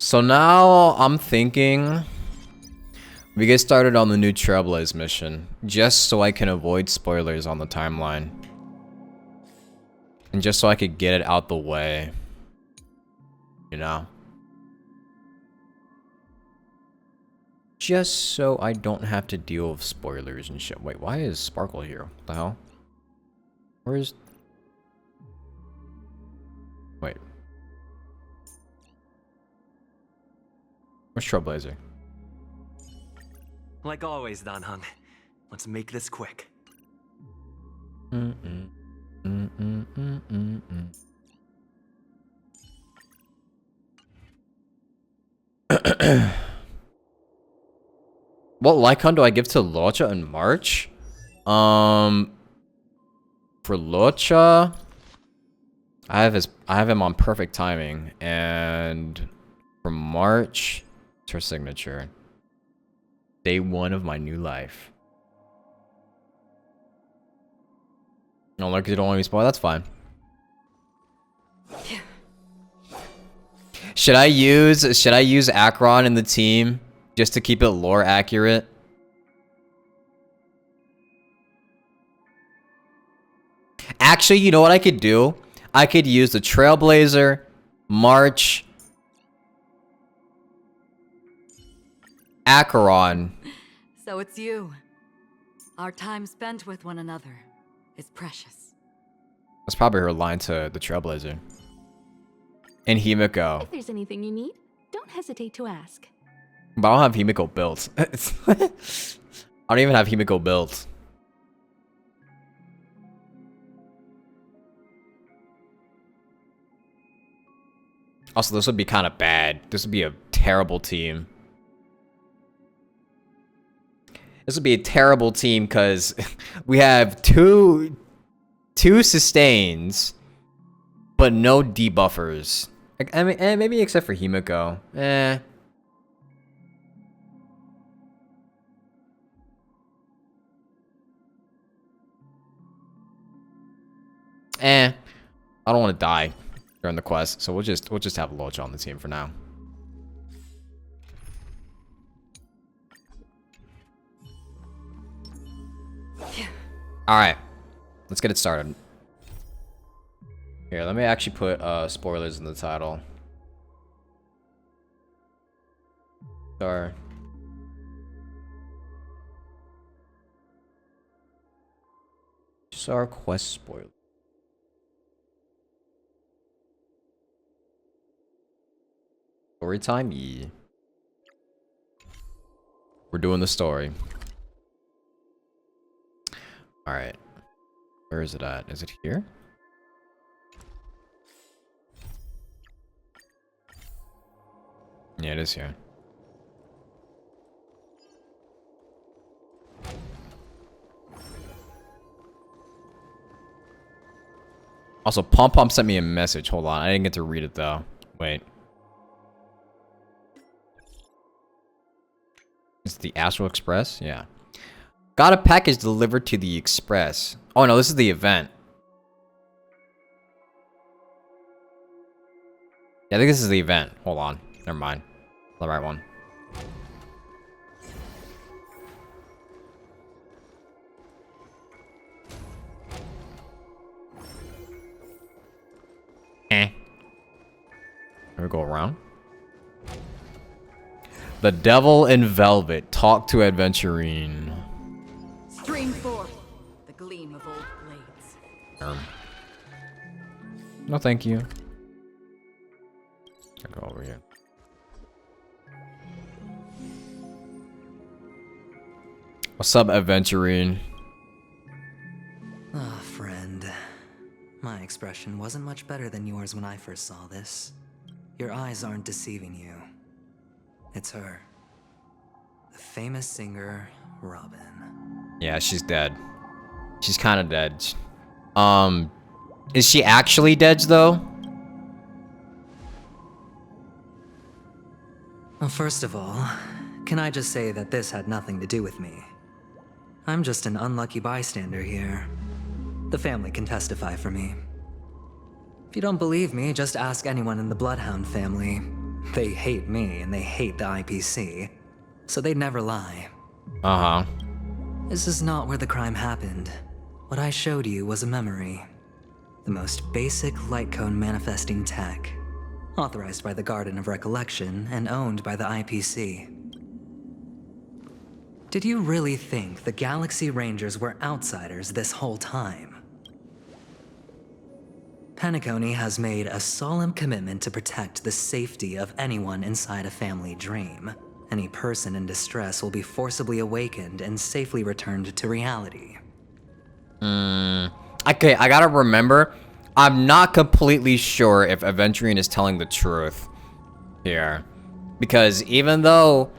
So now I'm thinking we get started on the new Trailblaze mission, just so I can avoid spoilers on the timeline. And just so I could get it out the way. You know? Just so I don't have to deal with spoilers and shit. Wait, why is Sparkle here? What the hell? Where's... Wait. Where's Trailblazer? Like always, Danhung. Let's make this quick. What Lycon do I give to Locha in March? For Locha, I have him on perfect timing, and for March, it's her signature. Day 1 of my new life. No, look, you don't want me to spoil. That's fine. Should I use Acheron in the team just to keep it lore accurate? Actually, you know what I could do? I could use the Trailblazer, March, Acheron. So it's you. Our time spent with one another is precious. That's probably her line to the Trailblazer. And Himiko. If there's anything you need, don't hesitate to ask. But I don't have Himiko built. I don't even have Himiko built. Also, this would be kind of bad. This would be a terrible team. This would be a terrible team because we have two sustains, but no debuffers. I mean, maybe except for Himiko. I don't want to die during the quest, so we'll just have Locha on the team for now. All right, let's get it started. Here, let me actually put spoilers in the title. Sorry. Just our quest spoiler. Story time? Yeah. We're doing the story. Alright. Where is it at? Is it here? Yeah, it is here. Also, Pom Pom sent me a message. Hold on. I didn't get to read it, though. Wait. It's the Astral Express? Yeah. Got a package delivered to the Express. Oh, no. This is the event. Yeah, I think this is the event. Hold on. Never mind. The right one. Here we go around. The Devil in Velvet. Talk to Adventurine. Stream forth the gleam of old blades. No, thank you. I'll go over here. What's up, Adventurine? Ah, friend. My expression wasn't much better than yours when I first saw this. Your eyes aren't deceiving you. It's her. The famous singer, Robin. Yeah, she's dead. She's kind of dead. Is she actually dead, though? Well, first of all, can I just say that this had nothing to do with me? I'm just an unlucky bystander here. The family can testify for me. If you don't believe me, just ask anyone in the Bloodhound family. They hate me and they hate the IPC, so they'd never lie. Uh-huh. This is not where the crime happened. What I showed you was a memory. The most basic light cone manifesting tech, authorized by the Garden of Recollection and owned by the IPC. Did you really think the Galaxy Rangers were outsiders this whole time? Penacony has made a solemn commitment to protect the safety of anyone inside a family dream. Any person in distress will be forcibly awakened and safely returned to reality. Okay, I gotta remember, I'm not completely sure if Aventurine is telling the truth here. Because even though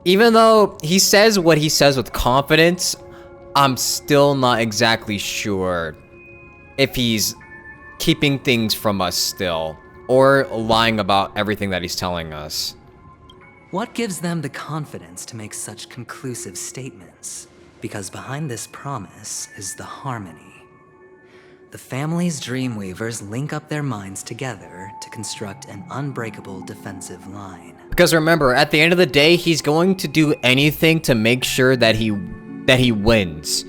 he says what he says with confidence, I'm still not exactly sure if he's keeping things from us still, or lying about everything that he's telling us. What gives them the confidence to make such conclusive statements? Because behind this promise is the harmony. The family's Dreamweavers link up their minds together to construct an unbreakable defensive line. Because remember, at the end of the day, he's going to do anything to make sure that he wins.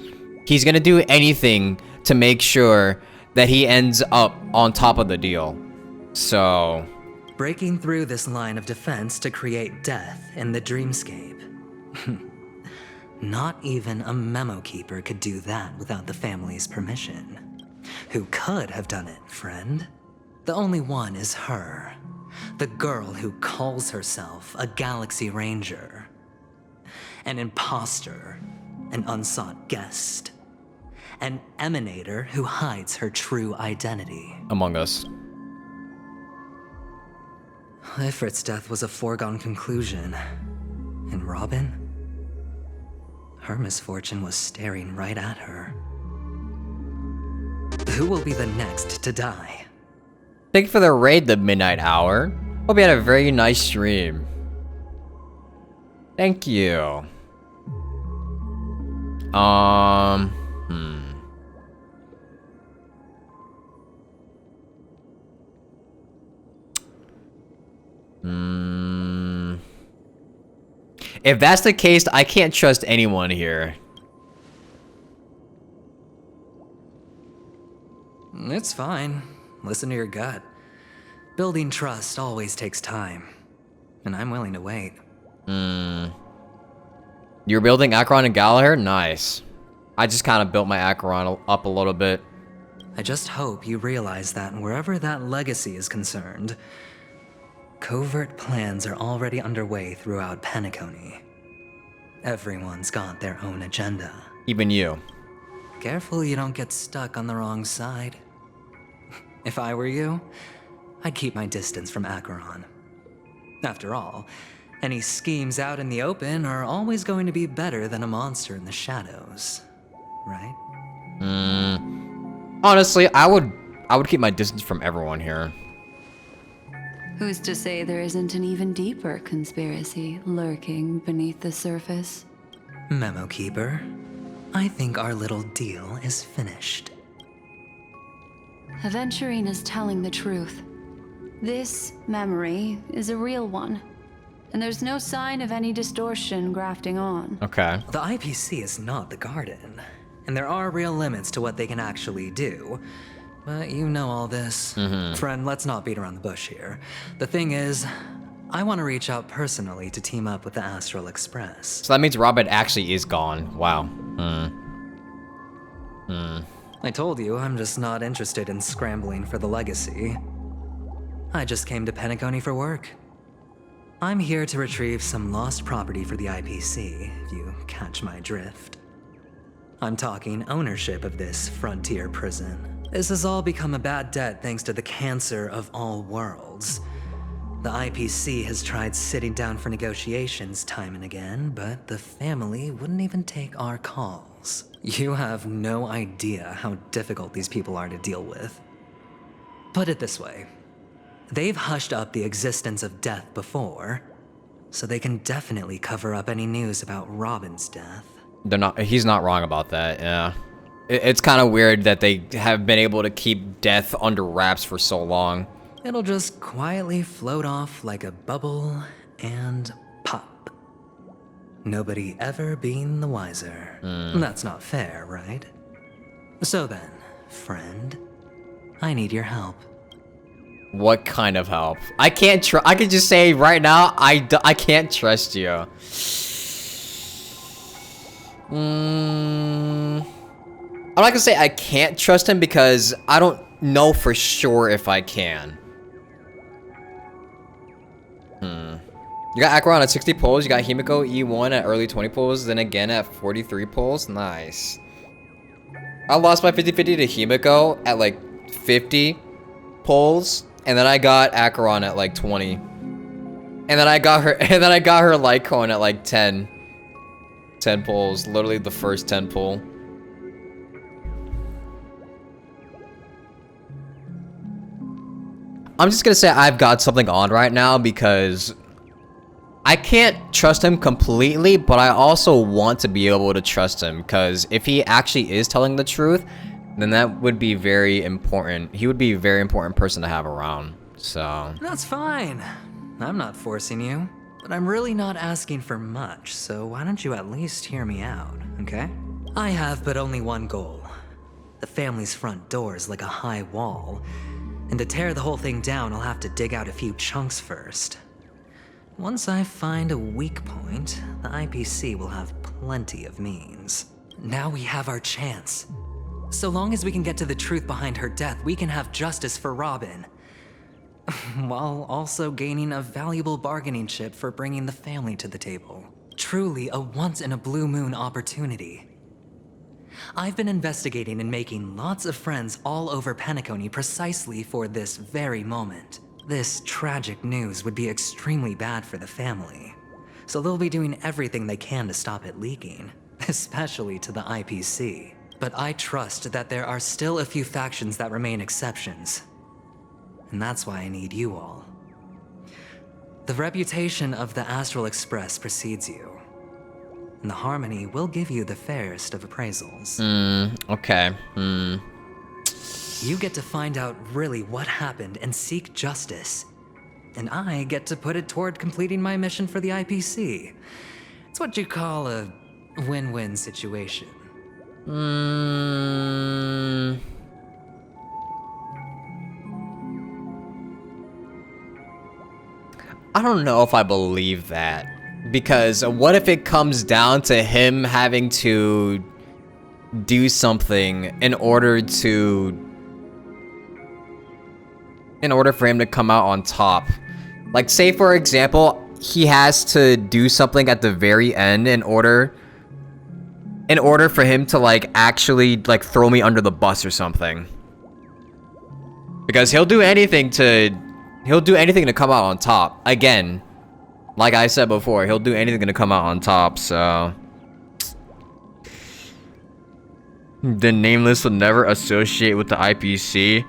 He's gonna do anything to make sure that he ends up on top of the deal. So... breaking through this line of defense to create death in the dreamscape. Not even a memo keeper could do that without the family's permission. Who could have done it, friend? The only one is her. The girl who calls herself a Galaxy Ranger. An imposter. An unsought guest. An emanator who hides her true identity. Among Us. Ifrit's death was a foregone conclusion. And Robin? Her misfortune was staring right at her. Who will be the next to die? Thank you for the raid, the Midnight Hour. Hope you had a very nice stream. Thank you. If that's the case, I can't trust anyone here. It's fine. Listen to your gut. Building trust always takes time. And I'm willing to wait. You're building Acheron and Gallagher? Nice. I just kind of built my Acheron up a little bit. I just hope you realize that wherever that legacy is concerned, covert plans are already underway throughout Penacony. Everyone's got their own agenda. Even you. Careful you don't get stuck on the wrong side. If I were you, I'd keep my distance from Acheron. After all, any schemes out in the open are always going to be better than a monster in the shadows, right? Honestly, I would keep my distance from everyone here. Who's to say there isn't an even deeper conspiracy lurking beneath the surface? Memo Keeper, I think our little deal is finished. Aventurine is telling the truth. This memory is a real one, and there's no sign of any distortion grafting on. Okay. The IPC is not the Garden, and there are real limits to what they can actually do. But you know all this. Friend, let's not beat around the bush here. The thing is, I want to reach out personally to team up with the Astral Express. So that means Robin actually is gone. Wow. I told you, I'm just not interested in scrambling for the legacy. I just came to Penacony for work. I'm here to retrieve some lost property for the IPC, if you catch my drift. I'm talking ownership of this frontier prison. This has all become a bad debt thanks to the cancer of all worlds. The IPC has tried sitting down for negotiations time and again, but the family wouldn't even take our calls. You have no idea how difficult these people are to deal with. Put it this way. They've hushed up the existence of death before, so they can definitely cover up any news about Robin's death. He's not wrong about that, yeah. It's kind of weird that they have been able to keep death under wraps for so long. It'll just quietly float off like a bubble and pop. Nobody ever being the wiser. That's not fair, right? So then, friend, I need your help. What kind of help? I can't I could just say right now, I can't trust you. I'm not gonna say I can't trust him because I don't know for sure if I can. You got Acheron at 60 pulls, you got Himiko E1 at early 20 pulls, then again at 43 pulls. Nice. I lost my 50-50 to Himiko at like 50 pulls, and then I got Acheron at like 20. And then I got her Lycone at like 10 pulls, literally the first 10 pull. I'm just gonna say I've got something on right now because I can't trust him completely, but I also want to be able to trust him because if he actually is telling the truth, then that would be very important. He would be a very important person to have around, so. That's fine. I'm not forcing you, but I'm really not asking for much, so why don't you at least hear me out, okay? I have but only one goal. The family's front door is like a high wall, and to tear the whole thing down, I'll have to dig out a few chunks first. Once I find a weak point, the IPC will have plenty of means. Now we have our chance. So long as we can get to the truth behind her death, we can have justice for Robin. While also gaining a valuable bargaining chip for bringing the family to the table. Truly a once-in-a-blue-moon opportunity. I've been investigating and making lots of friends all over Penacony precisely for this very moment. This tragic news would be extremely bad for the family, so they'll be doing everything they can to stop it leaking, especially to the IPC. But I trust that there are still a few factions that remain exceptions, and that's why I need you all. The reputation of the Astral Express precedes you, and the Harmony will give you the fairest of appraisals. Okay. You get to find out really what happened and seek justice. And I get to put it toward completing my mission for the IPC. It's what you call a win-win situation. I don't know if I believe that. Because what if it comes down to him having to do something in order for him to come out on top? Like, say for example, he has to do something at the very end in order for him to like actually like throw me under the bus or something. Because he'll do anything to come out on top. Again, like I said before, he'll do anything to come out on top, so. The Nameless will never associate with the IPC.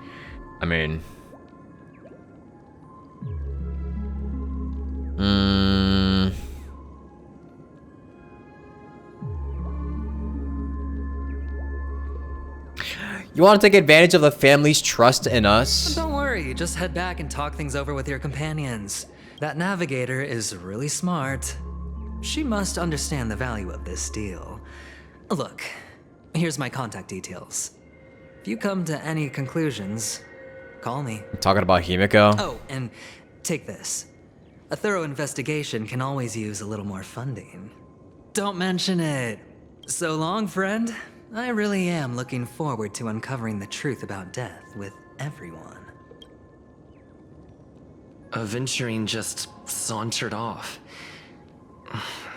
I mean. You want to take advantage of the family's trust in us? Don't worry, just head back and talk things over with your companions. That navigator is really smart. She must understand the value of this deal. Look, here's my contact details. If you come to any conclusions, call me. Talking about Himiko? Oh, and take this. A thorough investigation can always use a little more funding. Don't mention it. So long, friend. I really am looking forward to uncovering the truth about death with everyone. Aventurine just sauntered off.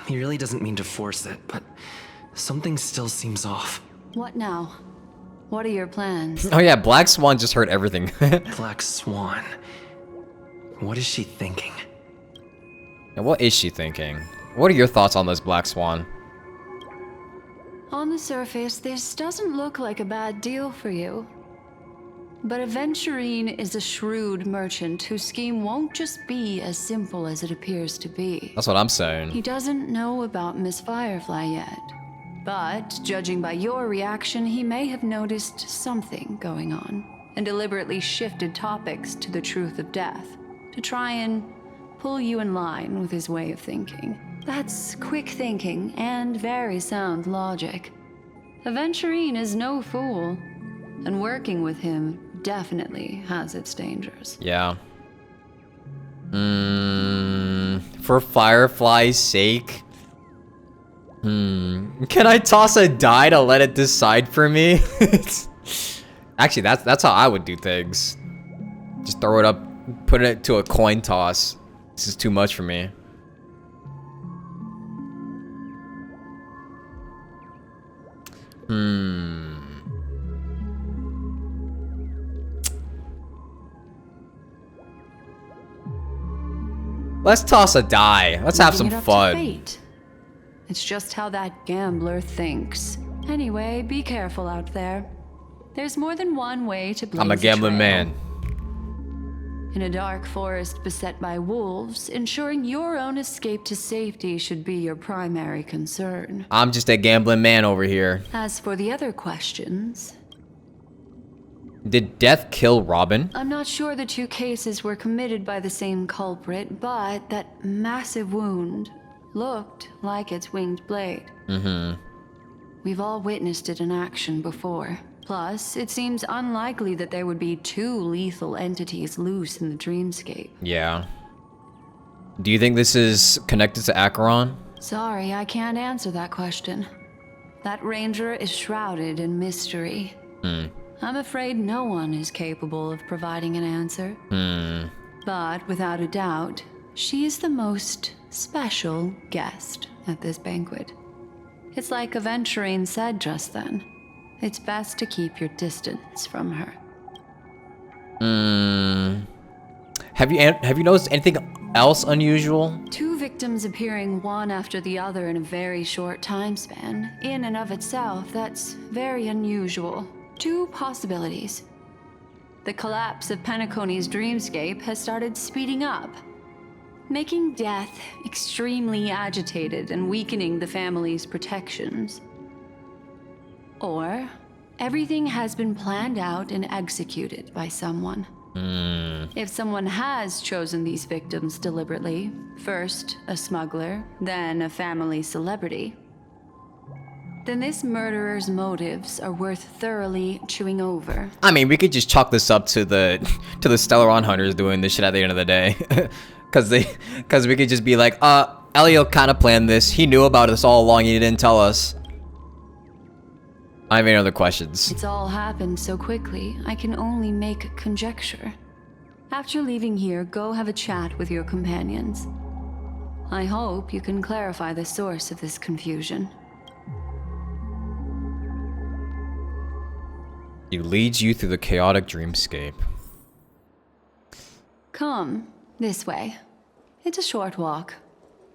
He really doesn't mean to force it, but something still seems off. What now? What are your plans? Oh yeah, Black Swan just heard everything. Black Swan. What is she thinking? And what is she thinking? What are your thoughts on this Black Swan? On the surface, this doesn't look like a bad deal for you. But Aventurine is a shrewd merchant whose scheme won't just be as simple as it appears to be. That's what I'm saying. He doesn't know about Miss Firefly yet. But, judging by your reaction, he may have noticed something going on. and deliberately shifted topics to the truth of death to try and pull you in line with his way of thinking. That's quick thinking and very sound logic. Aventurine is no fool, and working with him definitely has its dangers. Yeah. For Firefly's sake. Can I toss a die to let it decide for me? Actually, that's how I would do things. Just throw it up, put it to a coin toss. This is too much for me. Let's toss a die. Let's have some Leaving it up to fun. fate. It's just how that gambler thinks. Anyway, be careful out there. There's more than one way to blaze I'm a gambling trail. man. In a dark forest beset by wolves, ensuring your own escape to safety should be your primary concern. I'm just a gambling man over here. As for the other questions, Did death kill Robin? I'm not sure the two cases were committed by the same culprit, but that massive wound looked like its winged blade. We've all witnessed it in action before. Plus, it seems unlikely that there would be two lethal entities loose in the dreamscape. Yeah. Do you think this is connected to Acheron? Sorry, I can't answer that question. That ranger is shrouded in mystery. I'm afraid no one is capable of providing an answer. But without a doubt, she is the most special guest at this banquet. It's like Aventurine said just then. It's best to keep your distance from her. Have you noticed anything else unusual? Two victims appearing one after the other in a very short time span, in and of itself, that's very unusual. Two possibilities. The collapse of Penacony's dreamscape has started speeding up, making death extremely agitated and weakening the family's protections. Or everything has been planned out and executed by someone. If someone has chosen these victims deliberately, first a smuggler, then a family celebrity, then this murderer's motives are worth thoroughly chewing over. I mean, we could just chalk this up to the Stellaron hunters doing this shit at the end of the day. Cause we could just be like, Elio kinda planned this. He knew about this all along, he didn't tell us. I have any other questions. It's all happened so quickly, I can only make conjecture. After leaving here, go have a chat with your companions. I hope you can clarify the source of this confusion. He leads you through the chaotic dreamscape. Come, this way. It's a short walk.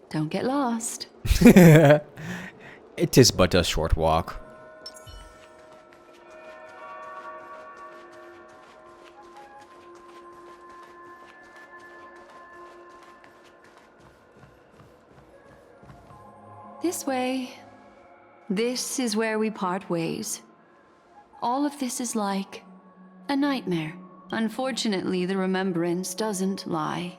Don't get lost. It is but a short walk. This way. This is where we part ways. All of this is like a nightmare. Unfortunately, the remembrance doesn't lie.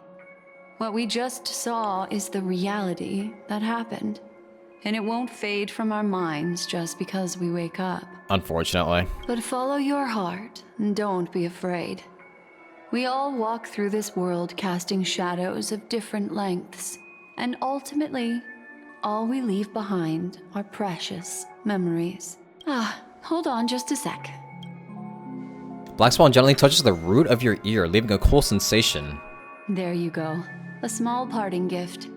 What we just saw is the reality that happened, and it won't fade from our minds just because we wake up. Unfortunately. But follow your heart and don't be afraid. We all walk through this world casting shadows of different lengths, and ultimately, all we leave behind are precious memories. Hold on just a sec. Black Swan gently touches the root of your ear, leaving a cool sensation. There you go. A small parting gift.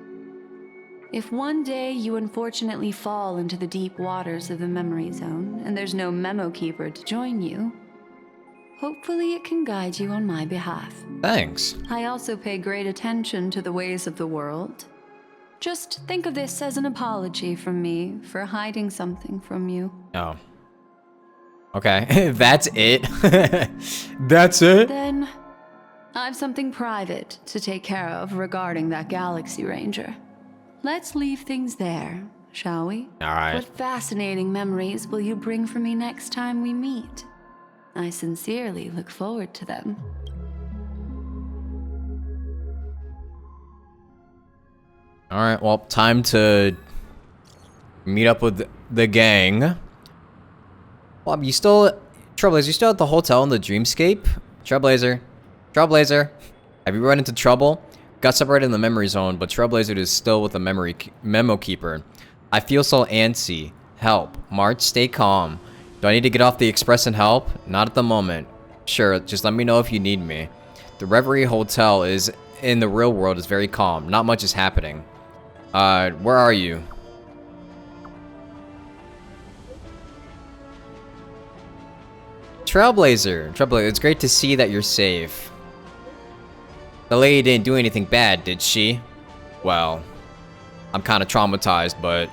If one day you unfortunately fall into the deep waters of the memory zone, and there's no memo keeper to join you, hopefully it can guide you on my behalf. Thanks. I also pay great attention to the ways of the world. Just think of this as an apology from me for hiding something from you. Oh. Okay, that's it. That's it? Then, I've something private to take care of regarding that Galaxy Ranger. Let's leave things there, shall we? Alright. What fascinating memories will you bring for me next time we meet? I sincerely look forward to them. Alright, well, time to meet up with the gang. Bob, you still... Trailblazer, you still at the hotel in the Dreamscape? Trailblazer. Trailblazer. Have you run into trouble? Got separated in the memory zone, but Trailblazer is still with the memo keeper. I feel so antsy. Help. March, stay calm. Do I need to get off the express and help? Not at the moment. Sure, just let me know if you need me. The Reverie Hotel is in the real world is very calm. Not much is happening. Where are you? Trailblazer. Trailblazer, it's great to see that you're safe. The lady didn't do anything bad, did she? Well, I'm kind of traumatized, but...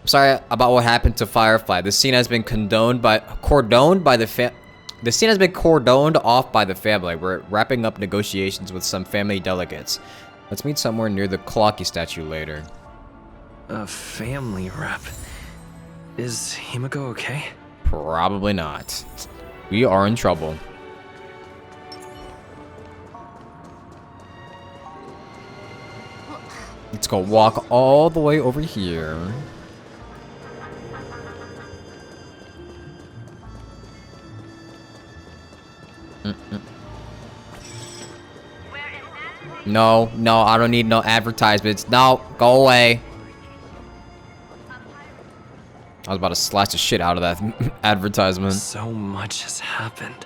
I'm sorry about what happened to Firefly. The scene has been cordoned off by the family. We're wrapping up negotiations with some family delegates. Let's meet somewhere near the Clocky statue later. A family rep. Is Himiko okay? Probably not. We are in trouble. Let's go walk all the way over here. No, no, I don't need no advertisements. No, go away. I was about to slash the shit out of that advertisement. So much has happened.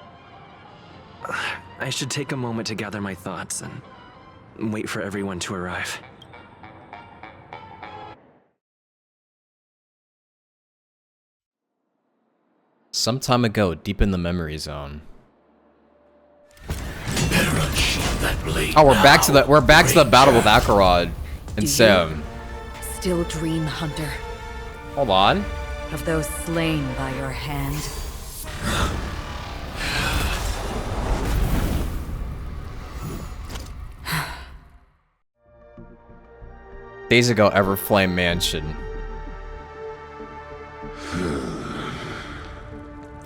I should take a moment to gather my thoughts and wait for everyone to arrive. Some time ago, deep in the memory zone. Oh, we're back to the battle with Akarod and Sam. Still dream, Hunter, Hold on. of those slain by your hand. Days ago, Everflame Mansion.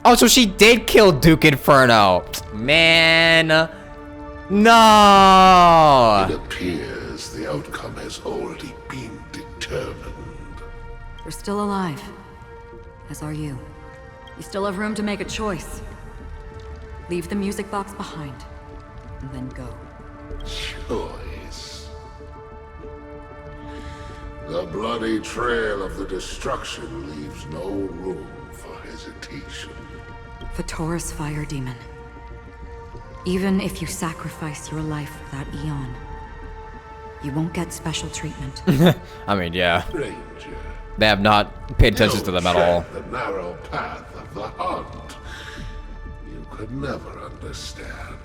Oh, so she did kill Duke Inferno. Man. No. It appears the outcome has already been determined. You're still alive. As are you. You still have room to make a choice. Leave the music box behind, and then go. Choice. The bloody trail of the destruction leaves no room for hesitation. Fatora's fire demon. Even if you sacrifice your life for that eon, you won't get special treatment. I mean, yeah. Ranger, They have not paid attention to them at all. the narrow path of the hunt. You could never understand.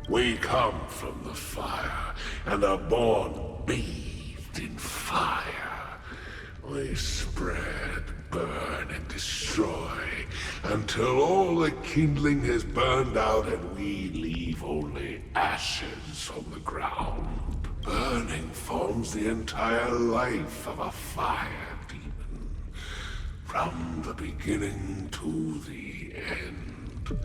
We come from the fire, and are born bathed in fire. We spread, burn, and destroy, until all the kindling has burned out and we leave only ashes on the ground. Burning forms the entire life of a fire demon, from the beginning to the end.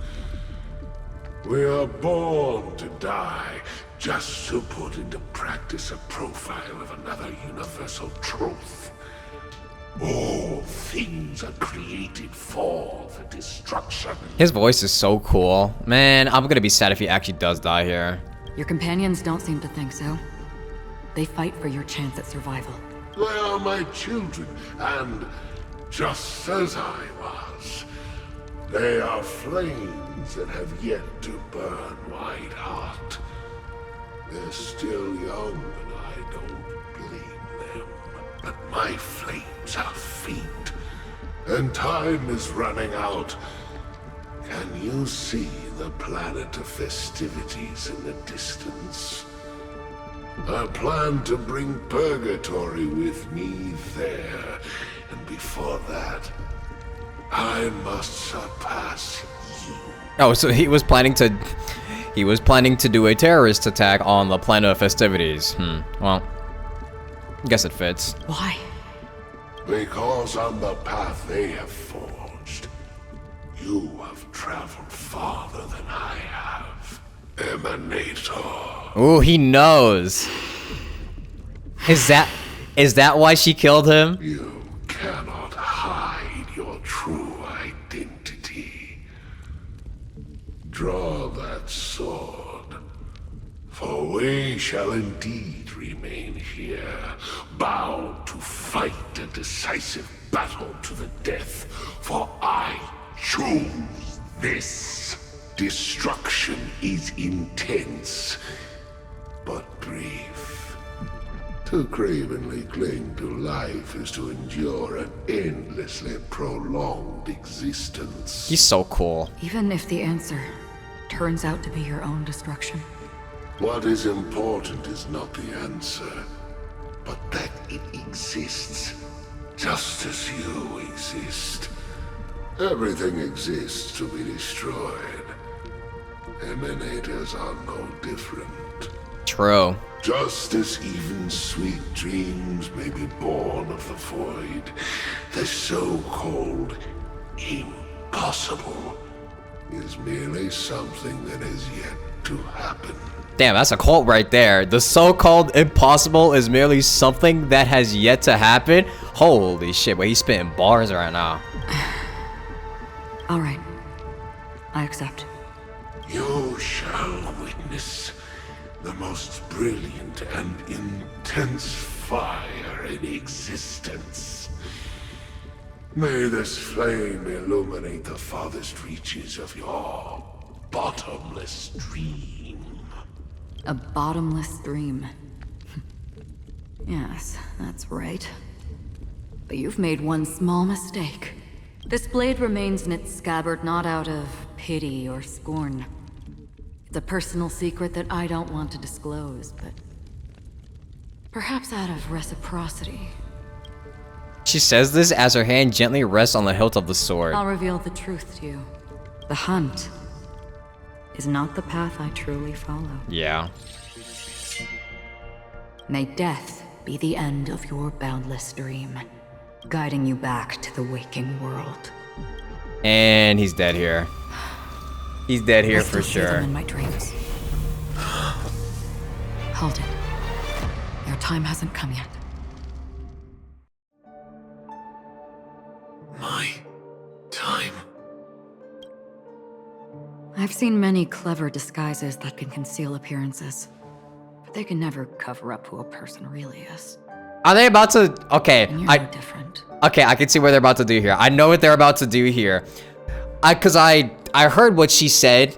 We are born to die, just to put into practice a profile of another universal truth. All things are created for the destruction. His voice is so cool. Man, I'm gonna be sad if he actually does die here. Your companions don't seem to think so. They fight for your chance at survival. They are my children, and just as I was, they are flames that have yet to burn white hot. They're still young, and I don't blame them. But my flames are faint, and time is running out. Can you see the planet of festivities in the distance? I plan to bring Purgatory with me there, and before that, I must surpass you. Oh, so he was planning to do a terrorist attack on the planet of festivities. Well, I guess it fits. Why? Because on the path they have forged, you have traveled farther than I have. Emanator. Ooh, he knows. Is that why she killed him? You cannot hide your true identity. Draw that sword, for we shall indeed remain here, bound to fight a decisive battle to the death, for I choose this. Destruction is intense, but brief. To cravenly cling to life is to endure an endlessly prolonged existence. He's so cool. Even if the answer turns out to be your own destruction. What is important is not the answer, but that it exists, just as you exist. Everything exists to be destroyed. Emanators are no different. True. Just as even sweet dreams may be born of the void, the so-called impossible is merely something that is yet to happen. Damn, that's a quote right there. The so-called impossible is merely something that has yet to happen. Holy shit, but he's spitting bars right now. All right. I accept. You shall witness the most brilliant and intense fire in existence. May this flame illuminate the farthest reaches of your bottomless dream. A bottomless dream. Yes, that's right. But you've made one small mistake. This blade remains in its scabbard not out of pity or scorn. It's a personal secret that I don't want to disclose, but perhaps out of reciprocity. She says this as her hand gently rests on the hilt of the sword. I'll reveal the truth to you. The hunt is not the path I truly follow. Yeah. May death be the end of your boundless dream, guiding you back to the waking world. And he's dead here. He's dead here I for still see them sure. in my dreams. Hold it. Your time hasn't come yet. My time. I've seen many clever disguises that can conceal appearances, but they can never cover up who a person really is. Are they about to? Okay, And you're no different. Okay, I can see what they're about to do here. I know what they're about to do here. Cause I heard what she said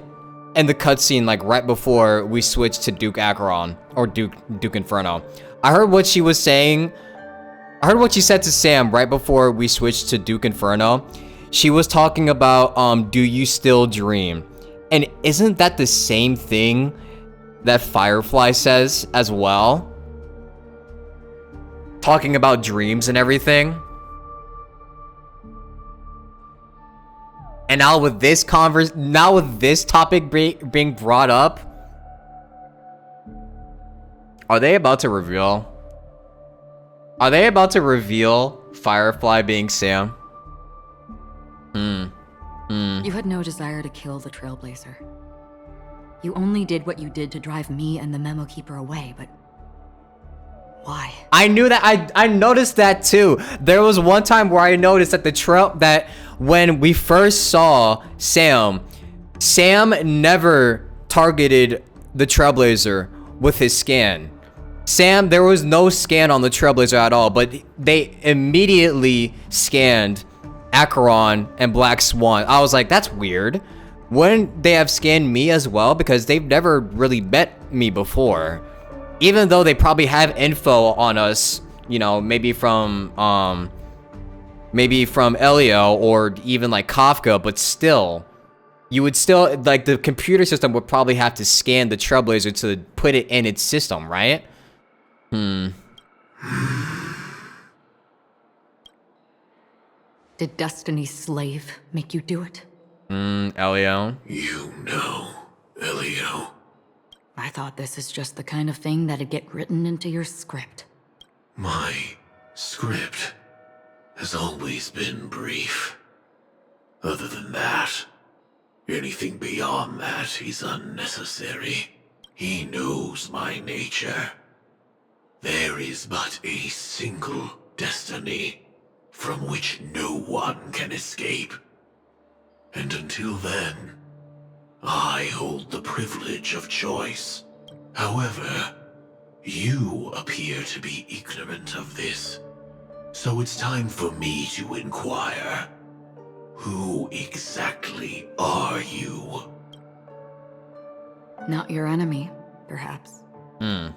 in the cutscene, like right before we switched to Duke Acheron or Duke Inferno. I heard what she was saying. I heard what she said to Sam right before we switched to Duke Inferno. She was talking about do you still dream? And isn't that the same thing that Firefly says as well? Talking about dreams and everything. And now with this topic being brought up, are they about to reveal? Are they about to reveal Firefly being Sam? You had no desire to kill the Trailblazer. You only did what you did to drive me and the Memo Keeper away, but why? I knew that. I noticed that too. There was one time where I noticed that that when we first saw Sam never targeted the Trailblazer with his scan. There was no scan on the Trailblazer at all, but they immediately scanned Acheron and Black Swan. I was like, that's weird. Wouldn't they have scanned me as well? Because they've never really met me before. Even though they probably have info on us, you know, maybe from Elio or even like Kafka, but still, you would still, like, the computer system would probably have to scan the Trailblazer to put it in its system, right? Did Destiny's slave make you do it? Elio. You know, Elio. I thought this is just the kind of thing that'd get written into your script. My script has always been brief. Other than that, anything beyond that is unnecessary. He knows my nature. There is but a single destiny from which no one can escape. And until then, I hold the privilege of choice. However, you appear to be ignorant of this. So it's time for me to inquire. Who exactly are you? Not your enemy, perhaps.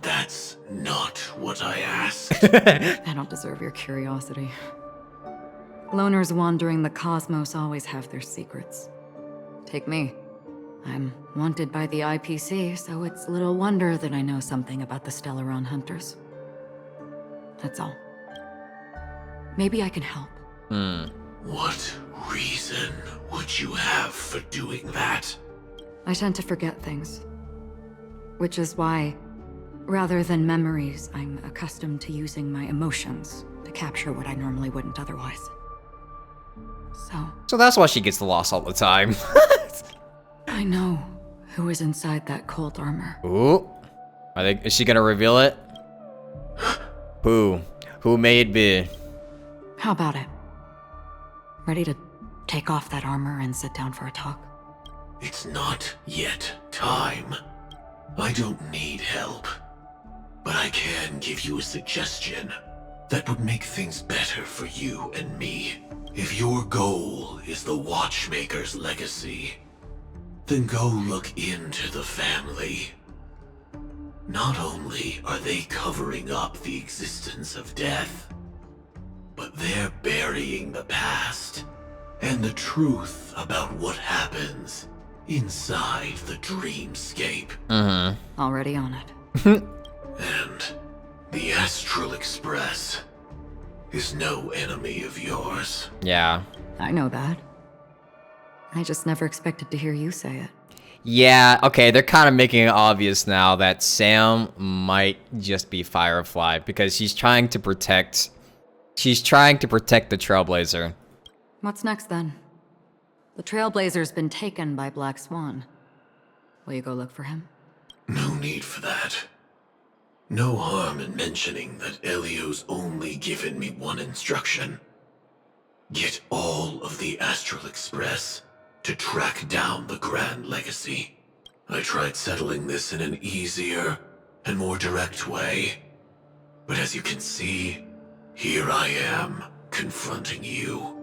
That's not what I asked. I don't deserve your curiosity. Loners wandering the cosmos always have their secrets. Take me. I'm wanted by the IPC, so it's little wonder that I know something about the Stellaron Hunters. That's all. Maybe I can help. What reason would you have for doing that? I tend to forget things. Which is why, rather than memories, I'm accustomed to using my emotions to capture what I normally wouldn't otherwise. So that's why she gets lost all the time. I know who is inside that cold armor. Ooh. Is she gonna reveal it? Who may it be? How about it? Ready to take off that armor and sit down for a talk? It's not yet time. I don't need help. But I can give you a suggestion that would make things better for you and me. If your goal is the Watchmaker's legacy, then go look into the family. Not only are they covering up the existence of death, but they're burying the past and the truth about what happens inside the dreamscape. Already on it. And the Astral Express is no enemy of yours. Yeah. I know that. I just never expected to hear you say it. Yeah, okay, they're kind of making it obvious now that Sam might just be Firefly because she's trying to protect the Trailblazer. What's next then? The Trailblazer's been taken by Black Swan. Will you go look for him? No need for that. No harm in mentioning that Elio's only given me one instruction. Get all of the Astral Express to track down the Grand Legacy. I tried settling this in an easier and more direct way. But as you can see, here I am, confronting you.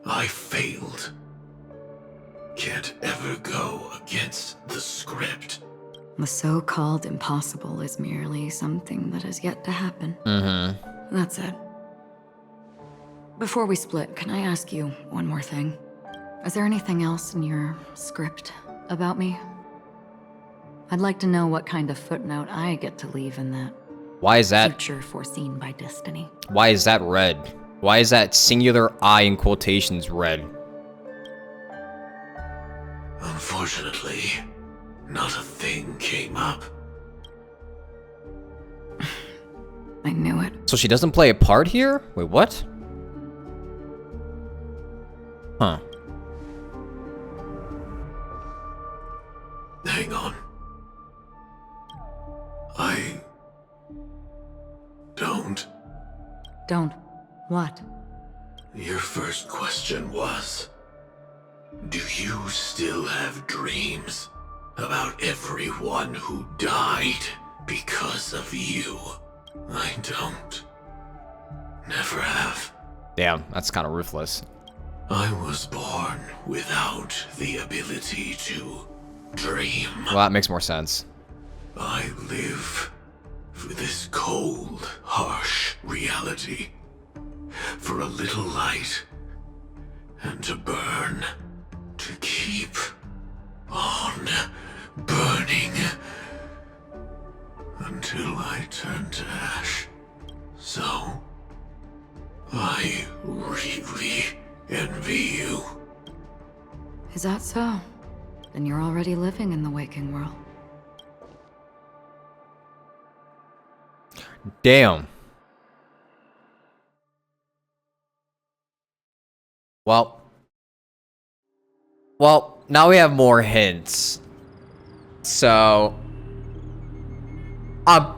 I failed. Can't ever go against the script. The so-called impossible is merely something that has yet to happen. That's it. Before we split, can I ask you one more thing? Is there anything else in your script about me? I'd like to know what kind of footnote I get to leave in that Why is that? future foreseen by destiny. Why is that red? Why is that singular I in quotations red? Unfortunately, not a thing came up. I knew it. So she doesn't play a part here? Wait, what? Huh. Hang on. I don't. Don't. What? Your first question was, do you still have dreams about everyone who died because of you? I don't. Never have. Damn, that's kind of ruthless. I was born without the ability to dream. Well, that makes more sense. I live for this cold, harsh reality. For a little light. And to burn. To keep on burning. Until I turn to ash. So, I really envy you. Is that so? Then you're already living in the waking world. Damn. Well, Well, now we have more hints. So,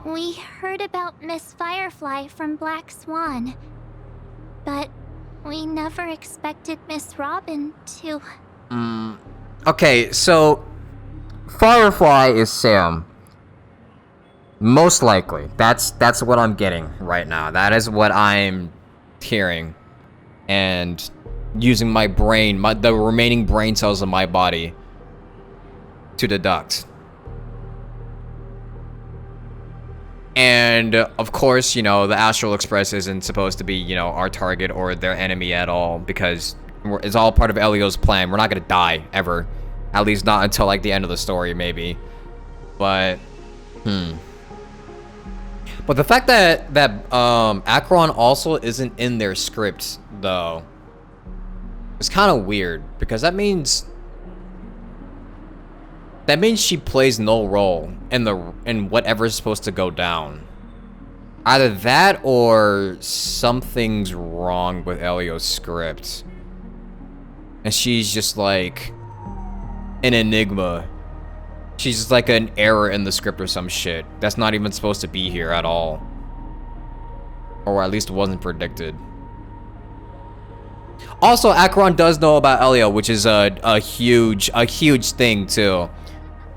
We heard about Miss Firefly from Black Swan, but we never expected Miss Robin to... okay, so Firefly is Sam. Most likely. That's what I'm getting right now. That is what I'm hearing. And using my brain, the remaining brain cells of my body to deduct. And of course, you know, the Astral Express isn't supposed to be, you know, our target or their enemy at all, because it's all part of Elio's plan. We're not gonna die ever, at least not until like the end of the story, maybe. But but the fact that Acheron also isn't in their script though, it's kind of weird, because that means she plays no role in whatever's supposed to go down. Either that or something's wrong with Elio's script. And she's just like an enigma. She's just like an error in the script or some shit that's not even supposed to be here at all. Or at least wasn't predicted. Also, Acheron does know about Elio, which is a huge thing too.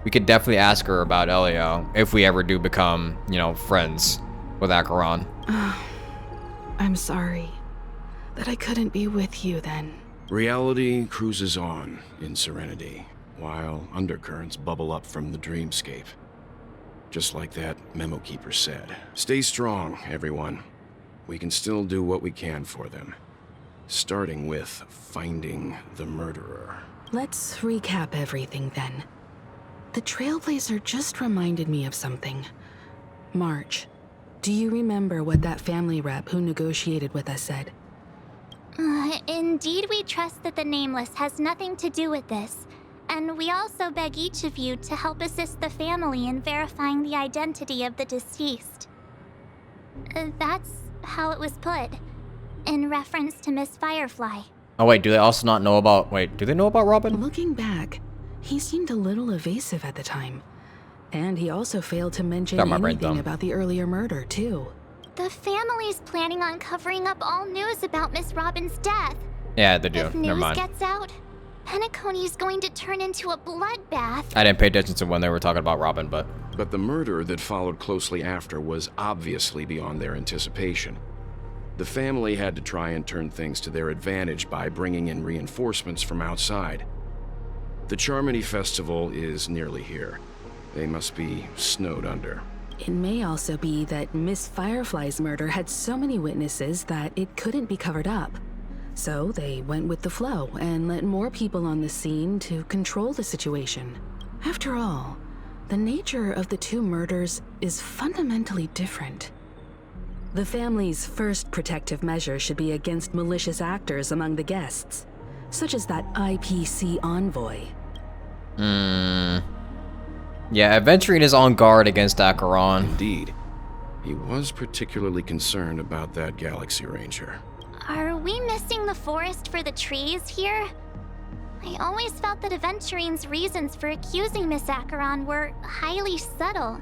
We could definitely ask her about Elio if we ever do become, you know, friends with Acheron. I'm sorry that I couldn't be with you then. Reality cruises on in serenity, while undercurrents bubble up from the dreamscape. Just like that memo keeper said. Stay strong, everyone. We can still do what we can for them. Starting with finding the murderer. Let's recap everything then. The Trailblazer just reminded me of something. March, do you remember what that family rep who negotiated with us said? Indeed, we trust that the Nameless has nothing to do with this. And we also beg each of you to help assist the family in verifying the identity of the deceased. That's how it was put, in reference to Miss Firefly. Oh wait, do they also not know about... Wait, do they know about Robin? Looking back, he seemed a little evasive at the time. And he also failed to mention anything about the earlier murder, too. The family's planning on covering up all news about Miss Robin's death. Yeah, they do. If Never news mind. gets out, Penacony is going to turn into a bloodbath. I didn't pay attention to when they were talking about Robin, but... But the murder that followed closely after was obviously beyond their anticipation. The family had to try and turn things to their advantage by bringing in reinforcements from outside. The Charmony Festival is nearly here. They must be snowed under. It may also be that Miss Firefly's murder had so many witnesses that it couldn't be covered up. So they went with the flow and let more people on the scene to control the situation. After all, the nature of the two murders is fundamentally different. The family's first protective measure should be against malicious actors among the guests, such as that IPC envoy. Yeah, Aventurine is on guard against Acheron. Indeed. He was particularly concerned about that Galaxy Ranger. Are we missing the forest for the trees here? I always felt that Aventurine's reasons for accusing Miss Acheron were highly subtle.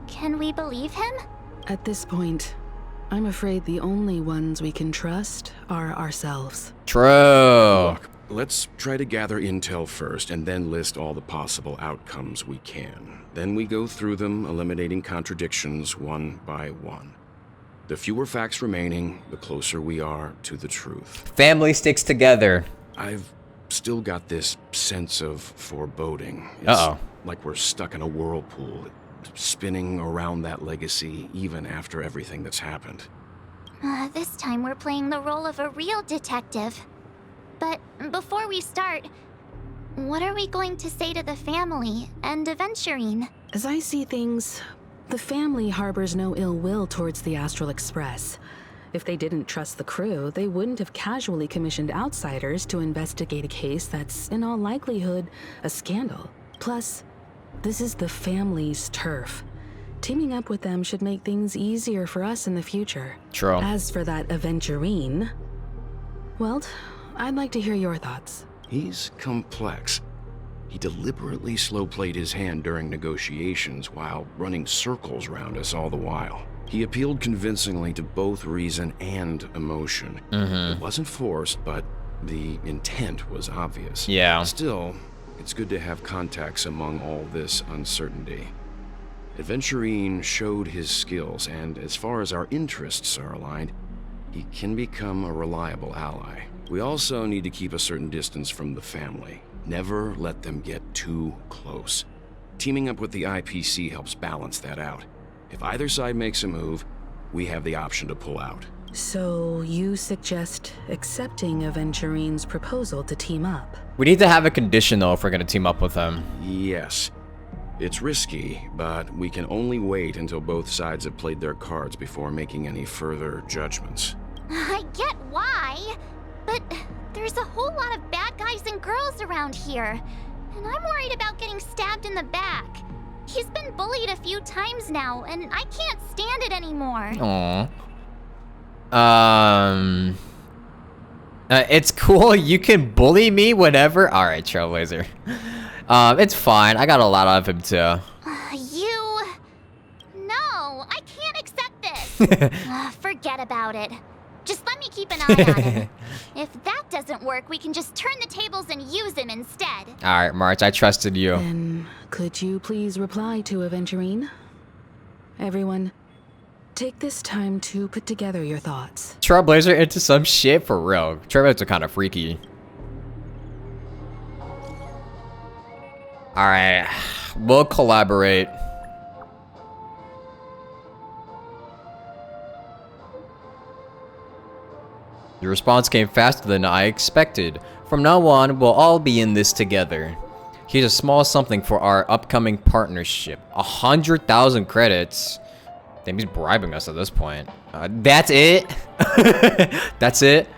Can we believe him? At this point, I'm afraid the only ones we can trust are ourselves. True. Look, let's try to gather intel first and then list all the possible outcomes we can. Then we go through them, eliminating contradictions one by one. The fewer facts remaining, the closer we are to the truth. Family sticks together. I've still got this sense of foreboding. It's like we're stuck in a whirlpool, spinning around that legacy even after everything that's happened. This time we're playing the role of a real detective. But before we start, what are we going to say to the family and Aventurine? As I see things, the family harbors no ill will towards the Astral Express. If they didn't trust the crew, they wouldn't have casually commissioned outsiders to investigate a case that's, in all likelihood, a scandal. Plus, this is the family's turf. Teaming up with them should make things easier for us in the future. True. As for that Aventurine, well, I'd like to hear your thoughts. He's complex. He deliberately slow-played his hand during negotiations while running circles around us all the while. He appealed convincingly to both reason and emotion. It wasn't forced, but the intent was obvious. Yeah. Still, it's good to have contacts among all this uncertainty. Aventurine showed his skills, and as far as our interests are aligned, he can become a reliable ally. We also need to keep a certain distance from the family. Never let them get too close. Teaming up with the IPC helps balance that out. If either side makes a move, we have the option to pull out. So you suggest accepting Aventurine's proposal to team up? We need to have a condition, though, if we're going to team up with him. Yes. It's risky, but we can only wait until both sides have played their cards before making any further judgments. I get why, but there's a whole lot of bad guys and girls around here, and I'm worried about getting stabbed in the back. He's been bullied a few times now, and I can't stand it anymore. Aww. It's cool. You can bully me whenever. All right, Trailblazer. It's fine. I got a lot out of him too. No, I can't accept this. Forget about it. Just let me keep an eye on him. If that doesn't work, we can just turn the tables and use him instead. All right, March. I trusted you. Then could you please reply to Aventurine? Everyone, take this time to put together your thoughts. Trailblazer into some shit for real. Trailblazers are kind of freaky. All right, we'll collaborate. The response came faster than I expected. From now on, we'll all be in this together. Here's a small something for our upcoming partnership. 100,000 credits. Damn, he's bribing us at this point. That's it? That's it?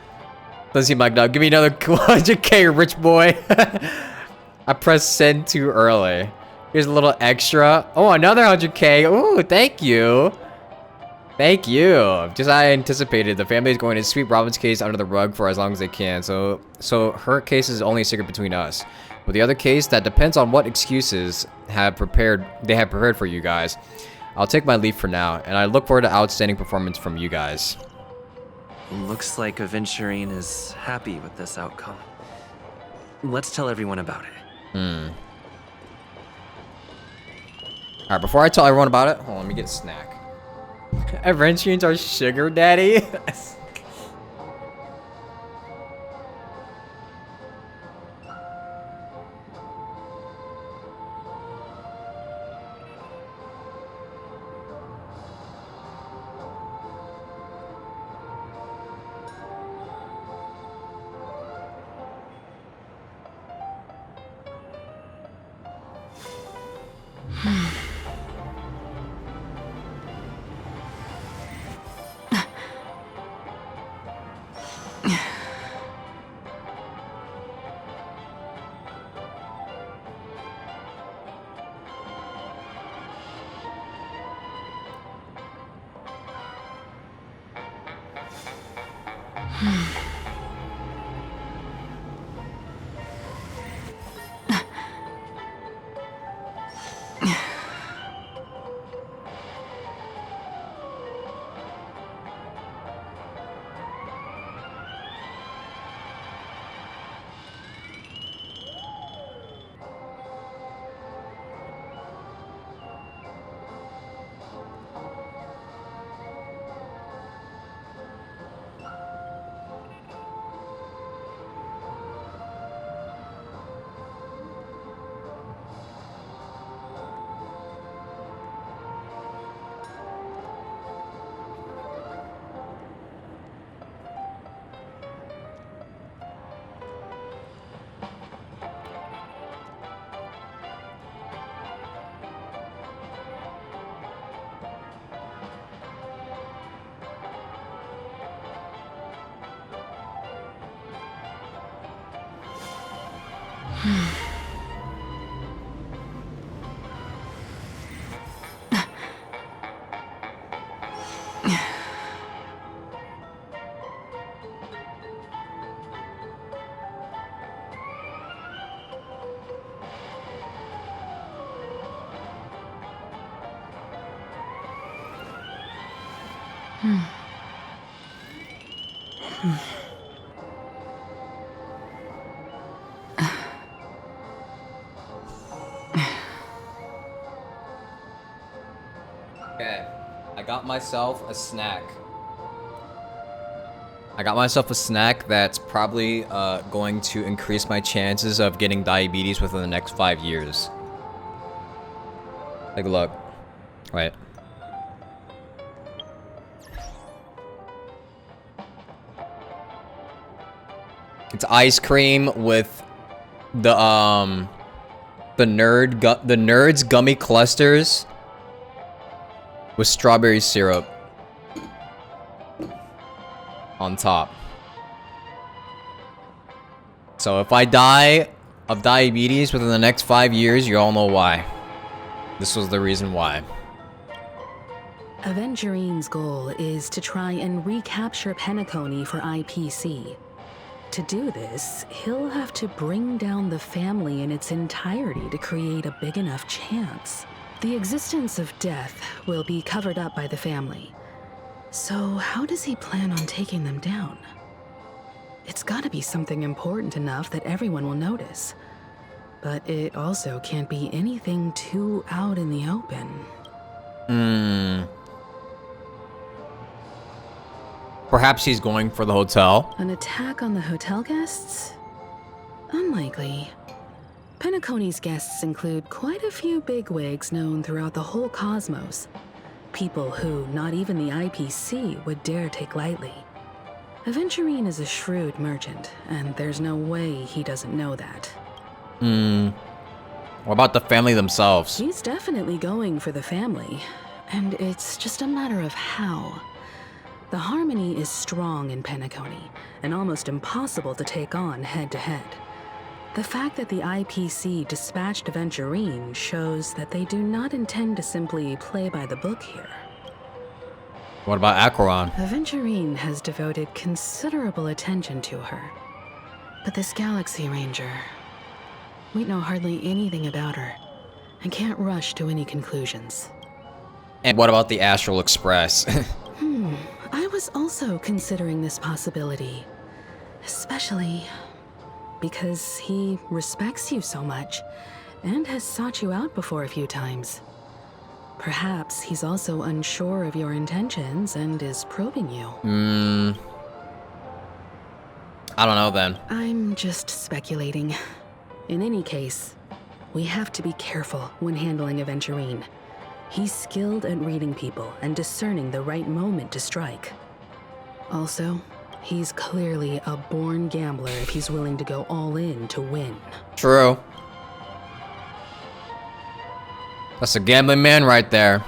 Doesn't seem like that. Give me another 100k, rich boy. I pressed send too early. Here's a little extra. Oh, another 100k. Ooh, thank you. Thank you. Just as I anticipated, the family is going to sweep Robin's case under the rug for as long as they can. So her case is only a secret between us. With the other case, that depends on what excuses they have prepared for you guys. I'll take my leave for now, and I look forward to outstanding performance from you guys. Looks like Aventurine is happy with this outcome. Let's tell everyone about it. Alright, before I tell everyone about it, hold on, let me get a snack. Aventurine's our sugar daddy? Okay, I got myself a snack. I got myself a snack that's probably going to increase my chances of getting diabetes within the next 5 years. Take a look. Wait. It's ice cream with the Nerds gummy clusters with strawberry syrup on top. So if I die of diabetes within the next 5 years, you all know why. This was the reason why. Avengerine's goal is to try and recapture Penacony for IPC. To do this, he'll have to bring down the family in its entirety to create a big enough chance. The existence of death will be covered up by the family. So how does he plan on taking them down? It's gotta be something important enough that everyone will notice. But it also can't be anything too out in the open. Perhaps he's going for the hotel. An attack on the hotel guests? Unlikely. Penacony's guests include quite a few bigwigs known throughout the whole cosmos. People who not even the IPC would dare take lightly. Aventurine is a shrewd merchant, and there's no way he doesn't know that. What about the family themselves? He's definitely going for the family, and it's just a matter of how. The harmony is strong in Penacony, and almost impossible to take on head-to-head. The fact that the IPC dispatched Aventurine shows that they do not intend to simply play by the book here. What about Acheron? Aventurine has devoted considerable attention to her. But this Galaxy Ranger, we know hardly anything about her, and can't rush to any conclusions. And what about the Astral Express? I was also considering this possibility, especially because he respects you so much and has sought you out before a few times. Perhaps he's also unsure of your intentions and is probing you. I don't know then. I'm just speculating. In any case, we have to be careful when handling Aventurine. He's skilled at reading people and discerning the right moment to strike. Also, he's clearly a born gambler if he's willing to go all in to win. True. That's a gambling man right there.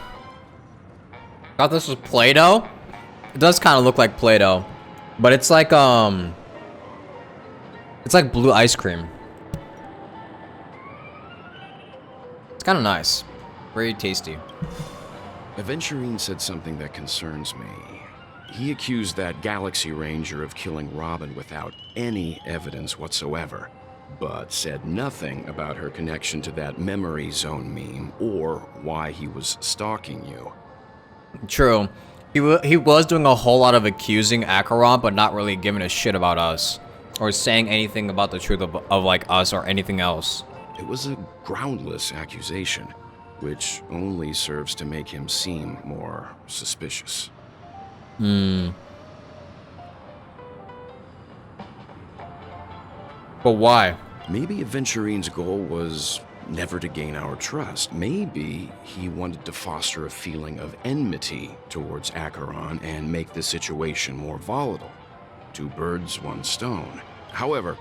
Thought this was Play-Doh? It does kind of look like Play-Doh, but it's like blue ice cream. It's kind of nice. Very tasty. Aventurine said something that concerns me. He accused that Galaxy Ranger of killing Robin without any evidence whatsoever, but said nothing about her connection to that memory zone meme or why he was stalking you. True. He was doing a whole lot of accusing Acheron, but not really giving a shit about us, or saying anything about the truth of like us or anything else. It was a groundless accusation, which only serves to make him seem more suspicious. But why? Maybe Aventurine's goal was never to gain our trust. Maybe he wanted to foster a feeling of enmity towards Acheron and make the situation more volatile. 2 birds, 1 stone. However,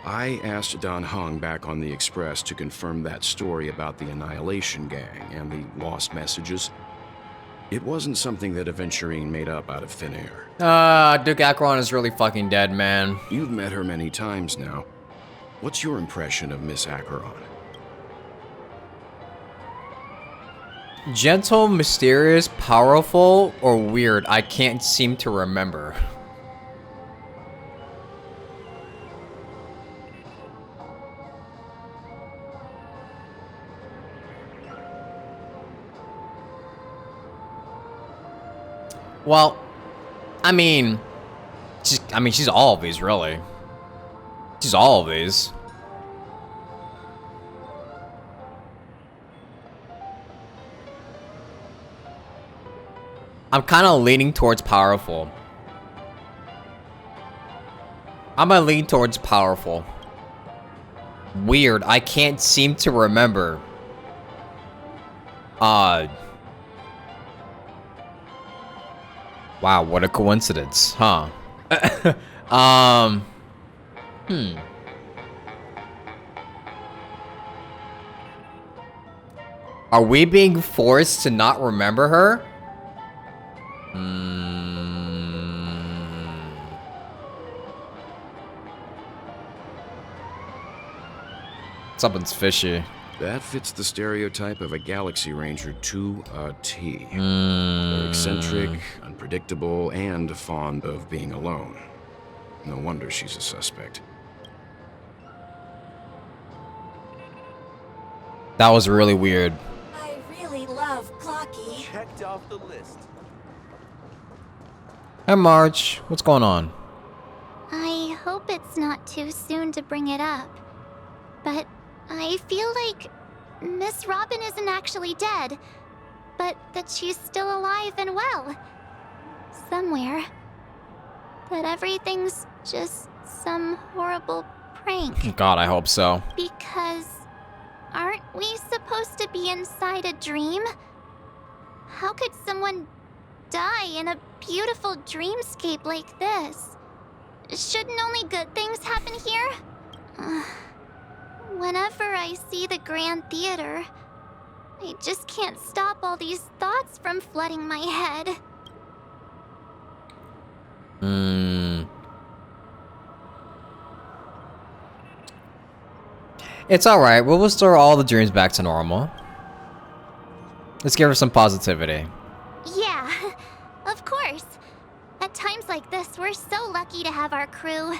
I asked Don Hung back on the Express to confirm that story about the Annihilation Gang and the lost messages. It wasn't something that Aventurine made up out of thin air. Duke Acheron is really fucking dead, man. You've met her many times now. What's your impression of Miss Acheron? Gentle, mysterious, powerful, or weird? I can't seem to remember. Well, I mean, she's all of these, really. She's all of these. I'm kind of leaning towards powerful. I'm gonna lean towards powerful. Weird, I can't seem to remember. Wow, what a coincidence, huh? Are we being forced to not remember her? Something's fishy. That fits the stereotype of a Galaxy Ranger to a T. They're eccentric, unpredictable, and fond of being alone. No wonder she's a suspect. That was really weird. I really love Clocky. Checked off the list. Hey, March. What's going on? I hope it's not too soon to bring it up, but I feel like Miss Robin isn't actually dead, but that she's still alive and well. Somewhere. That everything's just some horrible prank. God, I hope so. Because aren't we supposed to be inside a dream? How could someone die in a beautiful dreamscape like this? Shouldn't only good things happen here? Whenever I see the Grand Theater, I just can't stop all these thoughts from flooding my head. It's alright, we'll restore all the dreams back to normal. Let's give her some positivity. Yeah, of course. At times like this, we're so lucky to have our crew.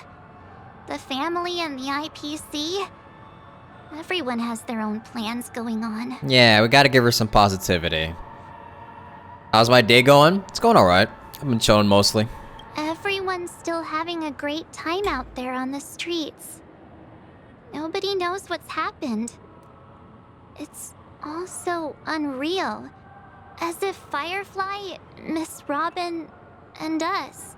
The family and the IPC. Everyone has their own plans going on. Yeah, we gotta give her some positivity. How's my day going? It's going alright. I've been chilling mostly. Everyone's still having a great time out there on the streets. Nobody knows what's happened. It's all so unreal. As if Firefly, Miss Robin, and us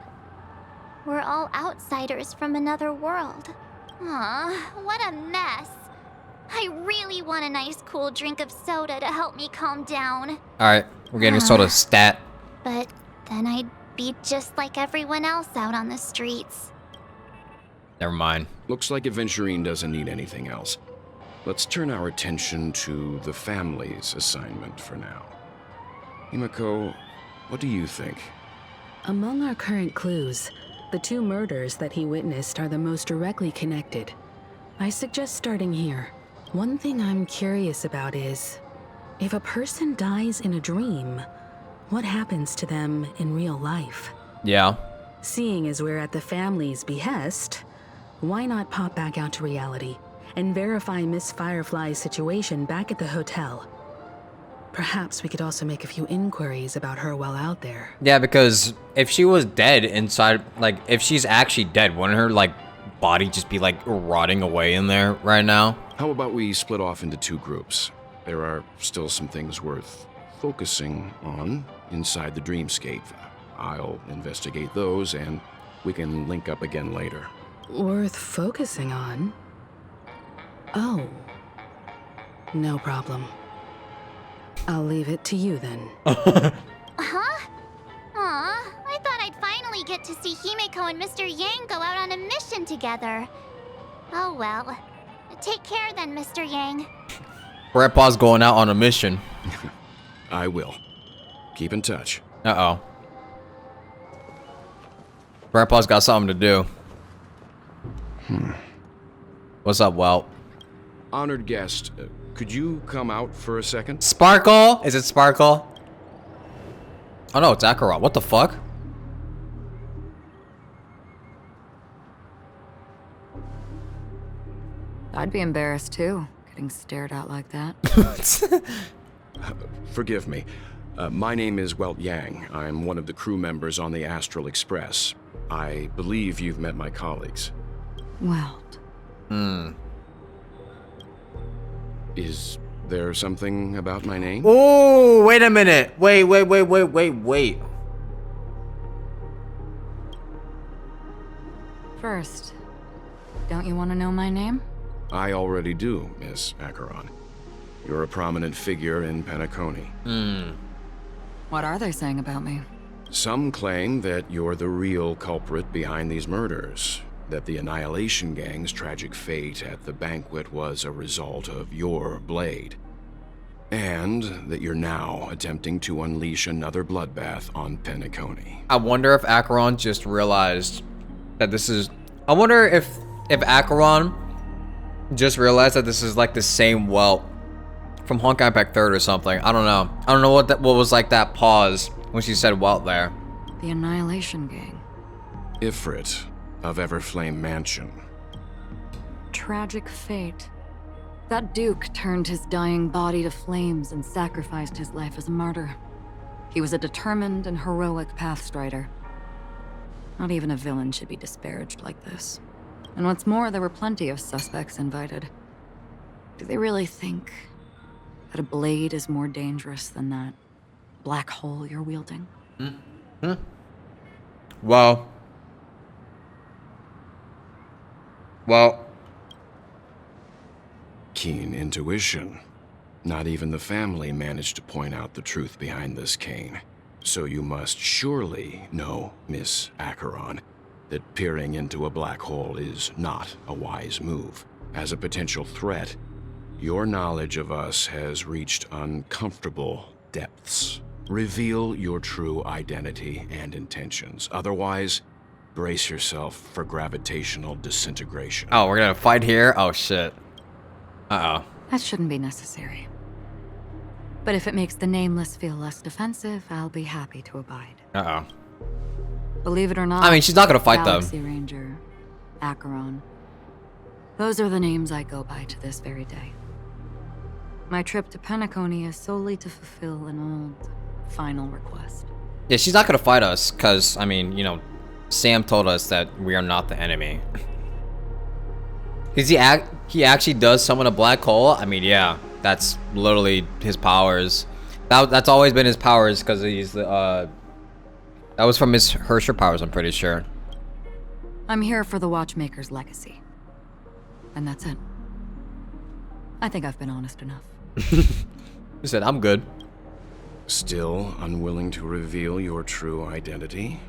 we're all outsiders from another world. Aw, what a mess. I really want a nice cool drink of soda to help me calm down. Alright, we're getting a soda stat. But then I'd be just like everyone else out on the streets. Never mind. Looks like Aventurine doesn't need anything else. Let's turn our attention to the family's assignment for now. Himiko, what do you think? Among our current clues, the 2 murders that he witnessed are the most directly connected. I suggest starting here. One thing I'm curious about is, if a person dies in a dream, what happens to them in real life? Yeah. Seeing as we're at the family's behest, why not pop back out to reality and verify Miss Firefly's situation back at the hotel? Perhaps we could also make a few inquiries about her while out there. Yeah, because if she was dead inside, like, if she's actually dead, wouldn't her, like, body just be, like, rotting away in there right now? How about we split off into 2 groups? There are still some things worth focusing on inside the dreamscape. I'll investigate those, and we can link up again later. Worth focusing on? Oh. No problem. I'll leave it to you then. Huh? Aw, I thought I'd finally get to see Himeko and Mr. Yang go out on a mission together. Oh well. Take care then, Mr. Yang. Grandpa's going out on a mission. I will. Keep in touch. Uh-oh. Grandpa's got something to do. What's up, Welt? Honored guest, could you come out for a second? Sparkle? Is it Sparkle? Oh no, it's Akarat. What the fuck? I'd be embarrassed too, getting stared at like that. Forgive me. My name is Welt Yang. I'm one of the crew members on the Astral Express. I believe you've met my colleagues. Welt. Is there something about my name? Oh, wait a minute. Wait. First, don't you want to know my name? I already do, Miss Acheron. You're a prominent figure in Penacony. What are they saying about me? Some claim that you're the real culprit behind these murders, that the Annihilation Gang's tragic fate at the banquet was a result of your blade, and that you're now attempting to unleash another bloodbath on Penacony. I wonder if Acheron just realized that this is... I wonder if Acheron just realized that this is like the same Welt from Honkai Impact 3rd or something. I don't know. I don't know what was like that pause when she said Welt there. The Annihilation Gang. Ifrit of Everflame Mansion. Tragic fate. That Duke turned his dying body to flames and sacrificed his life as a martyr. He was a determined and heroic pathstrider. Not even a villain should be disparaged like this. And what's more, there were plenty of suspects invited. Do they really think that a blade is more dangerous than that black hole you're wielding? Well, Keen intuition. Not even the family managed to point out the truth behind this cane. So you must surely know, Miss Acheron, that peering into a black hole is not a wise move. As a potential threat, your knowledge of us has reached uncomfortable depths. Reveal your true identity and intentions. Otherwise, brace yourself for gravitational disintegration. oh, we're gonna fight here? Oh, shit. Uh-oh. That shouldn't be necessary. But if it makes the Nameless feel less defensive, I'll be happy to abide. Uh-oh. Believe it or not, I mean, she's not gonna fight them. Galaxy Ranger, Acheron. Those are the names I go by to this very day. My trip to Penacony is solely to fulfill an old, final request. Yeah, she's not gonna fight us, because, I mean, you know, Sam told us that we are not the enemy. Because he actually does summon a black hole? I mean, yeah, that's literally his powers. That's always been his powers, because he's the, that was from his Hersher powers, I'm pretty sure. I'm here for the Watchmaker's legacy. And that's it. I think I've been honest enough. He said, I'm good. Still unwilling to reveal your true identity?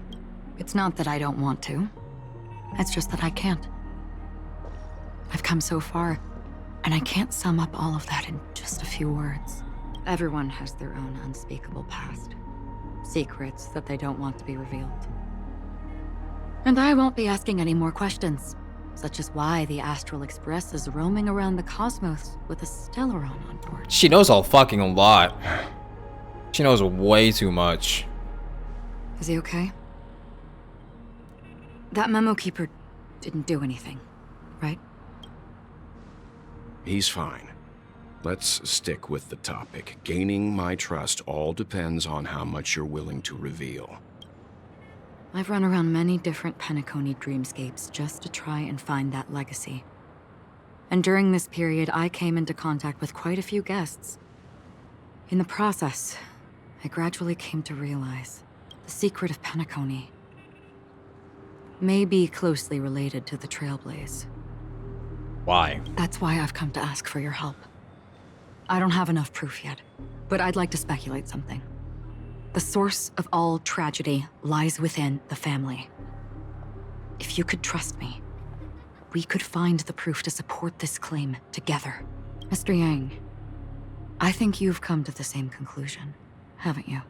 It's not that I don't want to. It's just that I can't. I've come so far, and I can't sum up all of that in just a few words. Everyone has their own unspeakable past. Secrets that they don't want to be revealed. And I won't be asking any more questions, such as why the Astral Express is roaming around the cosmos with a Stellaron on board. She knows a fucking lot. She knows way too much. Is he okay? That memo keeper didn't do anything, right? He's fine. Let's stick with the topic. Gaining my trust all depends on how much you're willing to reveal. I've run around many different Penacony dreamscapes just to try and find that legacy. And during this period, I came into contact with quite a few guests. In the process, I gradually came to realize the secret of Penacony may be closely related to the Trailblaze. Why? That's why I've come to ask for your help. I don't have enough proof yet, but I'd like to speculate something. The source of all tragedy lies within the family. If you could trust me, we could find the proof to support this claim together. Mr. Yang, I think you've come to the same conclusion, haven't you?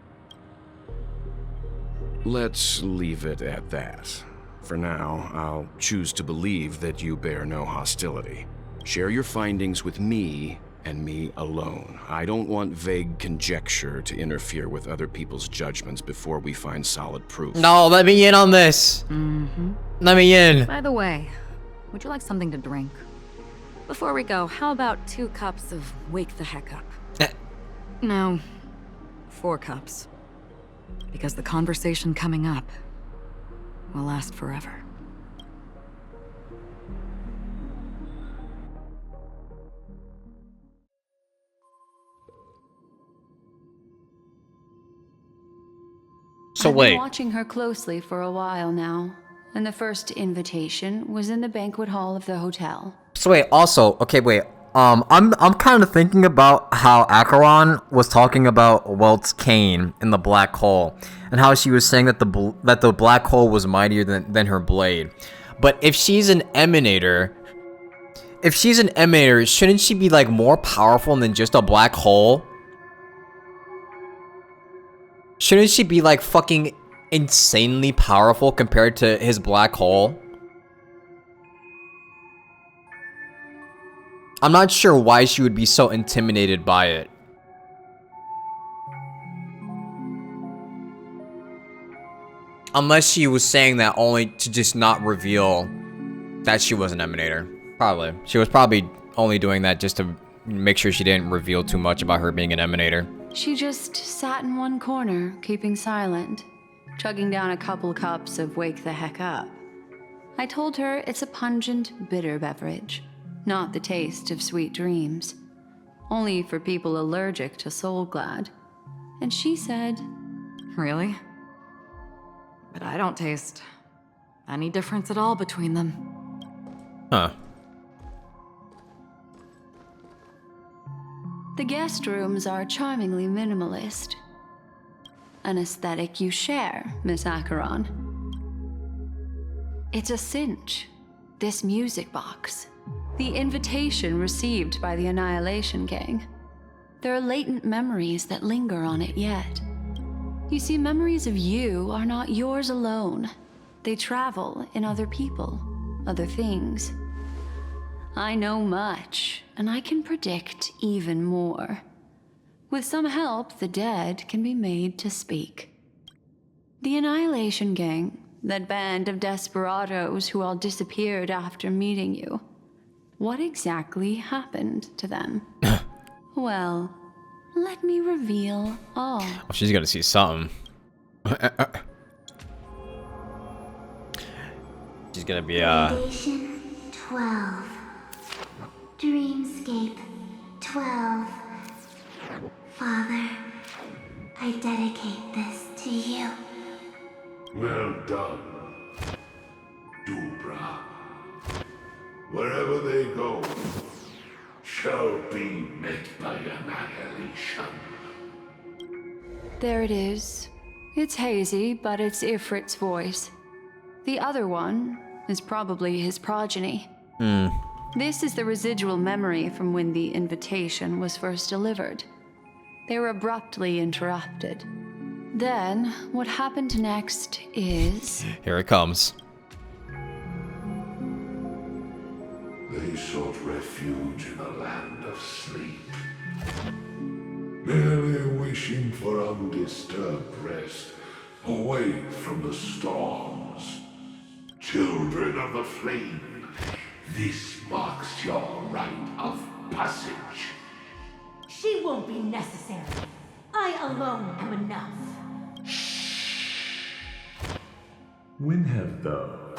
Let's leave it at that. For now, I'll choose to believe that you bear no hostility. Share your findings with me and me alone. I don't want vague conjecture to interfere with other people's judgments before we find solid proof. No, let me in on this. Let me in. By the way, would you like something to drink? Before we go, how about 2 cups of Wake the Heck Up? No, 4 cups. Because the conversation coming up will last forever. So I've wait. been watching her closely for a while now, and the first invitation was in the banquet hall of the hotel. So wait, also, okay, wait. I'm kind of thinking about how Acheron was talking about Welt's cane in the black hole, and how she was saying that the black hole was mightier than her blade. But if she's an emanator, shouldn't she be like more powerful than just a black hole? Shouldn't she be like fucking insanely powerful compared to his black hole? I'm not sure why she would be so intimidated by it. Unless she was saying that only to just not reveal that she was an emanator. Probably. She was probably only doing that just to make sure she didn't reveal too much about her being an emanator. She just sat in one corner, keeping silent, chugging down a couple cups of Wake the Heck Up. I told her it's a pungent, bitter beverage, not the taste of sweet dreams. Only for people allergic to Soul Glad. And she said, Really? But I don't taste any difference at all between them. Huh. the guest rooms are charmingly minimalist. An aesthetic you share, Miss Acheron. It's a cinch. This music box. The invitation received by the Annihilation Gang. There are latent memories that linger on it yet. You see, memories of you are not yours alone. They travel in other people, other things. I know much, and I can predict even more. With some help, the dead can be made to speak. The Annihilation Gang, that band of desperados who all disappeared after meeting you. What exactly happened to them? Well, let me reveal all. Oh, she's gonna see something. She's gonna be Foundation 12. Dreamscape 12. Father, I dedicate this to you. Well done, Dubra. Wherever they go, shall be met by annihilation. There it is. It's hazy, but it's Ifrit's voice. The other one is probably his progeny. This is the residual memory from when the invitation was first delivered. They were abruptly interrupted. Then, what happened next is... Here it comes. They sought refuge in a land of sleep, merely wishing for undisturbed rest, away from the storms. Children of the flame, this marks your rite of passage. She won't be necessary. I alone am enough. When have those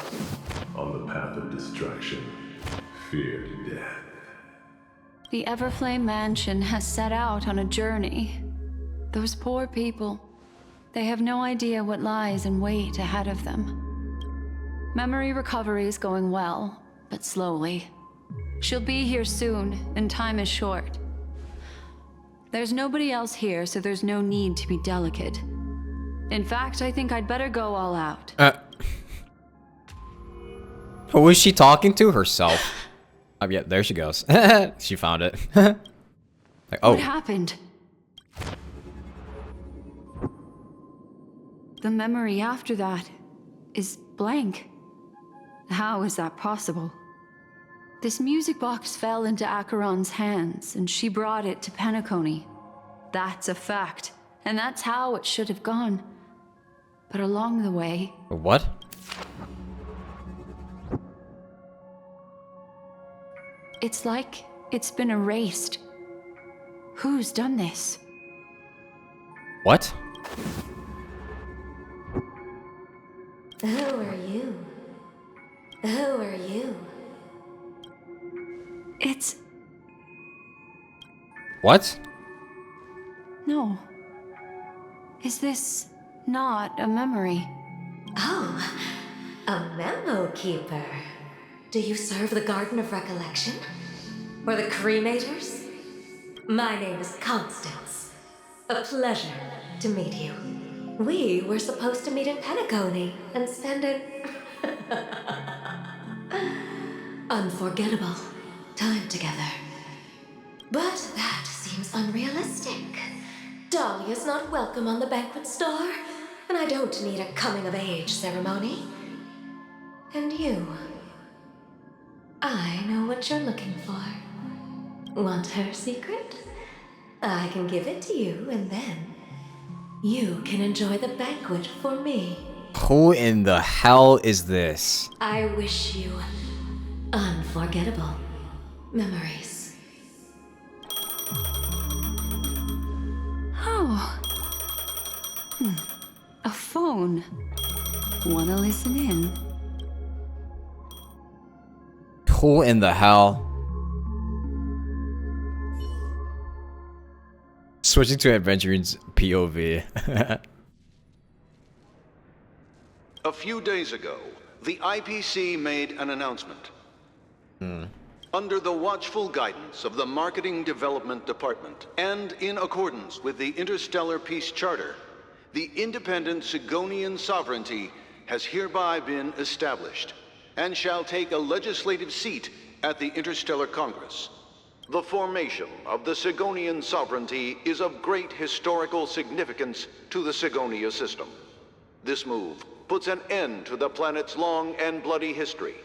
on the path of destruction feared death? The Everflame Mansion has set out on a journey. Those poor people, they have no idea what lies in wait ahead of them. Memory recovery is going well, but slowly. She'll be here soon, and time is short. There's nobody else here, so there's no need to be delicate. In fact, I think I'd better go all out. Who is she talking to? Herself. Oh, yeah, there she goes. She found it. Like, oh. What happened? The memory after that is blank. How is that possible? This music box fell into Acheron's hands, and she brought it to Penacony. That's a fact, and that's how it should have gone. But along the way... What? It's like it's been erased. Who's done this? What? Who are you? Who are you? It's... What? No. Is this not a memory? Oh, a memo keeper. Do you serve the Garden of Recollection? Or the Cremators? My name is Constance. A pleasure to meet you. We were supposed to meet in Penacony and spend an unforgettable time together. But that seems unrealistic. Dolly is not welcome on the banquet star, and I don't need a coming-of-age ceremony. And you, I know what you're looking for. Want her secret? I can give it to you, and then you can enjoy the banquet for me. Who in the hell is this? I wish you unforgettable memories. Oh. A phone. Wanna listen in? Who in the hell? Switching to Adventurine's POV. A few days ago, the IPC made an announcement. Under the watchful guidance of the Marketing Development Department, and in accordance with the Interstellar Peace Charter, the independent Sigonian sovereignty has hereby been established, and shall take a legislative seat at the Interstellar Congress. The formation of the Sigonian sovereignty is of great historical significance to the Sigonia system. This move puts an end to the planet's long and bloody history,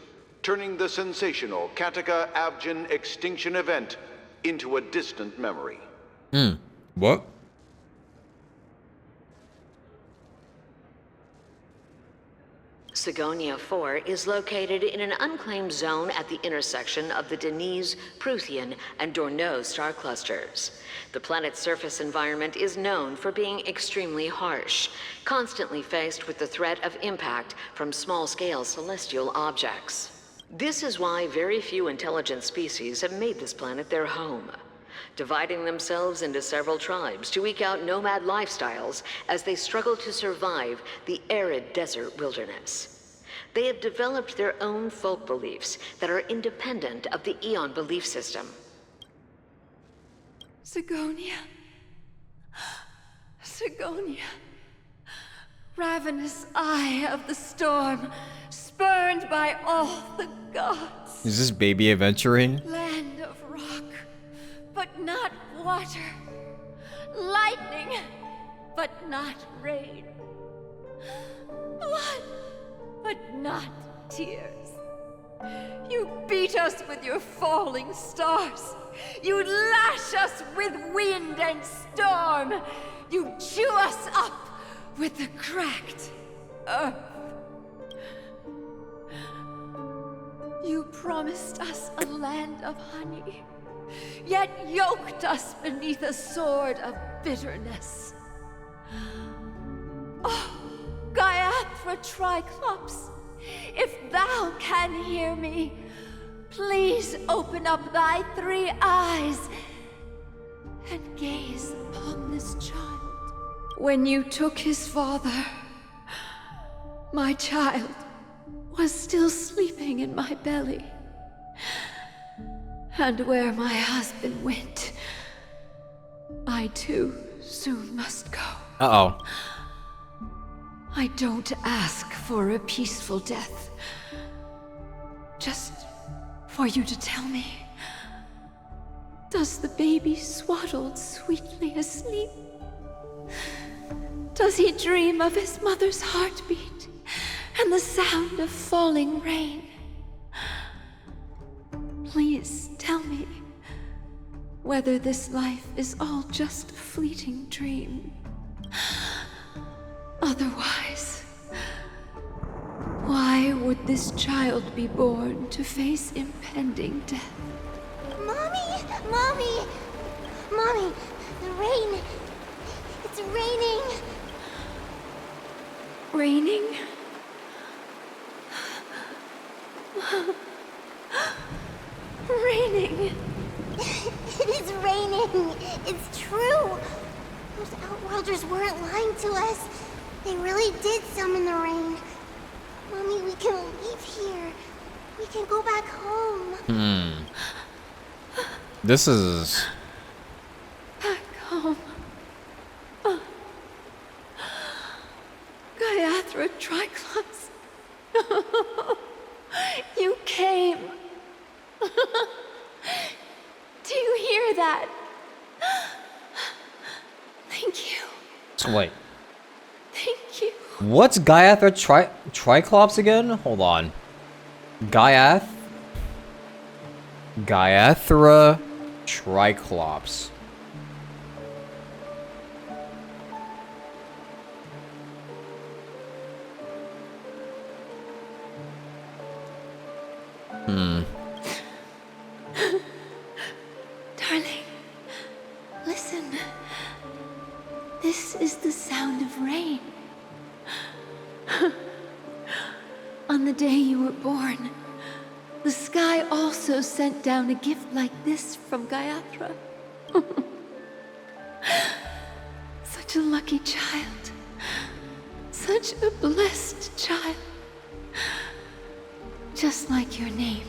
turning the sensational Kataka-Avgin extinction event into a distant memory. What? Sigonia 4 is located in an unclaimed zone at the intersection of the Denise, Prothean, and Dorneau star clusters. The planet's surface environment is known for being extremely harsh, constantly faced with the threat of impact from small-scale celestial objects. This is why very few intelligent species have made this planet their home, dividing themselves into several tribes to eke out nomad lifestyles as they struggle to survive the arid desert wilderness. They have developed their own folk beliefs that are independent of the Eon belief system. Sigonia. Sigonia. Ravenous eye of the storm, spurned by all the gods. Is this baby Adventurine? Land of rock, but not water. Lightning, but not rain. Blood, but not tears. You beat us with your falling stars. You lash us with wind and storm. You chew us up with the cracked earth. You promised us a land of honey, yet yoked us beneath a sword of bitterness. Oh, Gaiathra Triclops, if thou can hear me, please open up thy 3 eyes and gaze upon this child. When you took his father, my child was still sleeping in my belly. And where my husband went, I too soon must go. Uh-oh. I don't ask for a peaceful death. Just for you to tell me, does the baby swaddled sweetly asleep? Does he dream of his mother's heartbeat and the sound of falling rain? Please tell me whether this life is all just a fleeting dream. Otherwise, why would this child be born to face impending death? Mommy! Mommy! Mommy! The rain! It's It's raining. Raining? Raining. It is raining. It's true. Those Outworlders weren't lying to us. They really did summon the rain. Mommy, we can leave here. We can go back home. This is... Back home. Gaiathra Triclops. You came. Do you hear that? Thank you. So wait. Thank you. What's Gaiathra Triclops again? Hold on. Gaiathra Triclops. Darling, listen. This is the sound of rain. On the day you were born, the sky also sent down a gift like this from Gaiathra. Such a lucky child. Such a blessed child. Just like your name.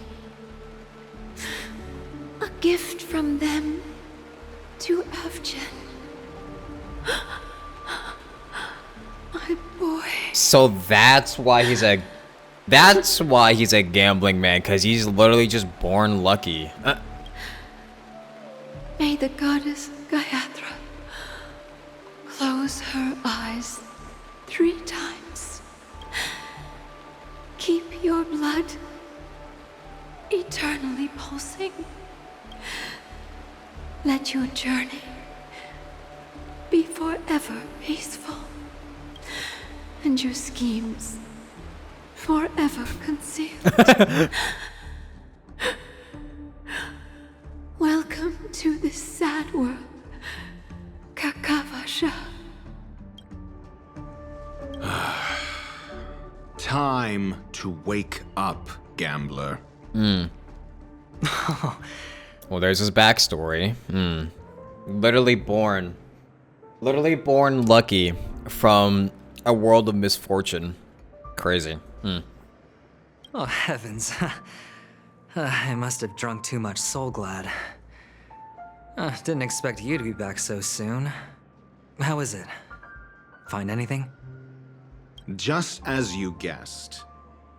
A gift from them to Avgen. My boy. So that's why he's a gambling man, because he's literally just born lucky. May the goddess Gaiathra close her eyes 3 times. Keep your blood eternally pulsing. Let your journey be forever peaceful, and your schemes forever concealed. Welcome to this sad world, Kakavasha. Time to wake up, gambler. Well, there's his backstory. Literally born lucky from a world of misfortune. Crazy. Oh, heavens. I must have drunk too much Soul Glad. Didn't expect you to be back so soon. How is it? Find anything? Just as you guessed.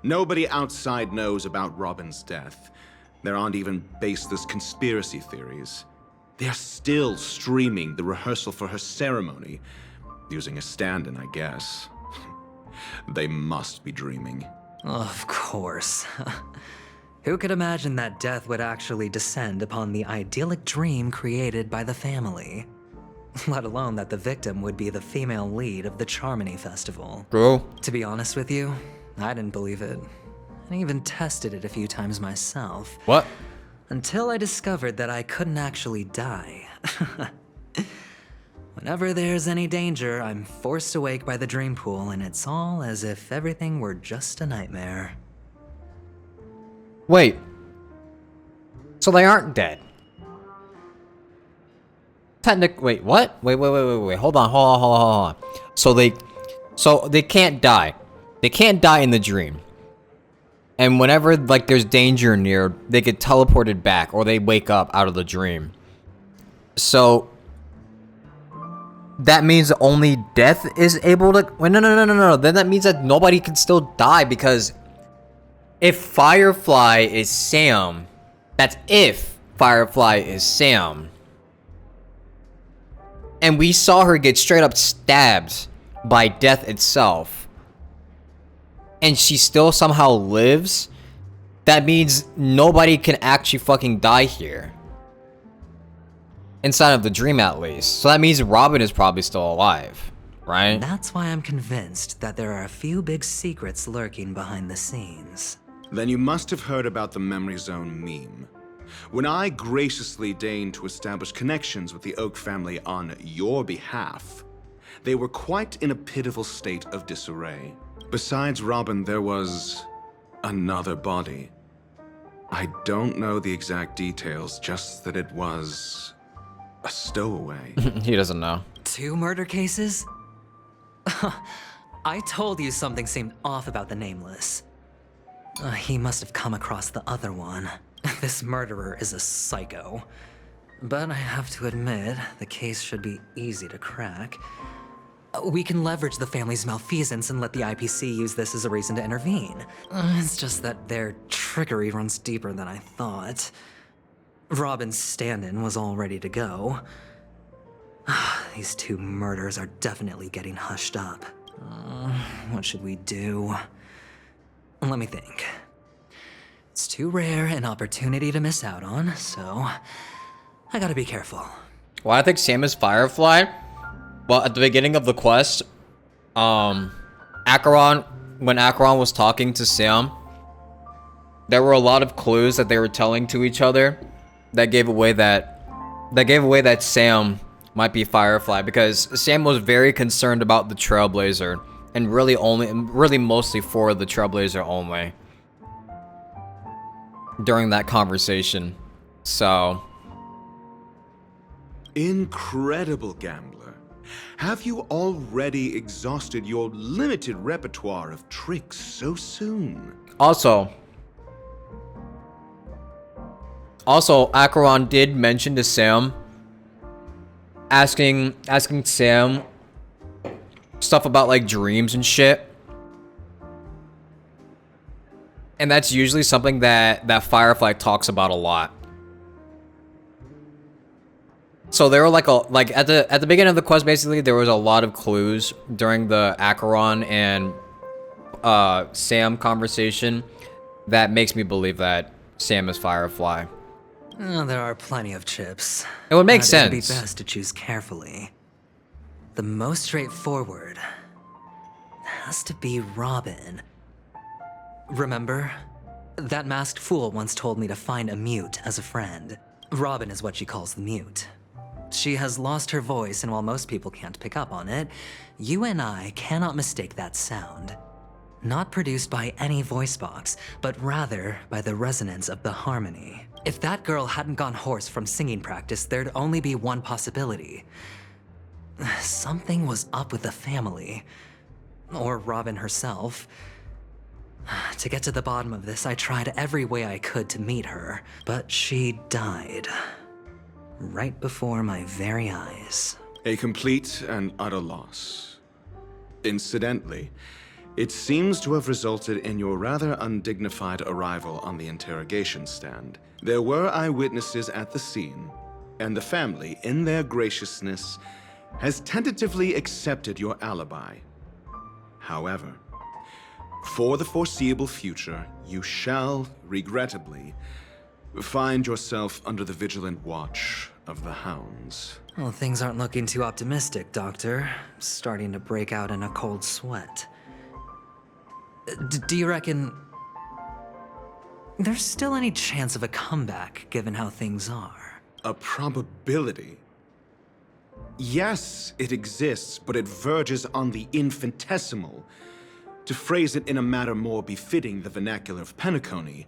Nobody outside knows about Robin's death. There aren't even baseless conspiracy theories. They're still streaming the rehearsal for her ceremony, using a stand-in, I guess. They must be dreaming. Of course. Who could imagine that death would actually descend upon the idyllic dream created by the family? Let alone that the victim would be the female lead of the Charmony Festival. Bro. To be honest with you, I didn't believe it. I even tested it a few times myself. What? Until I discovered that I couldn't actually die. Whenever there's any danger, I'm forced awake by the dream pool, and it's all as if everything were just a nightmare. Wait. So they aren't dead. Wait, what? Wait. Hold on. So they can't die. They can't die in the dream. And whenever like there's danger near, they get teleported back or they wake up out of the dream. So that means only death is able to... Wait, no. Then that means that nobody can still die, because if Firefly is Sam, that's if Firefly is Sam. And we saw her get straight up stabbed by death itself, and she still somehow lives, that means nobody can actually fucking die here. Inside of the dream, at least. So that means Robin is probably still alive, right? And that's why I'm convinced that there are a few big secrets lurking behind the scenes. Then you must have heard about the Memory Zone meme. When I graciously deigned to establish connections with the Oak family on your behalf, they were quite in a pitiful state of disarray. Besides Robin, there was another body. I don't know the exact details, just that it was a stowaway. He doesn't know. 2 murder cases? I told you something seemed off about the Nameless. He must have come across the other one. This murderer is a psycho. But I have to admit, the case should be easy to crack. We can leverage the family's malfeasance and let the IPC use this as a reason to intervene. It's just that their trickery runs deeper than I thought. Robin's stand-in was all ready to go. These 2 murders are definitely getting hushed up. What should we do? Let me think. It's too rare an opportunity to miss out on, so I gotta be careful. Well, I think Sam is Firefly. Well, at the beginning of the quest, Acheron, when Acheron was talking to Sam, there were a lot of clues that they were telling to each other that gave away that Sam might be Firefly, because Sam was very concerned about the Trailblazer and really mostly for the Trailblazer only during that conversation. So incredible, gambler. Have you already exhausted your limited repertoire of tricks so soon? Also, Acheron did mention to Sam, asking Sam stuff about like dreams and shit. And that's usually something that Firefly talks about a lot. So there were like at the beginning of the quest, basically there was a lot of clues during the Acheron and Sam conversation that makes me believe that Sam is Firefly. Oh, there are plenty of chips. It would make sense. It would be best to choose carefully. The most straightforward has to be Robin. Remember? That masked fool once told me to find a mute as a friend. Robin is what she calls the mute. She has lost her voice, and while most people can't pick up on it, you and I cannot mistake that sound. Not produced by any voice box, but rather by the resonance of the harmony. If that girl hadn't gone hoarse from singing practice, there'd only be one possibility. Something was up with the family. Or Robin herself. To get to the bottom of this, I tried every way I could to meet her, but she died. Right before my very eyes. A complete and utter loss. Incidentally, it seems to have resulted in your rather undignified arrival on the interrogation stand. There were eyewitnesses at the scene, and the family, in their graciousness, has tentatively accepted your alibi. However, for the foreseeable future, you shall, regrettably, find yourself under the vigilant watch of the hounds. Well, things aren't looking too optimistic, Doctor. Starting to break out in a cold sweat. Do you reckon there's still any chance of a comeback, given how things are? A probability? Yes, it exists, but it verges on the infinitesimal. To phrase it in a manner more befitting the vernacular of Penacony,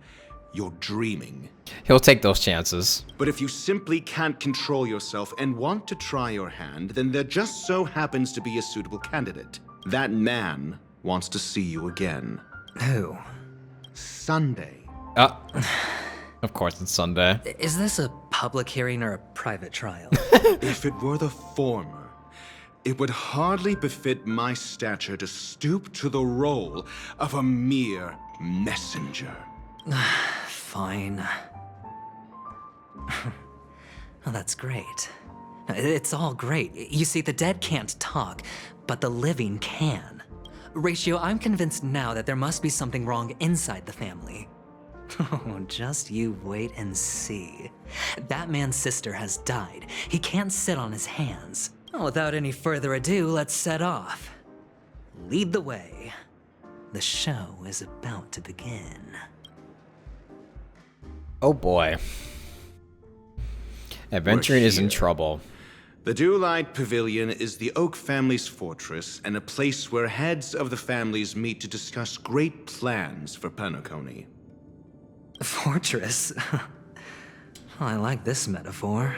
you're dreaming. He'll take those chances. But if you simply can't control yourself and want to try your hand, then there just so happens to be a suitable candidate. That man wants to see you again. Who? Sunday. Of course it's Sunday. Is this a public hearing or a private trial? If it were the former, it would hardly befit my stature to stoop to the role of a mere messenger. Fine. Oh, that's great. It's all great. You see, the dead can't talk, but the living can. Ratio, I'm convinced now that there must be something wrong inside the family. Oh, just you wait and see. That man's sister has died. He can't sit on his hands. Well, without any further ado, let's set off. Lead the way. The show is about to begin. Oh boy. Adventuring is in trouble. The Dewlight Pavilion is the Oak family's fortress and a place where heads of the families meet to discuss great plans for Penacony. Fortress? I like this metaphor.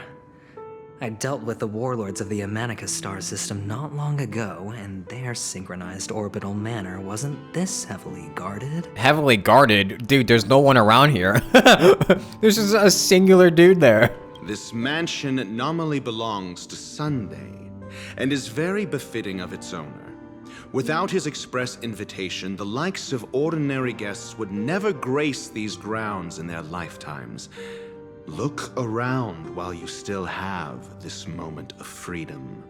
I dealt with the warlords of the Amanicus star system not long ago, and their synchronized orbital manor wasn't this heavily guarded. Heavily guarded? Dude, there's no one around here. There's just a singular dude there. This mansion nominally belongs to Sunday, and is very befitting of its owner. Without his express invitation, the likes of ordinary guests would never grace these grounds in their lifetimes. Look around while you still have this moment of freedom.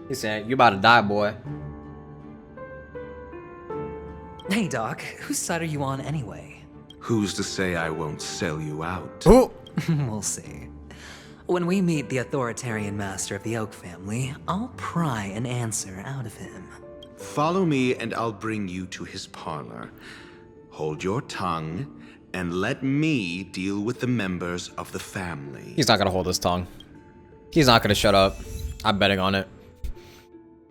He said, you about to die, boy. Hey, Doc, whose side are you on anyway? Who's to say I won't sell you out? Ooh. We'll see. When we meet the authoritarian master of the Oak family, I'll pry an answer out of him. Follow me and I'll bring you to his parlor. Hold your tongue and let me deal with the members of the family. He's not gonna hold his tongue. He's not gonna shut up. I'm betting on it.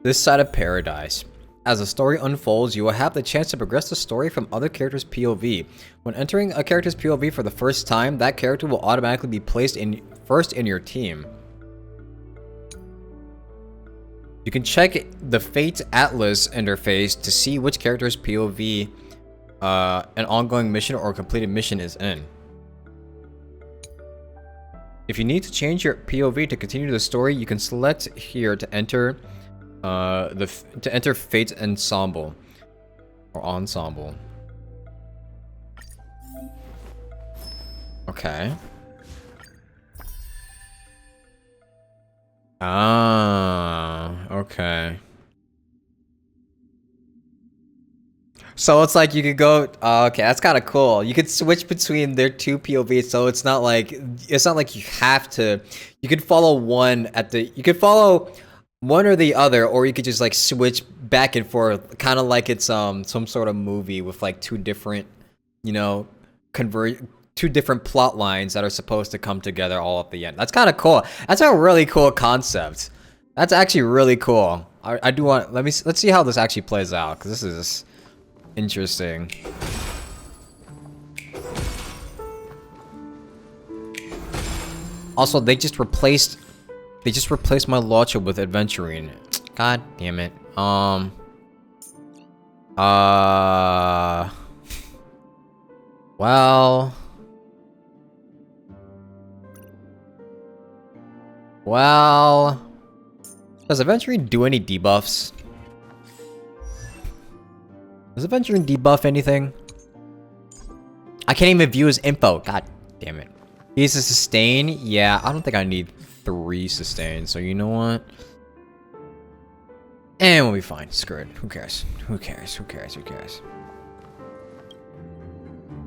This side of paradise. As the story unfolds, you will have the chance to progress the story from other characters' POV. When entering a character's POV for the first time, that character will automatically be placed first in your team. You can check the Fate Atlas interface to see which character's POV an ongoing mission or completed mission is in. If you need to change your POV to continue the story, you can select here to enter Fate's ensemble or ensemble. Okay. Okay. So it's like you could go, okay, that's kind of cool. You could switch between their two POVs, so it's not like you have to. You could follow one or the other, or you could just like switch back and forth, kind of like it's some sort of movie with like two different, two different plot lines that are supposed to come together all at the end. That's kind of cool. That's a really cool concept. That's actually really cool. I do want. Let's see how this actually plays out, because this is interesting. Also, they just replaced my launcher with adventuring. God damn it. Well, does adventuring do any debuffs? Does adventuring debuff anything? I can't even view his info. God damn it. He's a sustain? Yeah, I don't think I need 3 sustain, so you know what? And we'll be fine. Screw it. Who cares? Who cares? Who cares? Who cares?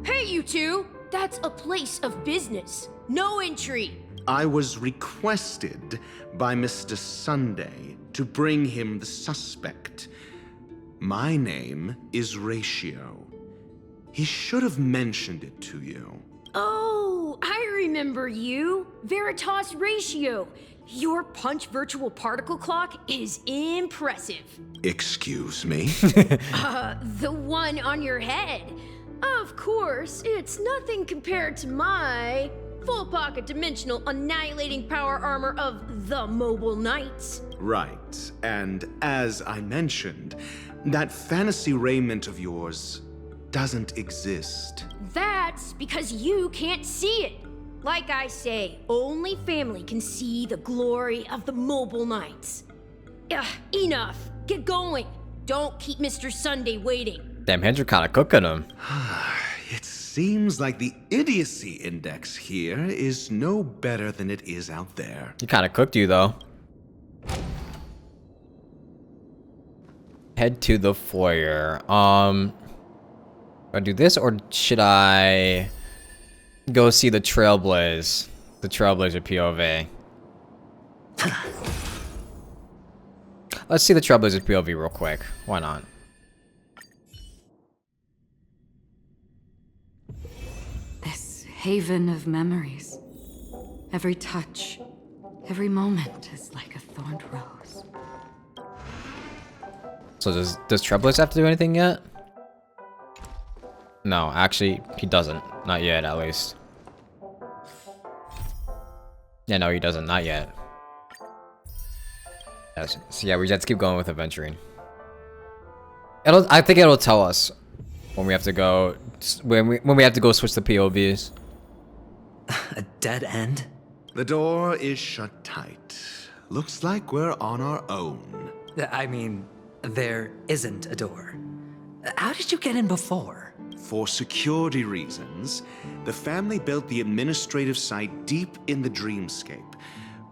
Hey, you two! That's a place of business. No entry. I was requested by Mr. Sunday to bring him the suspect. My name is Ratio. He should have mentioned it to you. Oh, I remember you. Veritas Ratio. Your punch virtual particle clock is impressive. Excuse me? The one on your head. Of course, it's nothing compared to my full pocket dimensional annihilating power armor of the Mobile Knights. Right, and as I mentioned, that fantasy raiment of yours doesn't exist. That's because you can't see it. Like I say, only family can see the glory of the Mobile Knights. Enough. Get going. Don't keep Mr. Sunday waiting. Damn, Hendra kinda cooking him. It seems like the idiocy index here is no better than it is out there. He kinda cooked you, though. Head to the foyer. Do I do this, or should I go see the Trailblaze? The Trailblazer POV. Let's see the Trailblazer POV real quick. Why not? This haven of memories. Every touch, Every moment is like a thorned rose. So does Trailblaze have to do anything yet? No, actually, he doesn't. Not yet, at least. Yeah, no, he doesn't. Not yet. Yes. So yeah, we just have to keep going with adventuring. I think it'll tell us when we have to go when we have to go switch the POVs. A dead end? The door is shut tight. Looks like we're on our own. I mean, there isn't a door. How did you get in before? For security reasons, the family built the administrative site deep in the dreamscape,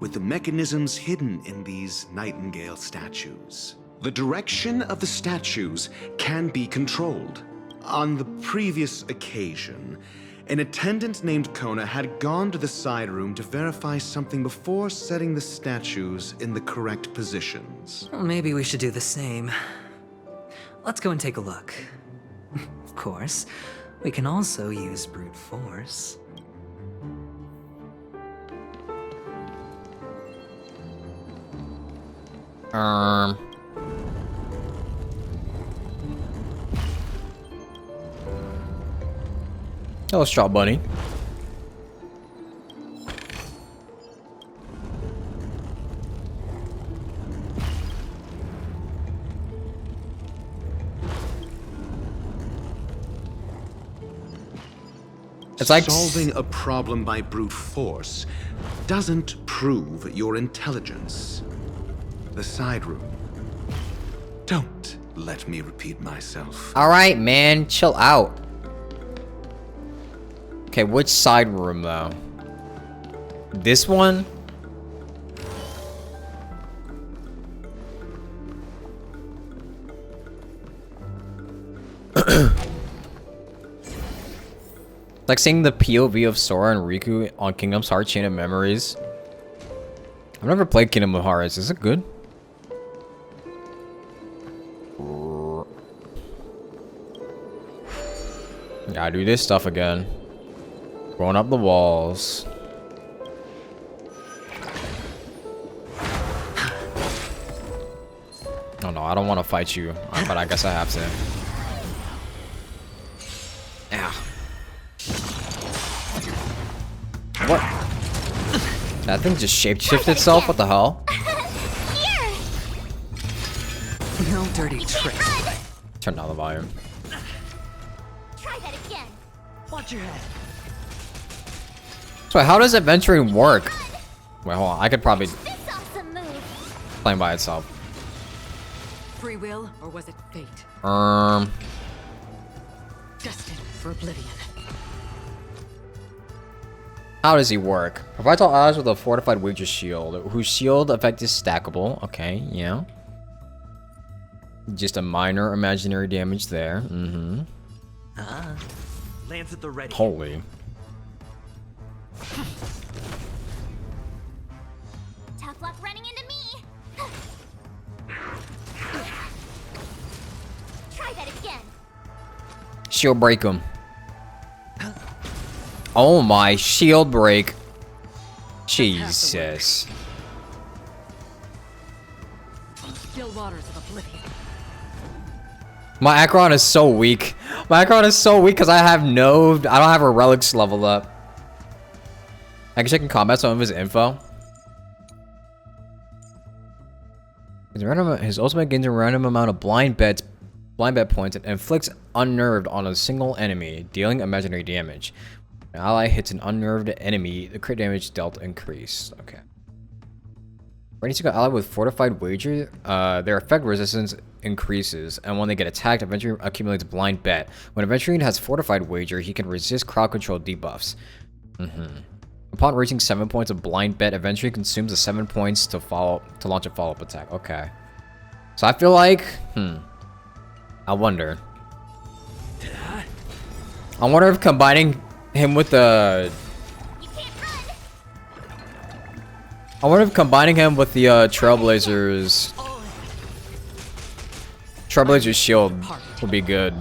with the mechanisms hidden in these nightingale statues. The direction of the statues can be controlled. On the previous occasion, an attendant named Kona had gone to the side room to verify something before setting the statues in the correct positions. Well, maybe we should do the same. Let's go and take a look. Of course, we can also use brute force. Hello, Straw Bunny. It's like solving a problem by brute force doesn't prove your intelligence. The side room. Don't let me repeat myself. All right, man, chill out. Okay, which side room though? This one? Like seeing the POV of Sora and Riku on Kingdom Hearts Chain of Memories. I've never played Kingdom Hearts. Is it good? Gotta do this stuff again. Going up the walls. Oh no, I don't want to fight you, but I guess I have to. Yeah. What? That thing just shapeshifted itself? What the hell? No dirty tricks. Turn down the volume. Try that again. Watch your head. So how does adventuring work? Wait, hold on. I could probably This awesome move. play by itself. Free will, or was it fate? Destined for oblivion. How does he work? Provides all allies with a fortified wager shield, whose shield effect is stackable. Okay, yeah. Just a minor imaginary damage there. Mm-hmm. Lands at the ready. Holy. Tough luck running into me. Try that again. Shield break him. Oh my, shield break. Jesus. Still waters of oblivion. My Acheron is so weak. My Acheron is so weak because I don't have her relics leveled up. I can check in combat some of his info. His ultimate gains a random amount of blind bet points and inflicts unnerved on a single enemy, dealing imaginary damage. When an ally hits an unnerved enemy, the crit damage dealt increased. Okay. For any single ally with fortified wager, their effect resistance increases, and when they get attacked, Adventuring accumulates blind bet. When Adventuring has fortified wager, he can resist crowd control debuffs. Upon reaching 7 points of blind bet, Adventuring consumes the 7 points to launch a follow-up attack. Okay. So I feel like, I wonder if combining him with the Trailblazer's shield would be good.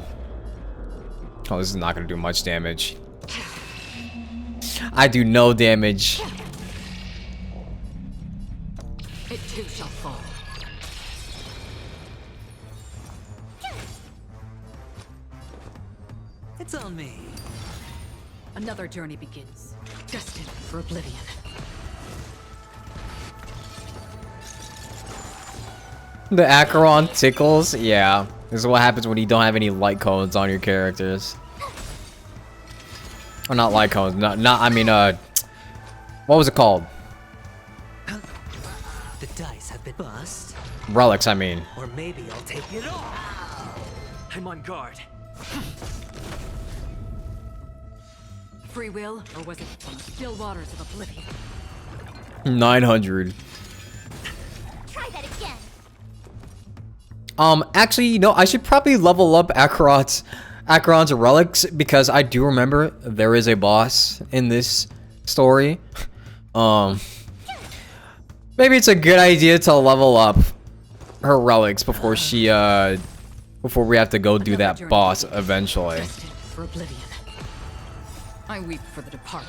Oh, this is not gonna do much damage. I do no damage. It's on me. Another journey begins, destined for oblivion. The Acheron tickles? Yeah. This is what happens when you don't have any light cones on your characters. Or not light cones, I mean, what was it called? The dice have been bust. Relics, I mean. Or maybe I'll take it all. I'm on guard. Free will, or was it from the still waters of oblivion? 900. Try that again. Actually, you know, I should probably level up Acheron's relics, because I do remember there is a boss in this story. Maybe it's a good idea to level up her relics before she, before we have to go do that boss eventually. For oblivion. I weep for the departed.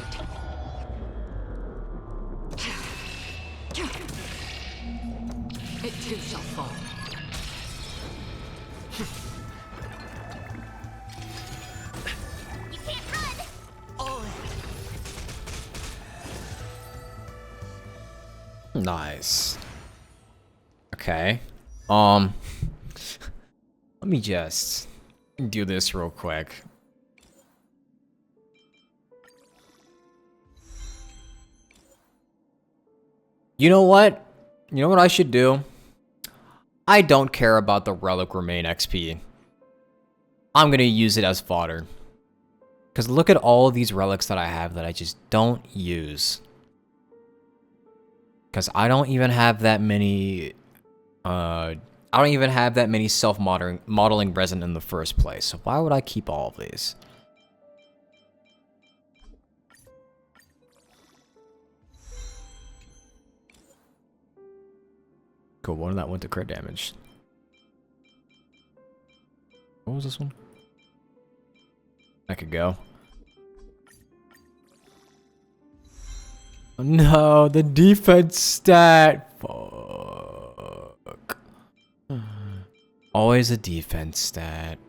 It too shall fall. You can't run. Nice. Okay. Let me just do this real quick. You know what? You know what I should do? I don't care about the relic remain XP. I'm gonna use it as fodder. Because look at all of these relics that I have that I just don't use. Because I don't even have that many, self-modeling resin in the first place. So why would I keep all of these? Cool, one of that went to crit damage. What was this one? I could go. Oh, no, the defense stat. Fuck. Always a defense stat.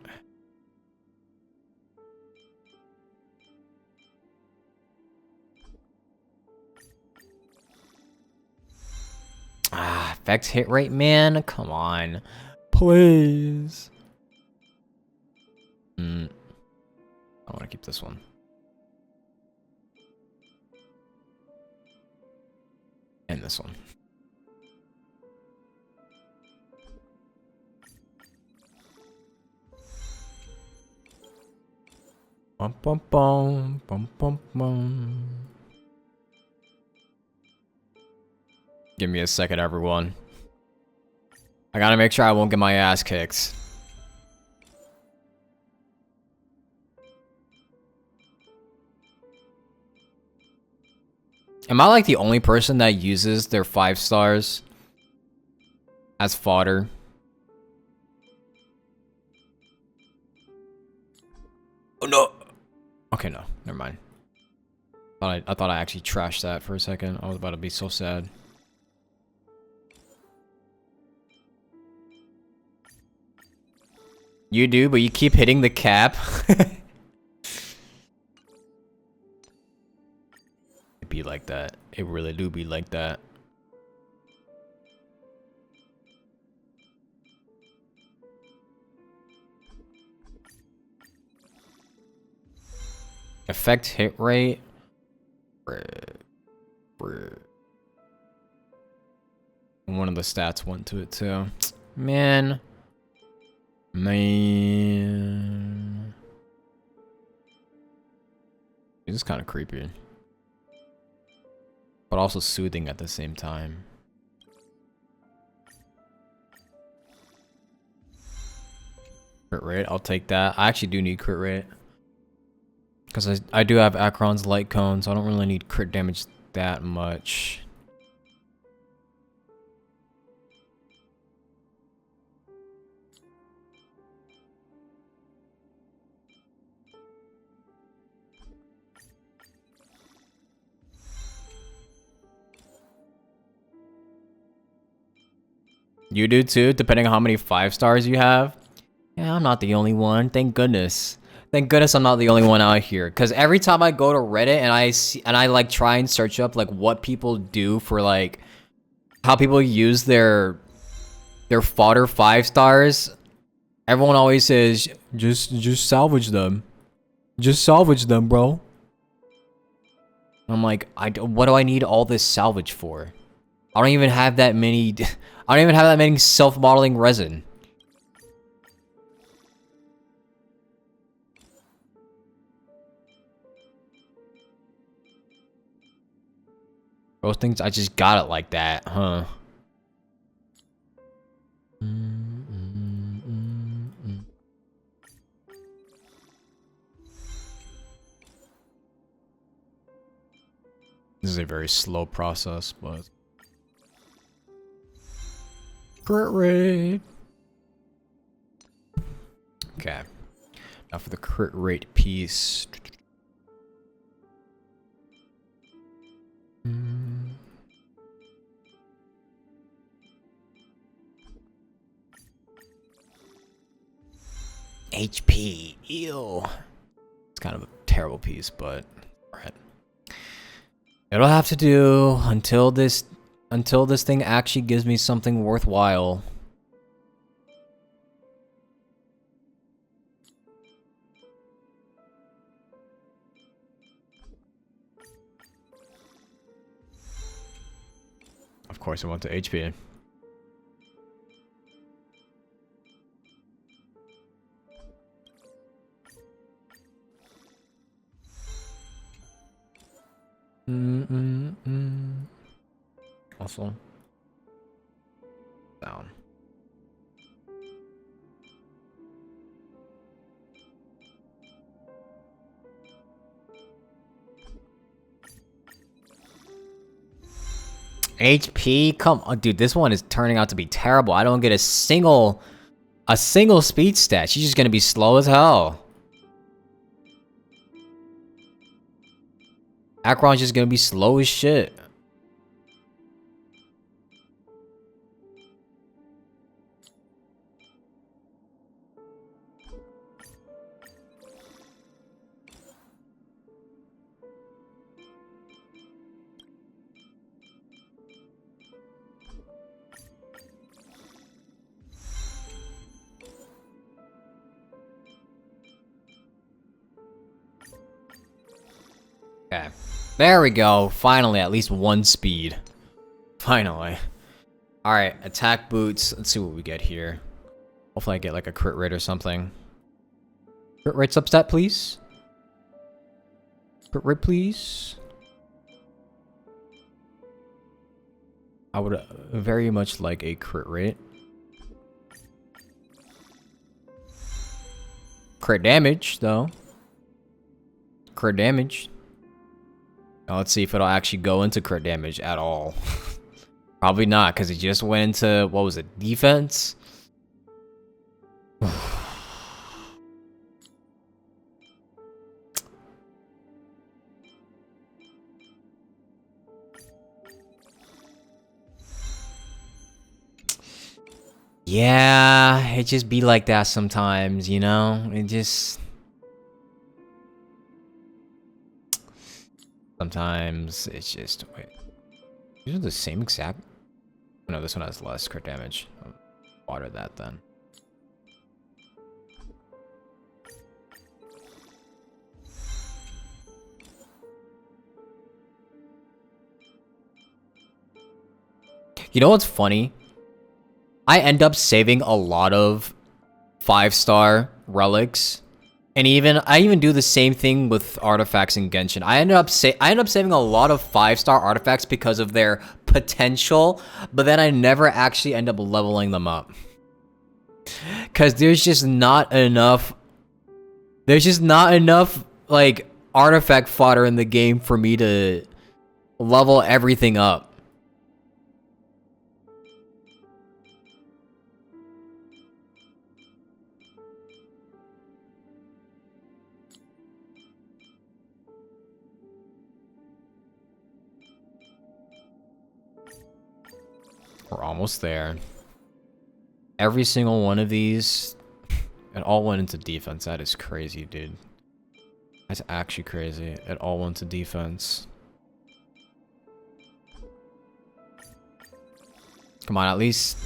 Ah, effect hit rate, man. Come on. Please. I want to keep this one. And this one. Bum bum bum bum bum bum. Give me a second, everyone. I gotta make sure I won't get my ass kicked. Am I like the only person that uses their 5 stars as fodder? Oh no. Okay, no, never mind. I thought I actually trashed that for a second. I was about to be so sad. You do, but you keep hitting the cap. It be like that. It really do be like that. Effect hit rate. One of the stats went to it too. Man. This is kind of creepy. But also soothing at the same time. Crit rate, I'll take that. I actually do need crit rate. Because I do have Acheron's light cone, so I don't really need crit damage that much. You do too, depending on how many 5 stars you have. Yeah, I'm not the only one. Thank goodness. Thank goodness I'm not the only one out here. Cause every time I go to Reddit and I like try and search up like what people do for like how people use their fodder 5 stars, everyone always says just salvage them. Just salvage them, bro. I'm like, what do I need all this salvage for? I don't even have that many I don't even have that many self-modeling resin. Those things, I just got it like that, huh? This is a very slow process, but... Crit rate! Okay. Now for the crit rate piece... HP, ew. It's kind of a terrible piece, but alright. It'll have to do until this thing actually gives me something worthwhile. Of course I want the HP. Also down. HP, come on, dude. This one is turning out to be terrible. I don't get a single speed stat. She's just gonna be slow as hell. Akron's just gonna be slow as shit. Okay. There we go. Finally, at least one speed. Finally. Alright, attack boots. Let's see what we get here. Hopefully I get like a crit rate or something. Crit rate substat, please. Crit rate, please. I would very much like a crit rate. Crit damage, though. Crit damage. Now let's see if it'll actually go into crit damage at all. Probably not, because it just went into, what was it, defense? Yeah, it just be like that sometimes, you know? It just... Sometimes it's just... Wait. These are the same exact... No, this one has less crit damage. I'll water that then. You know what's funny? I end up saving a lot of 5-star relics. And I even do the same thing with artifacts in Genshin. I end up saving a lot of 5-star artifacts because of their potential, but then I never actually end up leveling them up. Cause there's just not enough like artifact fodder in the game for me to level everything up. We're almost there. Every single one of these It all went into defense. That is crazy, dude. That's actually crazy. It all went to defense. Come on, at least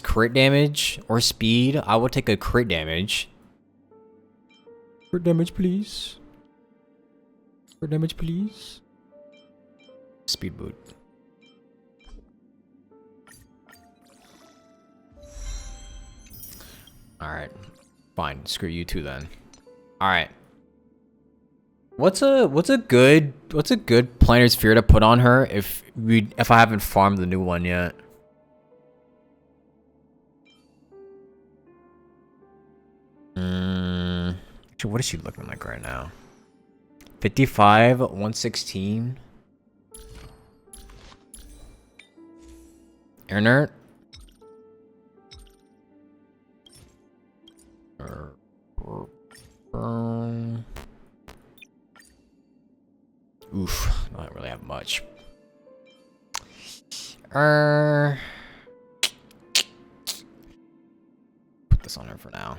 crit damage or speed. I would take a crit damage. Crit damage, please. Crit damage, please. Speed boot. All right, fine. Screw you two then. All right. What's a good planner's fear to put on her if I haven't farmed the new one yet? So what is she looking like right now? 55, 116. Air nerd. Oof, I don't really have much. Put this on her for now.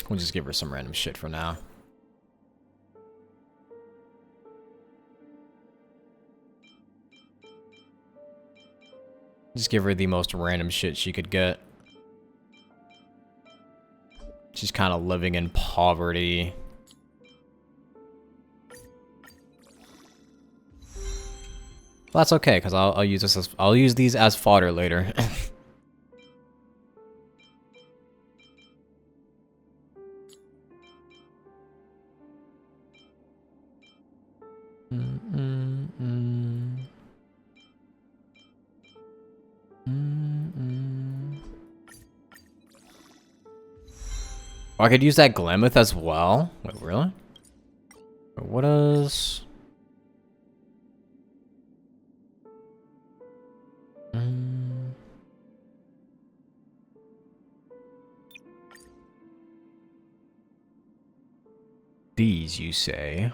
We'll just give her some random shit for now. Just give her the most random shit she could get. She's kind of living in poverty. Well, that's okay, because I'll use this as I'll use these as fodder later. Oh, I could use that Glamouth as well? Wait, really? What is... These, you say?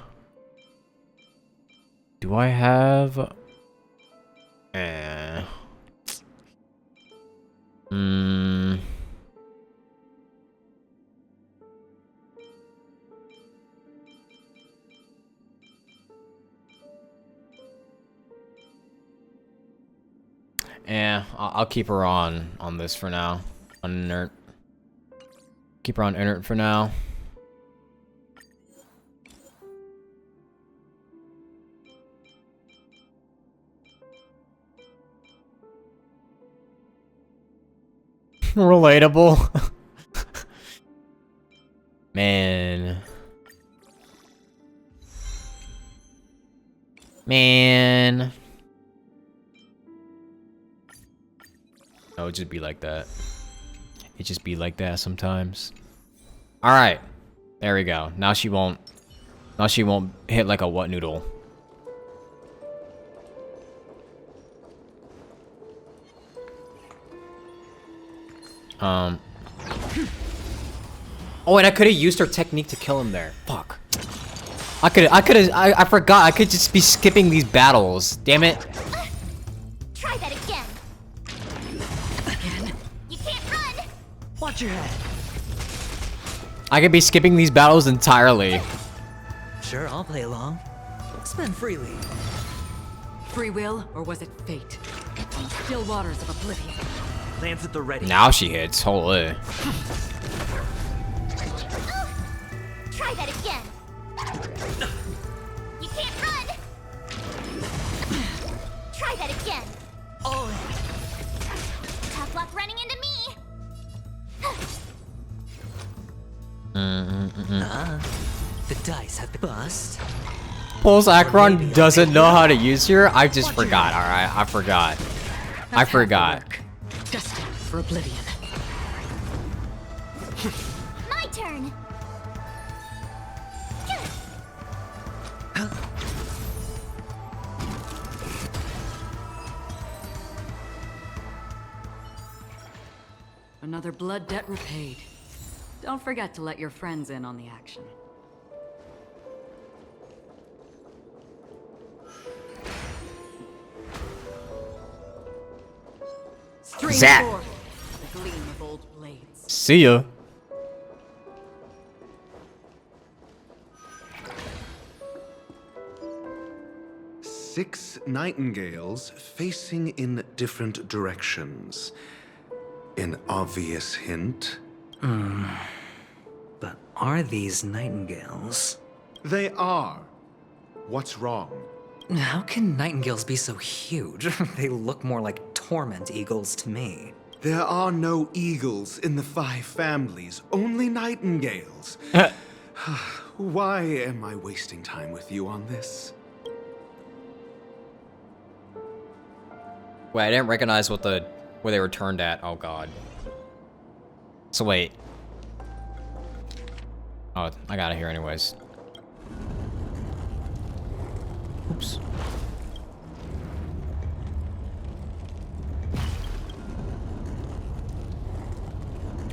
Do I have... I'll keep her on this for now. On inert. Keep her on inert for now. Relatable. Man. Oh, it'd just be like that. It just be like that sometimes. All right, there we go. Now she won't hit like a what noodle. Oh, and I could have used her technique to kill him there. Fuck. I forgot. I could just be skipping these battles. Damn it. Try that again. You can't run. Watch your head. I could be skipping these battles entirely. Sure, I'll play along. Spend freely. Free will, or was it fate? On the still waters of oblivion. Lands at the ready. Now she hits. Holy. Try that again. You can't run. Try that again. Oh. Tough luck running into me. The dice have been bust. Pulse Akron doesn't know how to use her. I just forgot. All right, I forgot. I forgot. Destined for oblivion. My turn. Another blood debt repaid. Don't forget to let your friends in on the action. Zap. The gleam of old blades. See ya. Six nightingales facing in different directions. An obvious hint. But are these nightingales? They are. What's wrong? How can nightingales be so huge? They look more like torment eagles to me. There are no eagles in the 5 families, only nightingales. Why am I wasting time with you on this? Wait, I didn't recognize what where they were turned at. Oh god. So wait. Oh, I got it here anyways. Oops.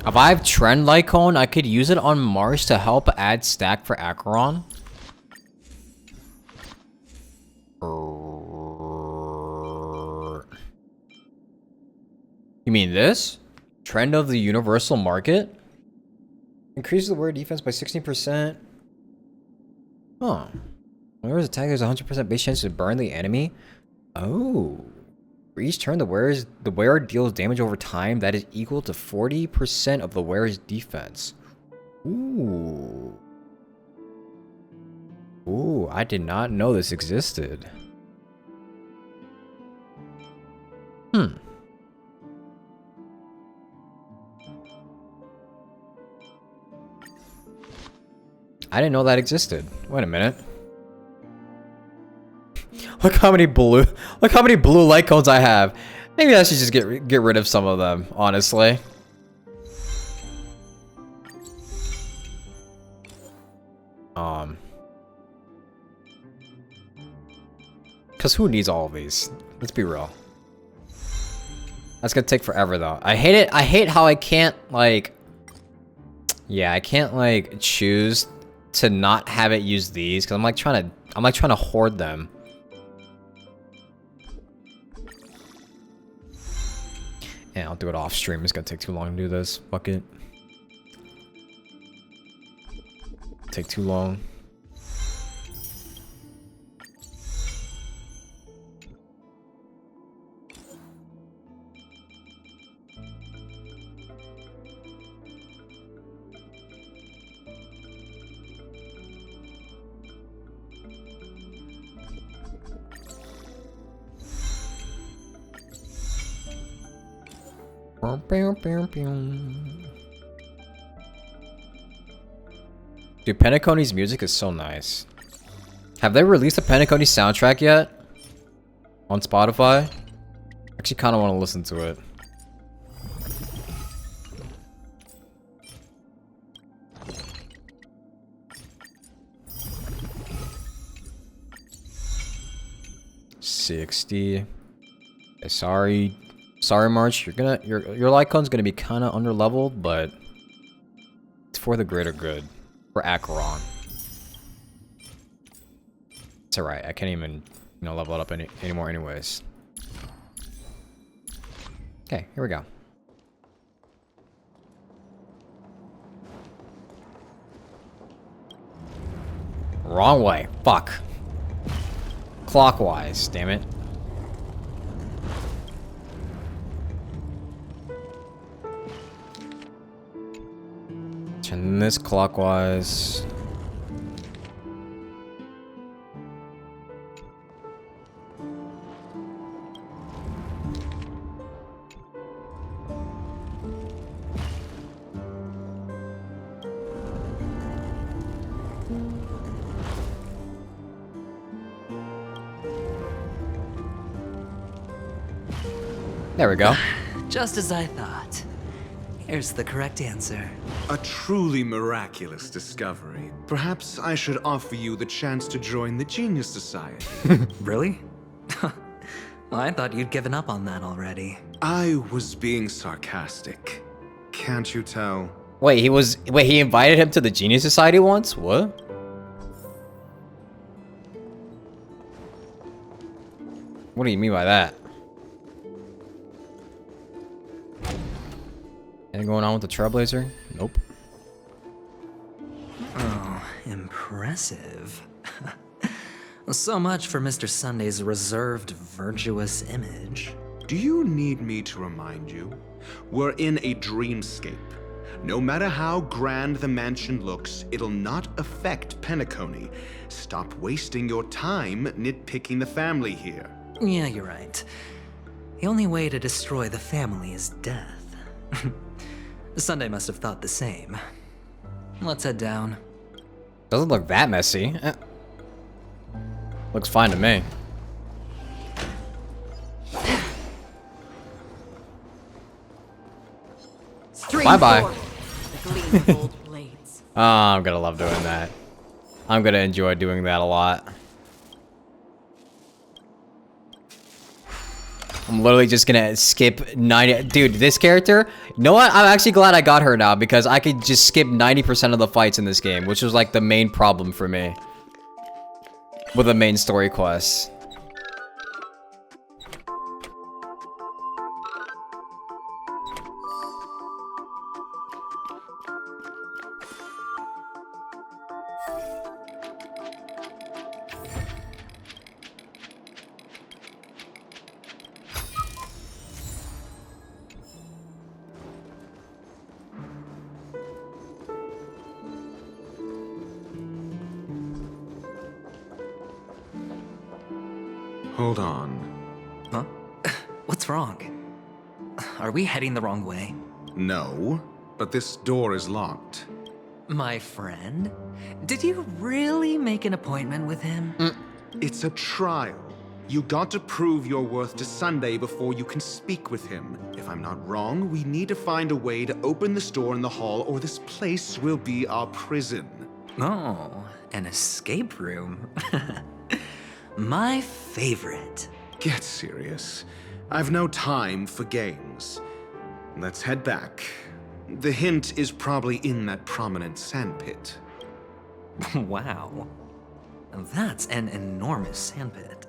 If I have Trend Lycone, I could use it on Mars to help add stack for Acheron. You mean this? Trend of the universal market? Increases the warrior defense by 16%. Huh. Whenever attack has a 100% base chance to burn the enemy. Oh. For each turn, the wearer deals damage over time that is equal to 40% of the wearer's defense. Ooh. Ooh, I did not know this existed. Hmm. I didn't know that existed. Wait a minute. Look how many blue light cones I have. Maybe I should just get rid of some of them, honestly. Cause who needs all of these? Let's be real. That's gonna take forever though. I hate it. I hate how I can't like. Yeah, I can't like choose to not have it use these because I'm like trying to hoard them. Yeah, I'll do it off stream. It's gonna take too long to do this. Fuck it. Take too long. Dude, Penacony's music is so nice. Have they released a Penacony soundtrack yet? On Spotify? Actually kind of want to listen to it. $60. Okay, sorry, March. Your Lycon's gonna be kind of underleveled, but it's for the greater good. For Acheron. It's alright. I can't even, level it up anymore anyways. Okay, here we go. Wrong way. Fuck. Clockwise, damn it. Turn this clockwise. There we go. Just as I thought. Here's the correct answer. A truly miraculous discovery. Perhaps I should offer you the chance to join the Genius Society. Really? Well, I thought you'd given up on that already. I was being sarcastic. Can't you tell? Wait, he invited him to the Genius Society once? What? What do you mean by that? Anything going on with the Trailblazer? Nope. Oh, impressive. So much for Mr. Sunday's reserved, virtuous image. Do you need me to remind you? We're in a dreamscape. No matter how grand the mansion looks, it'll not affect Penacony. Stop wasting your time nitpicking the family here. Yeah, you're right. The only way to destroy the family is death. Sunday must have thought the same. Let's head down. Doesn't look that messy. Looks fine to me. Bye-bye. Oh, I'm gonna love doing that. I'm gonna enjoy doing that a lot. I'm literally just gonna skip 90. Dude, this character, you know what? I'm actually glad I got her now because I could just skip 90% of the fights in this game, which was like the main problem for me with the main story quests. Hold on. Huh? What's wrong? Are we heading the wrong way? No, but this door is locked. My friend? Did you really make an appointment with him? It's a trial. You got to prove your worth to Sunday before you can speak with him. If I'm not wrong, we need to find a way to open this door in the hall or this place will be our prison. Oh, an escape room. My favorite. Get serious. I've no time for games. Let's head back. The hint is probably in that prominent sandpit. Wow. That's an enormous sandpit.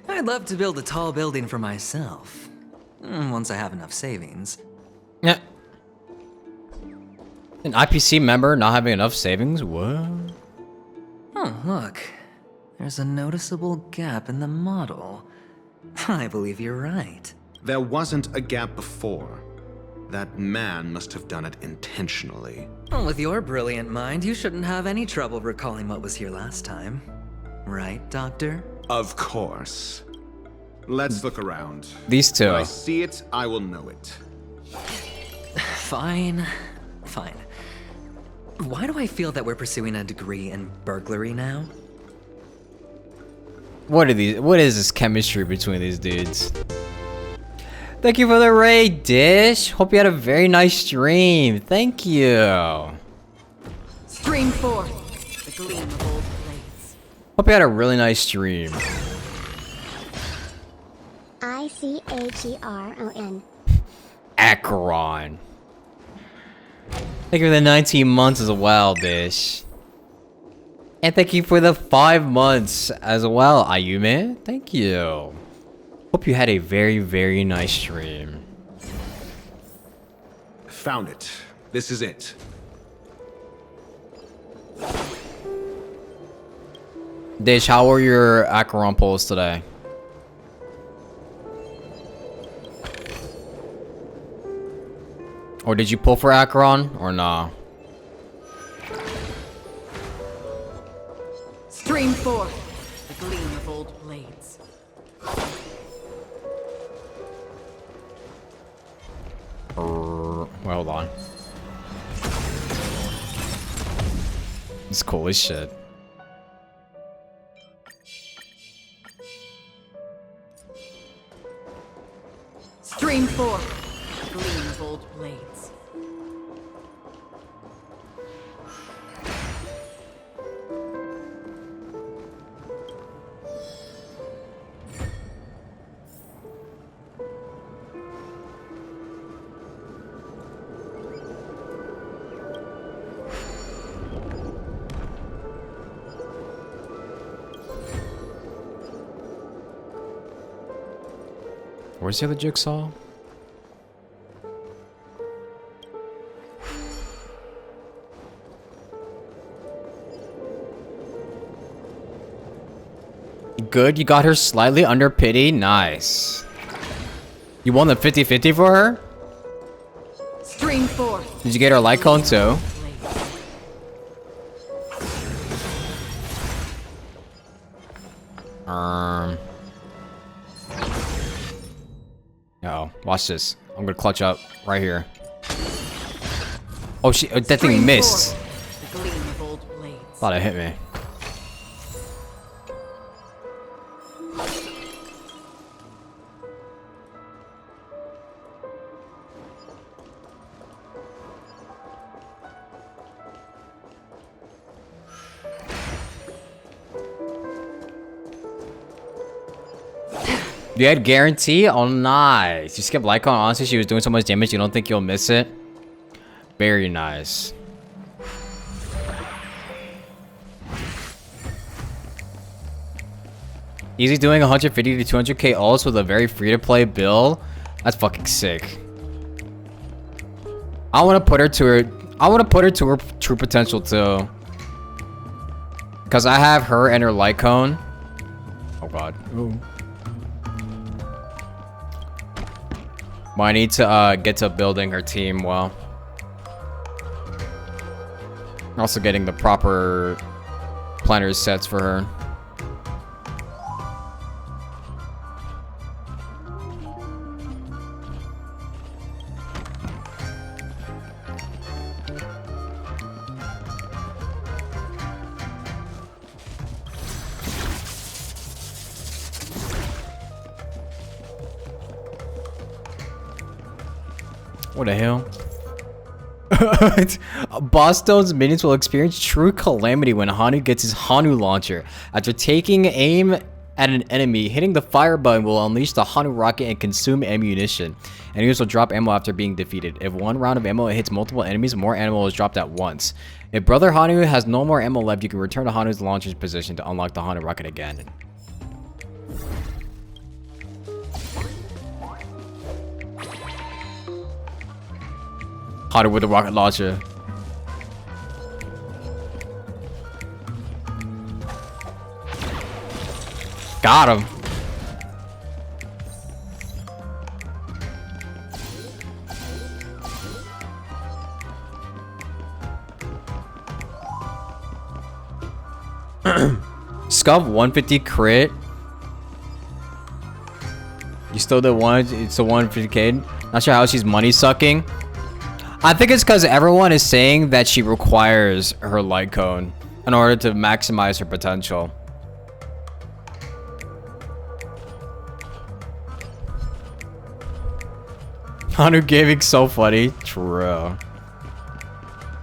I'd love to build a tall building for myself. Once I have enough savings. Yeah. An IPC member not having enough savings? What? Oh, look. There's a noticeable gap in the model. I believe you're right. There wasn't a gap before. That man must have done it intentionally. Well, with your brilliant mind, you shouldn't have any trouble recalling what was here last time. Right, Doctor? Of course. Let's look around. These two. When I see it, I will know it. Fine. Fine. Why do I feel that we're pursuing a degree in burglary now? What is this chemistry between these dudes? Thank you for the raid, Dish. Hope you had a very nice stream. Thank you. Stream 4. The gleam of old blades. Hope you had a really nice stream. ICAGRON. Acheron. Thank you for the 19 months as well, Dish. And thank you for the 5 months as well, Ayume. Thank you. Hope you had a very, very nice stream. Found it. This is it. Dish, how were your Acheron pulls today? Or did you pull for Acheron or nah? Stream 4. The gleam of old blades. Well, hold on. It's cool as shit. Stream 4. The gleam of old blades. Where's the other jigsaw? good. You got her slightly under pity. Nice. You won the 50-50 for her? Stream forth. Did you get her light cone too? Oh, watch this. I'm gonna clutch up right here. Oh, that thing missed. Thought it hit me. You had guarantee? Oh, nice. You skipped Lycon. Honestly, she was doing so much damage, you don't think you'll miss it? Very nice. Easy doing 150 to 200k ults with a very free-to-play build. That's fucking sick. I want to put her to her true potential too. Cause I have her and her light cone. Oh god. Ooh. But I need to get to building her team well. Also getting the proper planners sets for her. What the hell? Boss Stone's minions will experience true calamity when Hanu gets his Hanu launcher. After taking aim at an enemy, hitting the fire button will unleash the Hanu rocket and consume ammunition. Enemies will drop ammo after being defeated. If one round of ammo hits multiple enemies, more ammo is dropped at once. If Brother Hanu has no more ammo left, you can return to Hanu's launcher's position to unlock the Hanu rocket again. Hanu with the rocket launcher. Got him. Scub 150 crit. You still did one. It's a 150k. Not sure how she's money sucking. I think it's because everyone is saying that she requires her light cone in order to maximize her potential. Hanu gaming so funny. True.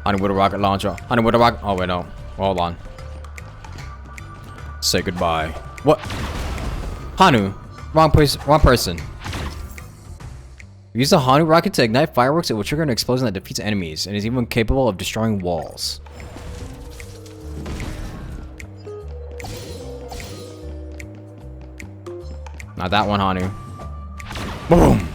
Hanu with a rocket launcher. Hanu with a rocket. Oh wait, no. Hold on. Say goodbye. What? Hanu. Wrong place. Wrong person. Use the Hanu rocket to ignite fireworks. It will trigger an explosion that defeats enemies and is even capable of destroying walls. Not that one, Hanu. Boom!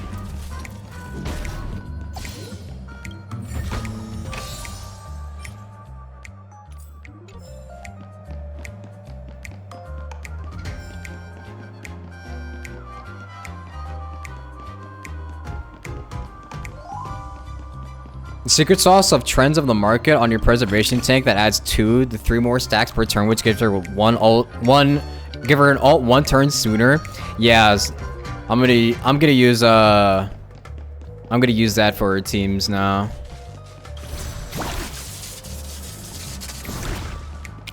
Secret sauce of trends of the market on your preservation tank that adds 2 to 3 more stacks per turn, which gives her give her an ult 1 turn sooner. Yes, I'm gonna use that for her teams now.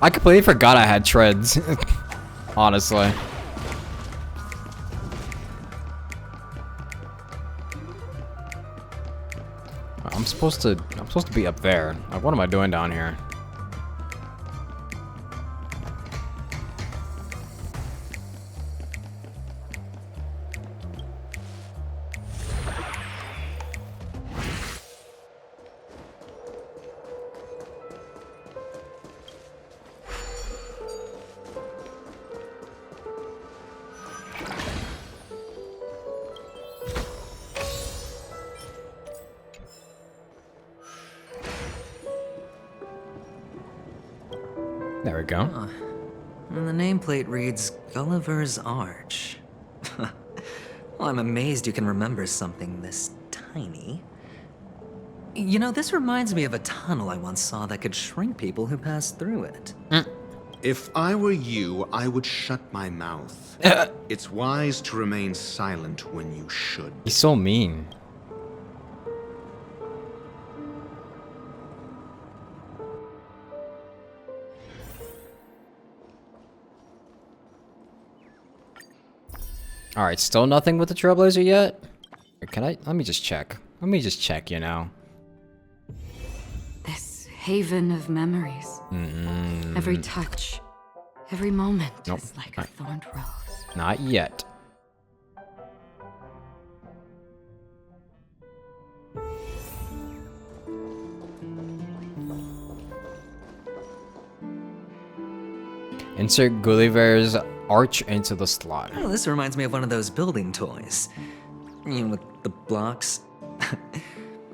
I completely forgot I had treads. Honestly. I'm supposed to be up there. Like, what am I doing down here? There we go. And the nameplate reads Gulliver's Arch. Well, I'm amazed you can remember something this tiny. You know, this reminds me of a tunnel I once saw that could shrink people who passed through it. If I were you, I would shut my mouth. It's wise to remain silent when you should. He's so mean. Alright, still nothing with the Trailblazer yet? Can I? Let me just check. Let me just check, you know. This haven of memories. Every touch, every moment is like a thorned rose. Not yet. Insert Gulliver's Arch into the slot. Oh, this reminds me of one of those building toys. You know, with the blocks.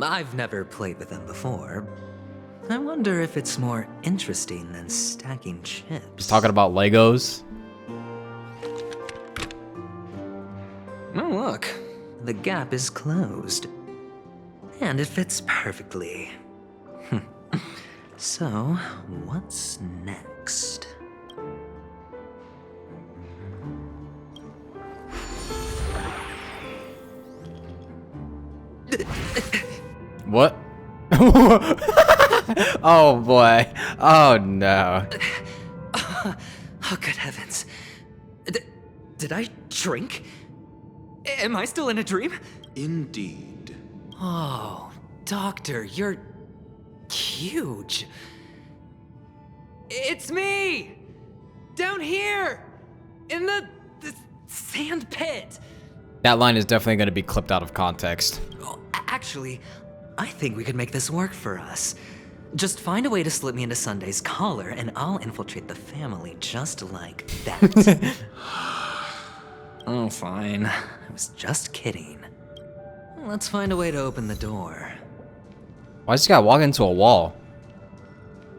I've never played with them before. I wonder if it's more interesting than stacking chips. He's talking about Legos. Oh, look. The gap is closed. And it fits perfectly. So, what's next? What? Oh boy. Oh no. Oh, good heavens. Did I shrink? Am I still in a dream? Indeed. Oh, Doctor, you're huge. It's me! Down here! In the sand pit! That line is definitely going to be clipped out of context. Oh, actually, I think we could make this work for us. Just find a way to slip me into Sunday's collar, and I'll infiltrate the family just like that. Oh, fine. I was just kidding. Let's find a way to open the door. Why does this guy walk into a wall?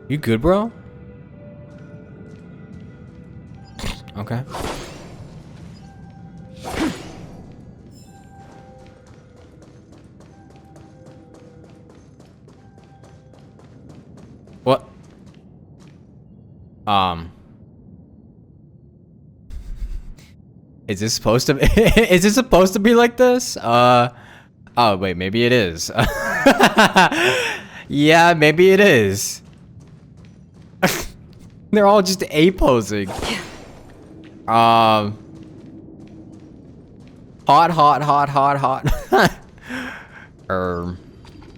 You good, bro? Okay. What? Is this supposed to be is this supposed to be like this? Oh wait, maybe it is. Yeah, maybe it is. They're all just A-posing. Hot.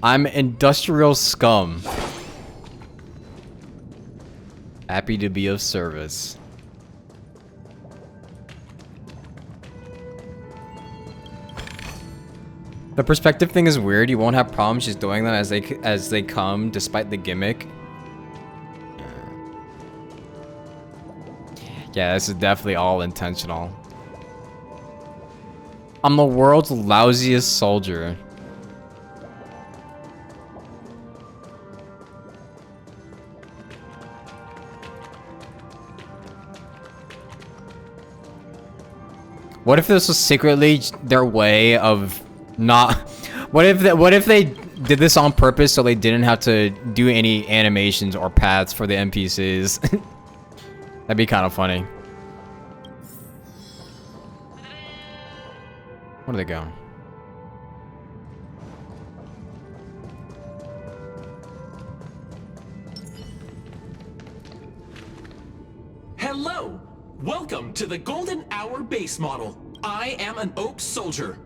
I'm industrial scum. Happy to be of service. The perspective thing is weird. You won't have problems just doing them as they come, despite the gimmick. Yeah, this is definitely all intentional. I'm the world's lousiest soldier. What if this was secretly their way of not? What if they did this on purpose so they didn't have to do any animations or paths for the NPCs? That'd be kind of funny. Where are they going? Hello! Welcome to the Golden Hour base model. I am an Oak Soldier.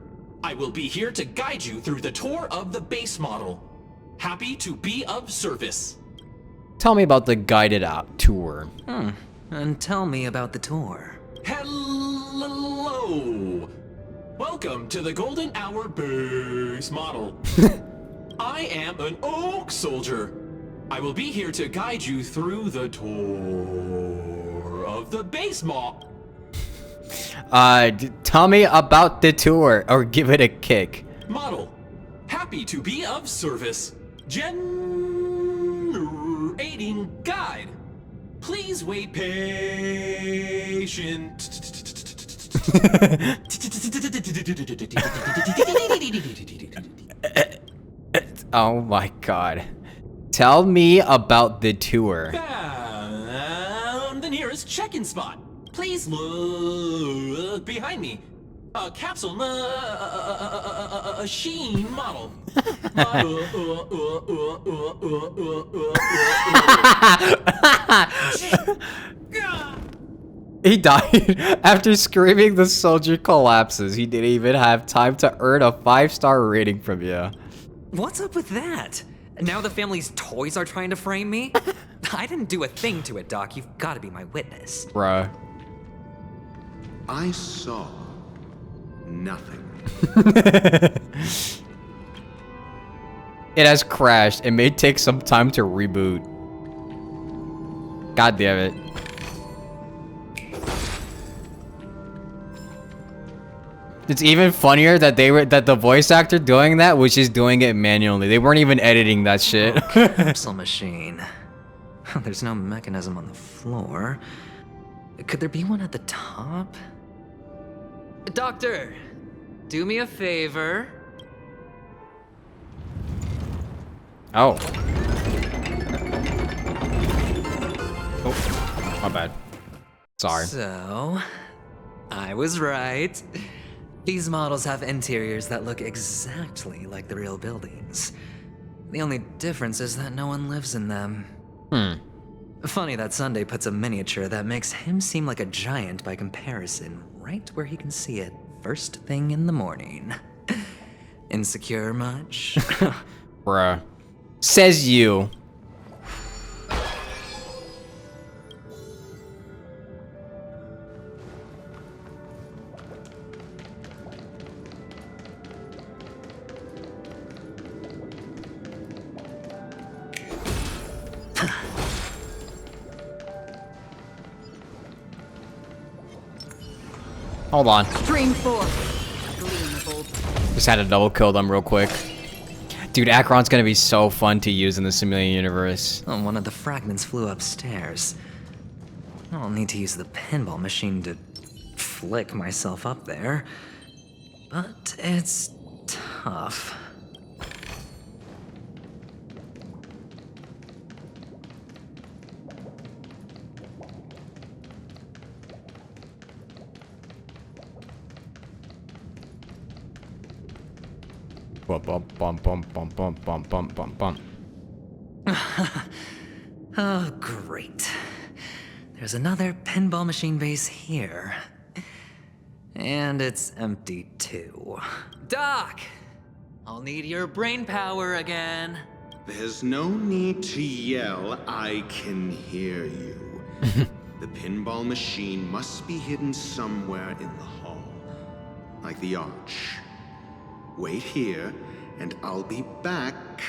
I will be here to guide you through the tour of the base model. Happy to be of service. Tell me about the guided out tour. And tell me about the tour. Hello! Welcome to the Golden Hour base model. I am an Oak Soldier. I will be here to guide you through the tour of the base model. Tell me about the tour, or give it a kick. Model. Happy to be of service. Generating guide. Please wait patient. Oh my god. Tell me about the tour. Found the nearest check-in spot. Please look behind me. A capsule machine model. He died after screaming the soldier collapses. He didn't even have time to earn a 5-star rating from you. What's up with that? Now the family's toys are trying to frame me? I didn't do a thing to it, Doc. You've got to be my witness. Bruh. I saw nothing. It has crashed. It may take some time to reboot. God damn it. It's even funnier that the voice actor doing that was just doing it manually. They weren't even editing that shit. Capsule machine. There's no mechanism on the floor. Could there be one at the top? Doctor, do me a favor. Oh. Oh, my bad. Sorry. So, I was right. These models have interiors that look exactly like the real buildings. The only difference is that no one lives in them. Funny that Sunday puts a miniature that makes him seem like a giant by comparison right where he can see it first thing in the morning. Insecure much? Bruh. Says you. Hold on. Stream 4. Just had to double kill them real quick. Dude, Acheron's gonna be so fun to use in the simulated universe. Oh, one of the fragments flew upstairs. I'll need to use the pinball machine to flick myself up there. But it's tough. Bum bum bum bum bum bum bum bum bum bum. Oh, great. There's another pinball machine base here. And it's empty too. Doc! I'll need your brain power again. There's no need to yell. I can hear you. The pinball machine must be hidden somewhere in the hall. Like the arch. Wait here, and I'll be back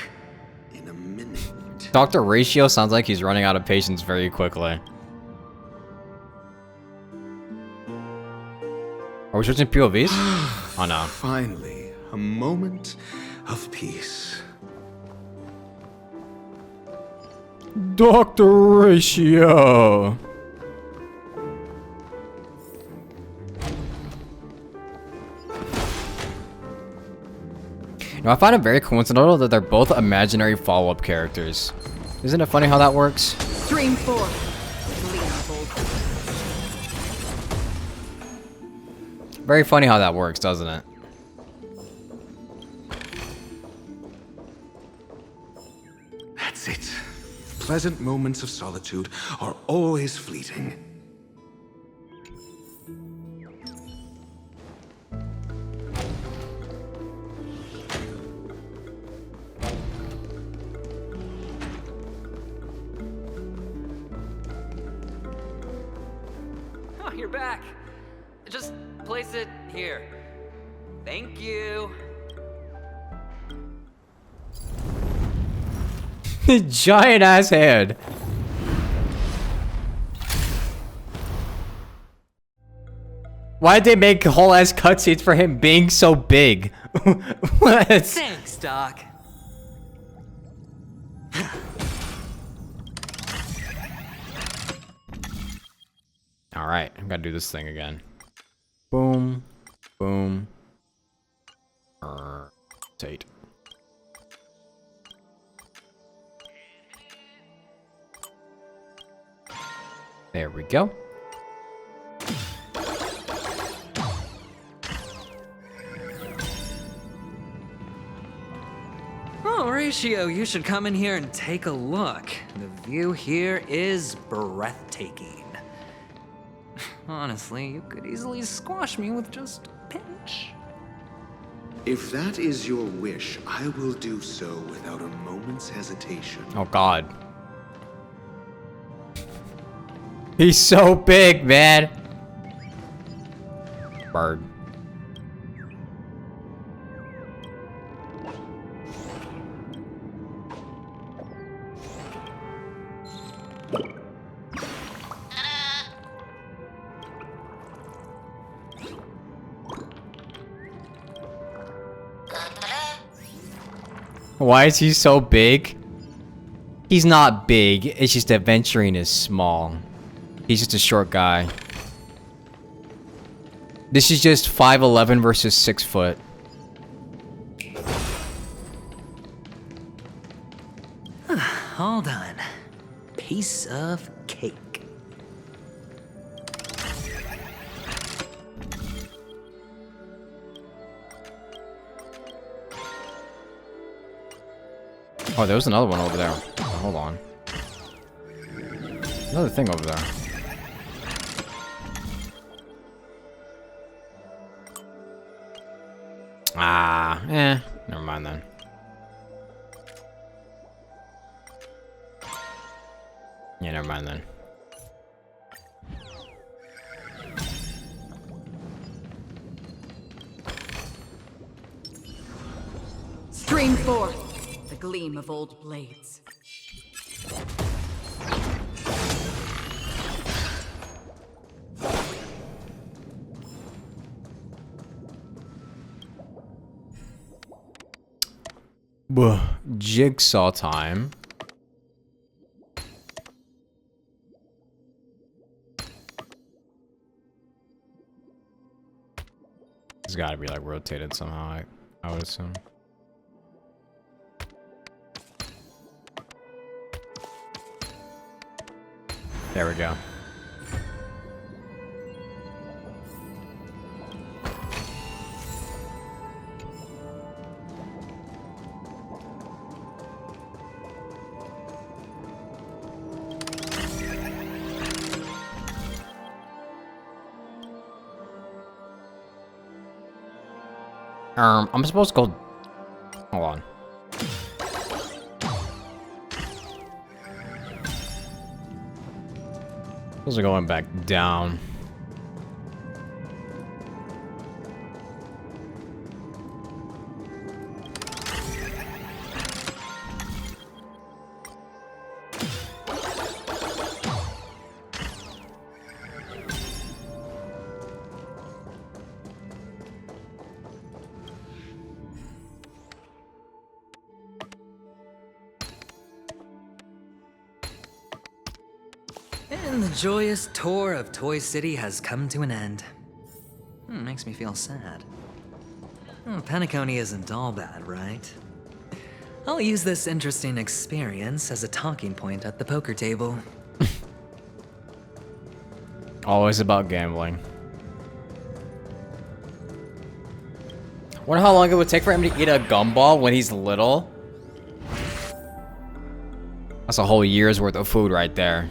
in a minute. Dr. Ratio sounds like he's running out of patience very quickly. Are we switching POVs? Oh no. Finally, a moment of peace. Dr. Ratio. Now, I find it very coincidental that they're both imaginary follow-up characters. Isn't it funny how that works? Stream 4. Very funny how that works, doesn't it? That's it. Pleasant moments of solitude are always fleeting. Oh, you're back. Just place it here. Thank you. Giant ass head. Why'd they make whole ass cutscenes for him being so big? What? Thanks, Doc. Alright, I've got to do this thing again. Boom. Boom. Rotate. There we go. Oh, Horatio, you should come in here and take a look. The view here is breathtaking. Honestly, you could easily squash me with just a pinch. If that is your wish, I will do so without a moment's hesitation. Oh god. He's so big, man. Bird. Why is he so big? He's not big, it's just Aventurine is small. He's just a short guy. This is just 5'11" versus 6 foot. All done. Piece of cake. Oh, there was another one over there. Oh, hold on. Another thing over there. Never mind then. Yeah, never mind then. Stream forth the gleam of old blades. Jigsaw time. It's gotta be like rotated somehow, I would assume. There we go. I'm supposed to go... Hold on. Supposed to go back down. And the joyous tour of Toy City has come to an end. Makes me feel sad. Penacony isn't all bad, right? I'll use this interesting experience as a talking point at the poker table. Always about gambling. Wonder how long it would take for him to eat a gumball when he's little? That's a whole year's worth of food right there.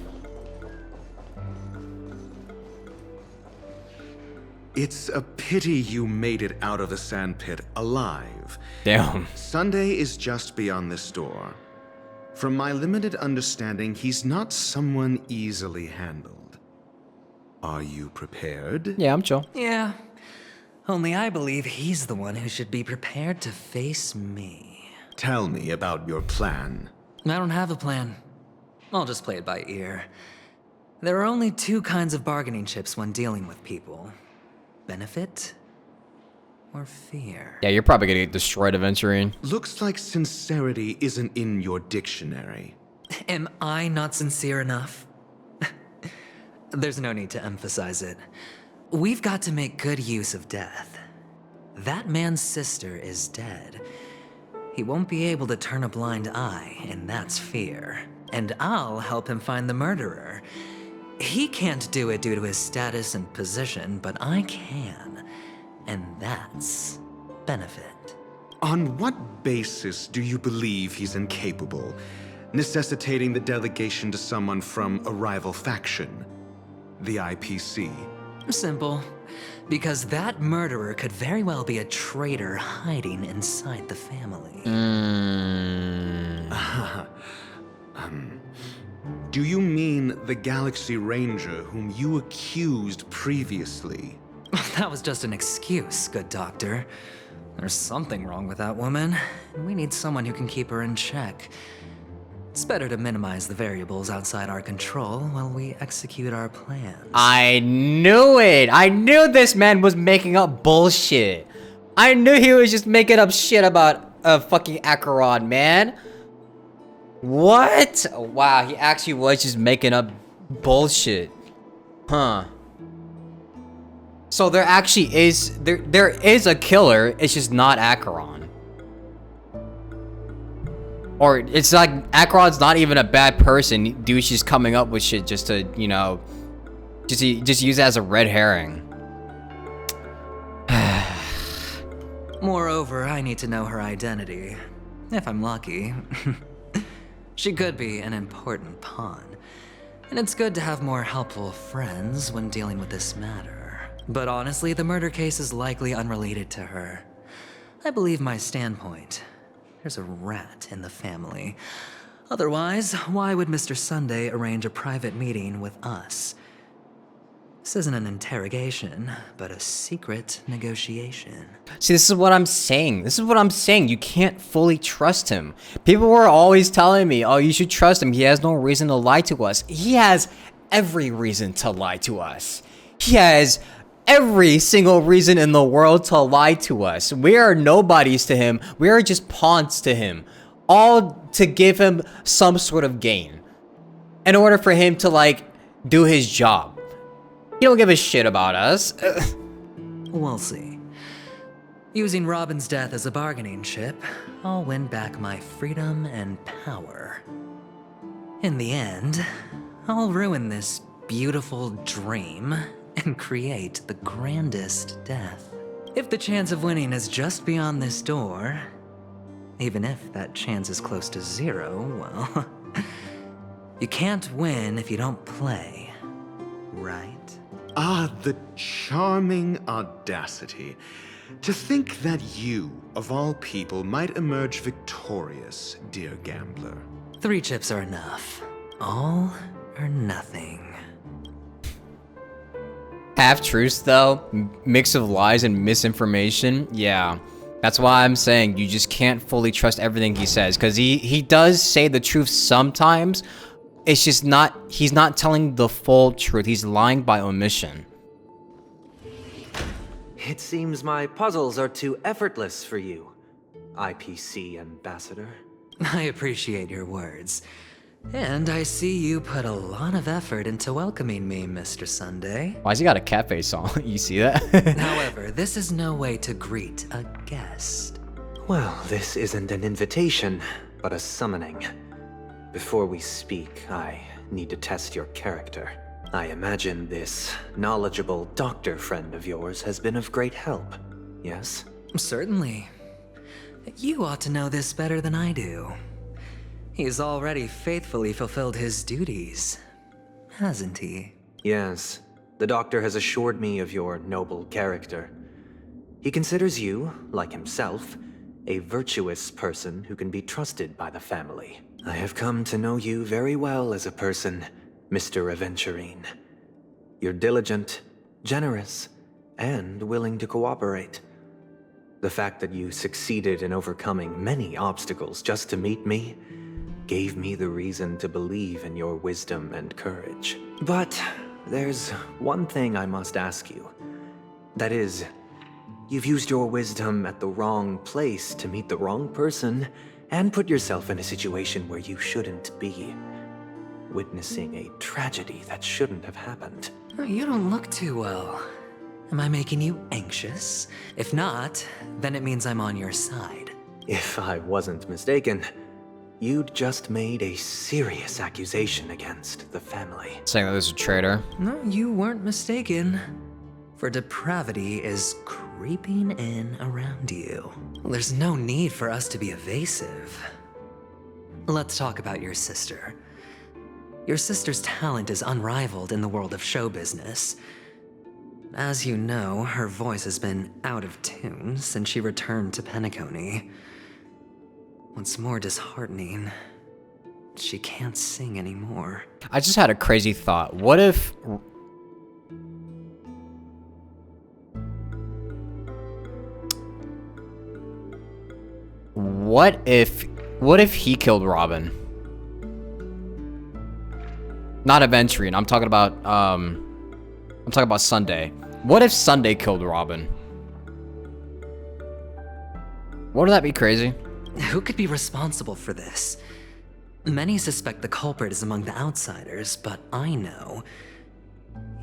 It's a pity you made it out of the sandpit alive. Damn. Sunday is just beyond this door. From my limited understanding, he's not someone easily handled. Are you prepared? Yeah, I'm chill. Yeah. Only I believe he's the one who should be prepared to face me. Tell me about your plan. I don't have a plan. I'll just play it by ear. There are only two kinds of bargaining chips when dealing with people. Benefit or fear? Yeah, you're probably gonna get destroyed, Aventurine. Looks like sincerity isn't in your dictionary. Am I not sincere enough? There's no need to emphasize it. We've got to make good use of death. That man's sister is dead. He won't be able to turn a blind eye, and that's fear. And I'll help him find the murderer. He can't do it due to his status and position, but I can. And that's benefit. On what basis do you believe he's incapable, necessitating the delegation to someone from a rival faction? The IPC? Simple. Because that murderer could very well be a traitor hiding inside the family. Do you mean the Galaxy Ranger whom you accused previously? That was just an excuse, good doctor. There's something wrong with that woman, and we need someone who can keep her in check. It's better to minimize the variables outside our control while we execute our plans. I knew it! I knew this man was making up bullshit. I knew he was just making up shit about fucking Acheron, man. What? Wow, he actually was just making up bullshit. Huh. So there actually is, there is a killer, it's just not Acheron. Or it's like Acheron's not even a bad person, dude's just coming up with shit just to, you know, just use it as a red herring. Moreover, I need to know her identity. If I'm lucky. She could be an important pawn. And it's good to have more helpful friends when dealing with this matter. But honestly, the murder case is likely unrelated to her. I believe my standpoint. There's a rat in the family. Otherwise, why would Mr. Sunday arrange a private meeting with us? This isn't an interrogation, but a secret negotiation. See, this is what I'm saying. This is what I'm saying. You can't fully trust him. People were always telling me, oh, you should trust him. He has no reason to lie to us. He has every reason to lie to us. He has every single reason in the world to lie to us. We are nobodies to him. We are just pawns to him. All to give him some sort of gain. In order for him to, like, do his job. He don't give a shit about us. We'll see. Using Robin's death as a bargaining chip, I'll win back my freedom and power. In the end, I'll ruin this beautiful dream and create the grandest death. If the chance of winning is just beyond this door, even if that chance is close to zero, well, you can't win if you don't play, right? Ah, the charming audacity. To think that you, of all people, might emerge victorious, dear gambler. 3 chips are enough. All or nothing. Half-truths, though, mix of lies and misinformation, yeah. That's why I'm saying you just can't fully trust everything he says, because he does say the truth sometimes. It's just not, he's not telling the full truth. He's lying by omission. It seems my puzzles are too effortless for you, IPC Ambassador. I appreciate your words. And I see you put a lot of effort into welcoming me, Mr. Sunday. Why's he got a cat face on? You see that? However, this is no way to greet a guest. Well, this isn't an invitation, but a summoning. Before we speak, I need to test your character. I imagine this knowledgeable doctor friend of yours has been of great help, yes? Certainly. You ought to know this better than I do. He's already faithfully fulfilled his duties, hasn't he? Yes. The doctor has assured me of your noble character. He considers you, like himself, a virtuous person who can be trusted by the family. I have come to know you very well as a person, Mr. Aventurine. You're diligent, generous, and willing to cooperate. The fact that you succeeded in overcoming many obstacles just to meet me gave me the reason to believe in your wisdom and courage. But there's one thing I must ask you. That is, you've used your wisdom at the wrong place to meet the wrong person and put yourself in a situation where you shouldn't be. witnessing a tragedy that shouldn't have happened. You don't look too well. Am I making you anxious? If not, then it means I'm on your side. If I wasn't mistaken, you'd just made a serious accusation against the family. Saying that there's a traitor. No, you weren't mistaken. For depravity is creeping in around you. There's no need for us to be evasive. Let's talk about your sister. Your sister's talent is unrivaled in the world of show business. As you know, her voice has been out of tune since she returned to Penacony. What's more disheartening, she can't sing anymore. I just had a crazy thought. What if... What if he killed Robin? Not Aventurine. I'm talking about Sunday. What if Sunday killed Robin? Wouldn't that be crazy? Who could be responsible for this? Many suspect the culprit is among the outsiders, but I know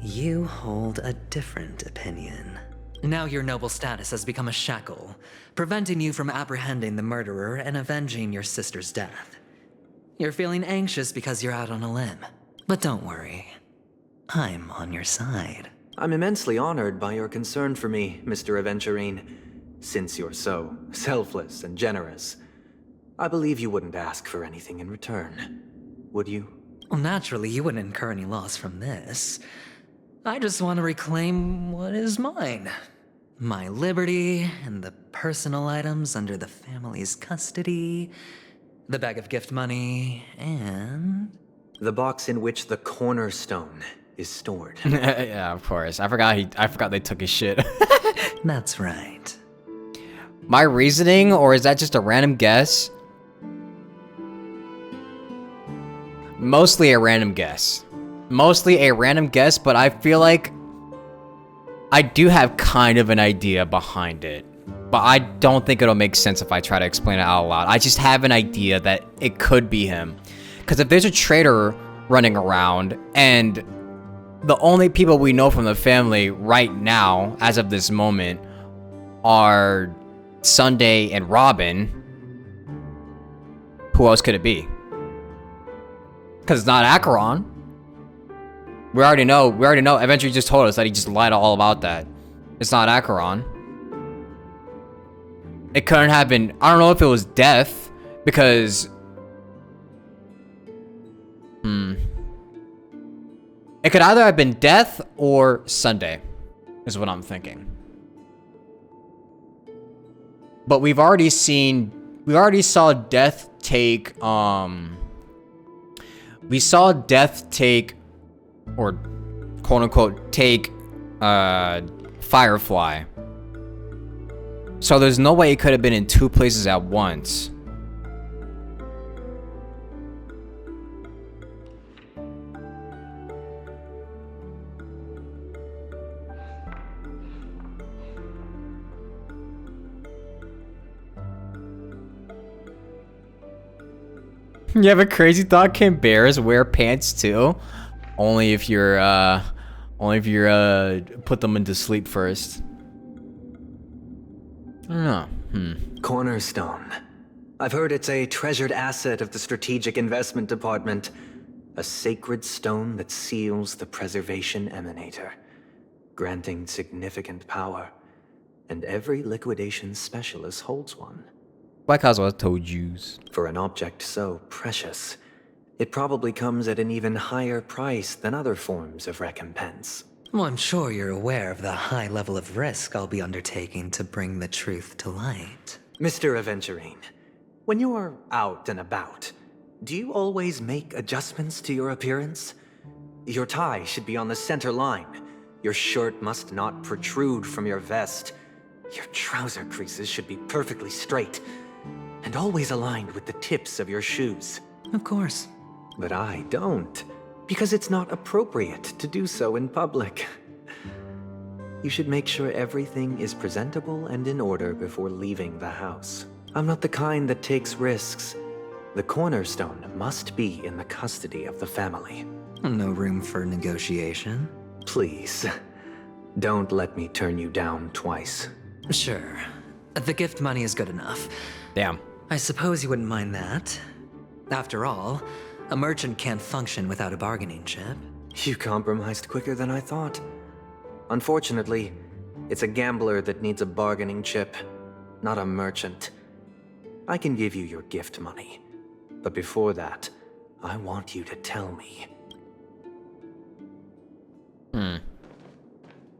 you hold a different opinion. Now your noble status has become a shackle, preventing you from apprehending the murderer and avenging your sister's death. You're feeling anxious because you're out on a limb. But don't worry, I'm on your side. I'm immensely honored by your concern for me, Mr. Aventurine. Since you're so selfless and generous, I believe you wouldn't ask for anything in return, would you? Well, naturally, you wouldn't incur any loss from this. I just want to reclaim what is mine. My liberty and the personal items under the family's custody, the bag of gift money, and the box in which the cornerstone is stored. Yeah, of course. I forgot they took his shit. That's right. My reasoning, or is that just a random guess? Mostly a random guess. But I feel like I do have kind of an idea behind it. But I don't think it'll make sense if I try to explain it out loud. I just have an idea that it could be him. Because if there's a traitor running around, and the only people we know from the family right now, as of this moment, are Sunday and Robin, who else could it be? Because it's not Acheron. We already know. Eventually just told us that he just lied all about that. It's not Acheron. It couldn't have been. I don't know if it was Death, because it could either have been Death or Sunday, is what I'm thinking. But we already saw Death take, we saw Death take, or quote unquote, take, Firefly. So there's no way it could have been in two places at once. You have a crazy thought? Can bears wear pants too? Only if you're put them into sleep first. I don't know. Cornerstone. I've heard it's a treasured asset of the Strategic Investment Department. A sacred stone that seals the Preservation Emanator, granting significant power. And every liquidation specialist holds one. Like how I told you. For an object so precious, it probably comes at an even higher price than other forms of recompense. Well, I'm sure you're aware of the high level of risk I'll be undertaking to bring the truth to light. Mr. Aventurine, when you're out and about, do you always make adjustments to your appearance? Your tie should be on the center line. Your shirt must not protrude from your vest. Your trouser creases should be perfectly straight, and always aligned with the tips of your shoes. Of course. But I don't, because it's not appropriate to do so in public. You should make sure everything is presentable and in order before leaving the house. I'm not the kind that takes risks, The cornerstone must be in the custody of the family. No room for negotiation? Please, don't let me turn you down twice. Sure. The gift money is good enough. Damn. I suppose you wouldn't mind that. After all, a merchant can't function without a bargaining chip. You compromised quicker than I thought. Unfortunately, it's a gambler that needs a bargaining chip, not a merchant. I can give you your gift money, but before that, I want you to tell me.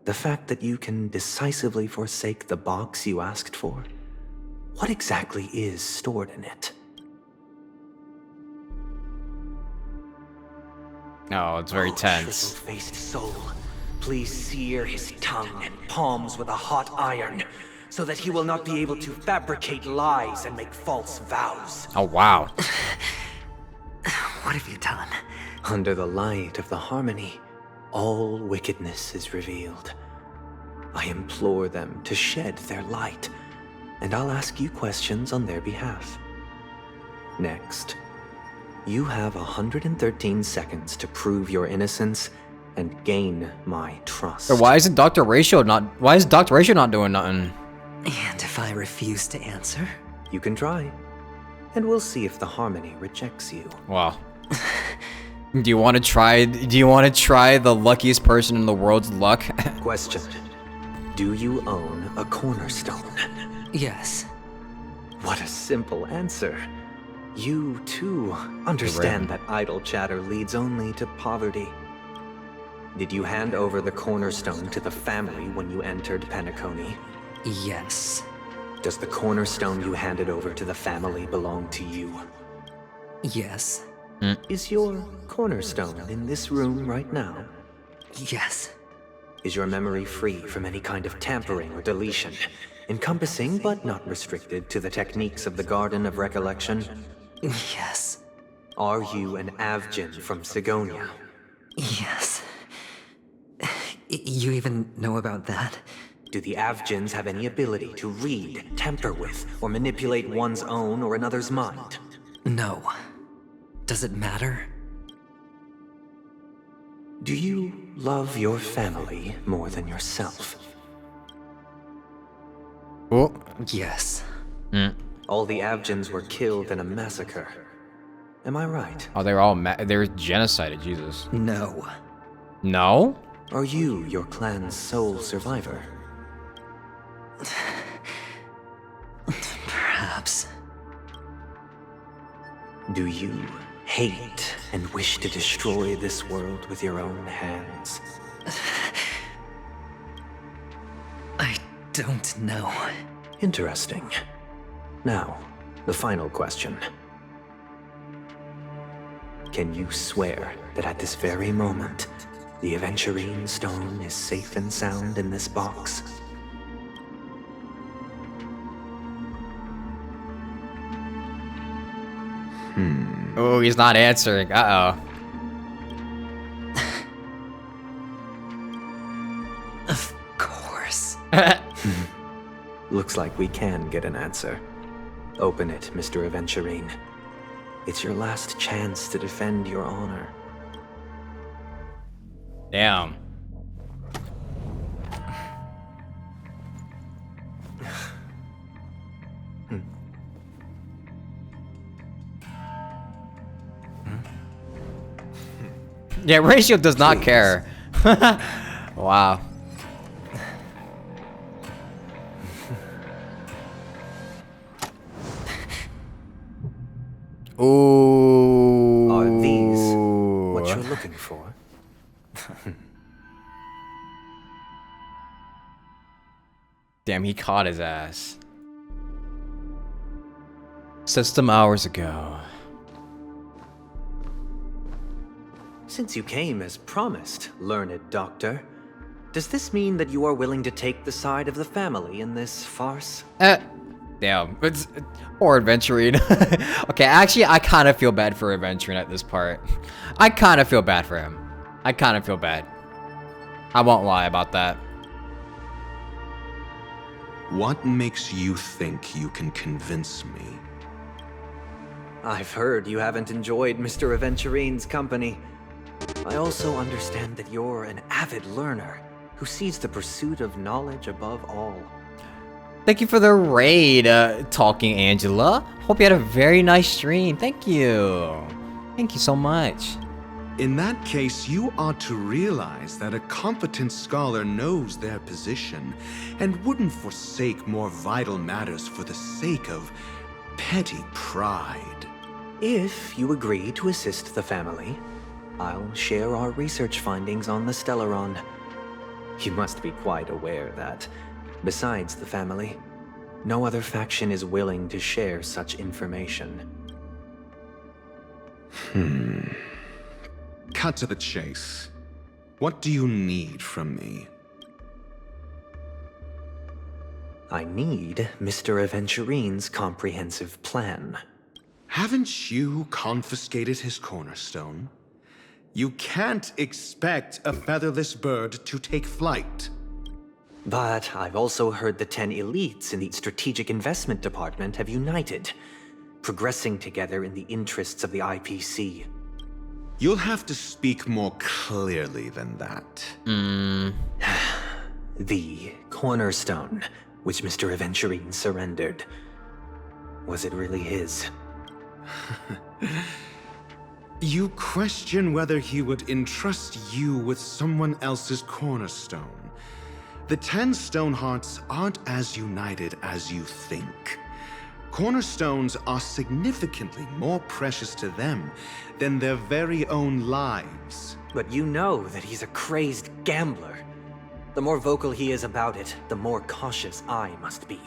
The fact that you can decisively forsake the box you asked for, what exactly is stored in it? Oh, it's very tense. Triple-faced soul, please sear his tongue and palms with a hot iron, so that he will not be able to fabricate lies and make false vows. Oh, wow. What have you done? Under the light of the harmony, all wickedness is revealed. I implore them to shed their light, and I'll ask you questions on their behalf. Next, you have 113 seconds to prove your innocence and gain my trust. So why isn't Dr. Ratio not doing nothing? And if I refuse to answer? You can try, and we'll see if the harmony rejects you. Wow. Do you want to try the luckiest person in the world's luck? Question. Do you own a cornerstone? Yes. What a simple answer. You, too, understand that idle chatter leads only to poverty. Did you hand over the cornerstone to the family when you entered Penacony? Yes. Does the cornerstone you handed over to the family belong to you? Yes. Is your cornerstone in this room right now? Yes. Is your memory free from any kind of tampering or deletion, encompassing but not restricted to the techniques of the Garden of Recollection? Yes. Are you an Avgin from Sigonia? Yes. You even know about that? Do the Avgins have any ability to read, tamper with, or manipulate one's own or another's mind? No. Does it matter? Do you love your family more than yourself? Oh. Yes. All the Avgins were killed in a massacre. Am I right? Oh, they're all they're genocided, Jesus. No. No? Are you your clan's sole survivor? Perhaps. Do you hate and wish to destroy this world with your own hands? I don't know. Interesting. Now, the final question. Can you swear that at this very moment, the Aventurine stone is safe and sound in this box? Oh, he's not answering. Uh-oh. Of course. Looks like we can get an answer. Open it, Mr. Aventurine. It's your last chance to defend your honor. Damn. Yeah, Ratio does not care. Wow. Ooh. Are these what you're looking for? Damn, he caught his ass. System hours ago. Since you came as promised, learned doctor, does this mean that you are willing to take the side of the family in this farce? Damn, it's poor Aventurine. Okay, actually, I kind of feel bad for Aventurine at this part. I kind of feel bad for him. I kind of feel bad. I won't lie about that. What makes you think you can convince me? I've heard you haven't enjoyed Mr. Aventurine's company. I also understand that you're an avid learner who sees the pursuit of knowledge above all. Thank you for the raid, Talking Angela. Hope you had a very nice stream. Thank you. Thank you so much. In that case, you ought to realize that a competent scholar knows their position and wouldn't forsake more vital matters for the sake of petty pride. If you agree to assist the family, I'll share our research findings on the Stellaron. You must be quite aware that, besides the family, no other faction is willing to share such information. Cut to the chase. What do you need from me? I need Mr. Aventurine's comprehensive plan. Haven't you confiscated his cornerstone? You can't expect a featherless bird to take flight. But I've also heard the 10 elites in the Strategic Investment Department have united, progressing together in the interests of the IPC. You'll have to speak more clearly than that. The cornerstone, which Mr. Aventurine surrendered. Was it really his? You question whether he would entrust you with someone else's cornerstone. The 10 Stonehearts aren't as united as you think. Cornerstones are significantly more precious to them than their very own lives. But you know that he's a crazed gambler. The more vocal he is about it, the more cautious I must be.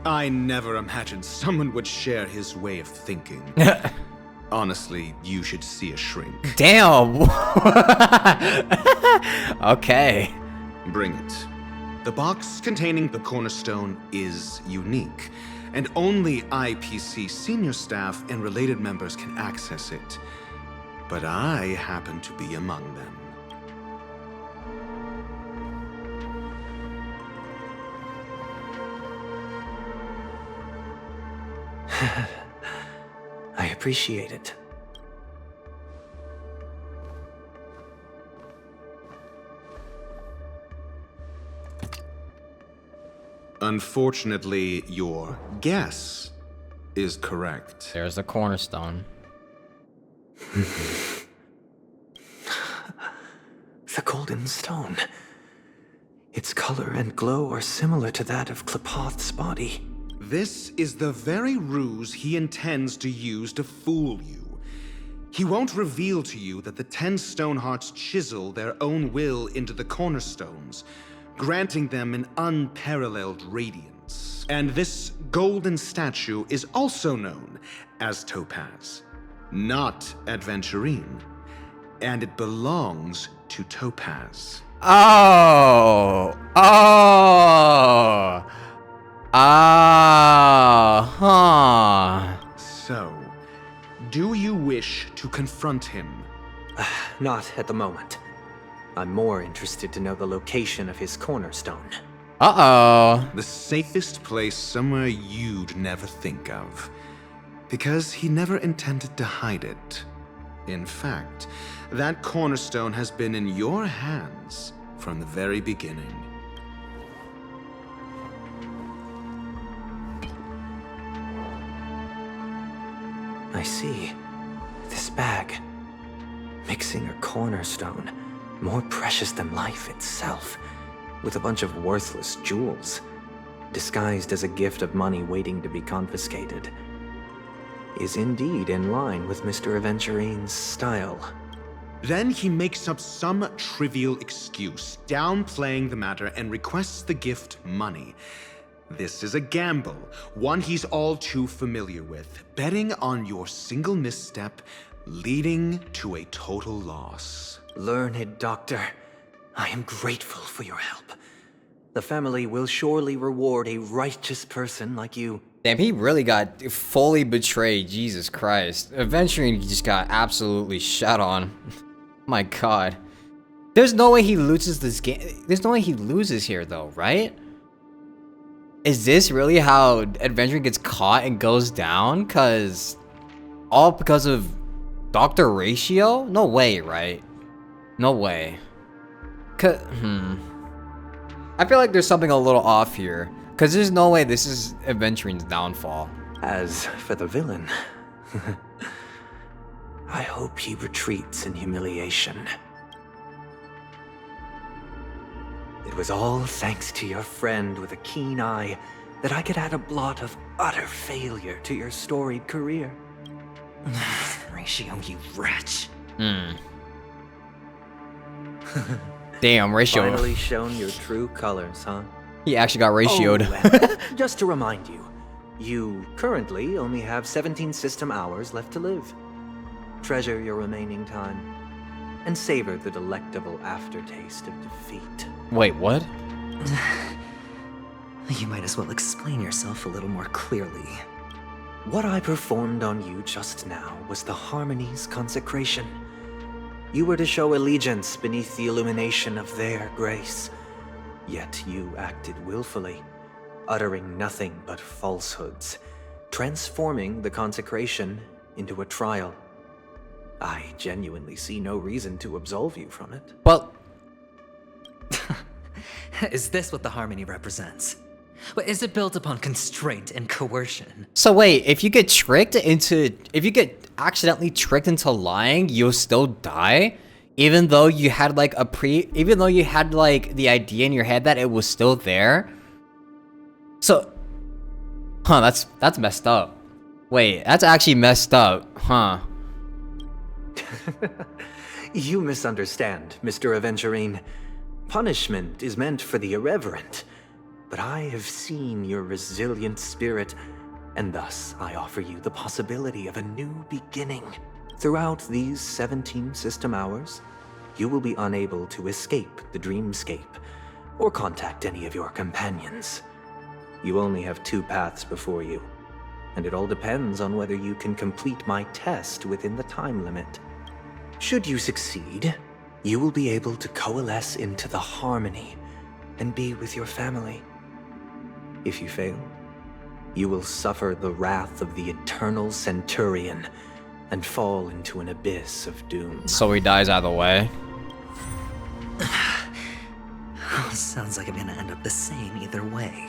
I never imagined someone would share his way of thinking. Honestly, you should see a shrink. Damn! Okay. Bring it. The box containing the cornerstone is unique, and only IPC senior staff and related members can access it. But I happen to be among them. I appreciate it. Unfortunately, your guess is correct. There's the cornerstone. The golden stone. Its color and glow are similar to that of Klepoth's body. This is the very ruse he intends to use to fool you. He won't reveal to you that the 10 Stonehearts chisel their own will into the cornerstones, granting them an unparalleled radiance. And this golden statue is also known as Topaz, not Adventurine. And it belongs to Topaz. Oh! Oh! Ah! Huh. So, do you wish to confront him? Not at the moment. I'm more interested to know the location of his cornerstone. Uh-oh. The safest place somewhere you'd never think of. Because he never intended to hide it. In fact, that cornerstone has been in your hands from the very beginning. I see. This bag. Mixing a cornerstone. More precious than life itself. With a bunch of worthless jewels. Disguised as a gift of money waiting to be confiscated. Is indeed in line with Mr. Aventurine's style. Then he makes up some trivial excuse, downplaying the matter and requests the gift money. This is a gamble, one he's all too familiar with, betting on your single misstep, leading to a total loss. Learned doctor, I am grateful for your help. The family will surely reward a righteous person like you. Damn, he really got fully betrayed. Jesus Christ. Eventually, he just got absolutely shut on. My God. There's no way he loses this game. There's no way he loses here, though, right? is this really how Adventuring gets caught and goes down? Cause all because of Dr. Ratio? No way, right? No way. I feel like there's something a little off here. Cause there's no way this is Adventuring's downfall. As for the villain, I hope he retreats in humiliation. It was all thanks to your friend with a keen eye that I could add a blot of utter failure to your storied career. Ratio, you wretch. Damn, Ratio. Finally shown your true colors, huh? He actually got ratioed. Oh, and just to remind you, you currently only have 17 system hours left to live. Treasure your remaining time, and savor the delectable aftertaste of defeat. Wait, what? You might as well explain yourself a little more clearly. What I performed on you just now was the Harmony's consecration. You were to show allegiance beneath the illumination of their grace. Yet you acted willfully, uttering nothing but falsehoods, transforming the consecration into a trial. I genuinely see no reason to absolve you from it. Well, is this what the Harmony represents? But is it built upon constraint and coercion? so wait, if you get accidentally tricked into lying, you'll still die? Even though you had like the idea in your head that it was still there? So, that's messed up. Wait, that's actually messed up, huh? You misunderstand, Mr. Aventurine. Punishment is meant for the irreverent. But I have seen your resilient spirit, and thus I offer you the possibility of a new beginning. Throughout these 17 system hours, you will be unable to escape the dreamscape or contact any of your companions. You only have 2 paths before you, and it all depends on whether you can complete my test within the time limit. Should you succeed, you will be able to coalesce into the Harmony and be with your family. If you fail, you will suffer the wrath of the Eternal Centurion and fall into an abyss of doom. So he dies either way. Sounds like I'm gonna end up the same either way.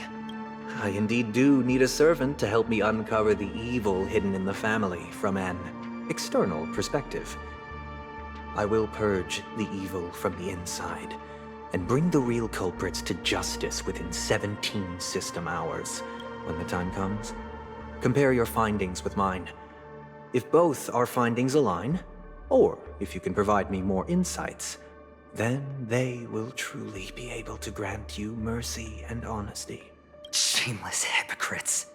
I indeed do need a servant to help me uncover the evil hidden in the family from an external perspective. I will purge the evil from the inside and bring the real culprits to justice within 17 system hours. When the time comes, compare your findings with mine. If both our findings align, or if you can provide me more insights, then they will truly be able to grant you mercy and honesty. Shameless hypocrites.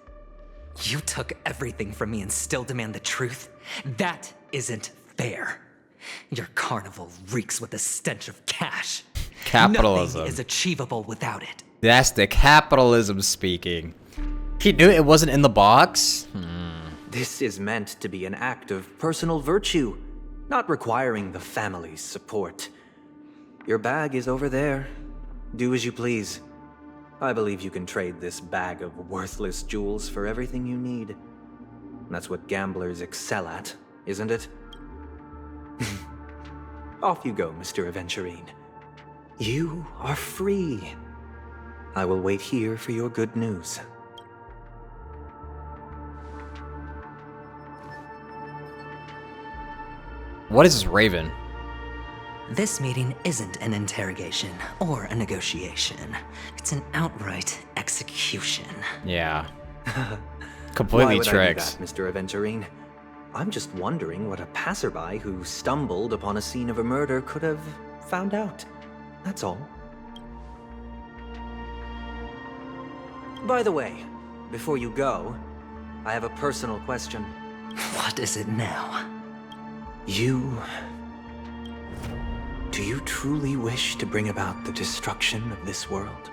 You took everything from me and still demand the truth? That isn't fair. Your carnival reeks with the stench of cash. Capitalism. Nothing is achievable without it. That's the capitalism speaking. He knew it wasn't in the box? This is meant to be an act of personal virtue, not requiring the family's support. Your bag is over there. Do as you please. I believe you can trade this bag of worthless jewels for everything you need. That's what gamblers excel at, isn't it? Off you go, Mr. Aventurine. You are free. I will wait here for your good news. What is this Raven? This meeting isn't an interrogation or a negotiation. It's an outright execution. Yeah. Completely Why would tricks. I do that, Mr. Aventurine? I'm just wondering what a passerby who stumbled upon a scene of a murder could have found out. That's all. By the way, before you go, I have a personal question. What is it now? Do you truly wish to bring about the destruction of this world?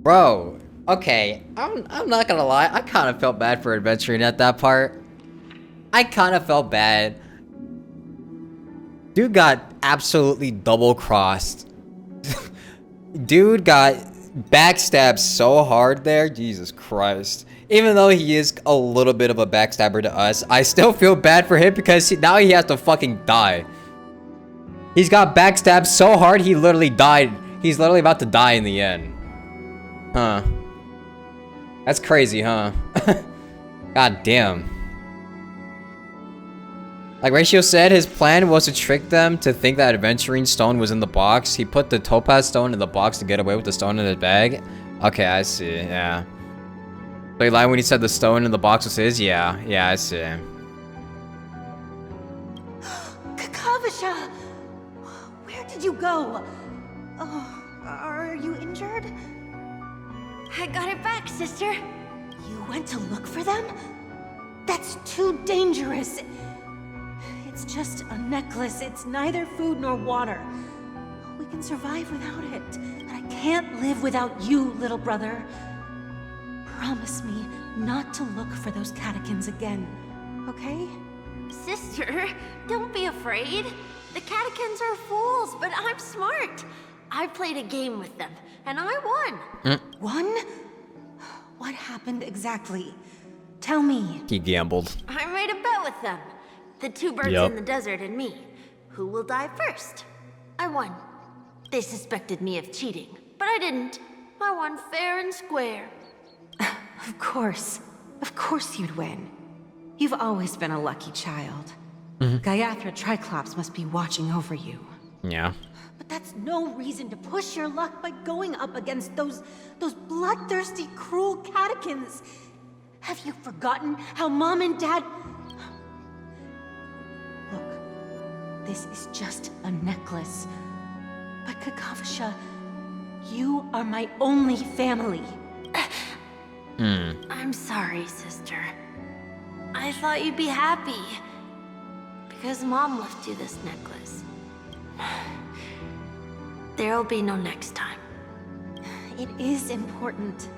Bro, okay, I'm not gonna lie, I kind of felt bad for Adventuring at that part. I kind of felt bad. Dude got absolutely double-crossed. Dude got backstabs so hard there. Jesus Christ. Even though he is a little bit of a backstabber to us, I still feel bad for him because now he has to fucking die. He's got backstabbed so hard he literally died. He's literally about to die in the end. Huh. That's crazy, huh? God damn. Like Ratio said, his plan was to trick them to think that Aventurine stone was in the box. He put the topaz stone in the box to get away with the stone in his bag. Okay, I see, yeah. So he lied when he said the stone in the box was his? Yeah, I see. Kakavasha! Where did you go? Oh, are you injured? I got it back, sister. You went to look for them? That's too dangerous. It's just a necklace. It's neither food nor water. We can survive without it. But I can't live without you, little brother. Promise me not to look for those catechins again, okay? Sister, don't be afraid. The catechins are fools, but I'm smart. I played a game with them, and I won. Won? What happened exactly? Tell me. He gambled. I made a bet with them. The two birds in the desert and me. Who will die first? I won. They suspected me of cheating, but I didn't. I won fair and square. Of course. Of course you'd win. You've always been a lucky child. Gaiathra Triclops must be watching over you. Yeah. But that's no reason to push your luck by going up against those bloodthirsty, cruel catechins. Have you forgotten how Mom and Dad... Look, this is just a necklace. But Kakavasha, you are my only family. I'm sorry, sister. I thought you'd be happy. Because Mom left you this necklace. There'll be no next time. It is important.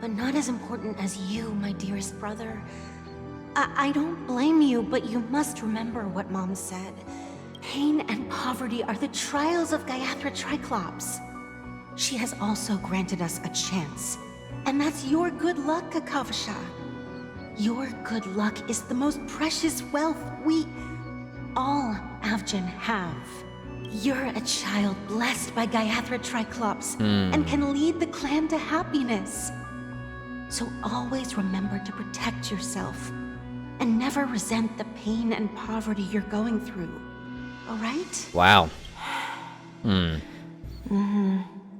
But not as important as you, my dearest brother. I don't blame you, but you must remember what Mom said. Pain and poverty are the trials of Gaiathra Triclops. She has also granted us a chance. And that's your good luck, Kakavasha. Your good luck is the most precious wealth we all Avgin have. You're a child blessed by Gaiathra Triclops and can lead the clan to happiness. So always remember to protect yourself and never resent the pain and poverty you're going through. All right? Wow.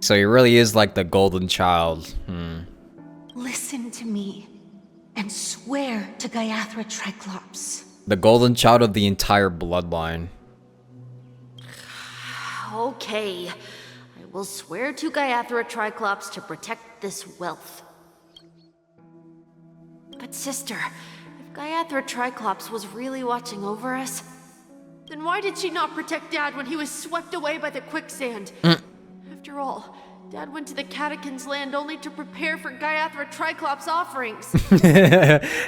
So he really is like the golden child. Listen to me and swear to Gaiathra Triclops. The golden child of the entire bloodline. Okay. I will swear to Gaiathra Triclops to protect this wealth. But sister, if Gaiathra Triclops was really watching over us, then why did she not protect Dad when he was swept away by the quicksand? After all, Dad went to the Catechins' land only to prepare for Gaiathra Triclops' offerings.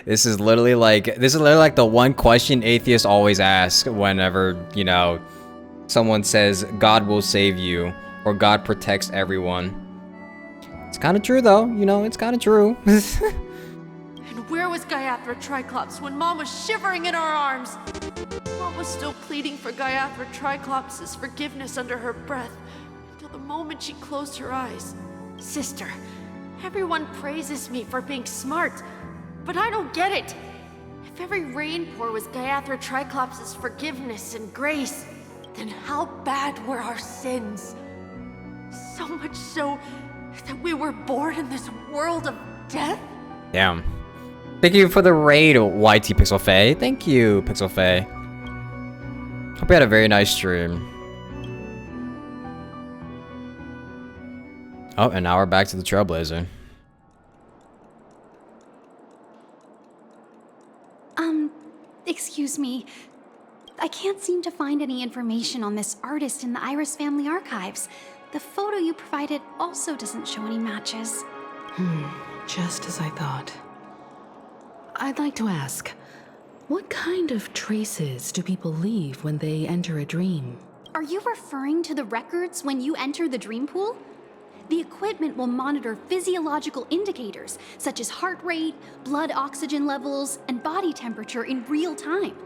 This is literally like the one question atheists always ask whenever, you know, someone says God will save you or God protects everyone. It's kind of true though, you know, it's kind of true. And where was Gaiathra Triclops when Mom was shivering in our arms? Mom was still pleading for Gaiathra Triclops' forgiveness under her breath. The moment she closed her eyes. Sister, everyone praises me for being smart, but I don't get it. If every rain pour was Gaiathra Triclops' forgiveness and grace, then how bad were our sins? So much so that we were born in this world of death? Damn. Thank you for the raid, YT Pixel Faye. Thank you, Pixel Faye. Hope you had a very nice stream. Oh, and now we're back to the Trailblazer. Excuse me. I can't seem to find any information on this artist in the Iris family archives. The photo you provided also doesn't show any matches. Just as I thought. I'd like to ask, what kind of traces do people leave when they enter a dream? Are you referring to the records when you enter the dream pool? The equipment will monitor physiological indicators such as heart rate, blood oxygen levels, and body temperature in real time.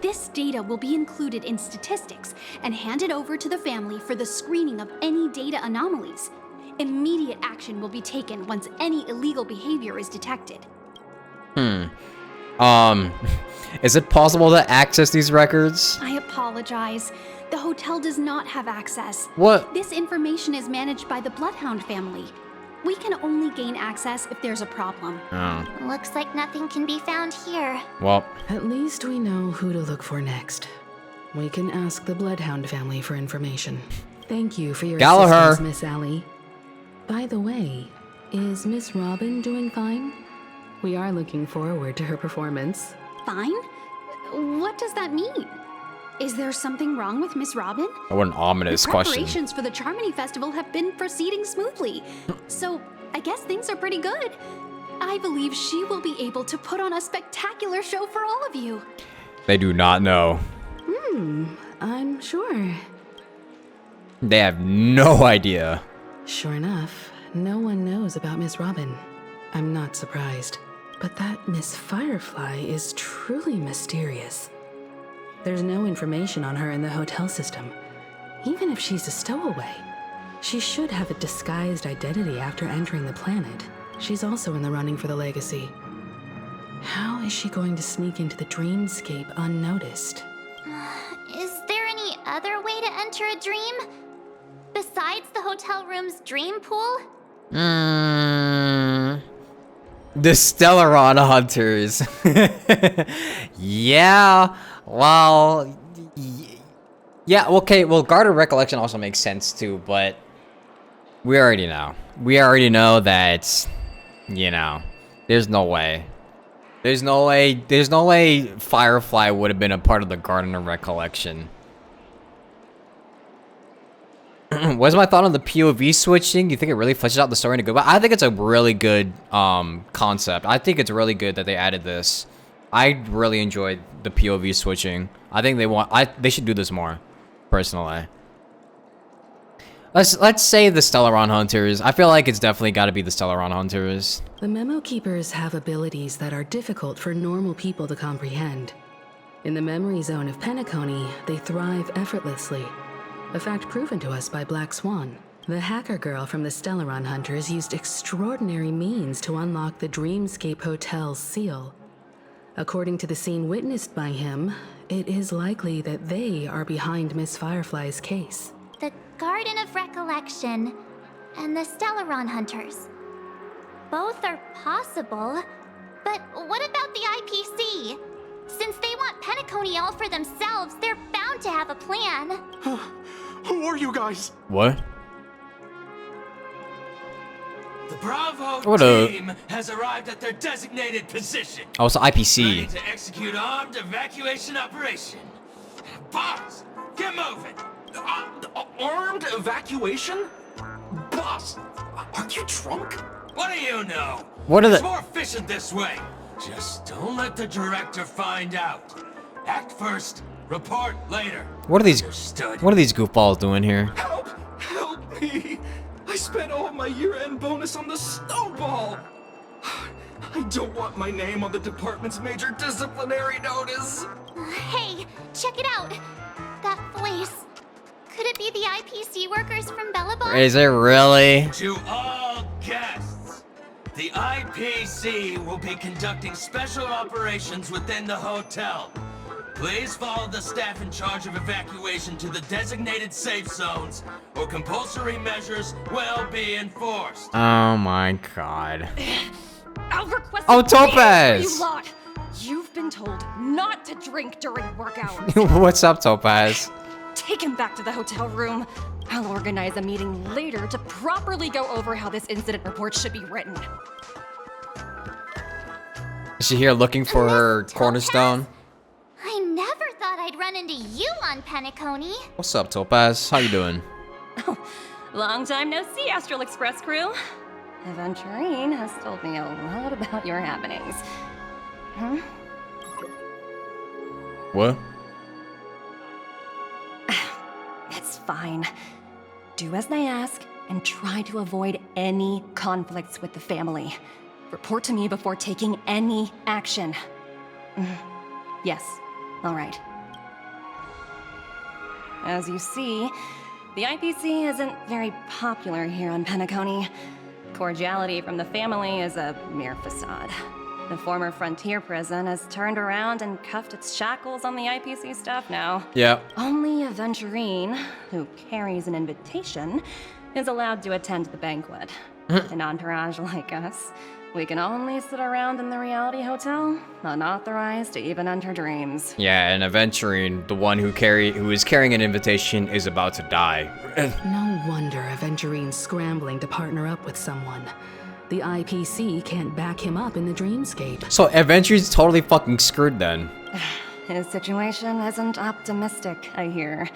This data will be included in statistics and handed over to the family for the screening of any data anomalies. Immediate action will be taken once any illegal behavior is detected. Is it possible to access these records? I apologize. The hotel does not have access. What? This information is managed by the Bloodhound family. We can only gain access if there's a problem. Oh. Looks like nothing can be found here. Well. At least we know who to look for next. We can ask the Bloodhound family for information. Thank you for your assistance, Miss Allie. By the way, is Miss Robin doing fine? We are looking forward to her performance. Fine? What does that mean? Is there something wrong with Miss Robin? What an ominous The question. preparations for the Charmony Festival have been proceeding smoothly, so I guess things are pretty good. I believe she will be able to put on a spectacular show for all of you. They do not know. I'm sure. They have no idea. Sure enough, no one knows about Miss Robin. I'm not surprised. But that Miss Firefly is truly mysterious. There's no information on her in the hotel system. Even if she's a stowaway, she should have a disguised identity after entering the planet. She's also in the running for the legacy. How is she going to sneak into the dreamscape unnoticed? Is there any other way to enter a dream? Besides the hotel room's dream pool? The Stellaron Hunters. Yeah, well, yeah, okay, well, Guard of Recollection also makes sense too, but we already know. We already know that, you know, there's no way. There's no way Firefly would have been a part of the Garden of Recollection. What's my thought on the POV switching? You think it really fleshes out the story in a good way? I think it's a really good concept. I think it's really good that they added this. I really enjoyed the POV switching. I think they should do this more, personally. Let's say the Stellaron Hunters. I feel like it's definitely got to be the Stellaron Hunters. The Memo Keepers have abilities that are difficult for normal people to comprehend. In the memory zone of Penacony, they thrive effortlessly. A fact proven to us by Black Swan. The hacker girl from the Stellaron Hunters used extraordinary means to unlock the Dreamscape Hotel's seal. According to the scene witnessed by him, it is likely that they are behind Miss Firefly's case. The Garden of Recollection and the Stellaron Hunters. Both are possible, but what about the IPC? Since they want Penacony all for themselves, they're bound to have a plan. Who are you guys? What? The Bravo What up? team has arrived at their designated position. Oh, it's the Ready IPC. to execute armed evacuation operation. Boss, get moving. Armed evacuation? Boss, aren't you drunk? What do you know? What are It's the- more efficient this way. Just don't let the director find out. Act first, report later. What are these Understood. What are these goofballs doing here? Help me. I spent all my year-end bonus on the snowball. I don't want my name on the department's major disciplinary notice. Hey, check it out. That voice. Could it be the IPC workers from Bellabon? Is it really? To all guests, the IPC will be conducting special operations within the hotel. Please follow the staff in charge of evacuation to the designated safe zones, or compulsory measures will be enforced. Oh my god. I'll request Oh, a beer Topaz! for you lot. You've been told not to drink during work hours. What's up, Topaz? Take him back to the hotel room. I'll organize a meeting later to properly go over how this incident report should be written. Is she here looking for her cornerstone? I never thought I'd run into you on Penacony. What's up, Topaz? How you doing? Long time no see, Astral Express crew. Aventurine has told me a lot about your happenings. Huh? What? It's fine. Do as they ask, and try to avoid any conflicts with the family. Report to me before taking any action. Yes, all right. As you see, the IPC isn't very popular here on Penacony. Cordiality from the family is a mere facade. The former frontier prison has turned around and cuffed its shackles on the IPC staff now. Yeah. Only a Venturine, who carries an invitation, is allowed to attend the banquet. With an entourage like us, we can only sit around in the reality hotel, unauthorized to even enter dreams. Yeah, and Aventurine, the one who is carrying an invitation, is about to die. No wonder Aventurine's scrambling to partner up with someone. The IPC can't back him up in the dreamscape. So Aventurine's totally fucking screwed then. His situation isn't optimistic, I hear.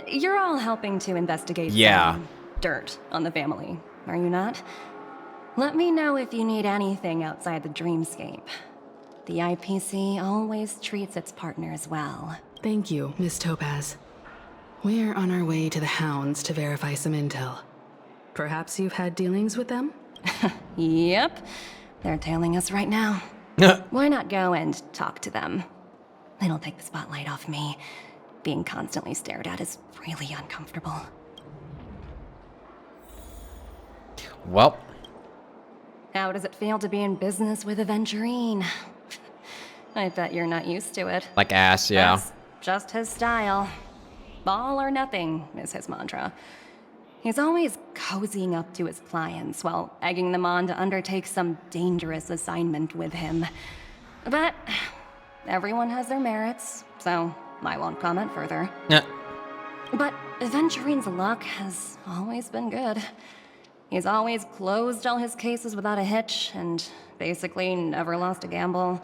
You're all helping to investigate some dirt on the family, are you not? Let me know if you need anything outside the dreamscape. The IPC always treats its partners well. Thank you, Miss Topaz. We're on our way to the Hounds to verify some intel. Perhaps you've had dealings with them? Yep. They're tailing us right now. Why not go and talk to them? It'll take the spotlight off me. Being constantly stared at is really uncomfortable. Well. How does it feel to be in business with Aventurine? I bet you're not used to it. Like ass, yeah. That's just his style. All or nothing is his mantra. He's always cozying up to his clients while egging them on to undertake some dangerous assignment with him. But everyone has their merits, so I won't comment further. Yeah. But Aventurine's luck has always been good. He's always closed all his cases without a hitch and basically never lost a gamble.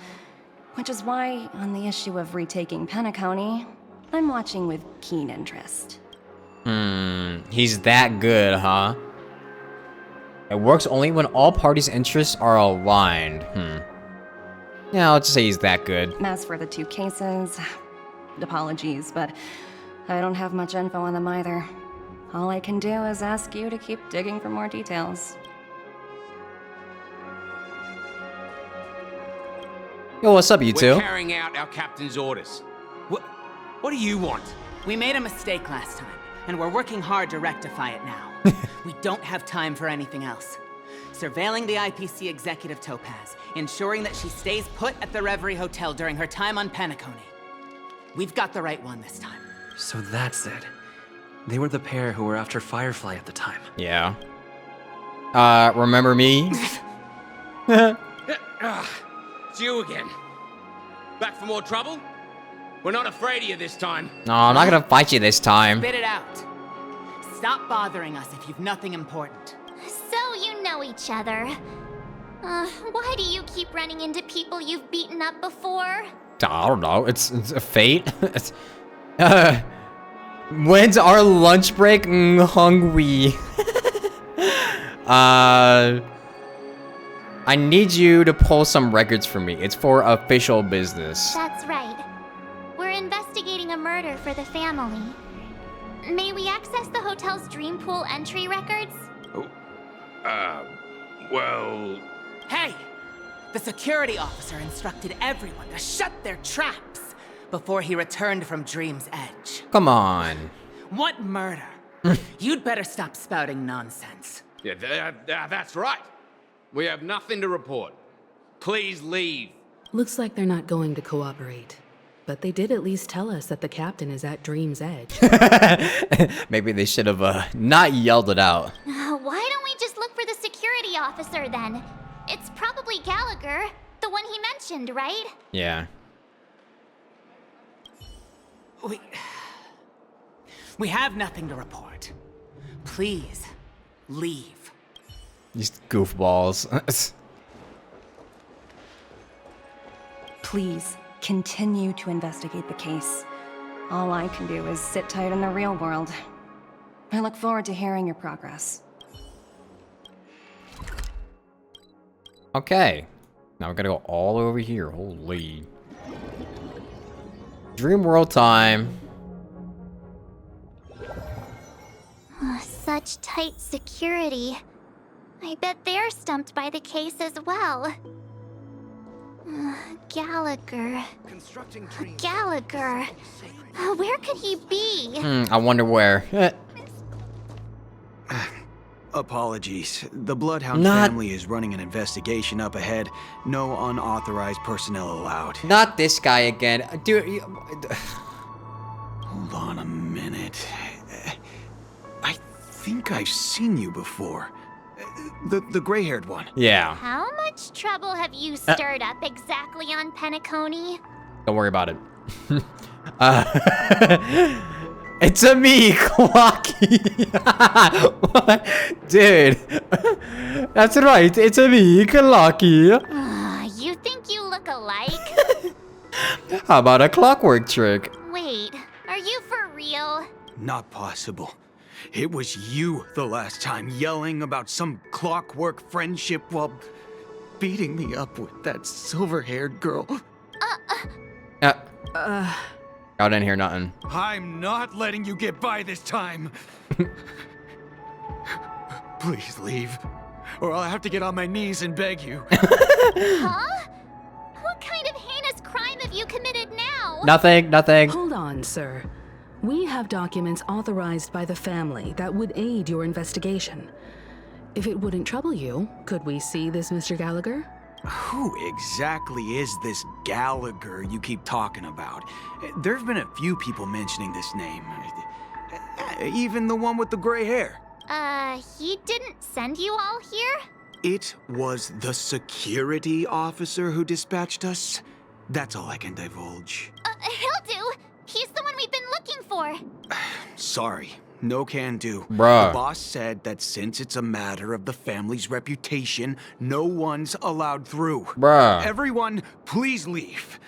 Which is why, on the issue of retaking Penacony, I'm watching with keen interest. He's that good, huh? It works only when all parties' interests are aligned. Yeah, I'll just say he's that good. As for the two cases, apologies, but I don't have much info on them either. All I can do is ask you to keep digging for more details. Yo, what's up, you two? We're carrying out our captain's orders. What do you want? We made a mistake last time, and we're working hard to rectify it now. We don't have time for anything else. Surveilling the IPC executive Topaz, ensuring that she stays put at the Reverie Hotel during her time on Penacony. We've got the right one this time. So that's it. They were the pair who were after Firefly at the time. Yeah. Remember me? It's you again. Back for more trouble? We're not afraid of you this time. No, I'm not gonna fight you this time. Spit it out. Stop bothering us if you've nothing important. So you know each other. Why do you keep running into people you've beaten up before? I don't know. It's a fate. When's our lunch break? Hungry. I need you to pull some records for me. It's for official business. That's right. We're investigating a murder for the family. May we access the hotel's dream pool entry records? Well... Hey! The security officer instructed everyone to shut their traps before he returned from Dream's Edge. Come on. What murder? You'd better stop spouting nonsense. Yeah, that's right. We have nothing to report. Please leave. Looks like they're not going to cooperate. But they did at least tell us that the captain is at Dream's Edge. Maybe they should have not yelled it out. Why don't we just look for the security officer then? It's probably Gallagher, the one he mentioned, right? Yeah. We have nothing to report. Please, leave. These goofballs. Please, continue to investigate the case. All I can do is sit tight in the real world. I look forward to hearing your progress. Okay. Now we gotta go all over here. Holy. Dream world time. Such such tight security. I bet they're stumped by the case as well. Gallagher. Gallagher. Where could he be? I wonder where. Apologies. The Bloodhound family is running an investigation up ahead. No unauthorized personnel allowed. Not this guy again. Dude. Hold on a minute. I think I've seen you before. The gray-haired one. Yeah. How much trouble have you stirred up exactly on Penacony? Don't worry about it. It's a me, Clocky. Dude. That's right. It's a me, Clocky. You think you look alike? How about a clockwork trick? Wait, are you for real? Not possible. It was you the last time yelling about some clockwork friendship while beating me up with that silver-haired girl. I didn't hear nothing. I'm not letting you get by this time. Please leave, or I'll have to get on my knees and beg you. Huh? What kind of heinous crime have you committed now? Nothing. Hold on, sir. We have documents authorized by the family that would aid your investigation. If it wouldn't trouble you, could we see this Mr. Gallagher? Who exactly is this Gallagher you keep talking about? There've been a few people mentioning this name. Even the one with the gray hair. He didn't send you all here? It was the security officer who dispatched us. That's all I can divulge. He'll do. He's the one we've been looking for. Sorry, no can do. Bruh. The boss said that since it's a matter of the family's reputation, no one's allowed through. Bruh. Everyone, please leave.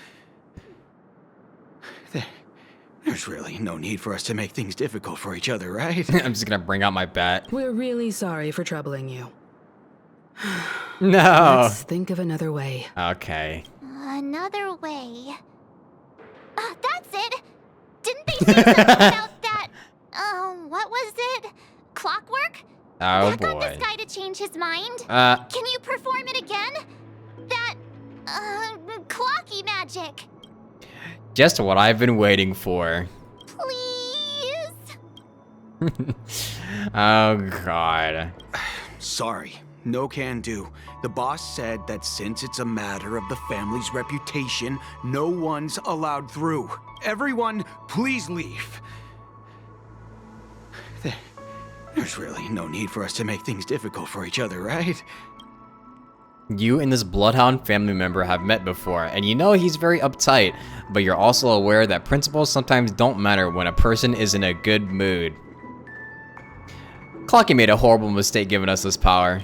There's really no need for us to make things difficult for each other, right? I'm just gonna bring out my bat. We're really sorry for troubling you. No. Let's think of another way. Okay. Another way. That's it! Didn't they say something about that? What was it? Clockwork? Oh That got boy. this guy to change his mind. Can you perform it again? That, clocky magic. Just what I've been waiting for. Please? Oh god. Sorry, no can do. The boss said that since it's a matter of the family's reputation, no one's allowed through. Everyone, please leave. There's really no need for us to make things difficult for each other, right? You and this Bloodhound family member have met before, and you know he's very uptight, but you're also aware that principles sometimes don't matter when a person is in a good mood. Clocky made a horrible mistake giving us this power.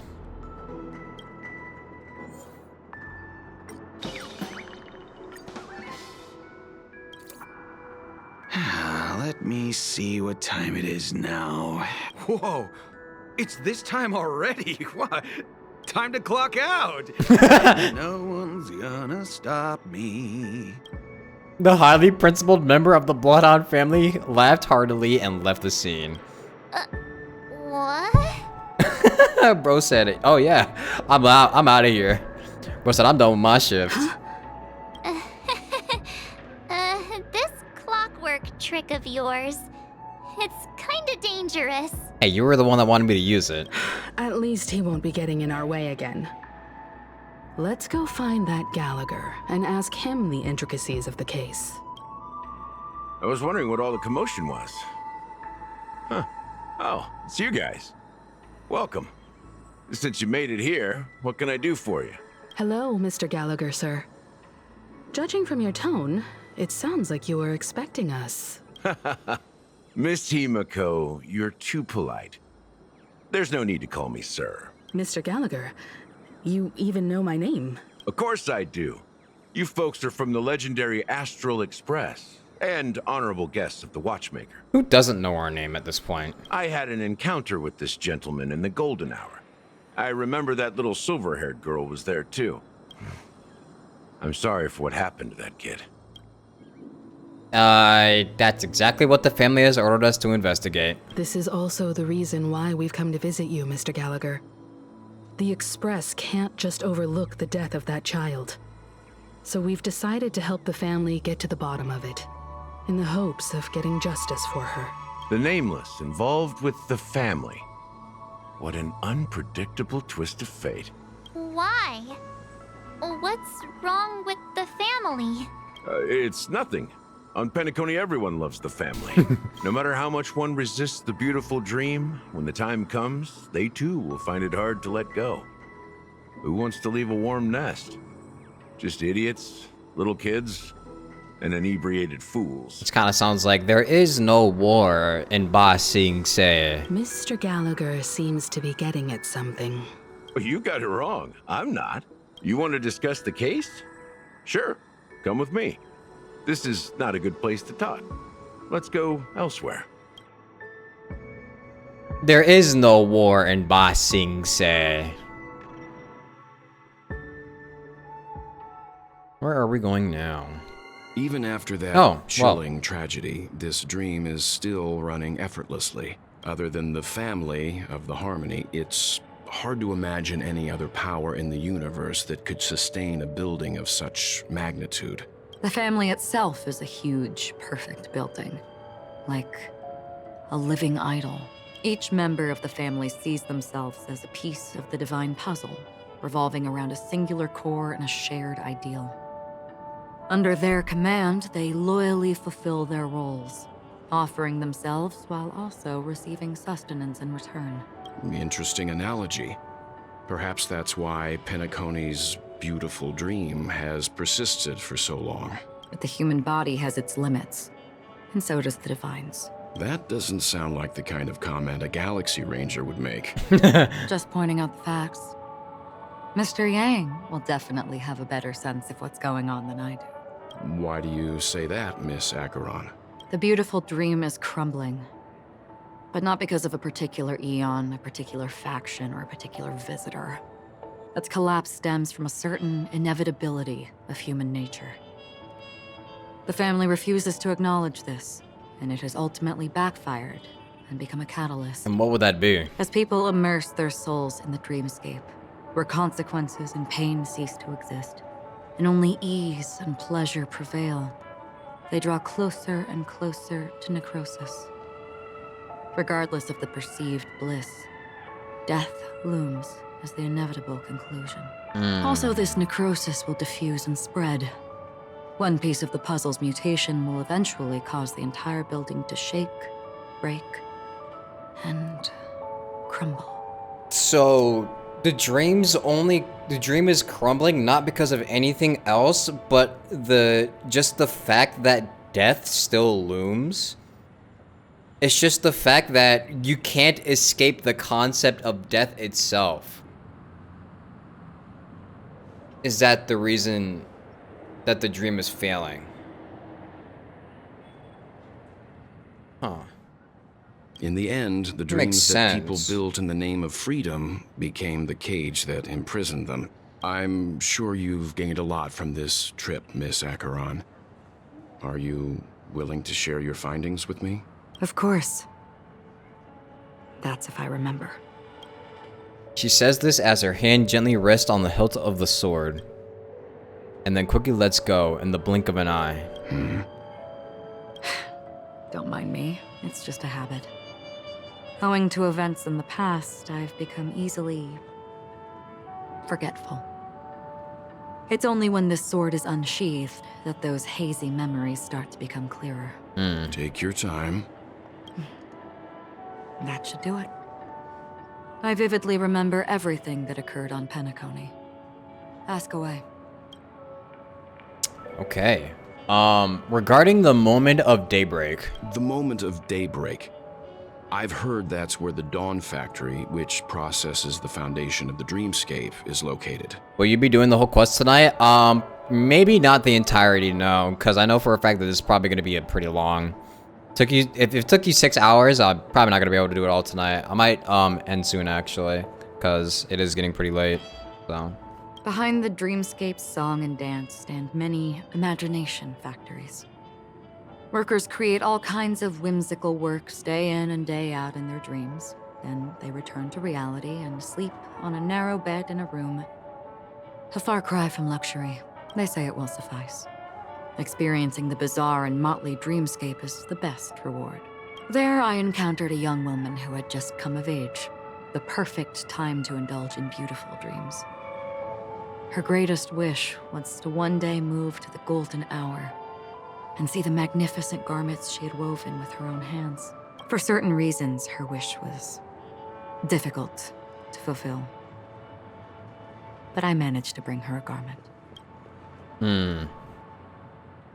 Let me see what time it is now. Whoa, it's this time already. What? Time to clock out. No one's gonna stop me. The highly principled member of the Bloodhound family laughed heartily and left the scene. What? Bro said it. Oh yeah, I'm out of here. Bro said I'm done with my shift. This clockwork trick of yours, it's kinda dangerous. Hey, you were the one that wanted me to use it. At least he won't be getting in our way again. Let's go find that Gallagher and ask him the intricacies of the case. I was wondering what all the commotion was. Huh. Oh, it's you guys. Welcome. Since you made it here, what can I do for you? Hello, Mr. Gallagher, sir. Judging from your tone, it sounds like you were expecting us. Miss Himiko, you're too polite. There's no need to call me sir. Mr. Gallagher, you even know my name. Of course I do. You folks are from the legendary Astral Express, and honorable guests of the Watchmaker. Who doesn't know our name at this point? I had an encounter with this gentleman in the golden hour. I remember that little silver-haired girl was there too. I'm sorry for what happened to that kid. That's exactly what the family has ordered us to investigate. This is also the reason why we've come to visit you, Mr. Gallagher. The Express can't just overlook the death of that child. So we've decided to help the family get to the bottom of it, in the hopes of getting justice for her. The Nameless involved with the family. What an unpredictable twist of fate. Why? What's wrong with the family? It's nothing. On Penacony, everyone loves the family. No matter how much one resists the beautiful dream, when the time comes, they too will find it hard to let go. Who wants to leave a warm nest? Just idiots, little kids, and inebriated fools. This kind of sounds like there is no war in Ba Sing Se. Mr. Gallagher seems to be getting at something. You got it wrong. I'm not. You want to discuss the case? Sure. Come with me. This is not a good place to talk. Let's go elsewhere. There is no war in Ba Sing Se. Where are we going now? Even after that chilling well. tragedy, this dream is still running effortlessly. Other than the family of the Harmony, it's hard to imagine any other power in the universe that could sustain a building of such magnitude. The family itself is a huge, perfect building. Like a living idol. Each member of the family sees themselves as a piece of the divine puzzle, revolving around a singular core and a shared ideal. Under their command, they loyally fulfill their roles, offering themselves while also receiving sustenance in return. Interesting analogy. Perhaps that's why Penacony's beautiful dream has persisted for so long. But the human body has its limits, and so does the Divine's. That doesn't sound like the kind of comment a Galaxy Ranger would make. Just pointing out the facts. Mr. Yang will definitely have a better sense of what's going on than I do. Why do you say that, Miss Acheron? The beautiful dream is crumbling. But not because of a particular eon, a particular faction, or a particular visitor. Its collapse stems from a certain inevitability of human nature. The family refuses to acknowledge this, and it has ultimately backfired and become a catalyst. And what would that be? As people immerse their souls in the dreamscape, where consequences and pain cease to exist, and only ease and pleasure prevail, they draw closer and closer to necrosis. Regardless of the perceived bliss, death looms as the inevitable conclusion. Also, this necrosis will diffuse and spread. One piece of the puzzle's mutation will eventually cause the entire building to shake, break, and crumble. So the dream is crumbling not because of anything else, but just the fact that death still looms. It's just the fact that you can't escape the concept of death itself. Is that the reason that the dream is failing? Huh. In the end, the dreams that people built in the name of freedom became the cage that imprisoned them. I'm sure you've gained a lot from this trip, Miss Acheron. Are you willing to share your findings with me? Of course. That's if I remember. She says this as her hand gently rests on the hilt of the sword, and then quickly lets go in the blink of an eye. Don't mind me, it's just a habit. Owing to events in the past, I've become easily forgetful. It's only when this sword is unsheathed that those hazy memories start to become clearer. Take your time. That should do it. I vividly remember everything that occurred on Penacony. Ask away. Okay. Regarding the moment of daybreak. The moment of daybreak. I've heard that's where the Dawn Factory, which processes the foundation of the dreamscape, is located. Will you be doing the whole quest tonight? Maybe not the entirety, no, because I know for a fact that this is probably going to be a pretty long. If it took you 6 hours, I'm probably not going to be able to do it all tonight. I might end soon, actually, because it is getting pretty late, so. Behind the dreamscape's song and dance stand many imagination factories. Workers create all kinds of whimsical works day in and day out in their dreams. Then they return to reality and sleep on a narrow bed in a room. A far cry from luxury. They say it will suffice. Experiencing the bizarre and motley dreamscape is the best reward. There I encountered a young woman who had just come of age. The perfect time to indulge in beautiful dreams. Her greatest wish was to one day move to the golden hour and see the magnificent garments she had woven with her own hands. For certain reasons, her wish was difficult to fulfill. But I managed to bring her a garment.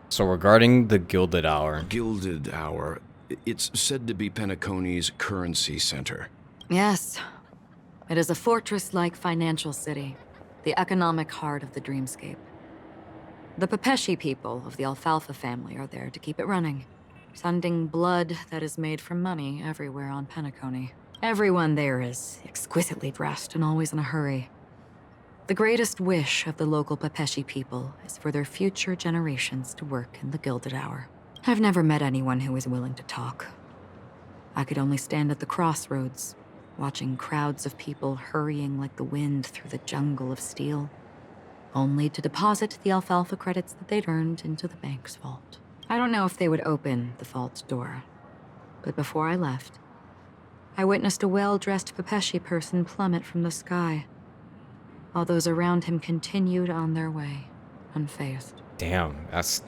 So regarding the Gilded Hour. Gilded Hour. It's said to be Penacony's currency center. Yes. It is a fortress-like financial city, the economic heart of the dreamscape. The Pepeshi people of the Alfalfa family are there to keep it running, sending blood that is made from money everywhere on Penacony. Everyone there is exquisitely dressed and always in a hurry. The greatest wish of the local Pepeshi people is for their future generations to work in the Gilded Hour. I've never met anyone who is willing to talk. I could only stand at the crossroads, watching crowds of people hurrying like the wind through the jungle of steel, only to deposit the alfalfa credits that they'd earned into the bank's vault. I don't know if they would open the vault door, but before I left, I witnessed a well-dressed Pepeshi person plummet from the sky, while those around him continued on their way, unfazed. Damn, that's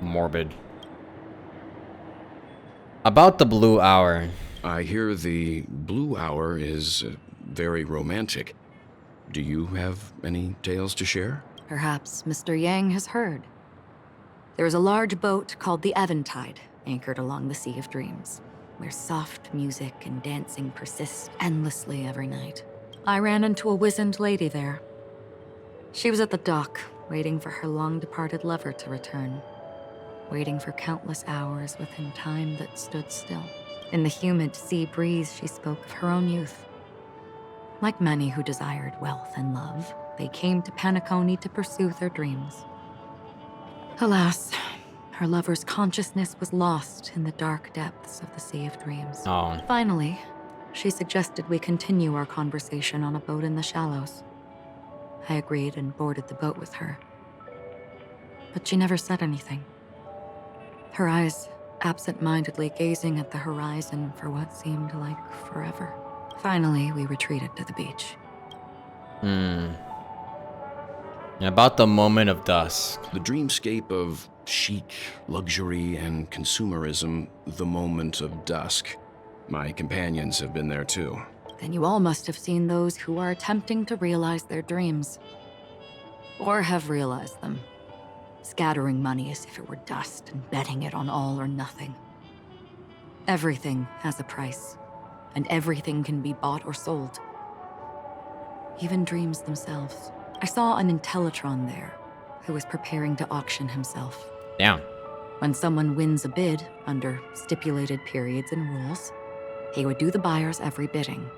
morbid. About the Blue Hour. I hear the Blue Hour is very romantic. Do you have any tales to share? Perhaps Mr. Yang has heard. There is a large boat called the Eventide, anchored along the Sea of Dreams, where soft music and dancing persist endlessly every night. I ran into a wizened lady there. She was at the dock, waiting for her long-departed lover to return, waiting for countless hours within time that stood still. In the humid sea breeze, she spoke of her own youth. Like many who desired wealth and love, they came to Penacony to pursue their dreams. Alas, her lover's consciousness was lost in the dark depths of the Sea of Dreams. Oh. Finally, she suggested we continue our conversation on a boat in the shallows. I agreed and boarded the boat with her. But she never said anything. Her eyes absent-mindedly gazing at the horizon for what seemed like forever. Finally, we retreated to the beach. And about the moment of dusk. The dreamscape of chic, luxury, and consumerism, the moment of dusk. My companions have been there too. Then you all must have seen those who are attempting to realize their dreams. Or have realized them. Scattering money as if it were dust and betting it on all or nothing. Everything has a price, and everything can be bought or sold. Even dreams themselves. I saw an Intellitron there, who was preparing to auction himself. Damn. When someone wins a bid under stipulated periods and rules, he would do the buyer's every bidding,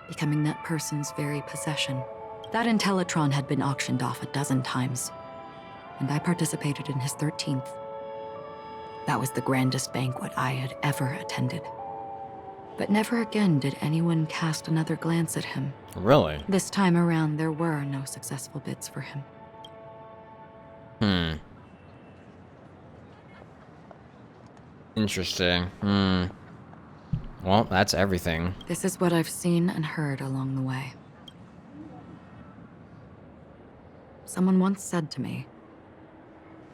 becoming that person's very possession. That Intellitron had been auctioned off 12 times, and I participated in his 13th. That was the grandest banquet I had ever attended. But never again did anyone cast another glance at him. Really? This time around, there were no successful bids for him. Interesting. Well, that's everything. This is what I've seen and heard along the way. Someone once said to me,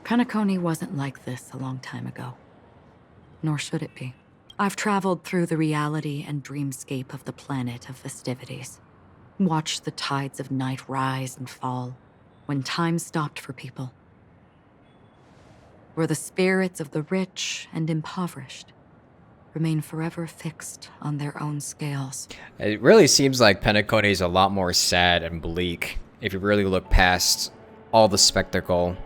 Penacony wasn't like this a long time ago. Nor should it be. I've traveled through the reality and dreamscape of the planet of festivities. Watched the tides of night rise and fall when time stopped for people. Where the spirits of the rich and impoverished remain forever fixed on their own scales. It really seems like Penacony is a lot more sad and bleak if you really look past all the spectacle.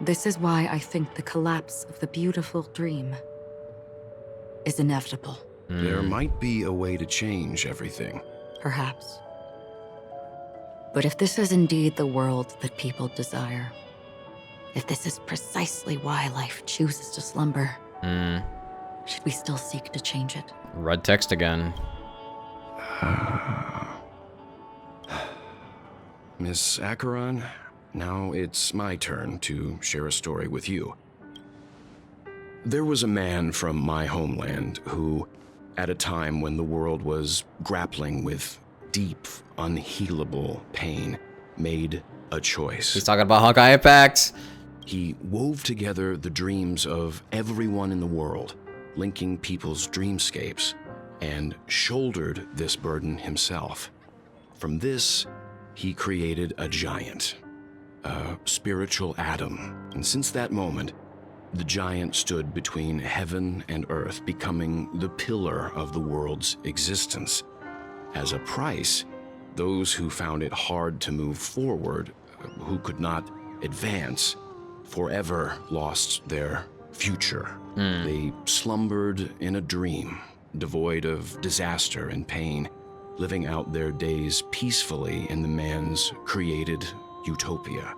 This is why I think the collapse of the beautiful dream is inevitable. There might be a way to change everything. Perhaps. But if this is indeed the world that people desire, if this is precisely why life chooses to slumber, Should we still seek to change it? Red text again. Miss Acheron, now it's my turn to share a story with you. There was a man from my homeland who, at a time when the world was grappling with deep, unhealable pain, made a choice. He's talking about Hawkeye Impact. He wove together the dreams of everyone in the world, linking people's dreamscapes, and shouldered this burden himself. From this, he created a giant, a spiritual Adam. And since that moment, the giant stood between heaven and earth, becoming the pillar of the world's existence. As a price, those who found it hard to move forward, who could not advance, forever lost their future. They slumbered in a dream, devoid of disaster and pain, living out their days peacefully in the man's created utopia.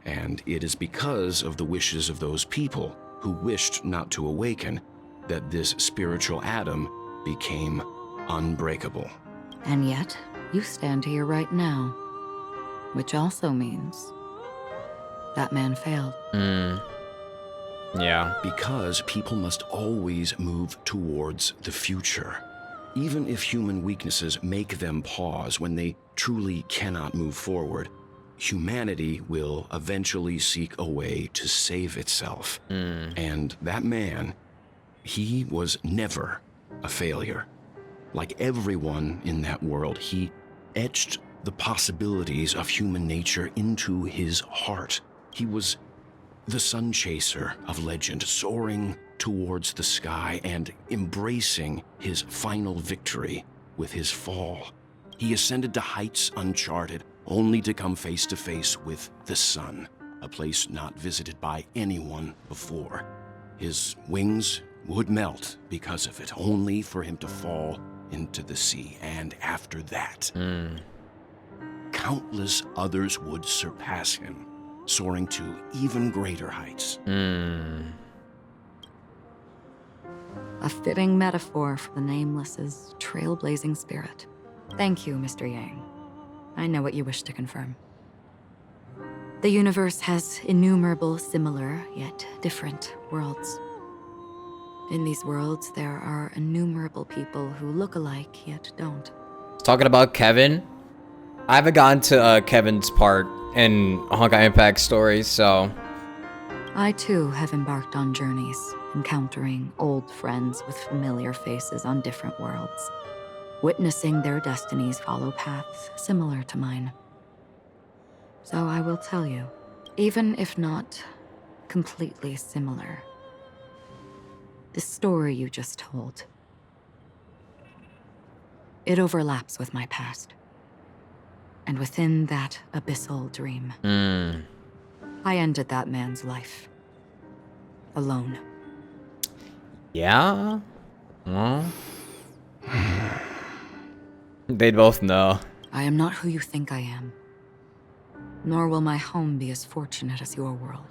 And it is because of the wishes of those people who wished not to awaken that this spiritual Adam became unbreakable. And yet, you stand here right now, which also means that man failed. Yeah. Because people must always move towards the future. Even if human weaknesses make them pause when they truly cannot move forward, humanity will eventually seek a way to save itself. And that man, he was never a failure. Like everyone in that world, he etched the possibilities of human nature into his heart. He was the sun chaser of legend, soaring towards the sky and embracing his final victory with his fall. He ascended to heights uncharted, only to come face to face with the sun, a place not visited by anyone before. His wings would melt because of it, only for him to fall into the sea. And after that, countless others would surpass him, soaring to even greater heights. A fitting metaphor for the Nameless's trailblazing spirit. Thank you, Mr. Yang. I know what you wish to confirm. The universe has innumerable similar, yet different worlds. In these worlds, there are innumerable people who look alike, yet don't. Talking about Kevin, I haven't gotten to Kevin's part in Hawkeye Impact story, so... I too have embarked on journeys, encountering old friends with familiar faces on different worlds, witnessing their destinies follow paths similar to mine. So I will tell you, even if not completely similar, the story you just told, it overlaps with my past. And within that abyssal dream, I ended that man's life. Alone. Yeah? Well... They'd both know. I am not who you think I am. Nor will my home be as fortunate as your world.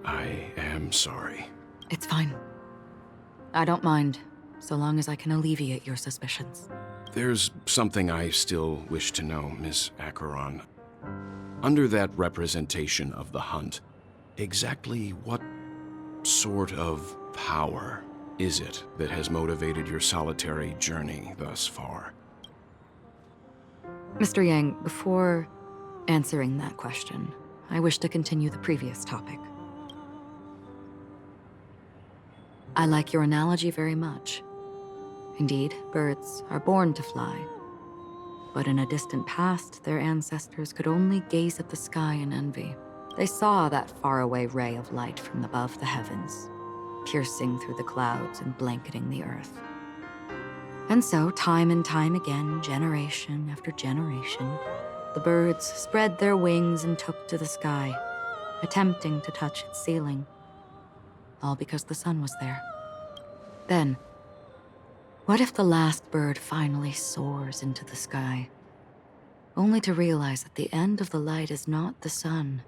I am sorry. It's fine. I don't mind, so long as I can alleviate your suspicions. There's something I still wish to know, Miss Acheron. Under that representation of the hunt, exactly what sort of power is it that has motivated your solitary journey thus far? Mr. Yang, before answering that question, I wish to continue the previous topic. I like your analogy very much. Indeed, birds are born to fly. But in a distant past, their ancestors could only gaze at the sky in envy. They saw that faraway ray of light from above the heavens, piercing through the clouds and blanketing the earth. And so, time and time again, generation after generation, the birds spread their wings and took to the sky, attempting to touch its ceiling, all because the sun was there. Then, what if the last bird finally soars into the sky, only to realize that the end of the light is not the sun,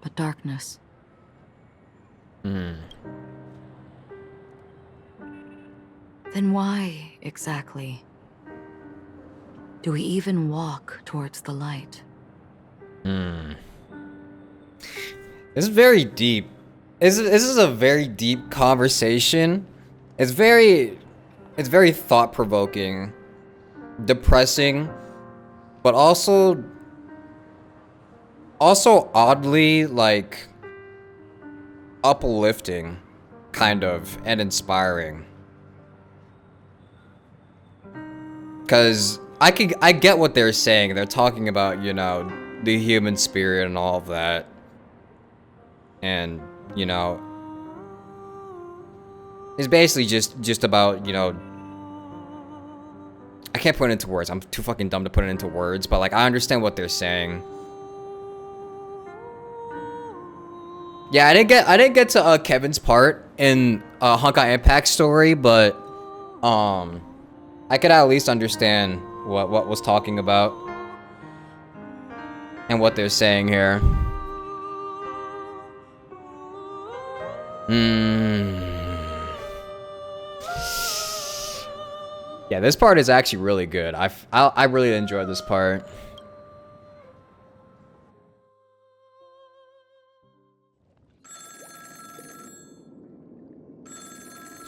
but darkness? Then why, exactly, do we even walk towards the light? This is very deep. This is a very deep conversation. It's very thought-provoking, depressing, but also oddly, like, uplifting, kind of, and inspiring. Because I get what they're saying. They're talking about, you know, the human spirit and all of that. And, you know, it's basically just about, you know, I can't put it into words. I'm too fucking dumb to put it into words, but like I understand what they're saying. Yeah, I didn't get to Kevin's part in Honkai Impact story, but I could at least understand what was talking about and what they're saying here. Yeah, this part is actually really good. I really enjoyed this part.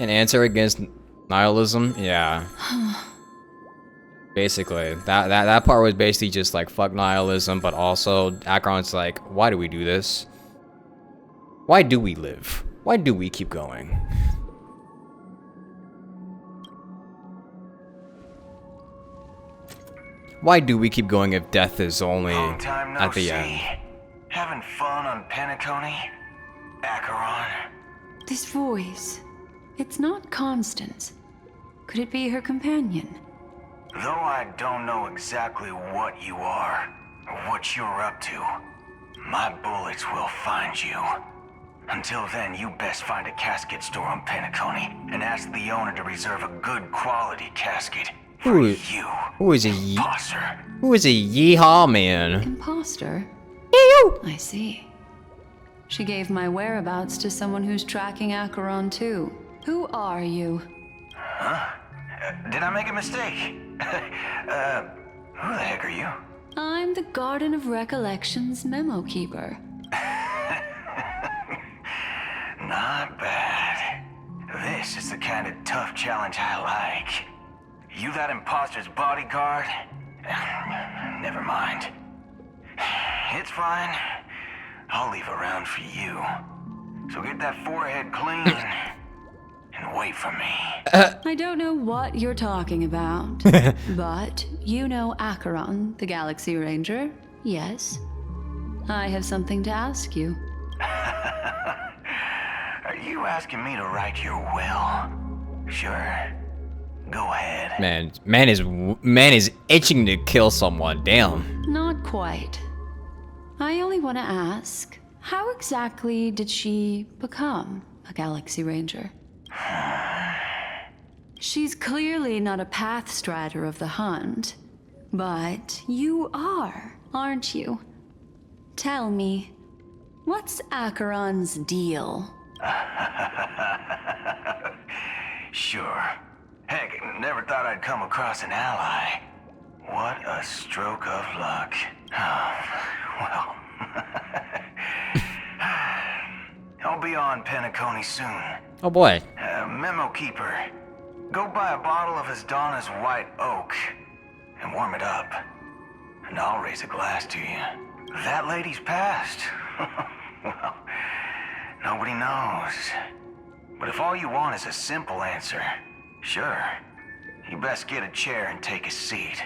An answer against nihilism? Yeah. Basically, that part was basically just like fuck nihilism, but also Acheron's like, why do we do this? Why do we live? Why do we keep going? Why do we keep going if death is only at the end? Having fun on Penacony? Acheron? This voice, it's not Constance. Could it be her companion? Though I don't know exactly what you are, or what you're up to, my bullets will find you. Until then, you best find a casket store on Penacony and ask the owner to reserve a good quality casket for you. Who is a yeehaw man? Imposter? I see. She gave my whereabouts to someone who's tracking Acheron too. Who are you? Huh? Did I make a mistake? Who the heck are you? I'm the Garden of Recollection's memo keeper. Not bad. This is the kind of tough challenge I like. You that imposter's bodyguard? Never mind. It's fine. I'll leave a round for you. So get that forehead clean and wait for me. I don't know what you're talking about, but you know Acheron, the Galaxy Ranger, yes? I have something to ask you. Are you asking me to write your will? Sure. Go ahead. Man is itching to kill someone. Damn. Not quite. I only want to ask, how exactly did she become a Galaxy Ranger? She's clearly not a path strider of the hunt, but you are, aren't you? Tell me, what's Acheron's deal? Sure. Heck, never thought I'd come across an ally. What a stroke of luck. Well, I'll be on Penacony soon. Oh boy. Memo keeper, go buy a bottle of Asdana's white oak and warm it up. And I'll raise a glass to you. That lady's passed. Well, nobody knows. But if all you want is a simple answer, sure, you best get a chair and take a seat.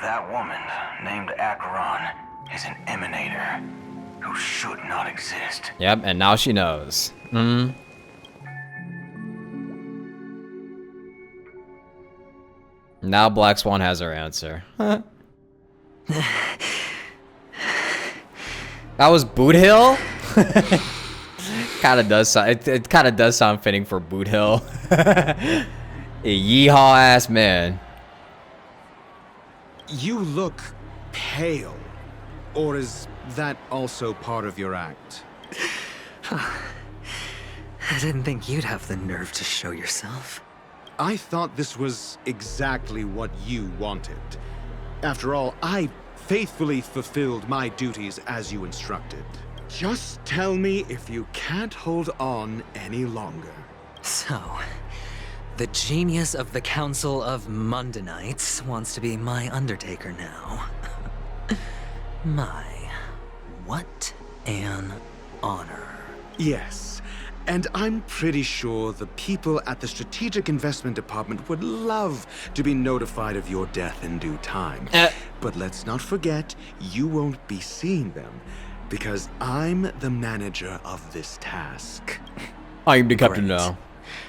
That woman, named Acheron, is an emanator who should not exist. Yep, and now she knows. Now Black Swan has her answer. That was Boot Hill? Kinda does sound, it kinda does sound fitting for Boot Hill. A yeehaw ass man. You look pale. Or is that also part of your act? I didn't think you'd have the nerve to show yourself. I thought this was exactly what you wanted. After all, I faithfully fulfilled my duties as you instructed. Just tell me if you can't hold on any longer. So, the genius of the Council of Mundanites wants to be my Undertaker now. My, what an honor. Yes, and I'm pretty sure the people at the Strategic Investment Department would love to be notified of your death in due time. But let's not forget, you won't be seeing them, because I'm the manager of this task. I'm the captain now.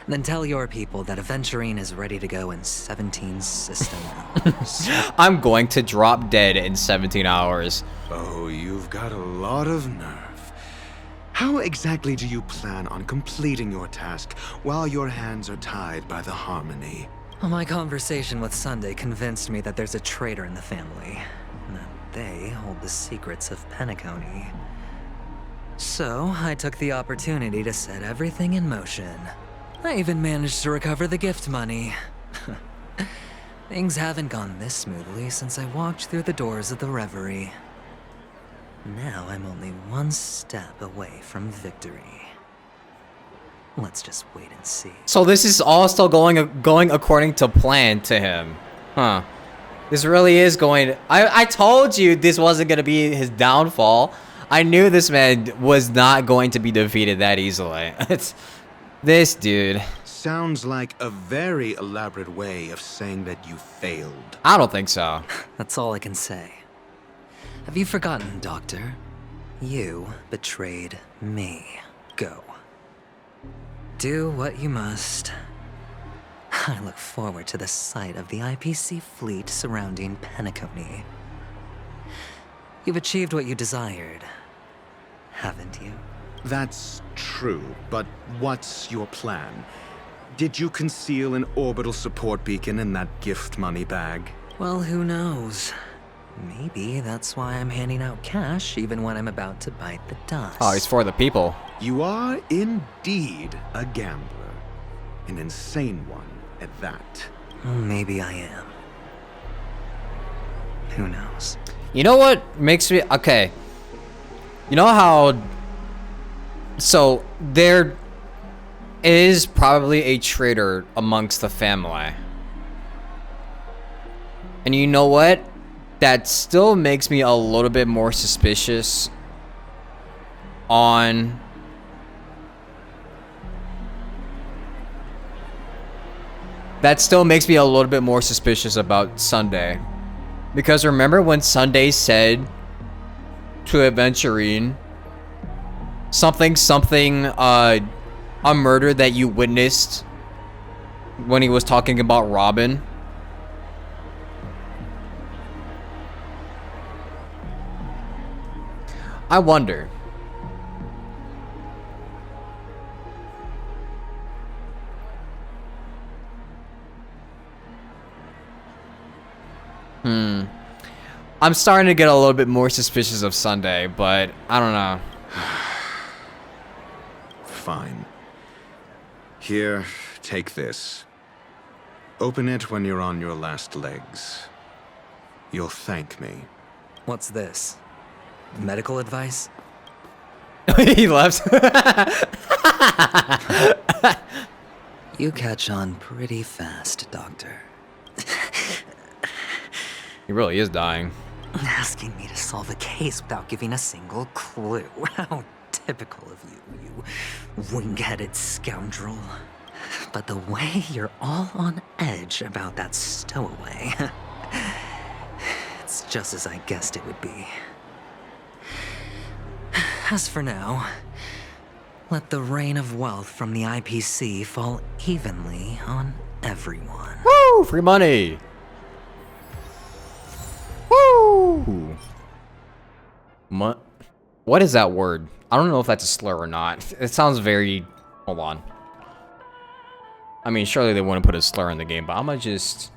Then tell your people that Aventurine is ready to go in 17 system hours. I'm going to drop dead in 17 hours. Oh, you've got a lot of nerve. How exactly do you plan on completing your task while your hands are tied by the Harmony? Well, my conversation with Sunday convinced me that there's a traitor in the family, and that they hold the secrets of Penacony. So, I took the opportunity to set everything in motion. I even managed to recover the gift money. Things haven't gone this smoothly since I walked through the doors of the Reverie. Now I'm only one step away from victory. Let's just wait and see. So this is all still going according to plan to him. Huh. This really is going... I told you this wasn't going to be his downfall. I knew this man was not going to be defeated that easily. It's... This dude. Sounds like a very elaborate way of saying that you failed. I don't think so. That's all I can say. Have you forgotten, Doctor? You betrayed me. Go. Do what you must. I look forward to the sight of the IPC fleet surrounding Penacony. You've achieved what you desired, haven't you? That's true, but what's your plan? Did you conceal an orbital support beacon in that gift money bag? Well, who knows? Maybe that's why I'm handing out cash even when I'm about to bite the dust. Oh, it's for the people. You are indeed a gambler. An insane one at that. Well, maybe I am. Who knows? You know what makes me... Okay. You know how... So, there is probably a traitor amongst the family. And you know what? That still makes me a little bit more suspicious on... That still makes me a little bit more suspicious about Sunday. Because remember when Sunday said to Aventurine something, a murder that you witnessed when he was talking about Robin? I wonder. I'm starting to get a little bit more suspicious of Sunday, but I don't know. Fine. Here, take this. Open it when you're on your last legs. You'll thank me. What's this? Medical advice? He left. You catch on pretty fast, Doctor. He really is dying. Asking me to solve a case without giving a single clue. How typical of you, you wing-headed scoundrel. But the way you're all on edge about that stowaway, it's just as I guessed it would be. As for now, let the rain of wealth from the IPC fall evenly on everyone. Woo! Free money! Woo! What is that word? I don't know if that's a slur or not. It sounds very... Hold on. I mean, surely they wouldn't put a slur in the game, but I'm gonna just...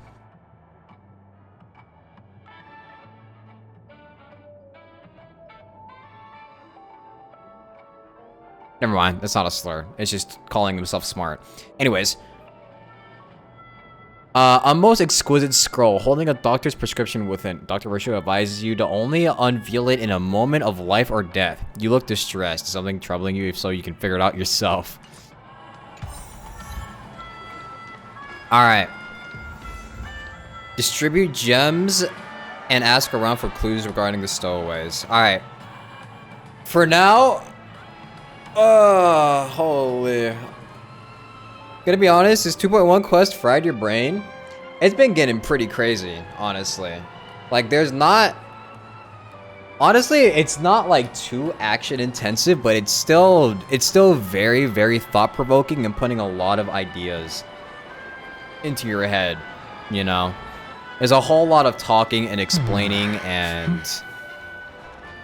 Never mind, that's not a slur. It's just calling himself smart. Anyways. A most exquisite scroll holding a doctor's prescription within. Dr. Risho advises you to only unveil it in a moment of life or death. You look distressed. Is something troubling you? If so, you can figure it out yourself. Alright. Distribute gems and ask around for clues regarding the stowaways. Alright. For now... holy... Gonna be honest, this 2.1 quest fried your brain. It's been getting pretty crazy, honestly. Like, there's not... Honestly, it's not like too action intensive, but it's still very, very thought-provoking and putting a lot of ideas into your head, you know? There's a whole lot of talking and explaining, and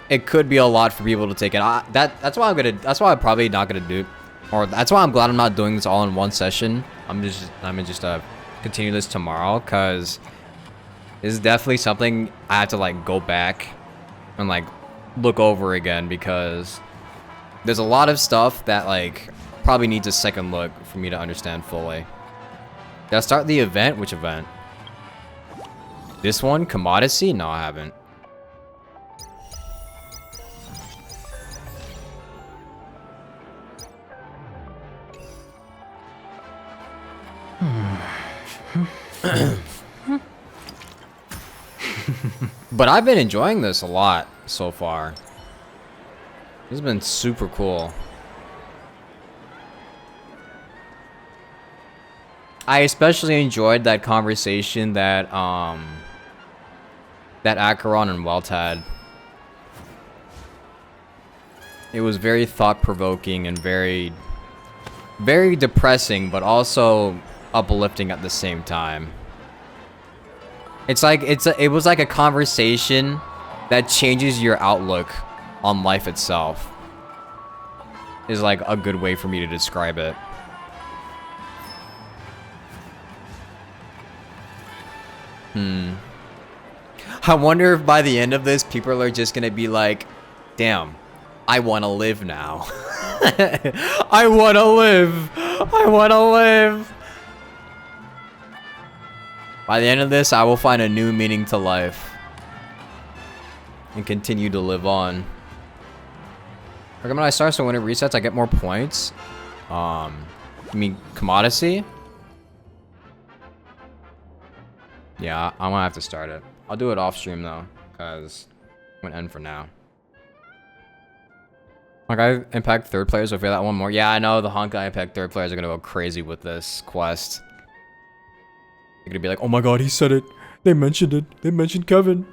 it could be a lot for people to take in. That's why I'm probably not gonna do, or that's why I'm glad I'm not doing this all in one session. I'm gonna just continue this tomorrow, cause this is definitely something I have to like go back and like look over again, because there's a lot of stuff that like probably needs a second look for me to understand fully. Did I start the event? Which event? This one? Commodity? No, I haven't. But I've been enjoying this a lot so far. This has been super cool. I especially enjoyed that conversation that that Acheron and Welt had. It was very thought-provoking and very depressing, but also uplifting at the same time. It's like it was like a conversation that changes your outlook on life itself. Is like a good way for me to describe it. I wonder if by the end of this, people are just gonna be like, damn, I wanna live now. I wanna live. I wanna live. By the end of this, I will find a new meaning to life. And continue to live on. Recommend I start so when it resets, I get more points. You mean commodity? Yeah, I'm gonna have to start it. I'll do it off stream though, because I'm gonna end for now. Honkai Impact third players will feel that one more. Yeah, I know the Honkai Impact third players are gonna go crazy with this quest. They're gonna be like, oh my god, he said it. They mentioned it. They mentioned Kevin.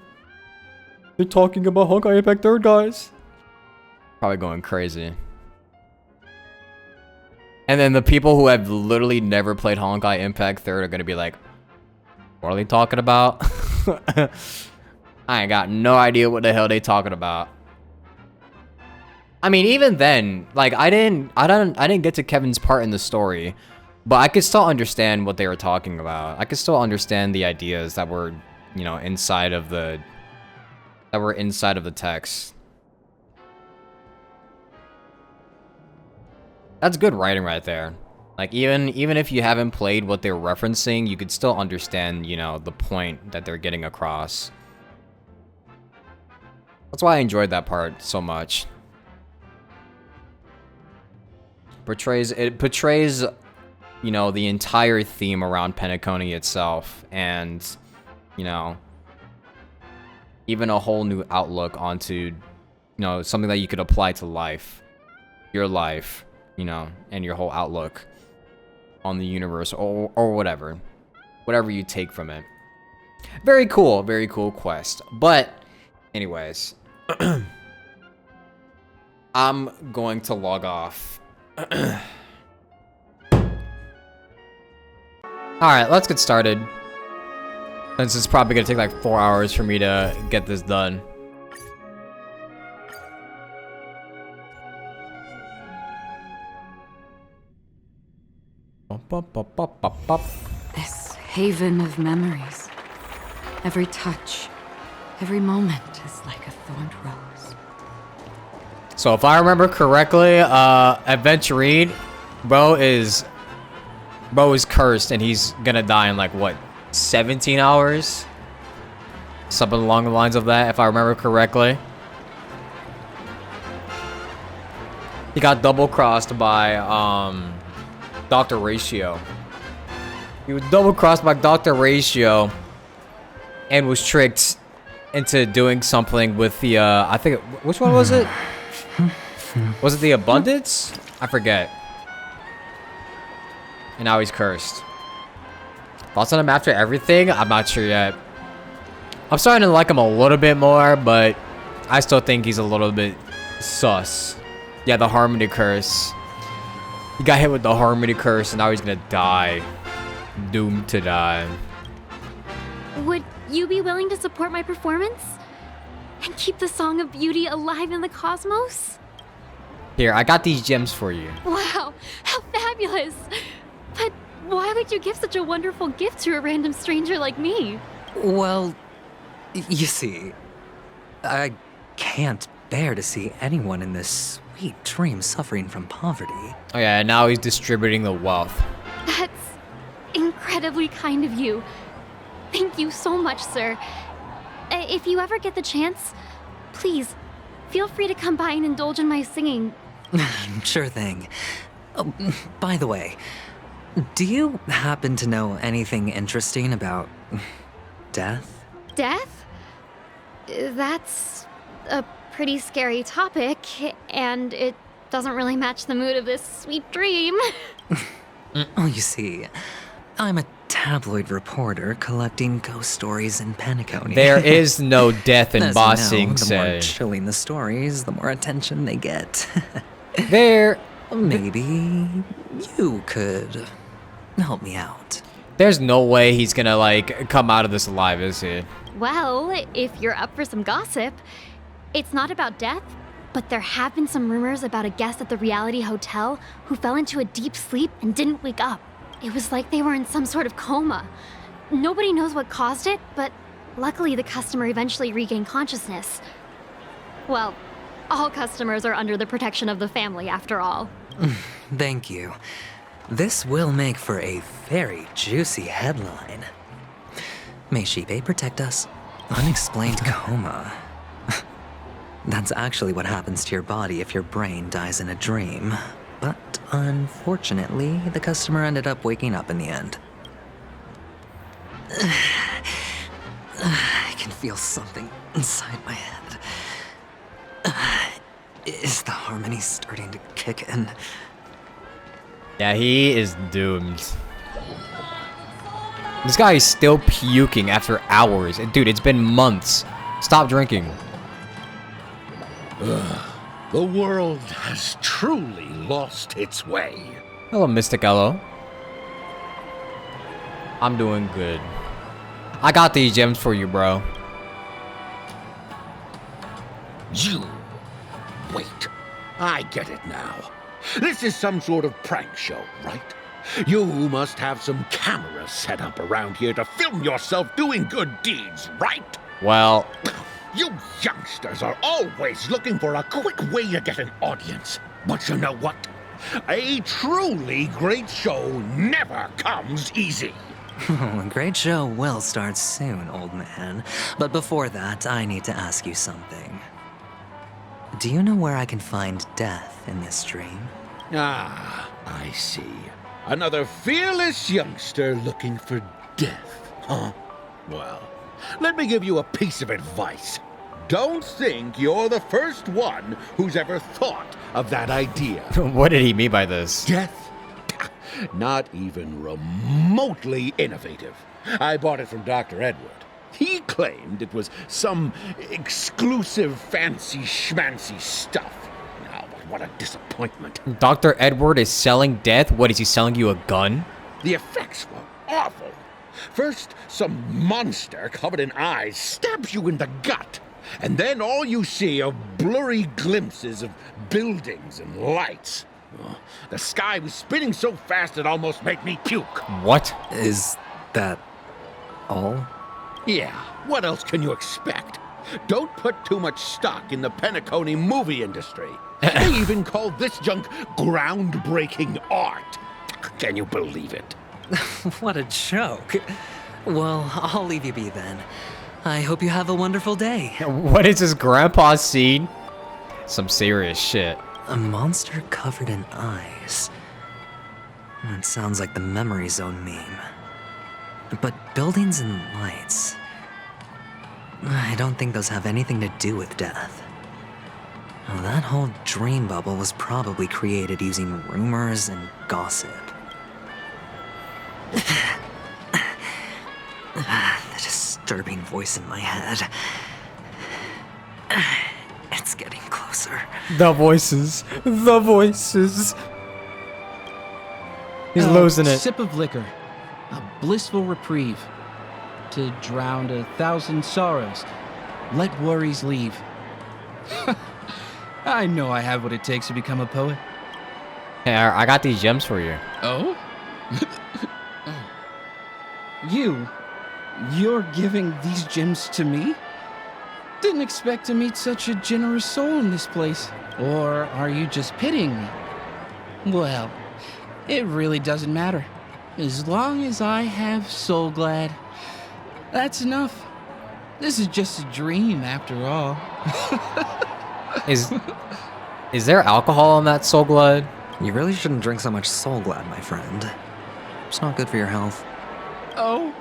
They're talking about Honkai Impact third, guys. Probably going crazy. And then the people who have literally never played Honkai Impact third are gonna be like, what are they talking about? I ain't got no idea what the hell they talking about. I mean, even then, like I didn't get to Kevin's part in the story, but I could still understand what they were talking about. I could still understand the ideas that were, you know, inside of the text. That's good writing right there. Like even if you haven't played what they're referencing, you could still understand, you know, the point that they're getting across. That's why I enjoyed that part so much. It portrays, you know, the entire theme around Penacony itself, and, you know, even a whole new outlook onto, you know, something that you could apply to life, your life, you know, and your whole outlook on the universe, or whatever you take from it. Very cool quest. But anyways, I'm going to log off. Alright, let's get started, since it's probably gonna take like 4 hours for me to get this done. This haven of memories. Every touch, every moment is like a thorned rose. So if I remember correctly, Adventurine, bro is cursed, and he's gonna die in like what, 17 hours. Something along the lines of that, if I remember correctly. He got double-crossed by, Dr. Ratio. He was double-crossed by Dr. Ratio and was tricked into doing something with the, I think, which one was it? Was it the Abundance? I forget. And now he's cursed. Thoughts on him after everything? I'm not sure yet. I'm starting to like him a little bit more, but I still think he's a little bit sus. Yeah, the Harmony Curse. He got hit with the Harmony Curse and now he's gonna die. Doomed to die. Would you be willing to support my performance? And keep the Song of Beauty alive in the cosmos? Here, I got these gems for you. Wow, how fabulous! But why would you give such a wonderful gift to a random stranger like me? Well, you see, I can't bear to see anyone in this sweet dream suffering from poverty. Oh yeah, and now he's distributing the wealth. That's incredibly kind of you. Thank you so much, sir. If you ever get the chance, please, feel free to come by and indulge in my singing. Sure thing. Oh, by the way, do you happen to know anything interesting about death? Death? That's a pretty scary topic, and it doesn't really match the mood of this sweet dream. Oh, you see, I'm a tabloid reporter collecting ghost stories in Penacony. There is no death in As Ba you know, Sing the more Se. chilling the stories, the more attention they get. Maybe you could help me out. There's no way he's gonna, like, come out of this alive, is he? Well, if you're up for some gossip, it's not about death, but there have been some rumors about a guest at the reality hotel who fell into a deep sleep and didn't wake up. It was like they were in some sort of coma. Nobody knows what caused it, but luckily the customer eventually regained consciousness. Well, all customers are under the protection of the family, after all. Thank you. This will make for a very juicy headline. May Shibe protect us. Unexplained coma. That's actually what happens to your body if your brain dies in a dream. But unfortunately, the customer ended up waking up in the end. I can feel something inside my head. Is the harmony starting to kick in? Yeah, he is doomed. This guy is still puking after hours. And dude, it's been months. Stop drinking. The world has truly lost its way. Hello, Mystic Ello. I'm doing good. I got these gems for you, bro. You. Wait. I get it now. This is some sort of prank show, right? You must have some cameras set up around here to film yourself doing good deeds, right? Well, you youngsters are always looking for a quick way to get an audience. But you know what? A truly great show never comes easy. A great show will start soon, old man. But before that, I need to ask you something. Do you know where I can find death in this dream? Ah, I see. Another fearless youngster looking for death, huh? Well, let me give you a piece of advice. Don't think you're the first one who's ever thought of that idea. What did he mean by this? Death? Not even remotely innovative. I bought it from Dr. Edward. He claimed it was some exclusive fancy schmancy stuff. Oh, what a disappointment. Dr. Edward is selling death? What, is he selling you a gun? The effects were awful. First, some monster covered in eyes stabs you in the gut. And then all you see are blurry glimpses of buildings and lights. Oh, the sky was spinning so fast it almost made me puke. What? Is that all? Yeah, what else can you expect? Don't put too much stock in the Penacony movie industry. They even call this junk groundbreaking art. Can you believe it? What a joke. Well, I'll leave you be then. I hope you have a wonderful day. What is this grandpa scene? Some serious shit. A monster covered in eyes. It sounds like the Memory Zone meme. But buildings and lights... I don't think those have anything to do with death. Well, that whole dream bubble was probably created using rumors and gossip. The disturbing voice in my head. It's getting closer. The voices. The voices. He's losing it. Sip of liquor. A blissful reprieve. To drown 1,000 sorrows. Let worries leave. I know I have what it takes to become a poet. Hey, I got these gems for you. Oh? You're giving these gems to me? Didn't expect to meet such a generous soul in this place. Or are you just pitying me? Well, it really doesn't matter. As long as I have Soul Glad, that's enough. This is just a dream after all. Is there alcohol in that Soul Glad? You really shouldn't drink so much Soul Glad, my friend. It's not good for your health. Oh.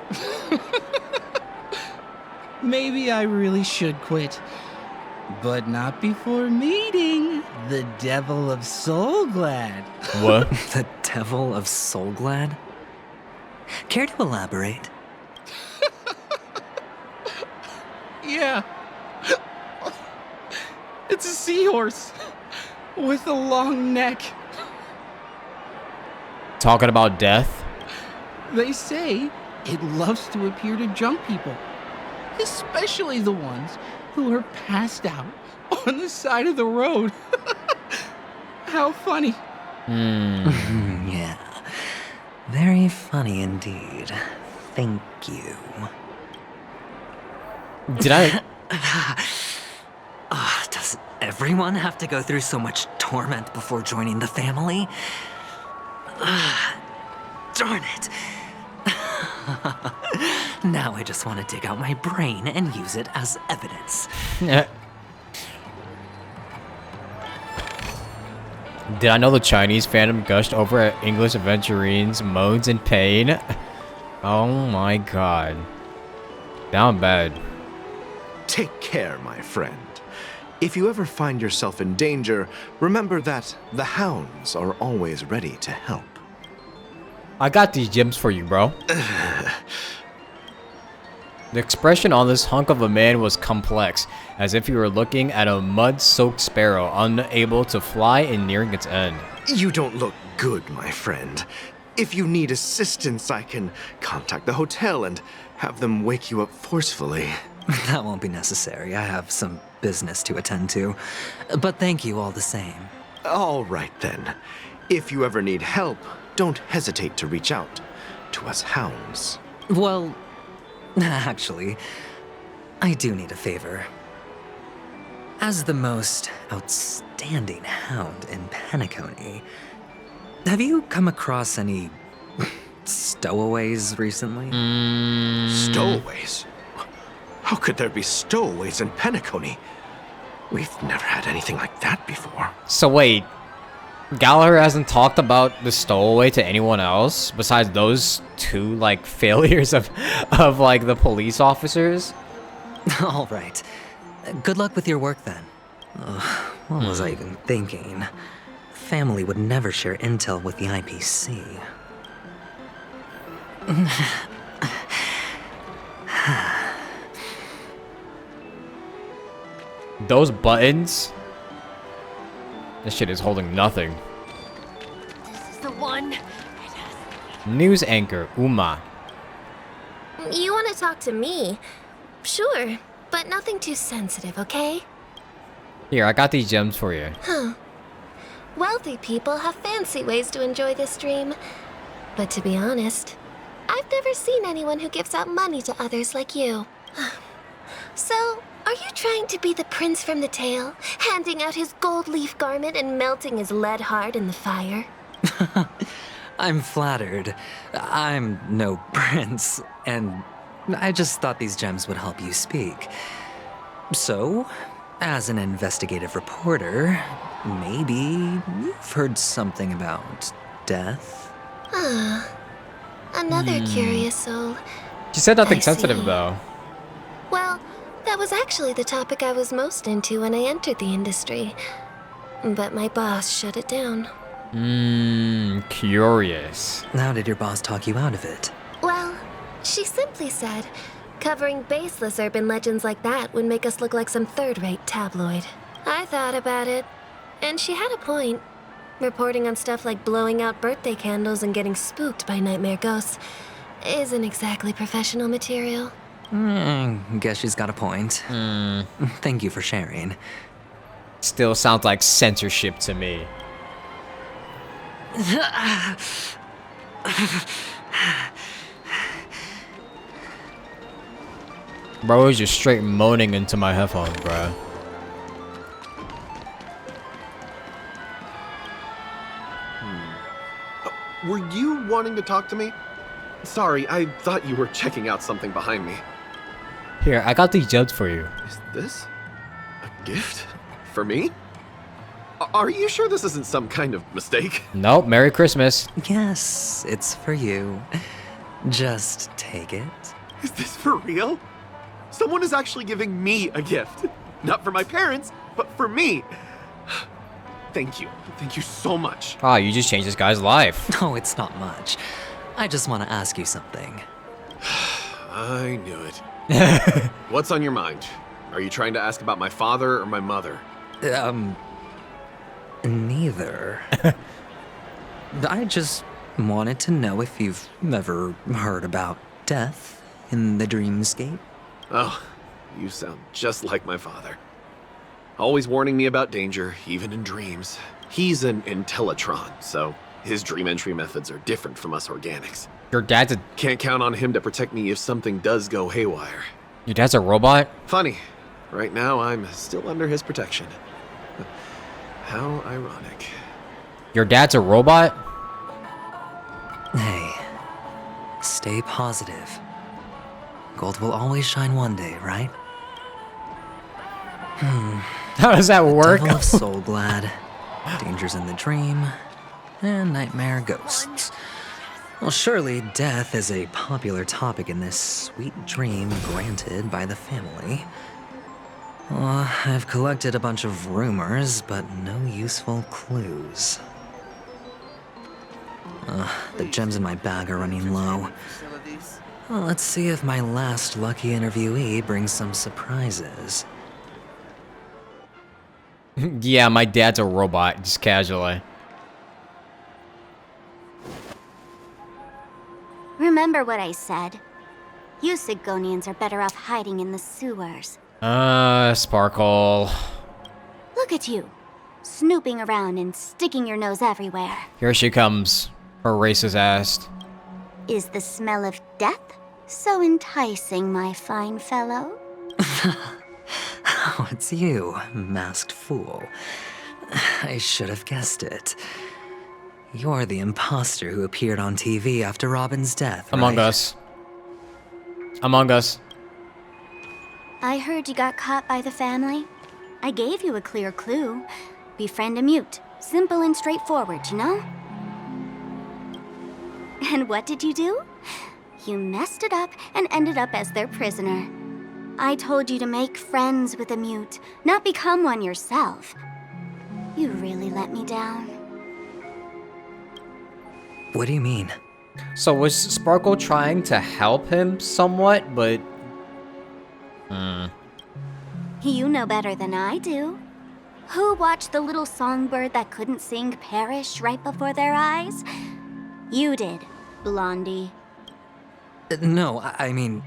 Maybe I really should quit. But not before meeting the Devil of Soul Glad. What? The Devil of Soul Glad? Care to elaborate? Yeah. It's a seahorse with a long neck. Talking about death? They say it loves to appear to drunk people, especially the ones who are passed out on the side of the road. How funny. Yeah. Very funny indeed. Thank you. Did I? Does everyone have to go through so much torment before joining the family? Darn it. Now I just want to dig out my brain and use it as evidence. Did I know the Chinese fandom gushed over at English Aventurines moans in pain? Oh my god. Down bad. Take care, my friend. If you ever find yourself in danger, remember that the hounds are always ready to help. I got these gems for you, bro. The expression on this hunk of a man was complex, as if you were looking at a mud-soaked sparrow unable to fly and nearing its end. You don't look good, my friend. If you need assistance, I can contact the hotel and have them wake you up forcefully. That won't be necessary. I have some business to attend to. But thank you all the same. All right, then. If you ever need help, don't hesitate to reach out to us hounds. Well, actually, I do need a favor. As the most outstanding hound in Penacony, have you come across any stowaways recently? Stowaways? How could there be stowaways in Penacony? We've never had anything like that before. So wait, Gallagher hasn't talked about the stowaway to anyone else besides those two, like, failures of like, the police officers? All right. Good luck with your work, then. What was I even thinking? Family would never share intel with the IPC. Those buttons? This shit is holding nothing. This is the one. News anchor, Uma. You want to talk to me? Sure, but nothing too sensitive, okay? Here, I got these gems for you. Huh. Wealthy people have fancy ways to enjoy this dream. But to be honest, I've never seen anyone who gives out money to others like you. So, are you trying to be the prince from the tale, handing out his gold leaf garment and melting his lead heart in the fire? I'm flattered. I'm no prince, and I just thought these gems would help you speak. So, as an investigative reporter, maybe you've heard something about death? Ah, another curious soul. She said nothing I sensitive, see. though. Well, that was actually the topic I was most into when I entered the industry. But my boss shut it down. Curious. How did your boss talk you out of it? Well, she simply said, covering baseless urban legends like that would make us look like some third-rate tabloid. I thought about it, and she had a point. Reporting on stuff like blowing out birthday candles and getting spooked by nightmare ghosts isn't exactly professional material. Guess she's got a point. Thank you for sharing. Still sounds like censorship to me. Bro is just straight moaning into my headphones, bro. Were you wanting to talk to me? Sorry, I thought you were checking out something behind me. Here, I got these gems for you. Is this a gift? For me? Are you sure this isn't some kind of mistake? Nope, Merry Christmas. Yes, it's for you. Just take it. Is this for real? Someone is actually giving me a gift. Not for my parents, but for me. Thank you. Thank you so much. Ah, you just changed this guy's life. No, it's not much. I just want to ask you something. I knew it. What's on your mind? Are you trying to ask about my father or my mother? Neither. I just wanted to know if you've ever heard about death in the dreamscape. Oh, you sound just like my father. Always warning me about danger, even in dreams. He's an Intellitron, so his dream entry methods are different from us organics. Your dad's a... Can't count on him to protect me if something does go haywire. Your dad's a robot? Funny. Right now, I'm still under his protection. How ironic. Your dad's a robot? Hey, stay positive. Gold will always shine one day, right? How does that work? Devil of Soul Glad, dangers in the dream, and nightmare ghosts. Well, surely death is a popular topic in this sweet dream granted by the family. Well, I've collected a bunch of rumors, but no useful clues. The gems in my bag are running low. Well, let's see if my last lucky interviewee brings some surprises. Yeah, my dad's a robot, just casually. Remember what I said. You Sigonians are better off hiding in the sewers. Sparkle. Look at you, snooping around and sticking your nose everywhere. Here she comes, her racist ass. Is the smell of death so enticing, my fine fellow? Oh, it's you, masked fool. I should have guessed it. You're the imposter who appeared on TV after Robin's death, Among right? Us. Among Us. I heard you got caught by the family. I gave you a clear clue. Befriend a mute. Simple and straightforward, you know? And what did you do? You messed it up and ended up as their prisoner. I told you to make friends with a mute, not become one yourself. You really let me down. What do you mean? So was Sparkle trying to help him somewhat, but... You know better than I do. Who watched the little songbird that couldn't sing perish right before their eyes? You did, Blondie. No, I mean...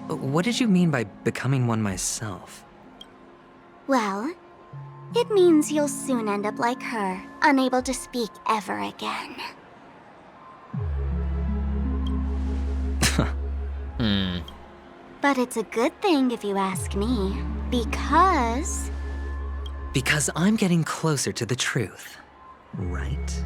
What did you mean by becoming one myself? Well, it means you'll soon end up like her, unable to speak ever again. But it's a good thing if you ask me, because... Because I'm getting closer to the truth, right?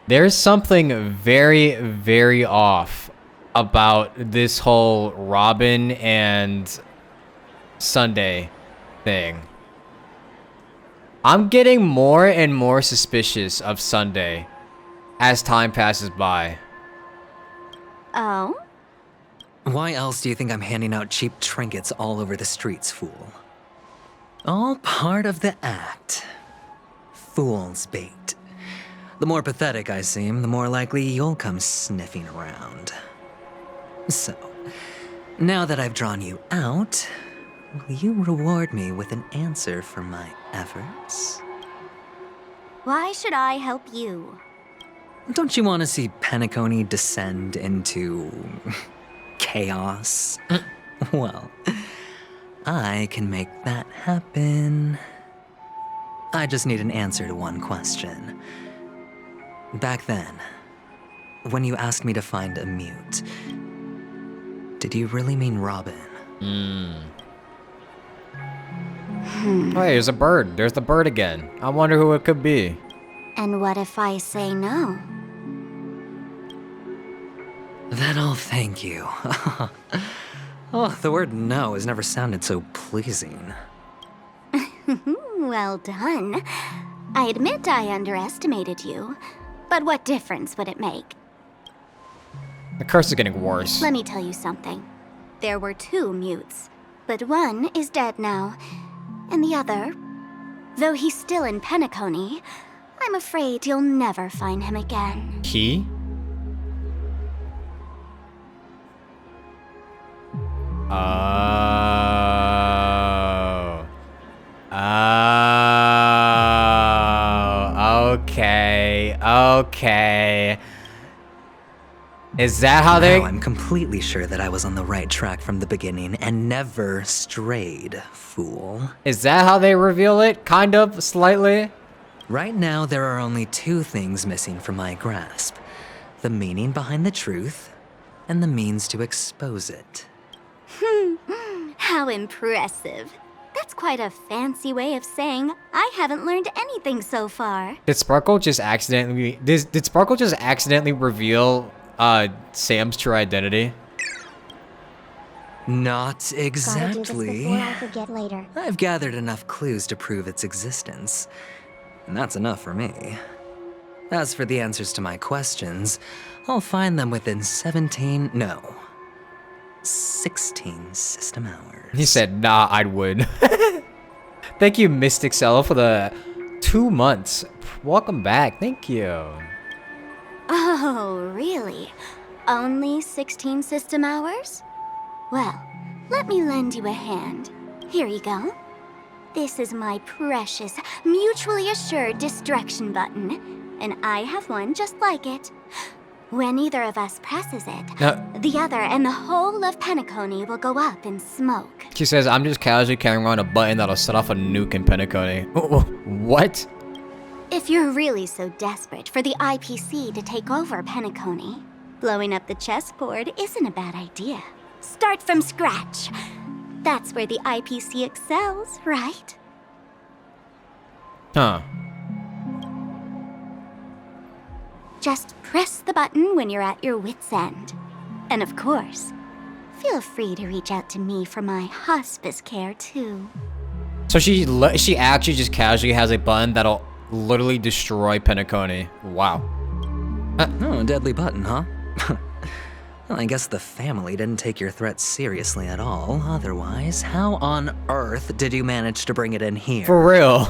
There's something very, very off about this whole Robin and Sunday thing. I'm getting more and more suspicious of Sunday as time passes by. Oh? Why else do you think I'm handing out cheap trinkets all over the streets, fool? All part of the act. Fool's bait. The more pathetic I seem, the more likely you'll come sniffing around. So, now that I've drawn you out, will you reward me with an answer for my efforts? Why should I help you? Don't you want to see Penacony descend into chaos? Well, I can make that happen. I just need an answer to one question. Back then, when you asked me to find a mute, did you really mean Robin? Oh, hey, there's a bird. There's the bird again. I wonder who it could be. And what if I say no? Then I'll thank you. Oh, the word no has never sounded so pleasing. Well done. I admit I underestimated you, but what difference would it make? The curse is getting worse. Let me tell you something. There were 2 mutes, but one is dead now, and the other, though he's still in Penacony, I'm afraid you'll never find him again. He? Okay. Is that how they... Now I'm completely sure that I was on the right track from the beginning and never strayed, fool. Is that how they reveal it? Kind of, slightly? Right now, there are only 2 things missing from my grasp. The meaning behind the truth, and the means to expose it. How impressive. That's quite a fancy way of saying I haven't learned anything so far. Did Sparkle just accidentally... Did Sparkle just accidentally reveal Sam's true identity? Not exactly. Gotta do this before I forget later. I've gathered enough clues to prove its existence, and that's enough for me. As for the answers to my questions, I'll find them within 16 system hours. He said, nah, I would. Thank you, Mystic Cell, for the 2 months. Welcome back. Thank you. Oh, really? Only 16 system hours? Well, let me lend you a hand. Here you go. This is my precious, mutually assured distraction button, and I have one just like it. When either of us presses it, the other and the whole of Penacony will go up in smoke. She says, I'm just casually carrying around a button that'll set off a nuke in Penacony. What? If you're really so desperate for the IPC to take over Penacony, blowing up the chessboard isn't a bad idea. Start from scratch. That's where the IPC excels, right? Huh. Just press the button when you're at your wit's end. And of course, feel free to reach out to me for my hospice care too. So she actually just casually has a button that'll literally destroy Penacony. Wow. Oh, a deadly button, huh? Well, I guess the family didn't take your threat seriously at all. Otherwise, how on earth did you manage to bring it in here? For real.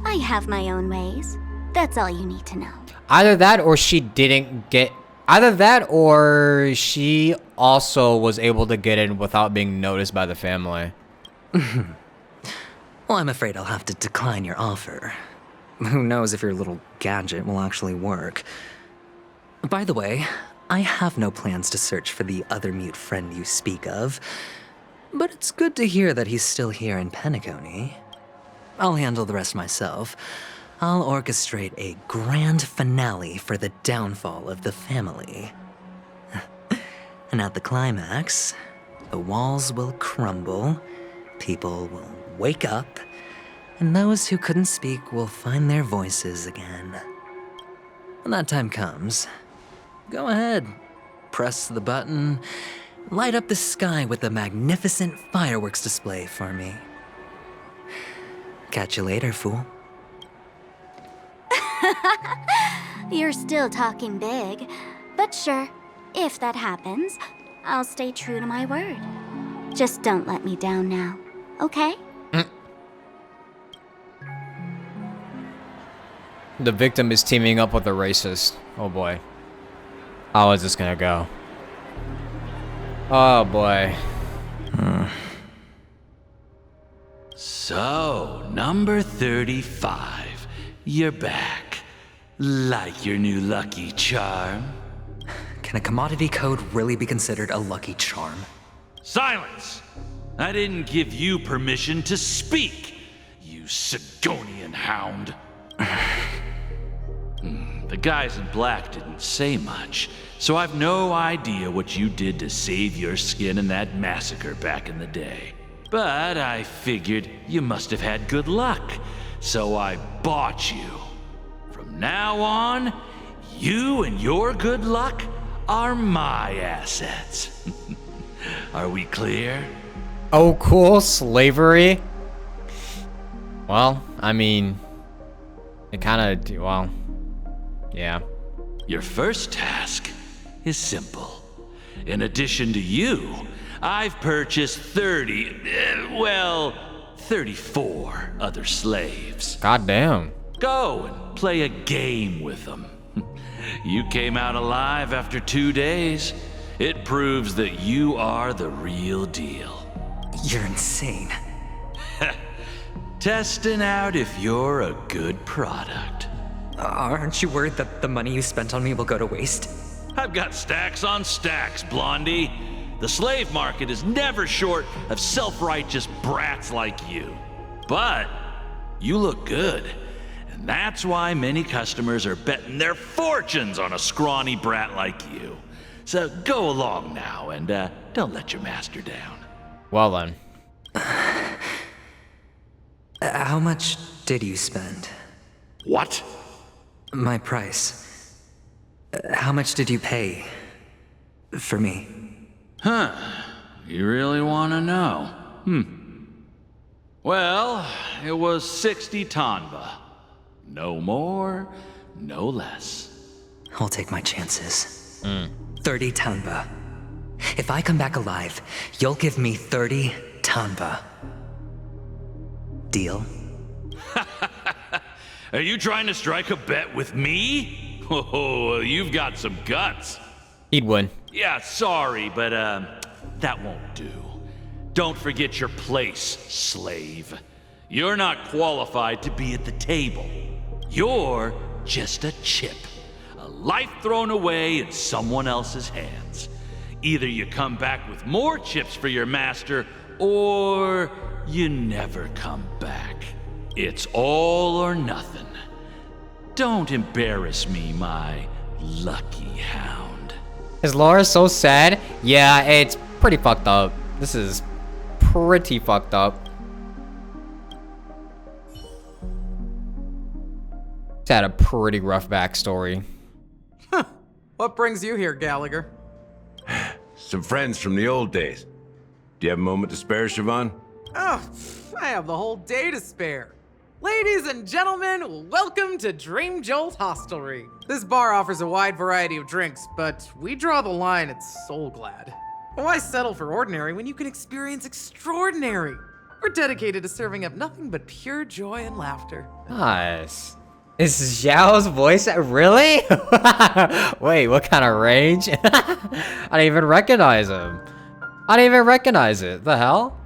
I have my own ways. That's all you need to know. Either that or she didn't get... Either that or she also was able to get in without being noticed by the family. Well, I'm afraid I'll have to decline your offer. Who knows if your little gadget will actually work. By the way, I have no plans to search for the other mute friend you speak of, but it's good to hear that he's still here in Penacony. I'll handle the rest myself. I'll orchestrate a grand finale for the downfall of the family. And at the climax, the walls will crumble, people will wake up, and those who couldn't speak will find their voices again. when that time comes, go ahead. Press the button. Light up the sky with a magnificent fireworks display for me. Catch you later, fool. You're still talking big. But sure, if that happens, I'll stay true to my word. Just don't let me down now, okay? The victim is teaming up with a racist. Oh boy. How is this gonna go? Oh boy. So, number 35. You're back. Like your new lucky charm? Can a commodity code really be considered a lucky charm? Silence! I didn't give you permission to speak, you Sigonian hound. The guys in black didn't say much, so I've no idea what you did to save your skin in that massacre back in the day. But I figured you must have had good luck, so I bought you. From now on, you and your good luck are my assets. Are we clear? Oh, cool. Slavery. Well, I mean, it kind of, well, yeah. Your first task is simple. In addition to you, I've purchased 34 other slaves. Goddamn. Go and play a game with them. You came out alive after 2 days. It proves that you are the real deal. You're insane. Testing out if you're a good product. Aren't you worried that the money you spent on me will go to waste? I've got stacks on stacks, Blondie. The slave market is never short of self-righteous brats like you. But you look good. And that's why many customers are betting their fortunes on a scrawny brat like you. So go along now and don't let your master down. Well then. How much did you spend? What? My price. How much did you pay for me? Huh. You really want to know? Well, it was 60 tanba. No more, no less. I'll take my chances. 30 tanba. If I come back alive, you'll give me 30 tanba. Deal? Are you trying to strike a bet with me? Oh, you've got some guts. He'd win. Yeah, sorry, but that won't do. Don't forget your place, slave. You're not qualified to be at the table. You're just a chip. A life thrown away in someone else's hands. Either you come back with more chips for your master, or you never come back. It's all or nothing. Don't embarrass me, my lucky hound. Is Laura so sad? Yeah, it's pretty fucked up. This is pretty fucked up. It's had a pretty rough backstory. What brings you here, Gallagher? Some friends from the old days. Do you have a moment to spare, Siobhan? Oh, I have the whole day to spare. Ladies and gentlemen, welcome to Dream Jolt Hostelry. This bar offers a wide variety of drinks, but we draw the line at Soul Glad. Why settle for ordinary when you can experience extraordinary? We're dedicated to serving up nothing but pure joy and laughter. Nice. Is Xiao's voice really? Wait, what kind of range? I didn't even recognize him. I didn't even recognize it. The hell?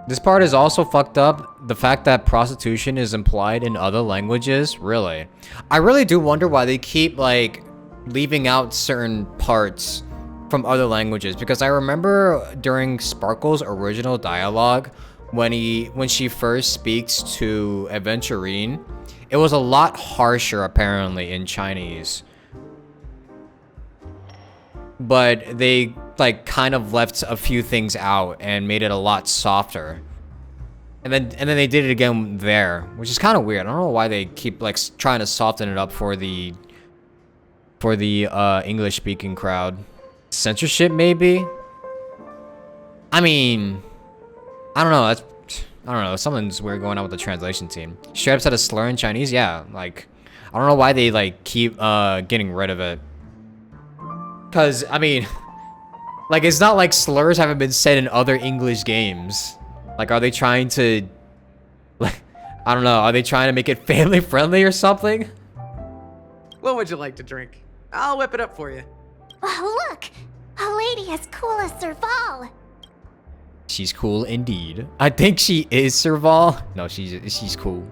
This part is also fucked up. The fact that prostitution is implied in other languages. Really? I really do wonder why they keep, like, leaving out certain parts from other languages. Because I remember during Sparkle's original dialogue, when she first speaks to Aventurine, it was a lot harsher apparently in Chinese. But they like kind of left a few things out and made it a lot softer. And then they did it again there, which is kind of weird. I don't know why they keep like trying to soften it up for the English speaking crowd. Censorship maybe? I mean, I don't know. I don't know. Something's weird going on with the translation team. Straight up said a slur in Chinese? Yeah, like I don't know why they like keep getting rid of it. Cause I mean, like it's not like slurs haven't been said in other English games. Like, are they trying to, like, I don't know, are they trying to make it family friendly or something? What would you like to drink? I'll whip it up for you. Oh, look! A lady as cool as Serval. She's cool indeed. I think she is Serval. No, she's cool.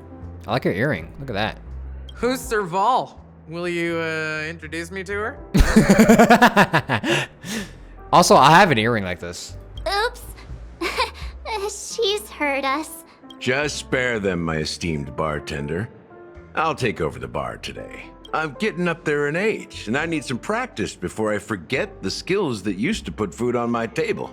I like her earring. Look at that. Who's Serval? Will you introduce me to her? Also, I have an earring like this. Oops. She's hurt us. Just spare them, my esteemed bartender. I'll take over the bar today. I'm getting up there in age, and I need some practice before I forget the skills that used to put food on my table.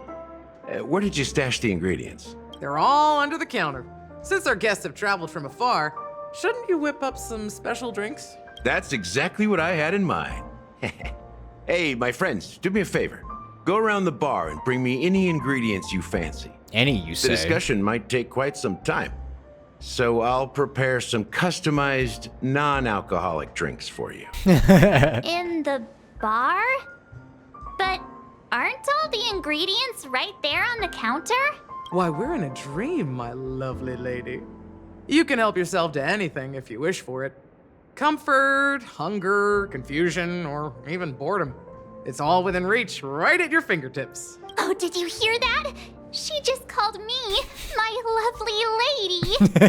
Where did you stash the ingredients? They're all under the counter. Since our guests have traveled from afar, shouldn't you whip up some special drinks? That's exactly what I had in mind. Hey, my friends, do me a favor. Go around the bar and bring me any ingredients you fancy. Any, you say? The discussion might take quite some time, so I'll prepare some customized non-alcoholic drinks for you. In the bar? But aren't all the ingredients right there on the counter? Why, we're in a dream, my lovely lady. You can help yourself to anything if you wish for it. Comfort, hunger, confusion, or even boredom. It's all within reach, right at your fingertips. Oh, did you hear that? She just called me my lovely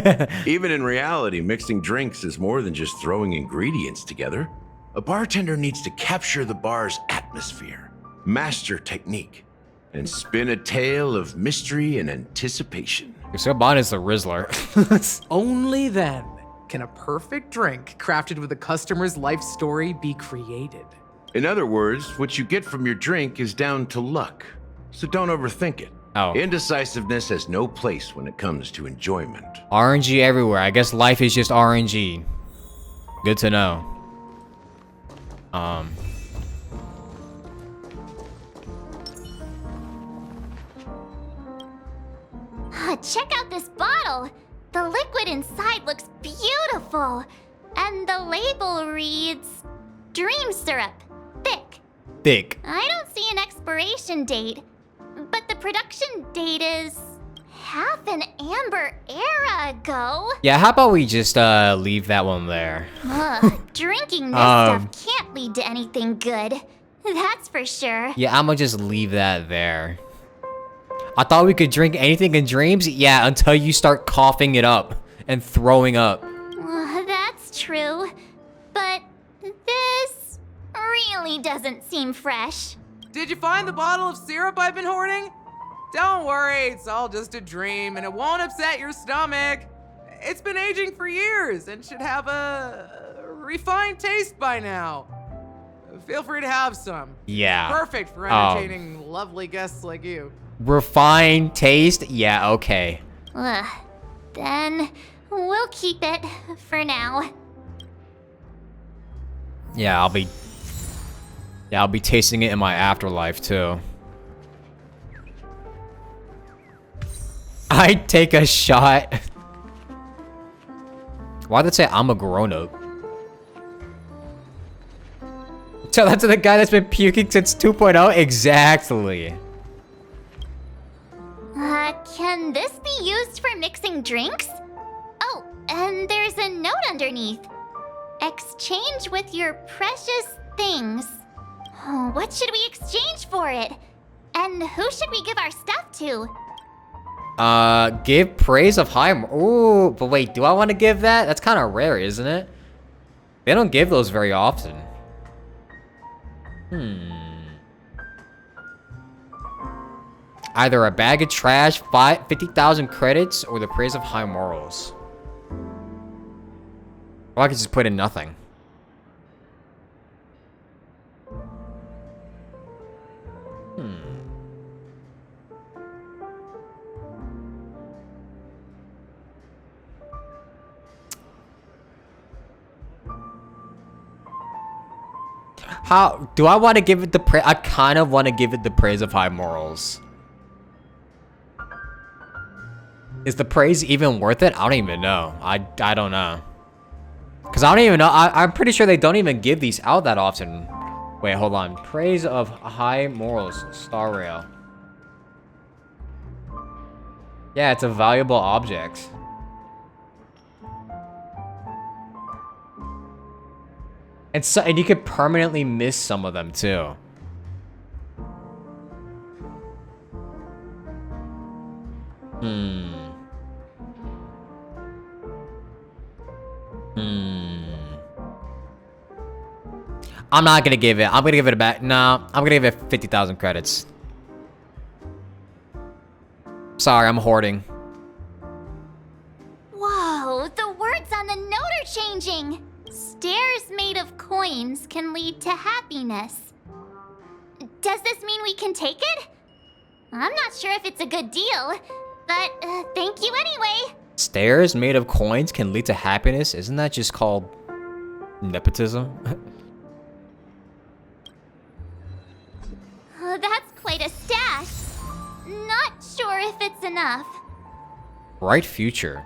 lady. Even in reality, mixing drinks is more than just throwing ingredients together. A bartender needs to capture the bar's atmosphere, master technique, and spin a tale of mystery and anticipation. Saban is the Rizzler. Only then can a perfect drink crafted with a customer's life story be created. In other words, what you get from your drink is down to luck, so don't overthink it. Oh. Indecisiveness has no place when it comes to enjoyment. RNG everywhere. I guess life is just RNG. Good to know. Check out this bottle. The liquid inside looks beautiful. And the label reads, Dream Syrup, thick. Thick. I don't see an expiration date, but the production date is half an amber era ago. Yeah, how about we just leave that one there? Drinking this stuff can't lead to anything good. That's for sure. Yeah, I'm gonna just leave that there. I thought we could drink anything in dreams? Yeah, until you start coughing it up and throwing up. That's true. But this really doesn't seem fresh. Did you find the bottle of syrup I've been hoarding? Don't worry, it's all just a dream and it won't upset your stomach. It's been aging for years and should have a refined taste by now. Feel free to have some. Yeah. Perfect for entertaining lovely guests like you. Refined taste? Yeah, okay. Then we'll keep it for now. Yeah, I'll be tasting it in my afterlife too. I'd take a shot. Why'd it say I'm a grown-up? So that's the guy that's been puking since 2.0? Exactly. Can this be used for mixing drinks? Oh, and there's a note underneath. Exchange with your precious things. Oh, what should we exchange for it? And who should we give our stuff to? Give praise of high. Ooh, but wait, do I want to give that? That's kind of rare, isn't it? They don't give those very often. Either a bag of trash, 50,000 credits, or the praise of high morals. Or I could just put in nothing. How do I want to give it the praise? I kind of want to give it the praise of high morals. Is the praise even worth it? I don't even know. I don't know. Because I don't even know. I'm pretty sure they don't even give these out that often. Wait, hold on. Praise of high morals. Star rail. Yeah, it's a valuable object. And so, and you could permanently miss some of them too. I'm not gonna give it. I'm gonna give it a back. No, I'm gonna give it 50,000 credits. Sorry, I'm hoarding. Whoa, the words on the note are changing. Stairs made of coins can lead to happiness. Does this mean we can take it? I'm not sure if it's a good deal, but thank you anyway. Stairs made of coins can lead to happiness? Isn't that just called nepotism? That's quite a stash. Not sure if it's enough. Bright future.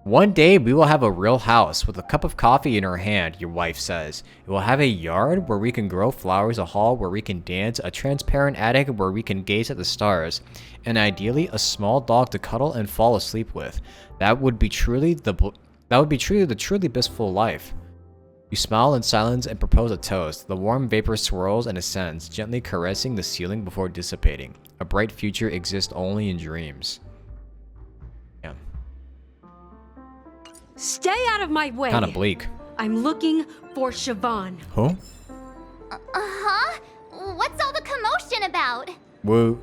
One day we will have a real house with a cup of coffee in our hand, your wife says. It will have a yard where we can grow flowers, a hall where we can dance, a transparent attic where we can gaze at the stars, and ideally a small dog to cuddle and fall asleep with. That would be truly the truly blissful life. You smile in silence and propose a toast. The warm vapor swirls and ascends, gently caressing the ceiling before dissipating. A bright future exists only in dreams. Yeah. Stay out of my way. Kind of bleak. I'm looking for Siobhan. Huh? Huh? What's all the commotion about? Woo.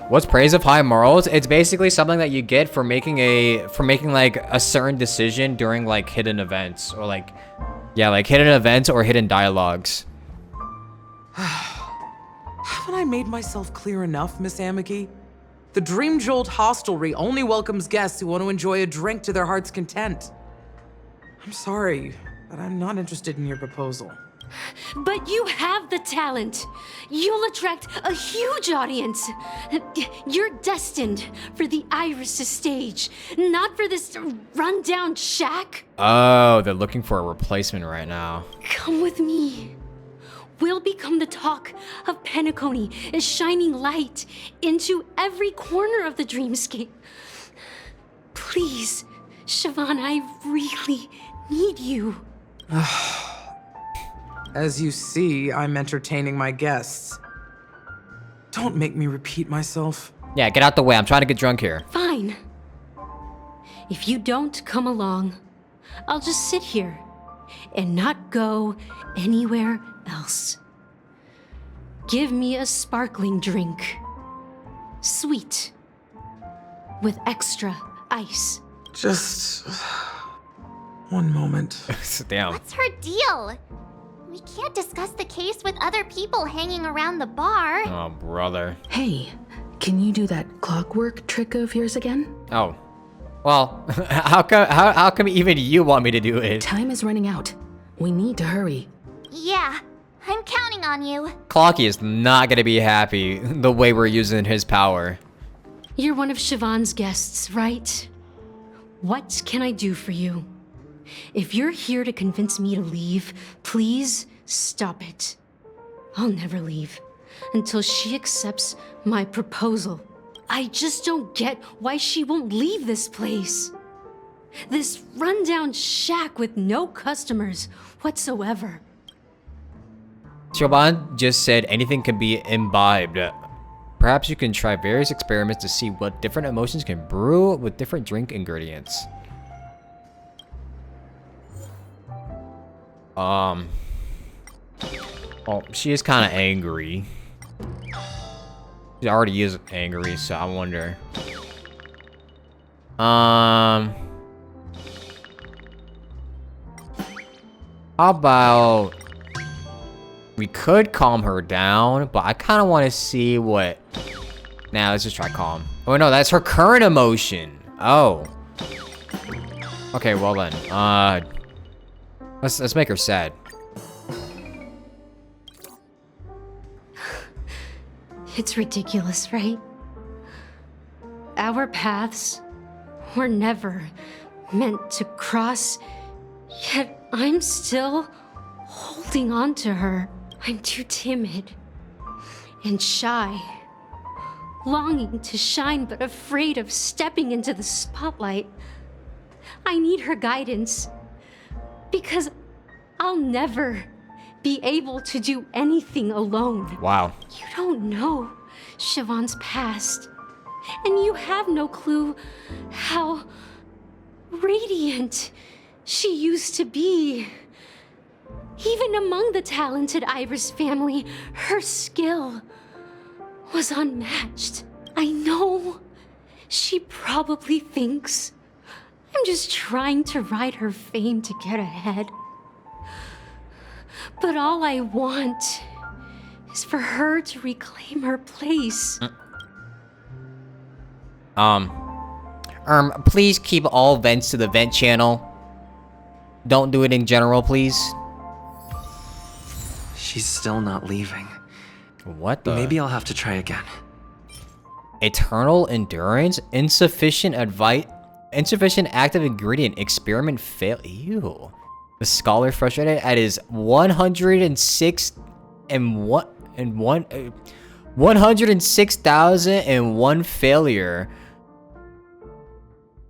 What's praise of high morals? It's basically something that you get for making like a certain decision during like hidden events or like, yeah, like hidden events or hidden dialogues. Haven't I made myself clear enough, Miss Amiki? The Dream Jolt hostelry only welcomes guests who want to enjoy a drink to their heart's content. I'm sorry, but I'm not interested in your proposal. But you have the talent. You'll attract a huge audience. You're destined for the Iris' stage, not for this rundown shack. Oh, they're looking for a replacement right now. Come with me. We'll become the talk of Penacony, a shining light into every corner of the dreamscape. Please, Siobhan, I really need you. As you see, I'm entertaining my guests. Don't make me repeat myself. Yeah, get out the way. I'm trying to get drunk here. Fine. If you don't come along, I'll just sit here and not go anywhere else. Give me a sparkling drink. Sweet. With extra ice. Just one moment. Damn. What's her deal? We can't discuss the case with other people hanging around the bar. Oh, brother. Hey, can you do that clockwork trick of yours again? Oh. Well, how come even you want me to do it? Time is running out. We need to hurry. Yeah, I'm counting on you. Clocky is not gonna be happy the way we're using his power. You're one of Siobhan's guests, right? What can I do for you? If you're here to convince me to leave, please stop it. I'll never leave until she accepts my proposal. I just don't get why she won't leave this place. This rundown shack with no customers whatsoever. Siobhan just said anything can be imbibed. Perhaps you can try various experiments to see what different emotions can brew with different drink ingredients. Well, she is kind of angry. She already is angry, so I wonder. How about we could calm her down, but I kind of want to see what. Nah, let's just try calm. Oh no, that's her current emotion. Oh. Okay, well then. Let's make her sad. It's ridiculous, right? Our paths were never meant to cross, yet I'm still holding on to her. I'm too timid and shy, longing to shine but afraid of stepping into the spotlight. I need her guidance because I'll never be able to do anything alone. Wow. You don't know Siobhan's past, and you have no clue how radiant she used to be. Even among the talented Iris family, her skill was unmatched. I know she probably thinks I'm just trying to ride her fame to get ahead. But all I want is for her to reclaim her place. Please keep all vents to the vent channel. Don't do it in general, please. She's still not leaving. What the? Maybe I'll have to try again. Eternal endurance, insufficient active ingredient, experiment fail. Ew. The scholar frustrated at his 106,001 failure.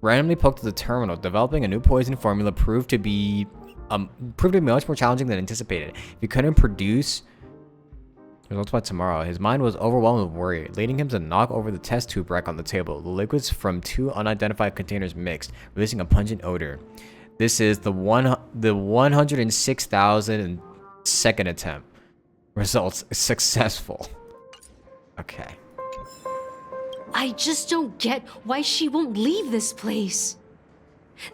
Randomly poked to the terminal. Developing a new poison formula proved to be much more challenging than anticipated. If he couldn't produce results by tomorrow, his mind was overwhelmed with worry, leading him to knock over the test tube rack on the table. The liquids from 2 unidentified containers mixed, releasing a pungent odor. This is the 106,000 second attempt. Results successful. Okay. I just don't get why she won't leave this place.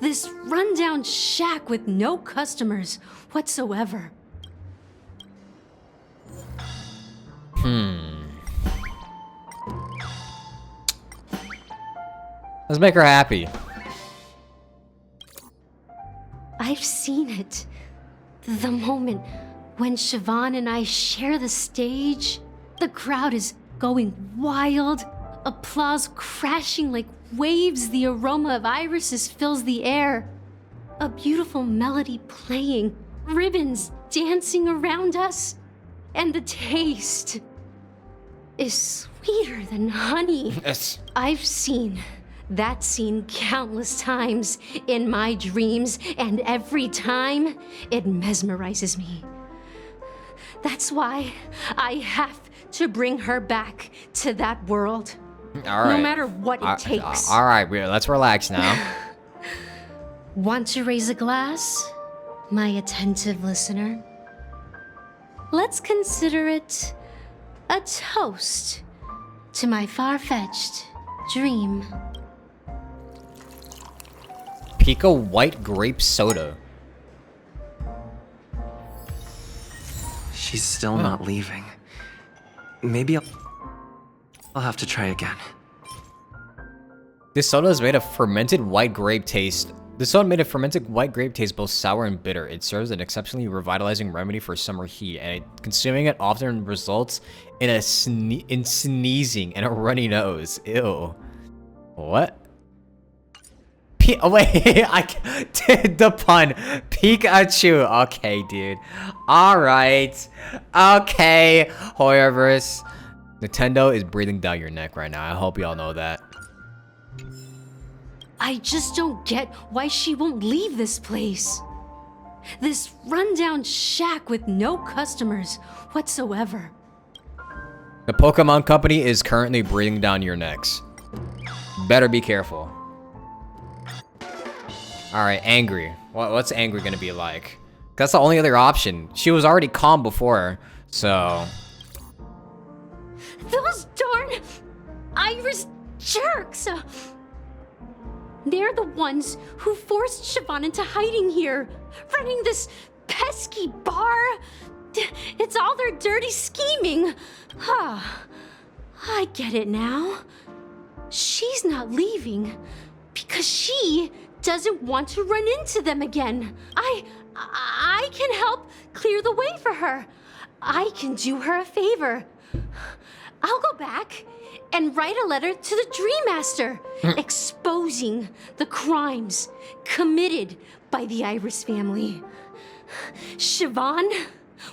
This rundown shack with no customers whatsoever. Let's make her happy. I've seen it. The moment when Siobhan and I share the stage, the crowd is going wild, applause crashing like waves, the aroma of irises fills the air. A beautiful melody playing, ribbons dancing around us, and the taste is sweeter than honey. Yes. I've seen that scene countless times in my dreams, and every time it mesmerizes me. That's why I have to bring her back to that world. All right. No matter what it takes. All right, let's relax now. Want to raise a glass, my attentive listener? Let's consider it a toast to my far-fetched dream. Pico white grape soda. She's still not leaving. Maybe I'll have to try again. This soda is made of fermented white grape taste. This soda made of fermented white grape taste both sour and bitter. It serves an exceptionally revitalizing remedy for summer heat, and consuming it often results in sneezing and a runny nose. Ew. What? Oh wait, the pun. Pikachu. Okay, dude. Alright. Okay, Hoyoverse. Nintendo is breathing down your neck right now. I hope y'all know that. I just don't get why she won't leave this place. This rundown shack with no customers whatsoever. The Pokemon Company is currently breathing down your necks. Better be careful. Alright, angry. What's angry gonna be like? That's the only other option. She was already calm before, so... Those darn Iris jerks! They're the ones who forced Siobhan into hiding here, running this pesky bar. It's all their dirty scheming. I get it now. She's not leaving because she doesn't want to run into them again. I can help clear the way for her. I can do her a favor. I'll go back and write a letter to the Dream Master exposing the crimes committed by the Iris family. Siobhan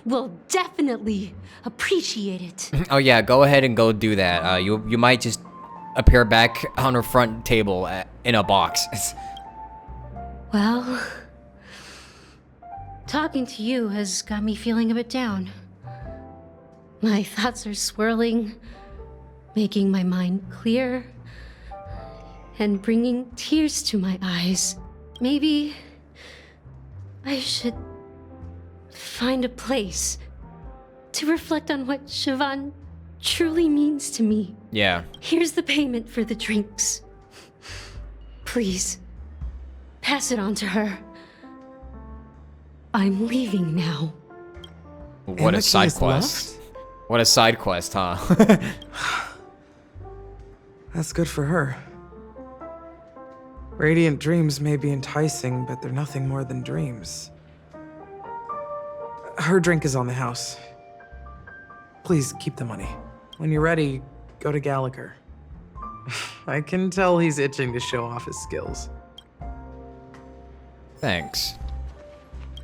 will definitely appreciate it. Oh yeah, go ahead and go do that. You might just appear back on her front table in a box. Well, talking to you has got me feeling a bit down. My thoughts are swirling, making my mind clear, and bringing tears to my eyes. Maybe I should find a place to reflect on what Siobhan truly means to me. Yeah. Here's the payment for the drinks. Please, pass it on to her. I'm leaving now. What a side quest. What a side quest, huh? That's good for her. Radiant dreams may be enticing, but they're nothing more than dreams. Her drink is on the house. Please keep the money. When you're ready, go to Gallagher. I can tell he's itching to show off his skills. Thanks.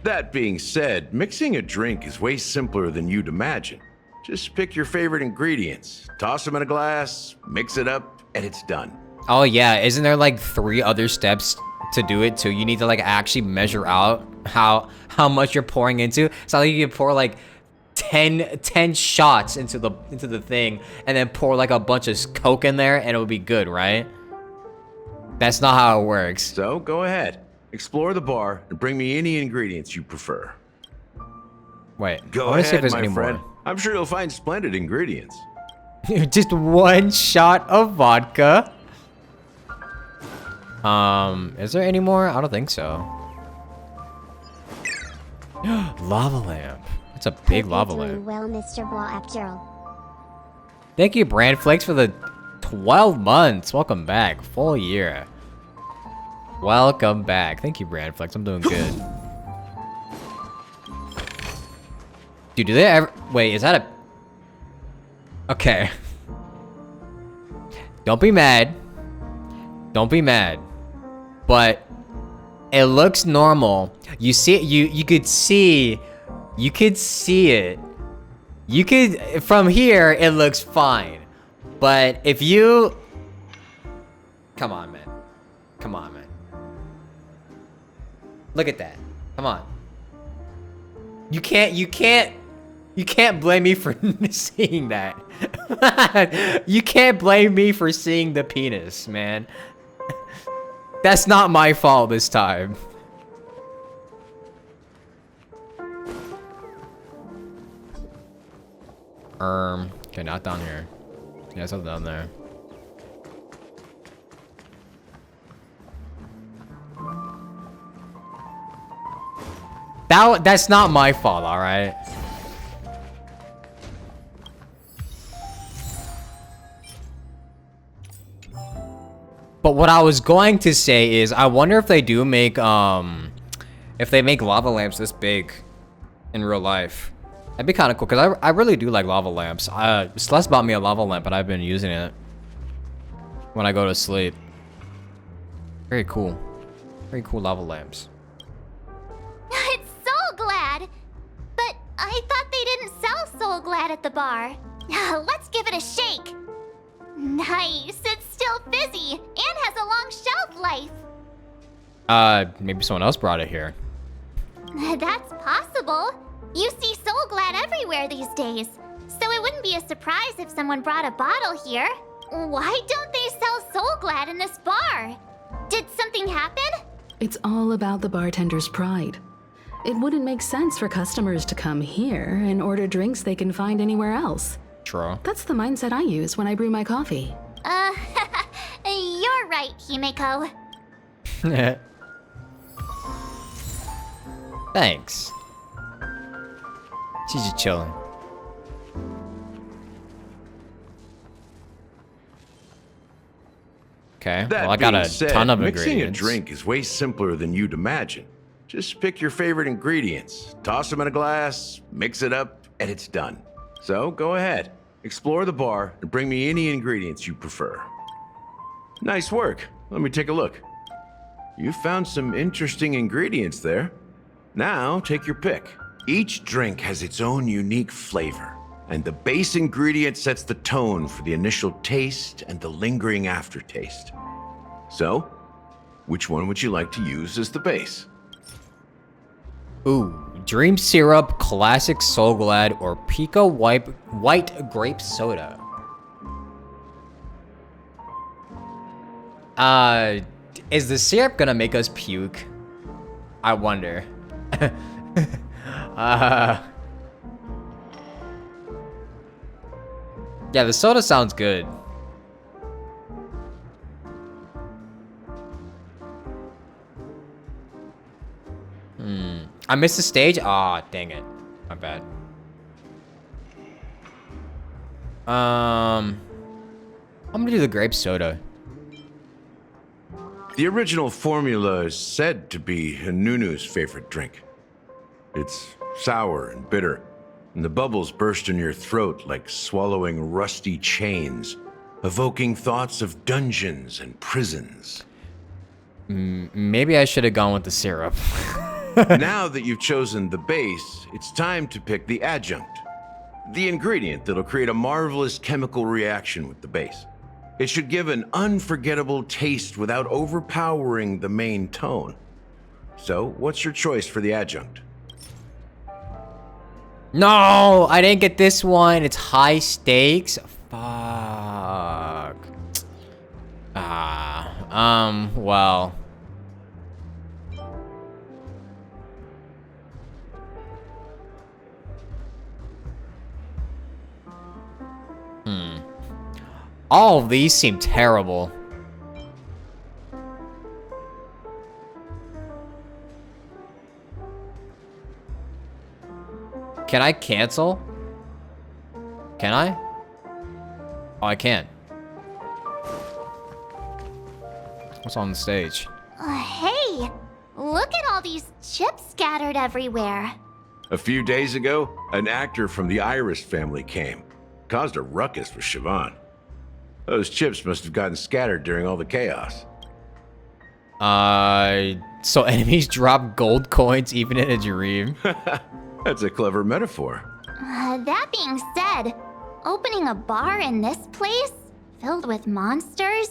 That being said, mixing a drink is way simpler than you'd imagine. Just pick your favorite ingredients, toss them in a glass, mix it up, and it's done. Oh yeah, isn't there like 3 other steps to do it too? You need to like actually measure out how much you're pouring into. It's not like you can pour like 10 shots into the thing and then pour like a bunch of Coke in there and it'll be good, right? That's not how it works. So go ahead, explore the bar and bring me any ingredients you prefer. Wait, Go I wanna ahead, see if there's my any friend. more. I'm sure you'll find splendid ingredients. Just 1 shot of vodka. Is there any more? I don't think so. Lava lamp. That's a big lava lamp. Well, Mr. bwaapLIVE. Thank you, Brandflex, for the 12 months. Welcome back. Full year. Welcome back. Thank you, Brandflex. I'm doing good. Dude, do they ever... Wait, is that a... Okay. Don't be mad. Don't be mad. But it looks normal. You see it, you could see it. You could, from here, it looks fine. But if you... Come on, man. Come on, man. Look at that. Come on. You can't blame me for seeing that. You can't blame me for seeing the penis, man. That's not my fault this time. Okay, not down here. Yeah, something down there. That's not my fault, alright? But what I was going to say is, I wonder if they do make, if they make lava lamps this big in real life. That'd be kind of cool, because I really do like lava lamps. Celeste bought me a lava lamp, and I've been using it when I go to sleep. Very cool. Very cool lava lamps. It's Soul Glad! But I thought they didn't sell Soul Glad at the bar. Let's give it a shake. Nice, it's still fizzy and has a long shelf life. Maybe someone else brought it here. That's possible. You see Soul Glad everywhere these days, so it wouldn't be a surprise if someone brought a bottle here. Why don't they sell Soul Glad in this bar? Did something happen? It's all about the bartender's pride. It wouldn't make sense for customers to come here and order drinks they can find anywhere else. True. That's the mindset I use when I brew my coffee. You're right, Himeko. Thanks. She's just chilling. Okay, That well, I got being a said, ton of mixing ingredients. a drink is way simpler than you'd imagine. Just pick your favorite ingredients, toss them in a glass, mix it up, and it's done. So go ahead, explore the bar, and bring me any ingredients you prefer. Nice work. Let me take a look. You found some interesting ingredients there. Now take your pick. Each drink has its own unique flavor, and the base ingredient sets the tone for the initial taste and the lingering aftertaste. So, which one would you like to use as the base? Ooh, Dream Syrup, Classic Soul Glad, or Pico White Grape Soda. Is the syrup gonna make us puke? I wonder. Yeah, the soda sounds good. I missed the stage? Aw, dang it. My bad. I'm gonna do the grape soda. The original formula is said to be Nunu's favorite drink. It's sour and bitter, and the bubbles burst in your throat like swallowing rusty chains, evoking thoughts of dungeons and prisons. Maybe I should have gone with the syrup. Now that you've chosen the base, it's time to pick the adjunct, the ingredient that'll create a marvelous chemical reaction with the base. It should give an unforgettable taste without overpowering the main tone. So, what's your choice for the adjunct? No, I didn't get this one. It's high stakes. Fuck. Well. All of these seem terrible. Can I cancel? Can I? Oh, I can't. What's on the stage? Hey, look at all these chips scattered everywhere. A few days ago, an actor from the Iris family came. Caused a ruckus with Siobhan. Those chips must have gotten scattered during all the chaos. So enemies drop gold coins even in a dream? That's a clever metaphor. That being said, opening a bar in this place, filled with monsters,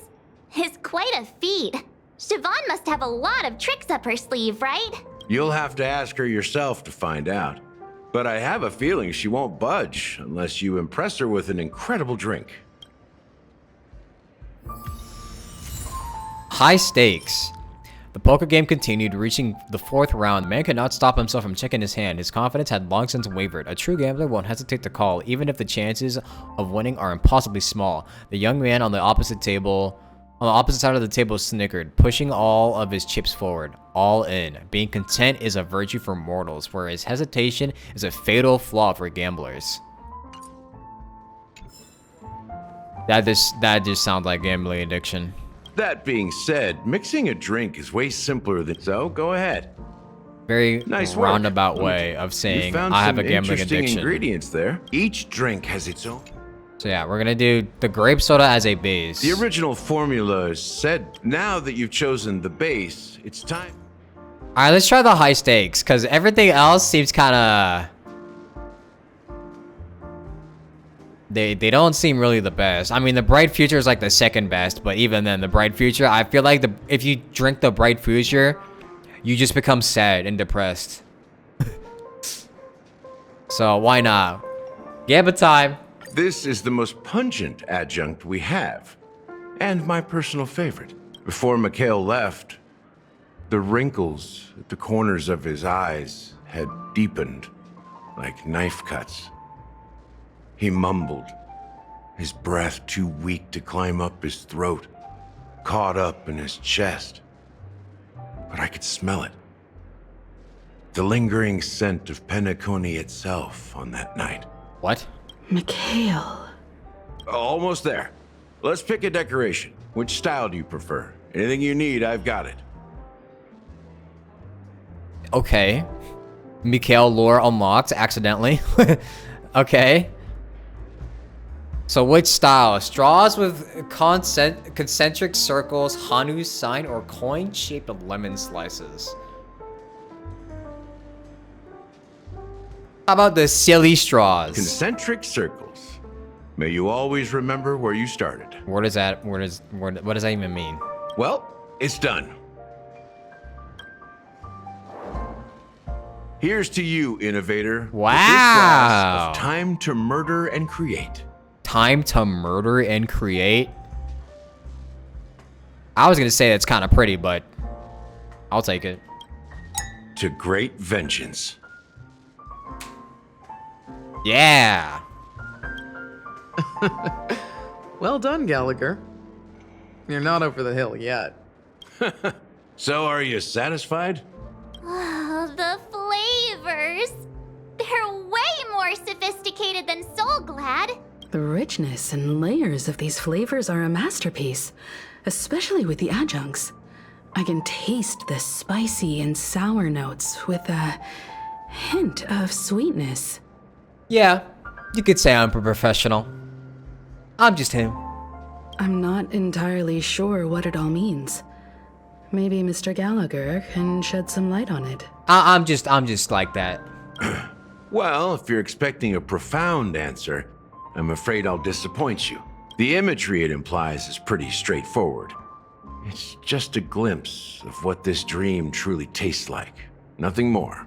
is quite a feat. Siobhan must have a lot of tricks up her sleeve, right? You'll have to ask her yourself to find out. But I have a feeling she won't budge unless you impress her with an incredible drink. High stakes. The poker game continued, reaching the 4th round. The man could not stop himself from checking his hand. His confidence had long since wavered. A true gambler won't hesitate to call, even if the chances of winning are impossibly small. The young man on the opposite side of the table snickered, pushing all of his chips forward. All in. Being content is a virtue for mortals, whereas hesitation is a fatal flaw for gamblers. That just sounds like gambling addiction. That being said, mixing a drink is way simpler than so. Go ahead. Very nice roundabout way of saying I have a gambling addiction. Ingredients there. Each drink has its own. So yeah, we're gonna do the grape soda as a base. The original formula is said. Now that you've chosen the base, it's time. All right, let's try the high stakes because everything else seems kind of. They don't seem really the best. I mean, the Bright Future is like the second best, but even then, the Bright Future, I feel like if you drink the Bright Future, you just become sad and depressed. So why not? Gamba time. This is the most pungent adjunct we have, and my personal favorite. Before Mikhail left, the wrinkles at the corners of his eyes had deepened like knife cuts. He mumbled, his breath too weak to climb up his throat, caught up in his chest. But I could smell it. The lingering scent of Penacony itself on that night. What? Mikhail. Almost there. Let's pick a decoration. Which style do you prefer? Anything you need, I've got it. Okay. Mikhail lore unlocked accidentally. Okay. So which style? Straws with concentric circles, Hanu's sign, or coin-shaped lemon slices? How about the silly straws? Concentric circles. May you always remember where you started. What does that even mean? Well, it's done. Here's to you, innovator. Wow. With this glass of time to murder and create. Time to murder and create? I was gonna say that's kind of pretty, but I'll take it. To great vengeance. Yeah. Well done, Gallagher. You're not over the hill yet. So are you satisfied? Oh, the flavors. They're way more sophisticated than Soulglad. The richness and layers of these flavors are a masterpiece, especially with the adjuncts. I can taste the spicy and sour notes with a hint of sweetness. Yeah, you could say I'm a professional. I'm just him. I'm not entirely sure what it all means. Maybe Mr. Gallagher can shed some light on it. I'm just like that. Well, if you're expecting a profound answer, I'm afraid I'll disappoint you. The imagery it implies is pretty straightforward. It's just a glimpse of what this dream truly tastes like. Nothing more.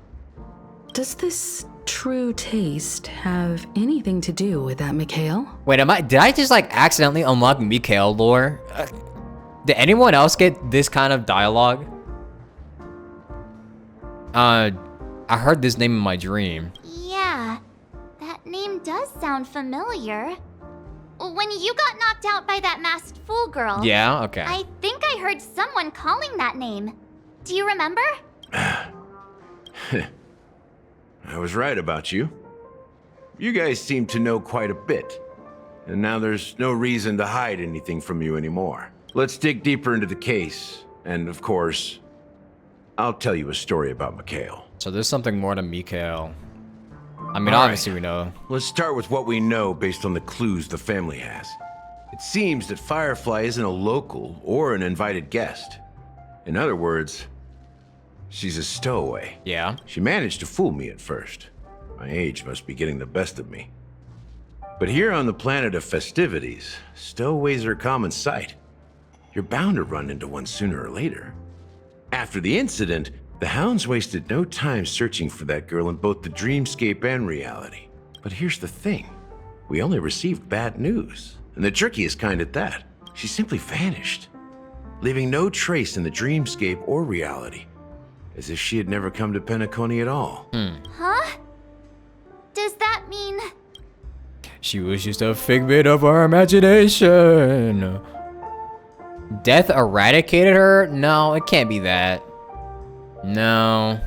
Does this true taste have anything to do with that, Mikhail? Wait, did I just like accidentally unlock Mikhail lore? Did anyone else get this kind of dialogue? I heard this name in my dream. Yeah, that name does sound familiar. When you got knocked out by that masked fool girl. Yeah, okay. I think I heard someone calling that name. Do you remember? I was right about you. You guys seem to know quite a bit. And now there's no reason to hide anything from you anymore. Let's dig deeper into the case. And of course, I'll tell you a story about Mikhail. So there's something more to Mikhail. I mean, All obviously right. we know. Let's start with what we know based on the clues the family has. It seems that Firefly isn't a local or an invited guest. In other words, she's a stowaway. Yeah. She managed to fool me at first. My age must be getting the best of me. But here on the planet of festivities, stowaways are a common sight. You're bound to run into one sooner or later. After the incident, the hounds wasted no time searching for that girl in both the dreamscape and reality. But here's the thing. We only received bad news, and the trickiest kind at that. She simply vanished, leaving no trace in the dreamscape or reality, as if she had never come to Penacony at all. Huh? Does that mean... She was just a figment of our imagination. Death eradicated her? No, it can't be that. No.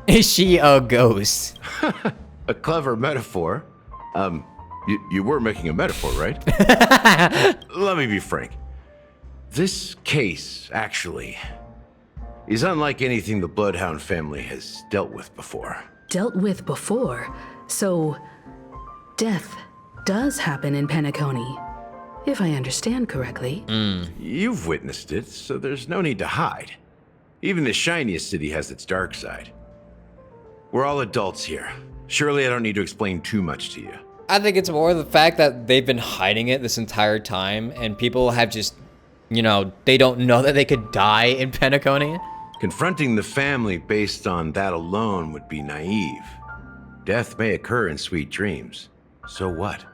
Is she a ghost? A clever metaphor. You were making a metaphor, right? Let me be frank. This case, actually, is unlike anything the Bloodhound family has dealt with before. Dealt with before? So, death does happen in Penacony, if I understand correctly. You've witnessed it, so there's no need to hide. Even the shiniest city has its dark side. We're all adults here. Surely I don't need to explain too much to you. I think it's more the fact that they've been hiding it this entire time, and people have just, you know, they don't know that they could die in Penacony. Confronting the family based on that alone would be naive. Death may occur in sweet dreams. So what?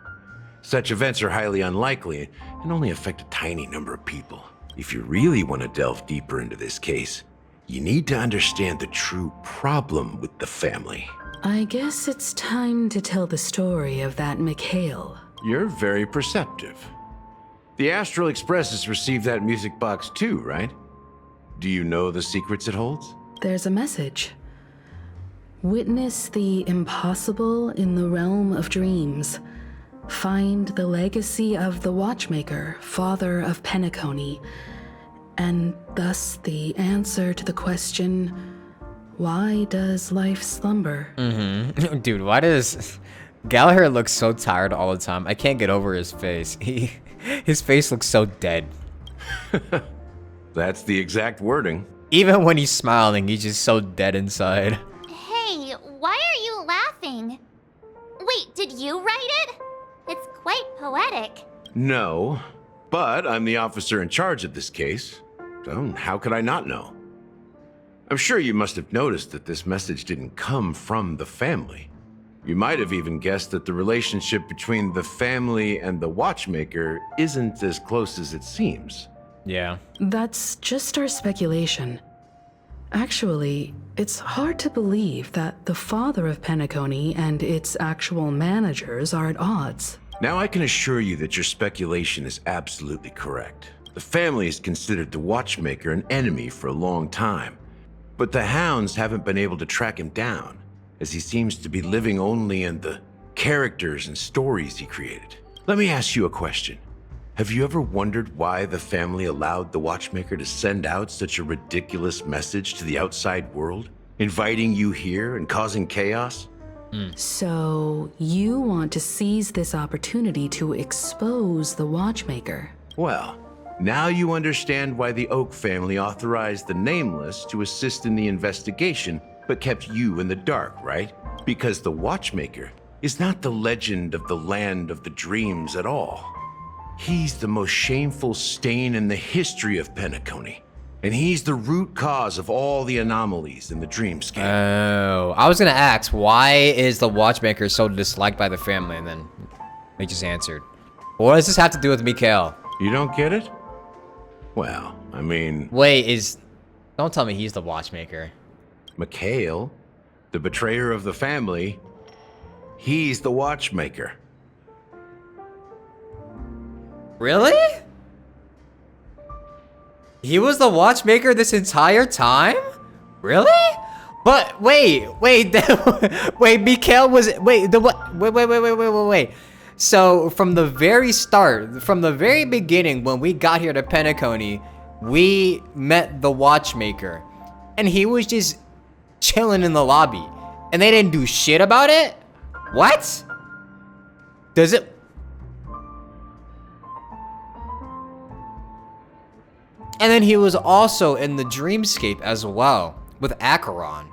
Such events are highly unlikely and only affect a tiny number of people. If you really want to delve deeper into this case, you need to understand the true problem with the family. I guess it's time to tell the story of that Mikhail. You're very perceptive. The Astral Express has received that music box too, right? Do you know the secrets it holds? There's a message. Witness the impossible in the realm of dreams. Find the legacy of the Watchmaker, father of Penacony, and thus the answer to the question, why does life slumber? Dude, why does Gallagher look so tired all the time? I can't get over his face. His face looks so dead. That's the exact wording. Even when he's smiling, he's just so dead inside. Hey, why are you laughing? Wait, did you write it? It's quite poetic. No, but I'm the officer in charge of this case, so how could I not know? I'm sure you must have noticed that this message didn't come from the family. You might have even guessed that the relationship between the family and the Watchmaker isn't as close as it seems. Yeah. That's just our speculation. Actually, it's hard to believe that the father of Penacony and its actual managers are at odds. Now I can assure you that your speculation is absolutely correct. The family has considered the Watchmaker an enemy for a long time, but the hounds haven't been able to track him down, as he seems to be living only in the characters and stories he created. Let me ask you a question. Have you ever wondered why the family allowed the Watchmaker to send out such a ridiculous message to the outside world, inviting you here and causing chaos? So, you want to seize this opportunity to expose the Watchmaker? Well, now you understand why the Oak family authorized the Nameless to assist in the investigation, but kept you in the dark, right? Because the Watchmaker is not the legend of the Land of the Dreams at all. He's the most shameful stain in the history of Penacony, and he's the root cause of all the anomalies in the dreamscape. Oh, I was gonna ask, why is the Watchmaker so disliked by the family? And then they just answered. What does this have to do with Mikhail? You don't get it? Well, I mean... Wait, don't tell me he's the Watchmaker. Mikhail, the betrayer of the family, he's the Watchmaker. Really? He was the Watchmaker this entire time? Really? But wait, wait, Mikhail was, wait. So from the very start, from the very beginning, when we got here to Penacony, we met the Watchmaker, and he was just chilling in the lobby, and they didn't do shit about it? What? Does it? And then he was also in the dreamscape as well, with Acheron.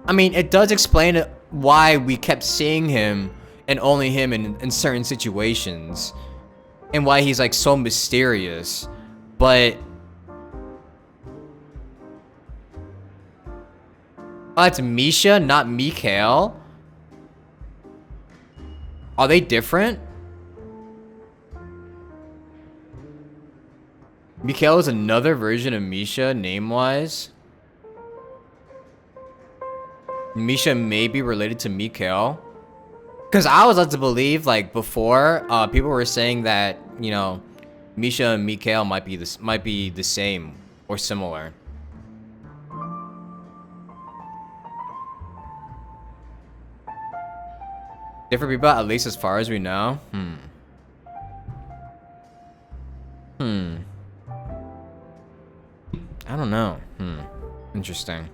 I mean, it does explain why we kept seeing him, and only him in certain situations, and why he's like so mysterious, but... Oh, it's Misha, not Mikhail? Are they different? Mikhail is another version of Misha, name-wise. Misha may be related to Mikhail. Because I was led to believe, like, before, people were saying that, you know, Misha and Mikhail might be the same or similar. Different people, at least as far as we know. I don't know. Interesting.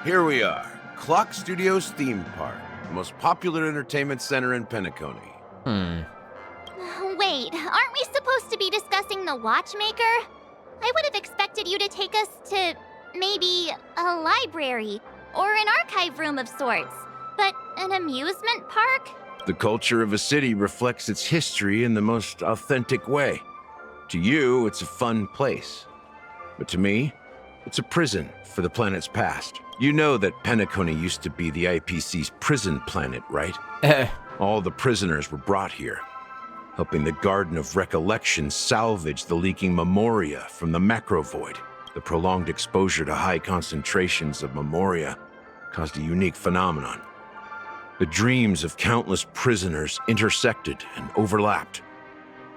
Here we are, Clock Studios theme park, the most popular entertainment center in Penacony. Wait, aren't we supposed to be discussing the Watchmaker? I would have expected you to take us to maybe a library or an archive room of sorts, but an amusement park? The culture of a city reflects its history in the most authentic way. To you, it's a fun place. But to me, it's a prison for the planet's past. You know that Penacony used to be the IPC's prison planet, right? All the prisoners were brought here, helping the Garden of Recollection salvage the leaking memoria from the macrovoid. The prolonged exposure to high concentrations of memoria caused a unique phenomenon. The dreams of countless prisoners intersected and overlapped,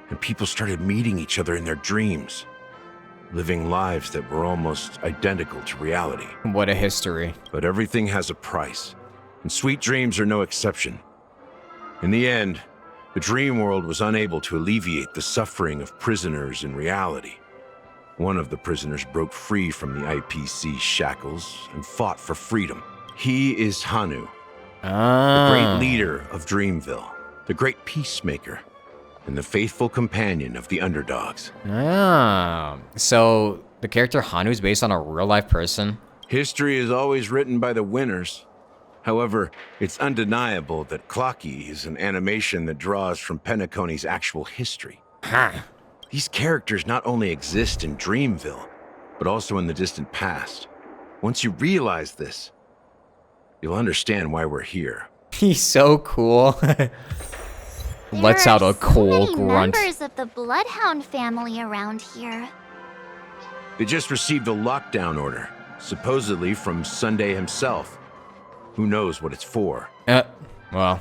and people started meeting each other in their dreams, living lives that were almost identical to reality. What a history. But everything has a price, and sweet dreams are no exception. In the end, the dream world was unable to alleviate the suffering of prisoners in reality. One of the prisoners broke free from the IPC shackles and fought for freedom. He is Hanu, the great leader of Dreamville, the great peacemaker, and the faithful companion of the underdogs. So the character Hanu is based on a real-life person? History is always written by the winners. However, it's undeniable that Clocky is an animation that draws from Penacony's actual history. These characters not only exist in Dreamville, but also in the distant past. Once you realize this, you'll understand why we're here. He's so cool. Lets out a cool grunt. Members of the Bloodhound family around here. They just received a lockdown order, supposedly from Sunday himself. Who knows what it's for? Well.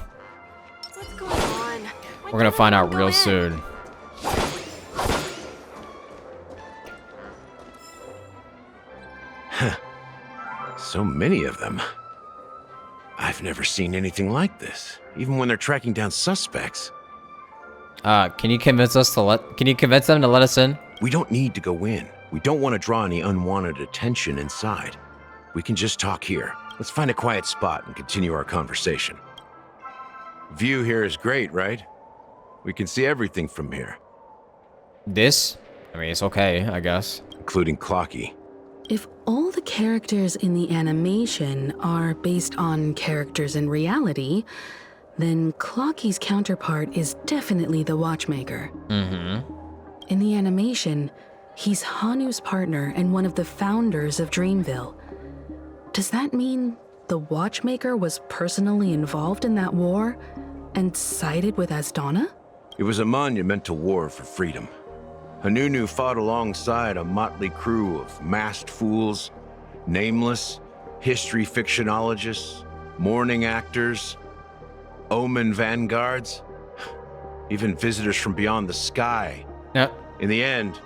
What's going on? We're gonna find out real soon. So many of them. I've never seen anything like this, even when they're tracking down suspects. Can you convince them to let us in? We don't need to go in. We don't want to draw any unwanted attention inside. We can just talk here. Let's find a quiet spot and continue our conversation. View here is great, right? We can see everything from here. This? I mean, it's okay, I guess. Including Clocky. If all the characters in the animation are based on characters in reality, then Clocky's counterpart is definitely the Watchmaker. In the animation, he's Hanu's partner and one of the founders of Dreamville. Does that mean the Watchmaker was personally involved in that war and sided with Asdana? It was a monumental war for freedom. Hanunu fought alongside a motley crew of masked fools, nameless, history fictionologists, mourning actors, omen vanguards, even visitors from beyond the sky. In the end,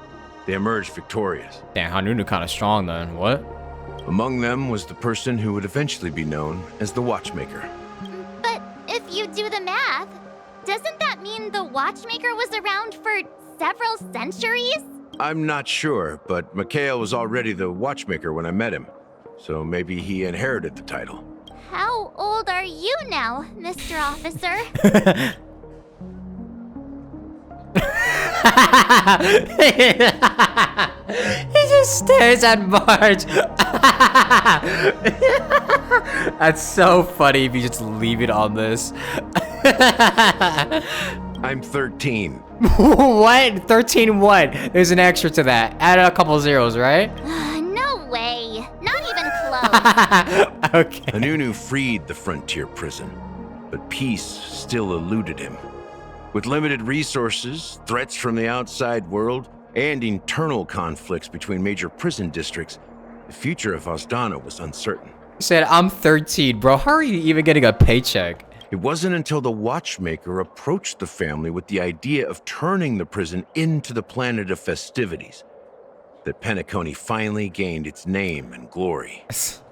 they emerged victorious. Damn, Hanunu kind of strong then. What? Among them was the person who would eventually be known as the Watchmaker. But if you do the math, doesn't that mean the Watchmaker was around for several centuries? I'm not sure, but Mikhail was already the Watchmaker when I met him, so maybe he inherited the title. How old are you now, Mr. Officer? He just stares at Marge. That's so funny if you just leave it on this. I'm 13. What? 13 what? There's an extra to that. Add a couple zeros, right? No way. Not even close. Okay. Hanunu freed the frontier prison, but peace still eluded him. With limited resources, threats from the outside world, and internal conflicts between major prison districts, the future of Asdana was uncertain. He said, I'm 13, bro. How are you even getting a paycheck? It wasn't until the Watchmaker approached the family with the idea of turning the prison into the planet of festivities that Penacony finally gained its name and glory.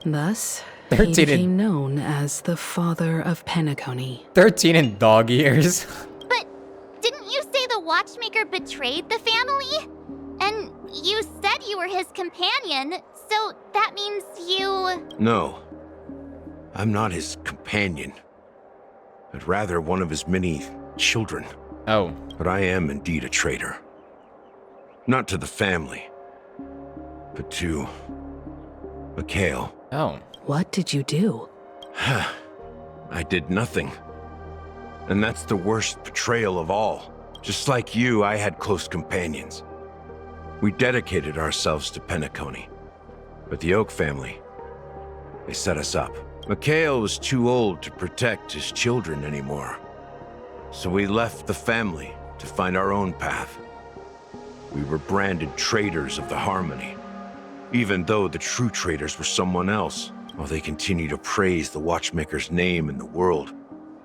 Thus, he became known as the father of Penacony. 13 in dog years. But didn't you say the Watchmaker betrayed the family? And you said you were his companion, so that means you... No, I'm not his companion, but rather one of his many children. Oh. But I am indeed a traitor. Not to the family, but to Mikhail. Oh. What did you do? I did nothing. And that's the worst betrayal of all. Just like you, I had close companions. We dedicated ourselves to Penacony. But the Oak family, they set us up. Mikhail was too old to protect his children anymore. So we left the family to find our own path. We were branded traitors of the Harmony, even though the true traitors were someone else. While they continue to praise the Watchmaker's name in the world,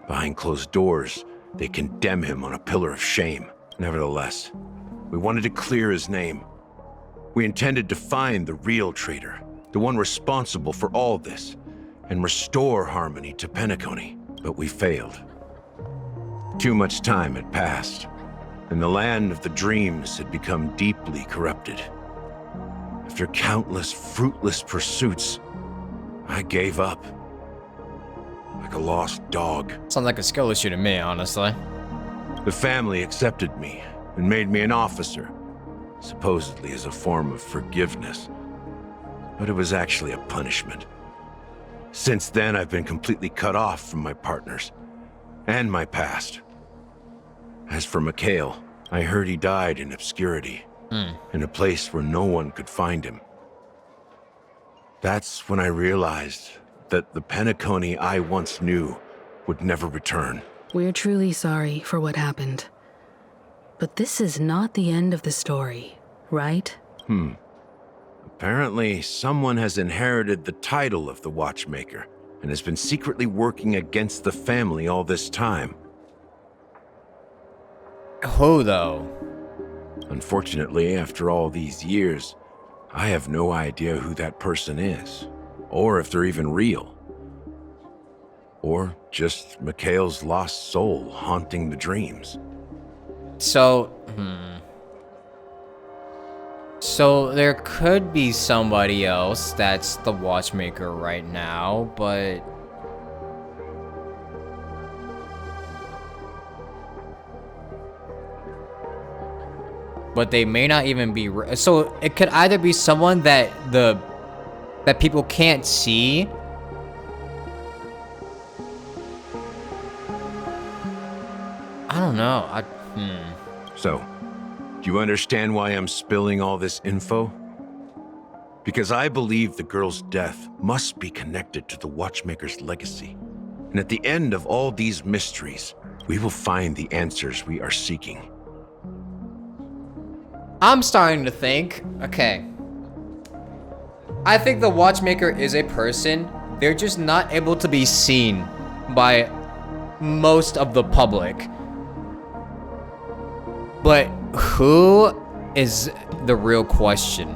Behind closed doors, they condemn him on a pillar of shame. Nevertheless, we wanted to clear his name. We intended to find the real traitor, the one responsible for all this, and restore harmony to Penacony, but we failed. Too much time had passed, and the land of the dreams had become deeply corrupted. After countless fruitless pursuits, I gave up. Like a lost dog. Sounds like a skill issue to me, honestly. The family accepted me and made me an officer, supposedly as a form of forgiveness. But it was actually a punishment. Since then, I've been completely cut off from my partners and my past. As for Mikhail, I heard he died in obscurity, in a place where no one could find him. That's when I realized that the Penacony I once knew would never return. We're truly sorry for what happened. But this is not the end of the story, right? Apparently, someone has inherited the title of the Watchmaker and has been secretly working against the family all this time. Who, though? Unfortunately, after all these years, I have no idea who that person is, or if they're even real. Or just Mikhail's lost soul haunting the dreams. So, So there could be somebody else that's the Watchmaker right now, but... But they may not even be... So it could either be someone that that people can't see. I don't know. So, do you understand why I'm spilling all this info? Because I believe the girl's death must be connected to the Watchmaker's legacy. And at the end of all these mysteries, we will find the answers we are seeking. I'm starting to think, okay. I think the Watchmaker is a person. They're just not able to be seen by most of the public. But who is the real question?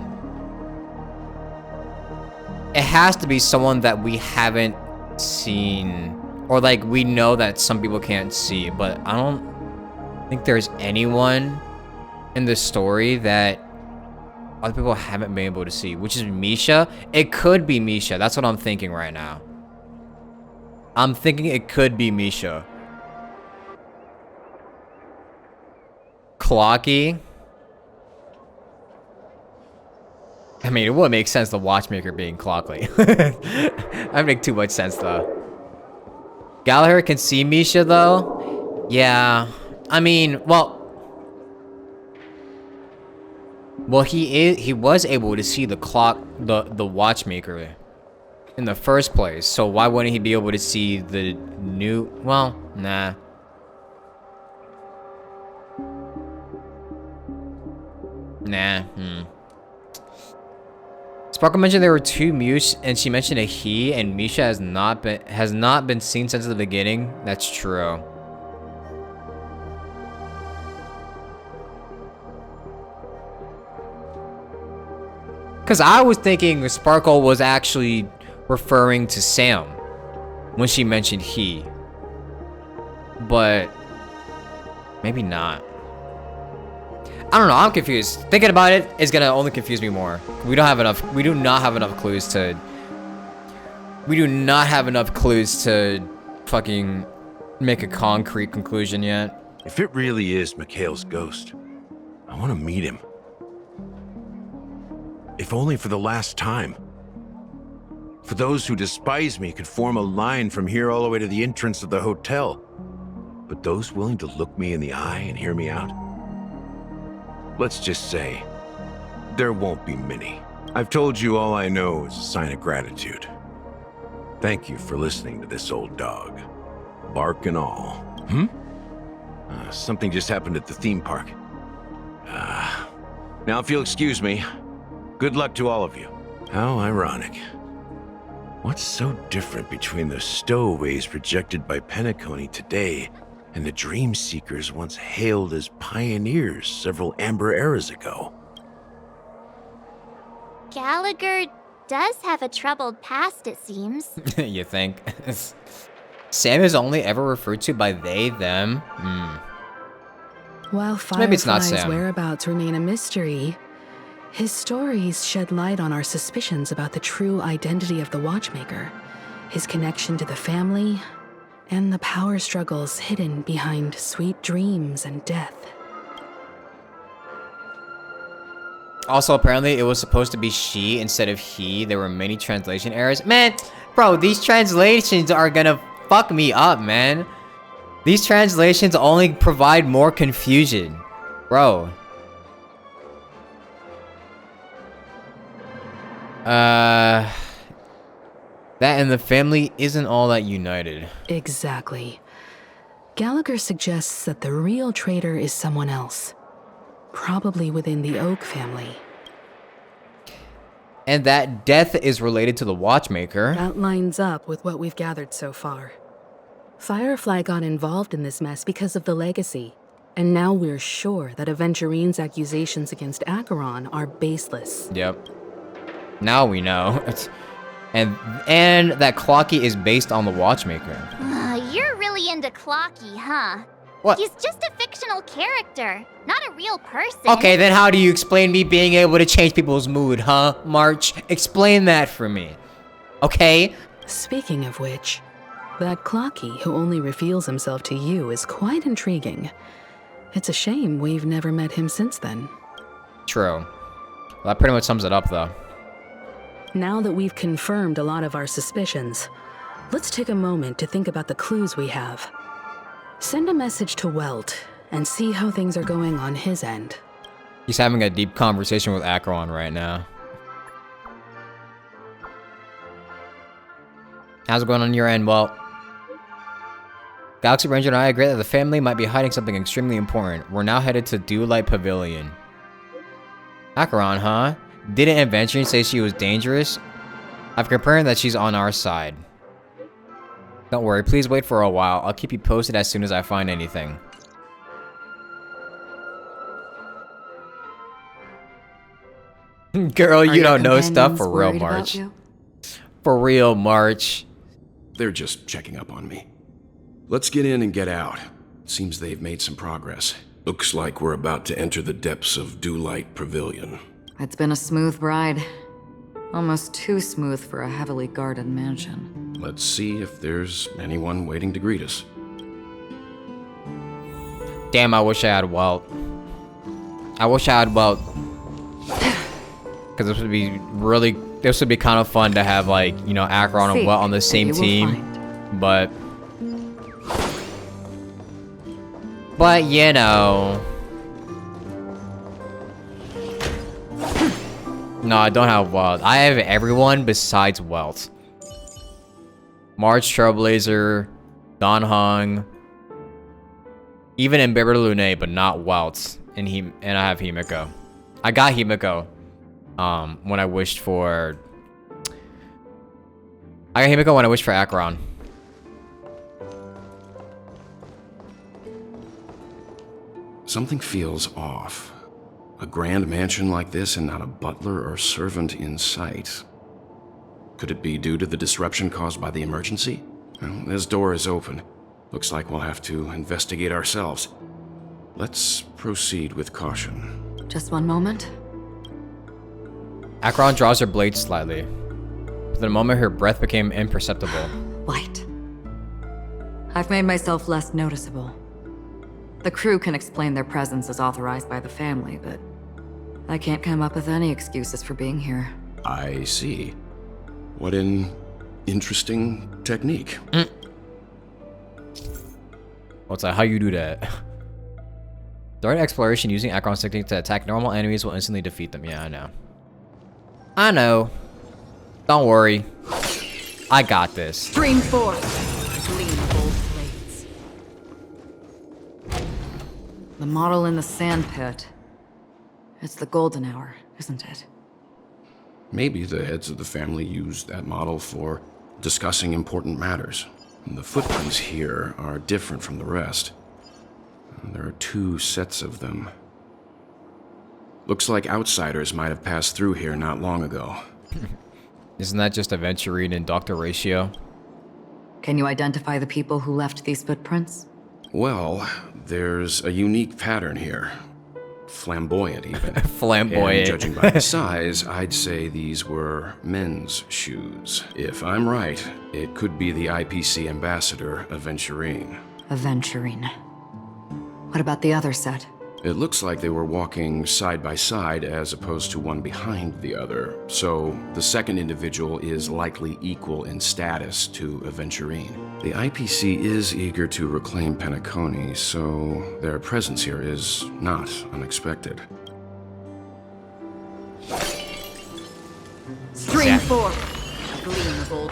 It has to be someone that we haven't seen, or like we know that some people can't see, but I don't think there's anyone in the story that other people haven't been able to see, which is Misha. It could be Misha. That's what I'm thinking right now. I'm thinking it could be Misha. Clocky. I mean, it would make sense the Watchmaker being Clocky. That make too much sense though. Gallagher can see Misha though. Yeah. I mean, well, he was able to see the Watchmaker in the first place. So why wouldn't he be able to see the new? Well, nah. Sparkle mentioned there were two mutes, and she mentioned a he, and Misha has not been seen since the beginning. That's true. Because I was thinking Sparkle was actually referring to Sam when she mentioned he. But maybe not. I don't know, I'm confused. Thinking about it is gonna only confuse me more. We do not have enough clues to fucking make a concrete conclusion yet. If it really is Mikhail's ghost, I want to meet him. If only for the last time. For those who despise me could form a line from here all the way to the entrance of the hotel. But those willing to look me in the eye and hear me out? Let's just say, there won't be many. I've told you all I know is a sign of gratitude. Thank you for listening to this old dog. Bark and all. Something just happened at the theme park. Now if you'll excuse me, good luck to all of you. How ironic. What's so different between the stowaways projected by Penacony today and the dream seekers once hailed as pioneers several amber eras ago? Gallagher does have a troubled past, it seems. You think? Sam is only ever referred to by they, them. While Maybe it's not Firefly's Sam. whereabouts remain a mystery, his stories shed light on our suspicions about the true identity of the Watchmaker, his connection to the family, and the power struggles hidden behind sweet dreams and death. Also, apparently, it was supposed to be she instead of he. There were many translation errors. Man, bro, these translations are gonna fuck me up, man. These translations only provide more confusion. Bro. That and the family isn't all that united. Exactly. Gallagher suggests that the real traitor is someone else. Probably within the Oak family. And that death is related to the Watchmaker. That lines up with what we've gathered so far. Firefly got involved in this mess because of the legacy. And now we're sure that Aventurine's accusations against Acheron are baseless. Yep. Now we know. and that Clocky is based on the Watchmaker. You're really into Clocky, huh? What? He's just a fictional character, not a real person. Okay, then how do you explain me being able to change people's mood, huh, March? Explain that for me. Okay? Speaking of which, that Clocky who only reveals himself to you is quite intriguing. It's a shame we've never met him since then. True. Well, that pretty much sums it up, though. Now that we've confirmed a lot of our suspicions, let's take a moment to think about the clues we have. Send a message to Welt and see how things are going on his end. He's having a deep conversation with Acheron right now. How's it going on your end? Well, Galaxy Ranger and I agree that the family might be hiding something extremely important. We're now headed to Dewlight Pavilion. Acheron, huh? Didn't Adventuring say she was dangerous? I've confirmed that she's on our side. Don't worry, please wait for a while. I'll keep you posted as soon as I find anything. Girl, you don't know stuff for real, March. For real, March. They're just checking up on me. Let's get in and get out. Seems they've made some progress. Looks like we're about to enter the depths of Dewlight Pavilion. It's been a smooth ride. Almost too smooth for a heavily guarded mansion. Let's see if there's anyone waiting to greet us. Damn, I wish I had Welt. I wish I had Welt. Because this would be really... This would be kind of fun to have, like, you know, Acheron and Welt on the same team. But... you know... No, I don't have Welt. I have everyone besides Welt. March, Trailblazer, Don Hung, even Embibber Lune, but not Welt. And I have Himiko. I got Himiko. When I wished for... I got Himiko when I wished for Acheron. Something feels off. A grand mansion like this and not a butler or servant in sight. Could it be due to the disruption caused by the emergency? Well, this door is open. Looks like we'll have to investigate ourselves. Let's proceed with caution. Just one moment. Acheron draws her blade slightly. For the moment, her breath became imperceptible. White. I've made myself less noticeable. The crew can explain their presence as authorized by the family, but I can't come up with any excuses for being here. I see. What an interesting technique. What's that? How you do that? During exploration, using Acheron's technique to attack normal enemies will instantly defeat them. Yeah, I know. I know. Don't worry. I got this. Stream forth. Gleam both blades. The model in the sand pit. It's the golden hour, isn't it? Maybe the heads of the family used that model for discussing important matters. The footprints here are different from the rest. There are 2 sets of them. Looks like outsiders might have passed through here not long ago. Isn't that just Aventurine and Dr. Ratio? Can you identify the people who left these footprints? Well, there's a unique pattern here. Flamboyant, even. Flamboyant. And judging by the size, I'd say these were men's shoes. If I'm right, it could be the IPC ambassador, Aventurine. Aventurine. What about the other set? It looks like they were walking side by side as opposed to one behind the other, so the second individual is likely equal in status to Aventurine. The IPC is eager to reclaim Penacony, so their presence here is not unexpected. Stream 4. Gleam of old.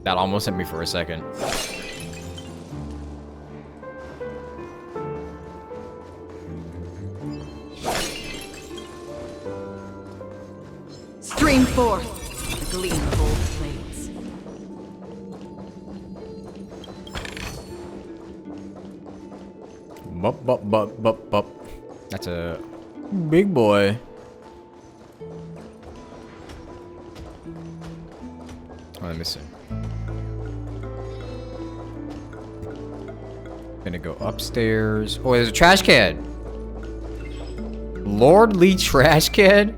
That almost hit me for a second. Stream 4. The gleam of old blades. Bup, bup, bup, bup, bup. That's a big boy. Oh, let me see. Gonna go upstairs. Oh, there's a trash can. Lordly trash can?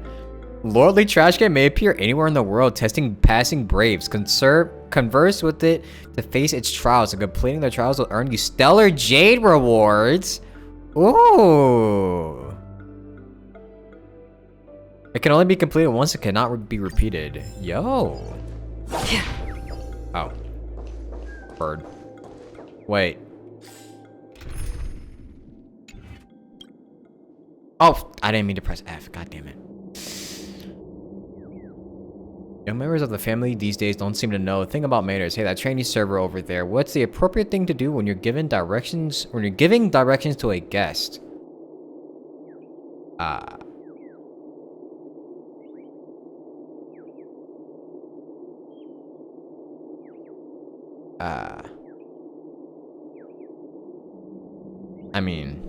Lordly trash can may appear anywhere in the world, testing passing braves. Converse with it to face its trials, and completing the trials will earn you stellar jade rewards. Ooh. It can only be completed once. It cannot be repeated. Yo. Oh. Bird. Wait. Oh, I didn't mean to press F. God damn it. Young members of the family these days don't seem to know a thing about manners. Hey, that trainee server over there. What's the appropriate thing to do when you're giving directions to a guest? I mean,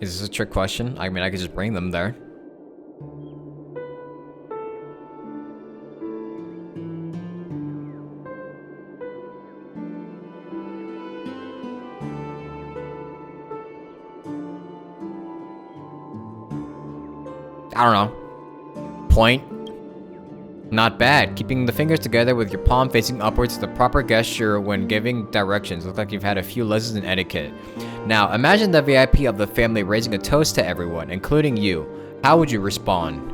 is this a trick question? I mean, I could just bring them there. I don't know. Point. Not bad. Keeping the fingers together with your palm facing upwards is the proper gesture when giving directions. Looks like you've had a few lessons in etiquette. Now, imagine the VIP of the family raising a toast to everyone, including you. How would you respond?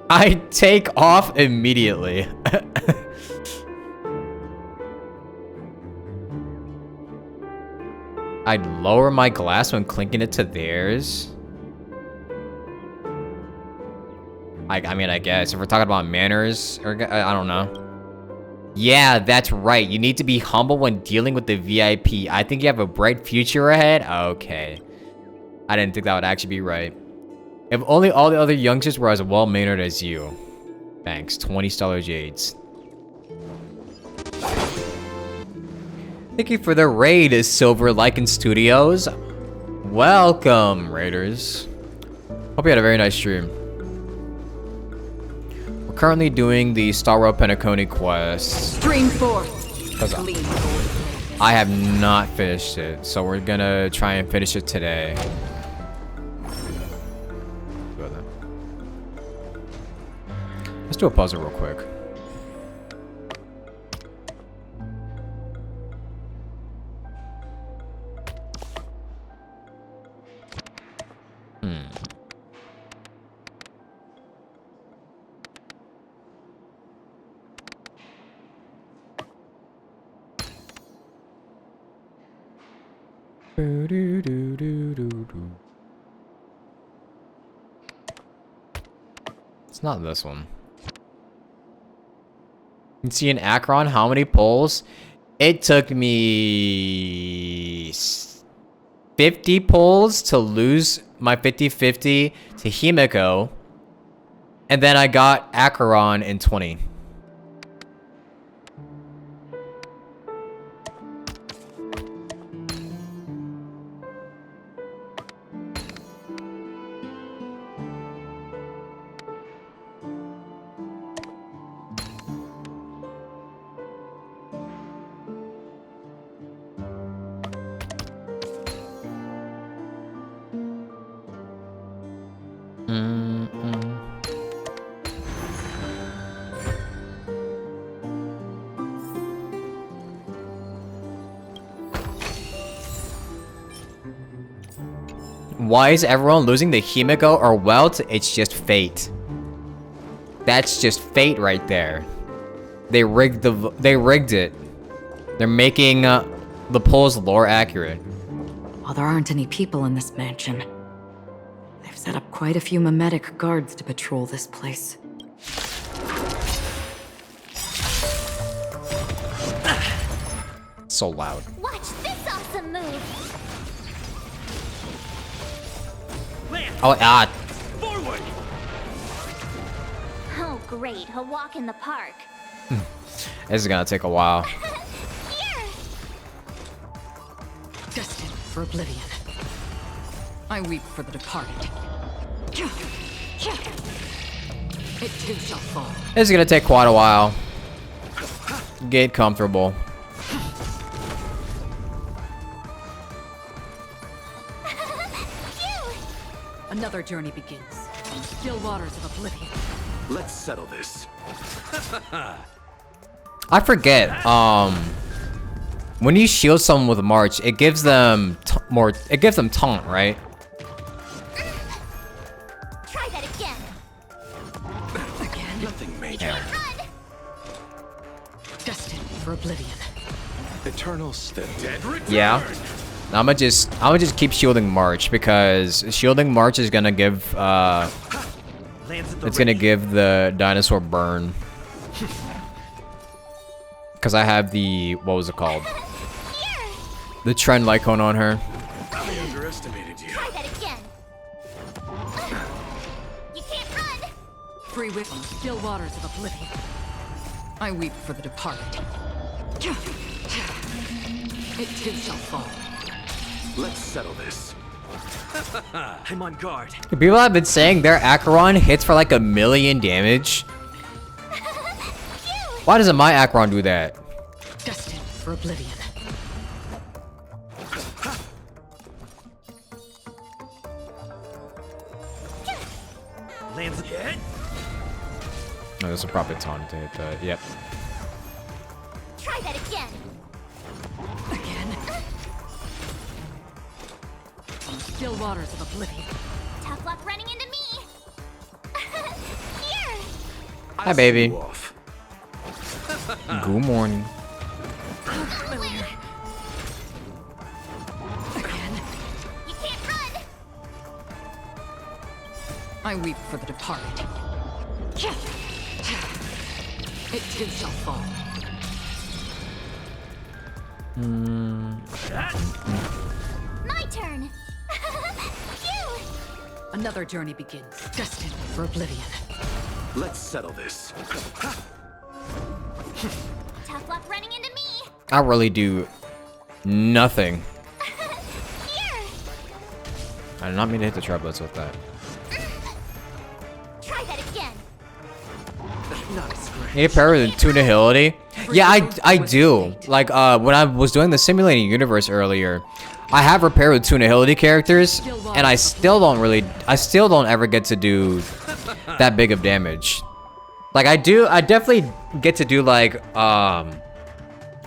I take off immediately. I'd lower my glass when clinking it to theirs. I mean, I guess if we're talking about manners, or I don't know. Yeah, that's right. You need to be humble when dealing with the VIP. I think you have a bright future ahead. Okay. I didn't think that would actually be right. If only all the other youngsters were as well-mannered as you. Thanks. 20 stellar jades. Thank you for the raid, Silver Lycan Studios. Welcome, raiders. Hope you had a very nice stream. We're currently doing the Star Road Penacony quest. Stream 4. I have not finished it, so we're gonna try and finish it today. Let's do a puzzle real quick. It's not this one. You see in Akron, how many pulls? It took me 50 pulls to lose my 50-50 to Himiko. And then I got Acheron in 20. Why is everyone losing to Himiko or Welt? It's just fate. That's just fate right there. They rigged it. They're making the polls lore accurate. While there aren't any people in this mansion, they've set up quite a few mimetic guards to patrol this place. So loud. Watch this awesome move. Oh, ah. Forward. Oh, great. A walk in the park. This is gonna take a while. Destined for oblivion. I weep for the departed. It too shall fall. This is gonna take quite a while. Get comfortable. Another journey begins on the still waters of oblivion. Let's settle this. I forget. When you shield someone with March, it gives them it gives them taunt, right? Try that again. Nothing major. Destined for oblivion. Eternal still. Yeah. I'ma just keep shielding March because shielding March is gonna give it's gonna give the dinosaur burn. Cause I have the what was it called? The trend icon on her. I underestimated you. Try that again. You can't run. Free whip on the still waters of oblivion. I weep for the departed. It too shall fall. Let's settle this. I'm on guard. People have been saying their Acheron hits for like 1,000,000 damage. Why doesn't my Acheron do that? Destined for oblivion. Lands again. Oh, there's a proper taunt to hit that. Yep. Try that again. On the still waters of oblivion. Tough luck running into me. Here. Hi, baby. Good morning. You can't run. I weep for the departed. It too shall fall. My turn. Phew. Another journey begins. Destined for oblivion. Let's settle this. Tough luck running into me. I really do nothing. I did not mean to hit the Trailblaze with that. Try that again. You pair with two nihility? Yeah, I do. Like when I was doing the simulating universe earlier, I have repair with two nihility characters, and I still don't ever get to do that big of damage. Like I definitely get to do like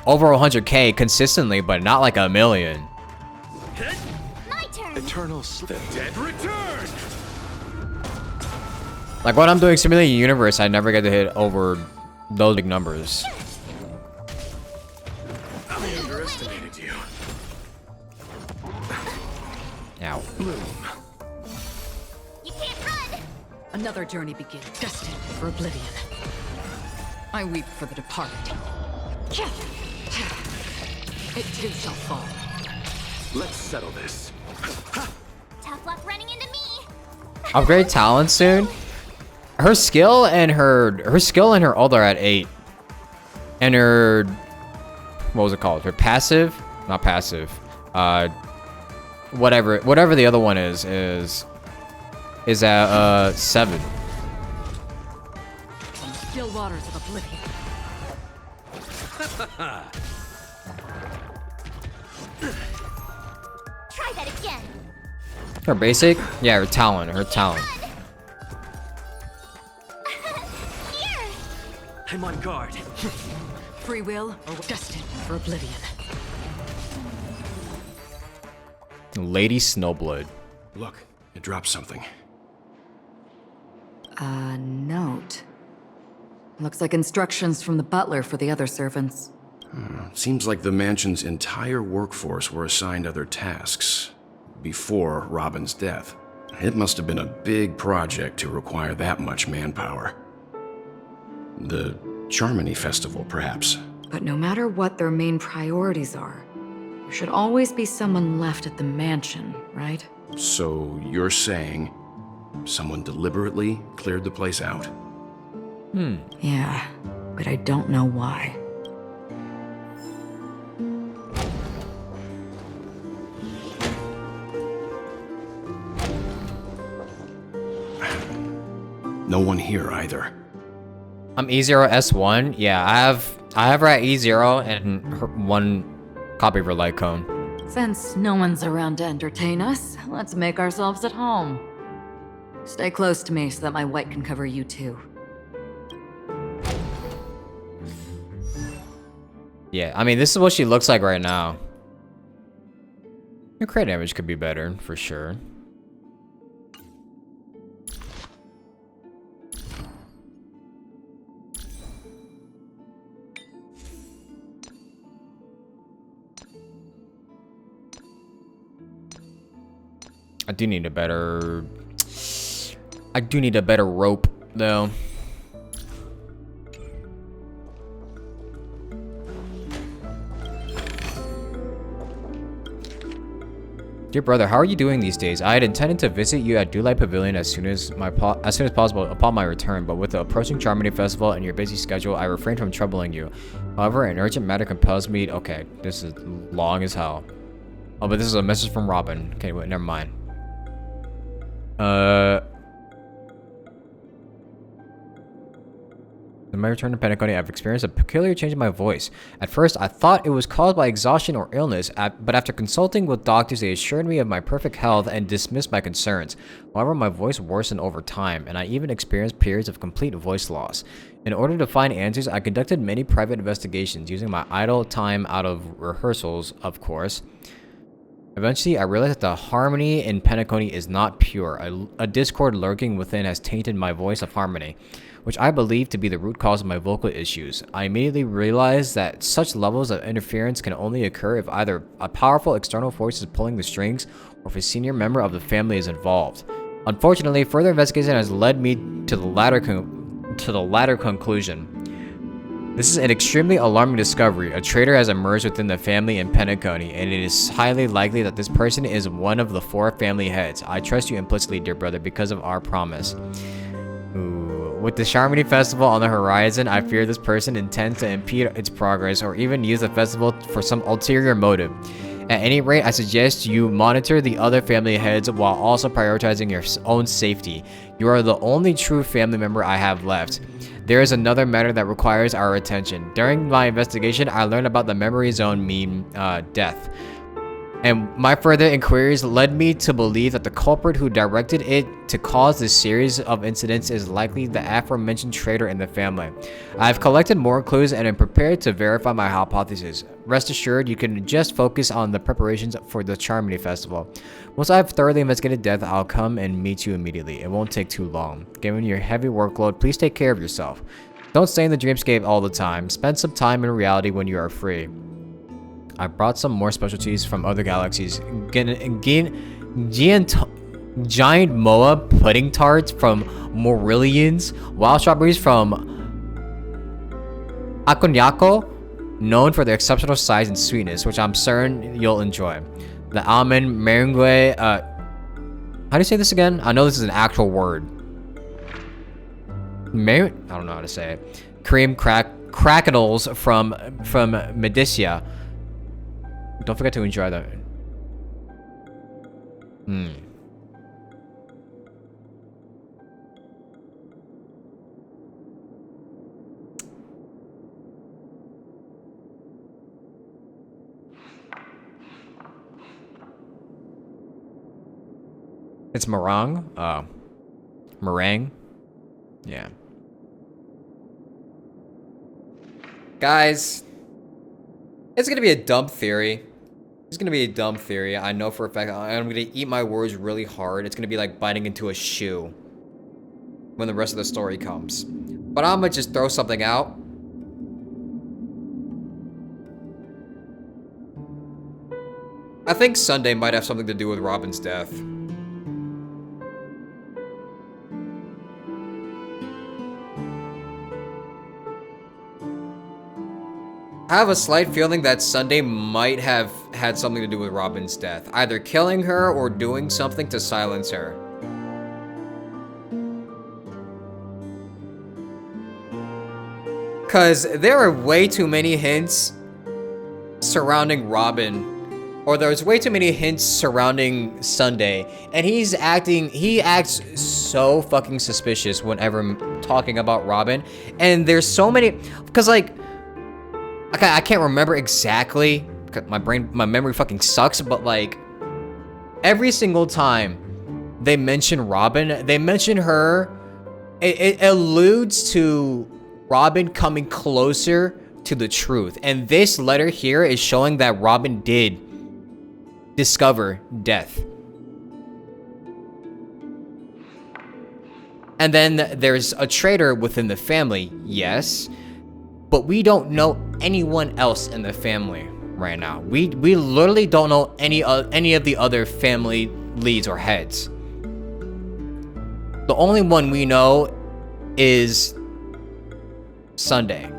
over 100k consistently, but not like 1,000,000. My turn. Eternal still. Dead return. Like when I'm doing simulating universe, I never get to hit over those big numbers. I underestimated you. Ow. You can't run. Another journey begins. Destined for oblivion. I weep for the departed. It too shall fall. Let's settle this. Tough luck running into me. Upgrade talent soon. Her skill and her ult are at 8. And her, what was it called? Her passive, not passive. Whatever the other one is at 7. From still waters of oblivion. Try that again. Her basic? Yeah, her talent. Here. I'm on guard. Free will or destined for oblivion. Lady Snowblood. Look, it dropped something. A note. Looks like instructions from the butler for the other servants. Seems like the mansion's entire workforce were assigned other tasks before Robin's death. It must have been a big project to require that much manpower. The Charmony Festival, perhaps. But no matter what their main priorities are, there should always be someone left at the mansion, right? So you're saying someone deliberately cleared the place out? Yeah, but I don't know why. No one here either. I'm E0 S1. Yeah, I have her at E0 and her 1 copy of her light cone. Since no one's around to entertain us, let's make ourselves at home. Stay close to me so that my white can cover you too. Yeah, I mean, this is what she looks like right now. Her crit damage could be better, for sure. I do need a better rope, though. Dear brother, how are you doing these days? I had intended to visit you at Dulai Pavilion as soon as possible upon my return, but with the approaching Charmony Festival and your busy schedule, I refrained from troubling you. However, an urgent matter compels me. Okay, this is long as hell. Oh, but this is a message from Robin. Okay, wait, never mind. In my return to Penacony, I've experienced a peculiar change in my voice. At first, I thought it was caused by exhaustion or illness, but after consulting with doctors, they assured me of my perfect health and dismissed my concerns. However, my voice worsened over time, and I even experienced periods of complete voice loss. In order to find answers, I conducted many private investigations, using my idle time out of rehearsals, of course. Eventually, I realized that the harmony in Penacony is not pure. A discord lurking within has tainted my voice of harmony, which I believe to be the root cause of my vocal issues. I immediately realized that such levels of interference can only occur if either a powerful external force is pulling the strings or if a senior member of the family is involved. Unfortunately, further investigation has led me to the latter conclusion. This is an extremely alarming discovery. A traitor has emerged within the family in Penacony, and it is highly likely that this person is one of the 4 family heads. I trust you implicitly, dear brother, because of our promise. Ooh. With the Charmony Festival on the horizon, I fear this person intends to impede its progress or even use the festival for some ulterior motive. At any rate, I suggest you monitor the other family heads while also prioritizing your own safety. You are the only true family member I have left. There is another matter that requires our attention. During my investigation, I learned about the memory zone meme death. And my further inquiries led me to believe that the culprit who directed it to cause this series of incidents is likely the aforementioned traitor in the family. I have collected more clues and am prepared to verify my hypothesis. Rest assured, you can just focus on the preparations for the Charmony Festival. Once I have thoroughly investigated death, I'll come and meet you immediately. It won't take too long. Given your heavy workload, please take care of yourself. Don't stay in the dreamscape all the time. Spend some time in reality when you are free. I brought some more specialties from other galaxies. Giant Moa pudding tarts from Morillions, wild strawberries from Aconiaco, known for their exceptional size and sweetness, which I'm certain you'll enjoy. The almond meringue, how do you say this again? I know this is an actual word. I don't know how to say it. Cream crackles from Medicia. Don't forget to enjoy them. It's meringue. Meringue. Yeah. Guys, it's gonna be a dumb theory. It's gonna be a dumb theory. I know for a fact I'm gonna eat my words really hard. It's gonna be like biting into a shoe when the rest of the story comes. But I'm gonna just throw something out. I think Sunday might have something to do with Robin's death. I have a slight feeling that Sunday might have had something to do with Robin's death, either killing her or doing something to silence her. Cause there are way too many hints surrounding Robin, or there's way too many hints surrounding Sunday, and he acts so fucking suspicious whenever I'm talking about Robin, and there's so many, cause like, I can't remember exactly, cause my memory fucking sucks, but like, every single time they mention Robin, they mention her, it alludes to Robin coming closer to the truth. And this letter here is showing that Robin did discover death. And then there's a traitor within the family, yes. But we don't know anyone else in the family right now. We literally don't know any of the other family leads or heads. The only one we know is Sunday.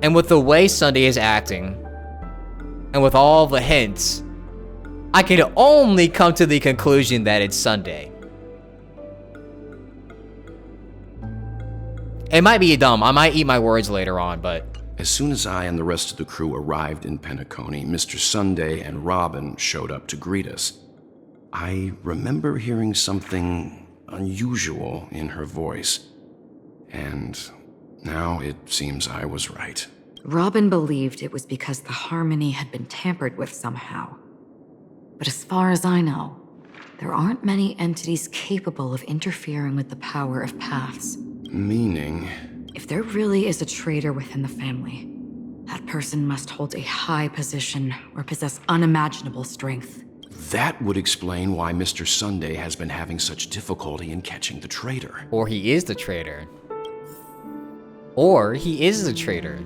And with the way Sunday is acting, and with all the hints, I can only come to the conclusion that it's Sunday. It might be dumb. I might eat my words later on, but... As soon as I and the rest of the crew arrived in Penacony, Mr. Sunday and Robin showed up to greet us. I remember hearing something unusual in her voice. And now it seems I was right. Robin believed it was because the harmony had been tampered with somehow. But as far as I know, there aren't many entities capable of interfering with the power of paths. Meaning? If there really is a traitor within the family, that person must hold a high position or possess unimaginable strength. That would explain why Mr. Sunday has been having such difficulty in catching the traitor. Or he is the traitor. Or he is the traitor.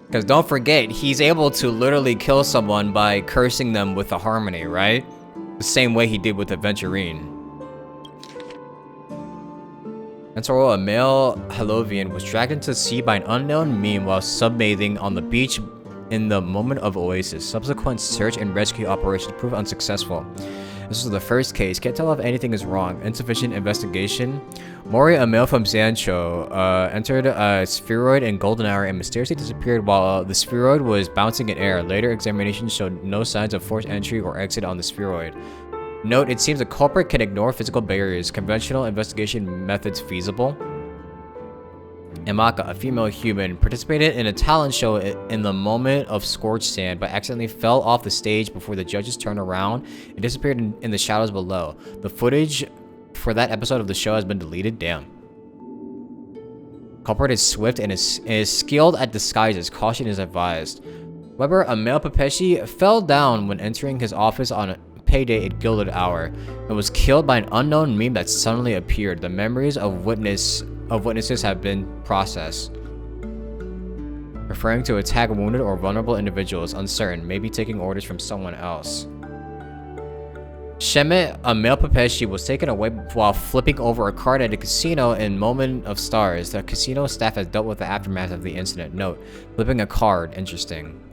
Because don't forget, he's able to literally kill someone by cursing them with the harmony, right? The same way he did with Aventurine. And so a male Halovian was dragged into the sea by an unknown meme while sunbathing on the beach in the moment of oasis. Subsequent search and rescue operations proved unsuccessful. This was the first case. Can't tell if anything is wrong. Insufficient investigation. Mori, a male from Zancho, entered a spheroid in golden hour and mysteriously disappeared while the spheroid was bouncing in air. Later examination showed no signs of forced entry or exit on the spheroid. Note, it seems the culprit can ignore physical barriers. Conventional investigation methods feasible. Emaka, a female human, participated in a talent show in the moment of scorched sand, but accidentally fell off the stage before the judges turned around and disappeared in the shadows below. The footage for that episode of the show has been deleted. Damn. Culprit is swift and is skilled at disguises. Caution is advised. Weber, a male Pepeshi, fell down when entering his office on a payday at Gilded Hour and was killed by an unknown meme that suddenly appeared. The memories of witnesses have been processed. Referring to attack wounded or vulnerable individuals, uncertain, maybe taking orders from someone else. Shemet, a male Pepeshi, was taken away while flipping over a card at a casino in Moment of Stars. The casino staff has dealt with the aftermath of the incident. Note, flipping a card. Interesting.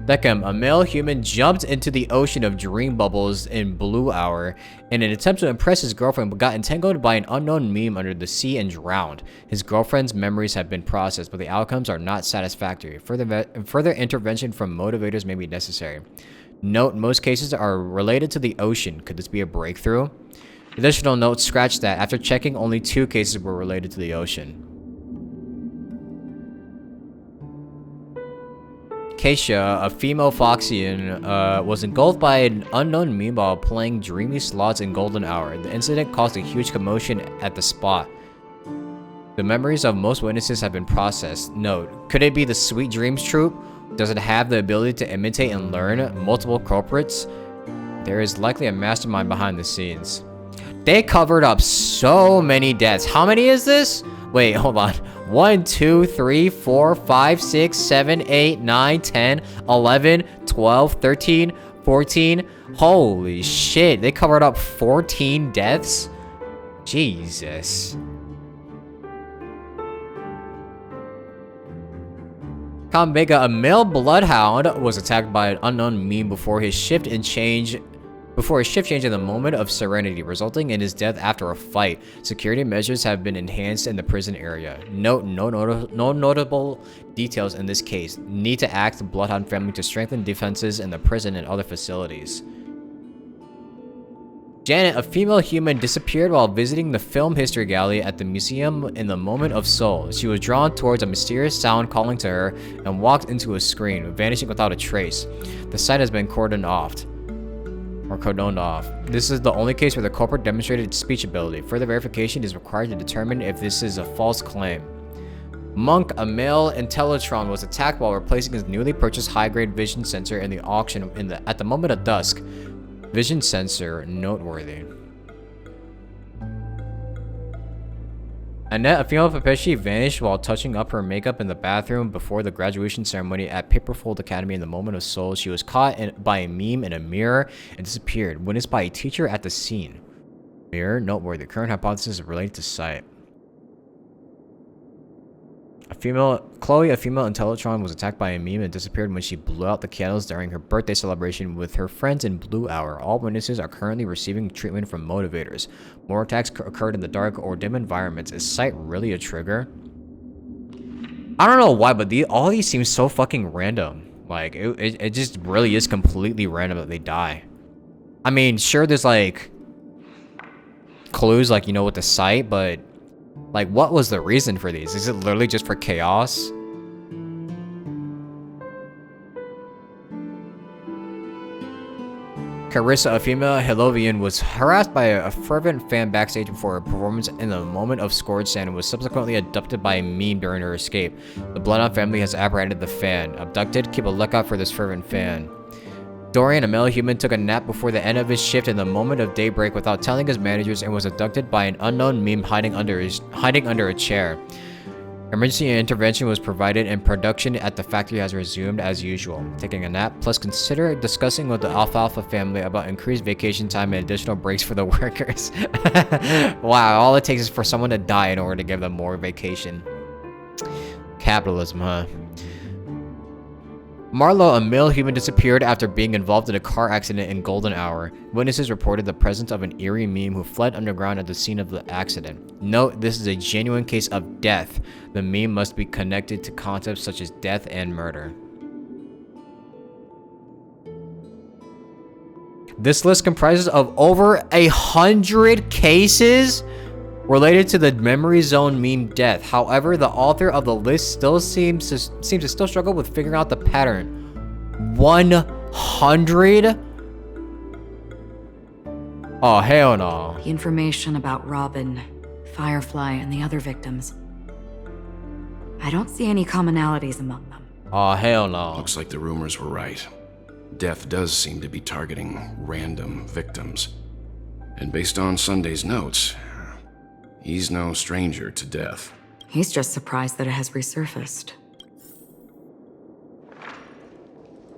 Beckham, a male human, jumped into the ocean of dream bubbles in Blue Hour in an attempt to impress his girlfriend, but got entangled by an unknown meme under the sea and drowned. His girlfriend's memories have been processed, but the outcomes are not satisfactory. Further intervention from motivators may be necessary. Note, most cases are related to the ocean. Could this be a breakthrough? Additional note, scratch that. After checking, only 2 cases were related to the ocean. Keisha, a female Foxian, was engulfed by an unknown meme while playing dreamy slots in Golden Hour. The incident caused a huge commotion at the spot. The memories of most witnesses have been processed. Note, could it be the Sweet Dreams troupe? Does it have the ability to imitate and learn multiple culprits? There is likely a mastermind behind the scenes. They covered up so many deaths. How many is this? Wait, hold on. 1, 2, 3, 4, 5, 6, 7, 8, 9, 10, 11, 12, 13, 14. Holy shit. They covered up 14 deaths? Jesus. Kambega, a male bloodhound, was attacked by an unknown meme before his shift change in the moment of serenity, resulting in his death after a fight. Security measures have been enhanced in the prison area. Note, no notable details in this case. Need to act the Bloodhound family to strengthen defenses in the prison and other facilities. Janet, a female human, disappeared while visiting the film history gallery at the museum in the moment of soul. She was drawn towards a mysterious sound calling to her and walked into a screen, vanishing without a trace. The site has been cordoned off. This is the only case where the culprit demonstrated speech ability. Further verification is required to determine if this is a false claim. Monk, a male Intellatron, was attacked while replacing his newly purchased high-grade vision sensor in the auction at the moment of dusk. Vision sensor noteworthy. Annette, a female Pepeshi, vanished while touching up her makeup in the bathroom before the graduation ceremony at Paperfold Academy in the moment of soul. She was caught by a meme in a mirror and disappeared. Witnessed by a teacher at the scene. Mirror noteworthy. Current hypothesis is related to sight. Chloe, a female Intellatron, was attacked by a meme and disappeared when she blew out the candles during her birthday celebration with her friends in Blue Hour. All witnesses are currently receiving treatment from motivators. More attacks occurred in the dark or dim environments. Is sight really a trigger? I don't know why, but all these seem so fucking random. Like, it just really is completely random that they die. I mean, sure, there's like clues, like, you know, with the sight, but like, what was the reason for these? Is it literally just for chaos? Carissa, a female Helovian, was harassed by a fervent fan backstage before her performance in the moment of scored sand and was subsequently abducted by a meme during her escape. The Bloodhound family has apprehended the fan. Abducted? Keep a lookout for this fervent fan. Dorian, a male human, took a nap before the end of his shift in the moment of daybreak without telling his managers and was abducted by an unknown meme hiding under a chair. Emergency intervention was provided and production at the factory has resumed as usual. Taking a nap, plus consider discussing with the Alfalfa family about increased vacation time and additional breaks for the workers. Wow, all it takes is for someone to die in order to give them more vacation. Capitalism, huh? Marlo, a male human, disappeared after being involved in a car accident in Golden Hour. Witnesses reported the presence of an eerie meme who fled underground at the scene of the accident. Note, this is a genuine case of death. The meme must be connected to concepts such as death and murder. This list comprises of over 100 cases related to the memory zone meme death. However, the author of the list still seems to still struggle with figuring out the pattern. 100? Oh, hell no. The information about Robin, Firefly, and the other victims. I don't see any commonalities among them. Oh, hell no. Looks like the rumors were right. Death does seem to be targeting random victims. And based on Sunday's notes, he's no stranger to death. He's just surprised that it has resurfaced.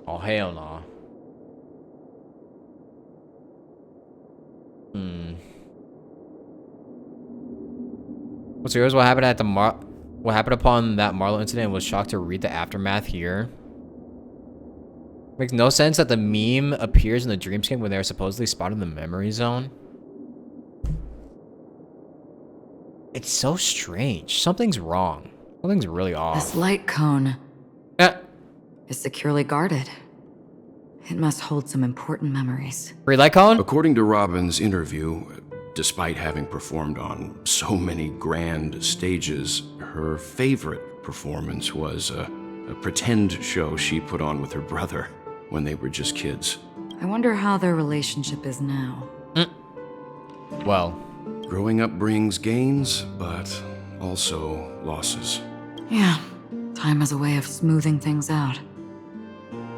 Oh, hell no. So here's what happened at the what happened upon that Marlowe incident, and was shocked to read the aftermath here. Makes no sense that the meme appears in the dreamscape when they are supposedly spotted in the memory zone. It's so strange. Something's wrong. Something's really off. This light cone is securely guarded. It must hold some important memories. Free light cone? According to Robin's interview, despite having performed on so many grand stages, her favorite performance was a pretend show she put on with her brother when they were just kids. I wonder how their relationship is now. Well, growing up brings gains, but also losses. Yeah, time has a way of smoothing things out.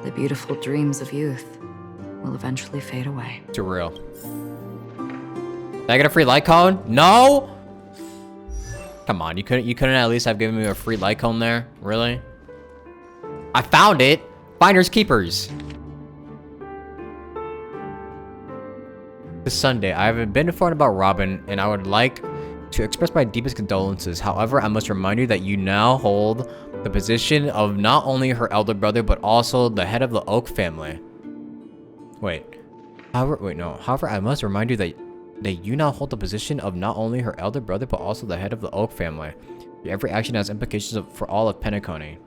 The beautiful dreams of youth will eventually fade away. Too real. Did I get a free light cone? No! Come on, you couldn't at least have given me a free light cone there? Really? I found it! Finders keepers! This Sunday, I have been informed about Robin, and I would like to express my deepest condolences. However, I must remind you that you now hold the position of not only her elder brother, but also the head of the Oak family. However, I must remind you that you now hold the position of not only her elder brother, but also the head of the Oak family. Your every action has implications for all of Penacony.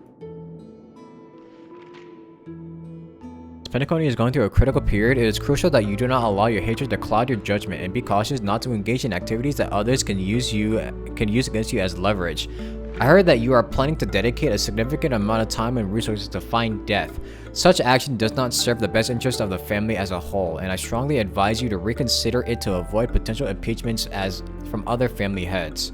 Penacony is going through a critical period. It is crucial that you do not allow your hatred to cloud your judgment, and be cautious not to engage in activities that others can use against you as leverage. I heard that you are planning to dedicate a significant amount of time and resources to find death. Such action does not serve the best interest of the family as a whole, and I strongly advise you to reconsider it to avoid potential impeachments from other family heads.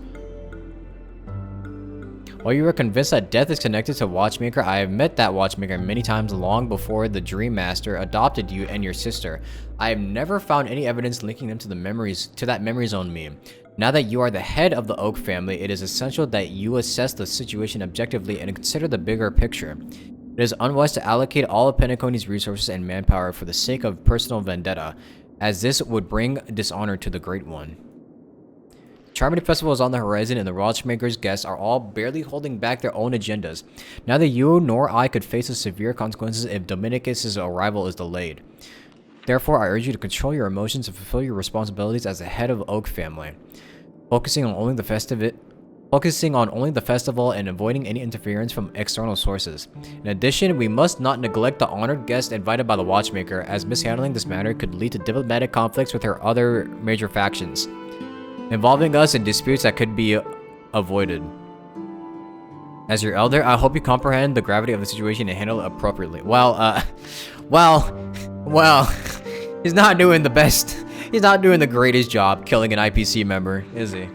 While you are convinced that death is connected to Watchmaker, I have met that Watchmaker many times long before the Dream Master adopted you and your sister. I have never found any evidence linking them to that memory zone meme. Now that you are the head of the Oak family, it is essential that you assess the situation objectively and consider the bigger picture. It is unwise to allocate all of Penacony's resources and manpower for the sake of personal vendetta, as this would bring dishonor to the Great One. Charmony Festival is on the horizon, and the Watchmaker's guests are all barely holding back their own agendas. Neither you nor I could face the severe consequences if Dominicus' arrival is delayed. Therefore, I urge you to control your emotions and fulfill your responsibilities as the head of the Oak family, focusing on only the festival and avoiding any interference from external sources. In addition, we must not neglect the honored guest invited by the Watchmaker, as mishandling this matter could lead to diplomatic conflicts with her other major factions, involving us in disputes that could be avoided. As your elder, I hope you comprehend the gravity of the situation and handle it appropriately. Well, he's not doing the best. He's not doing the greatest job killing an IPC member, is he?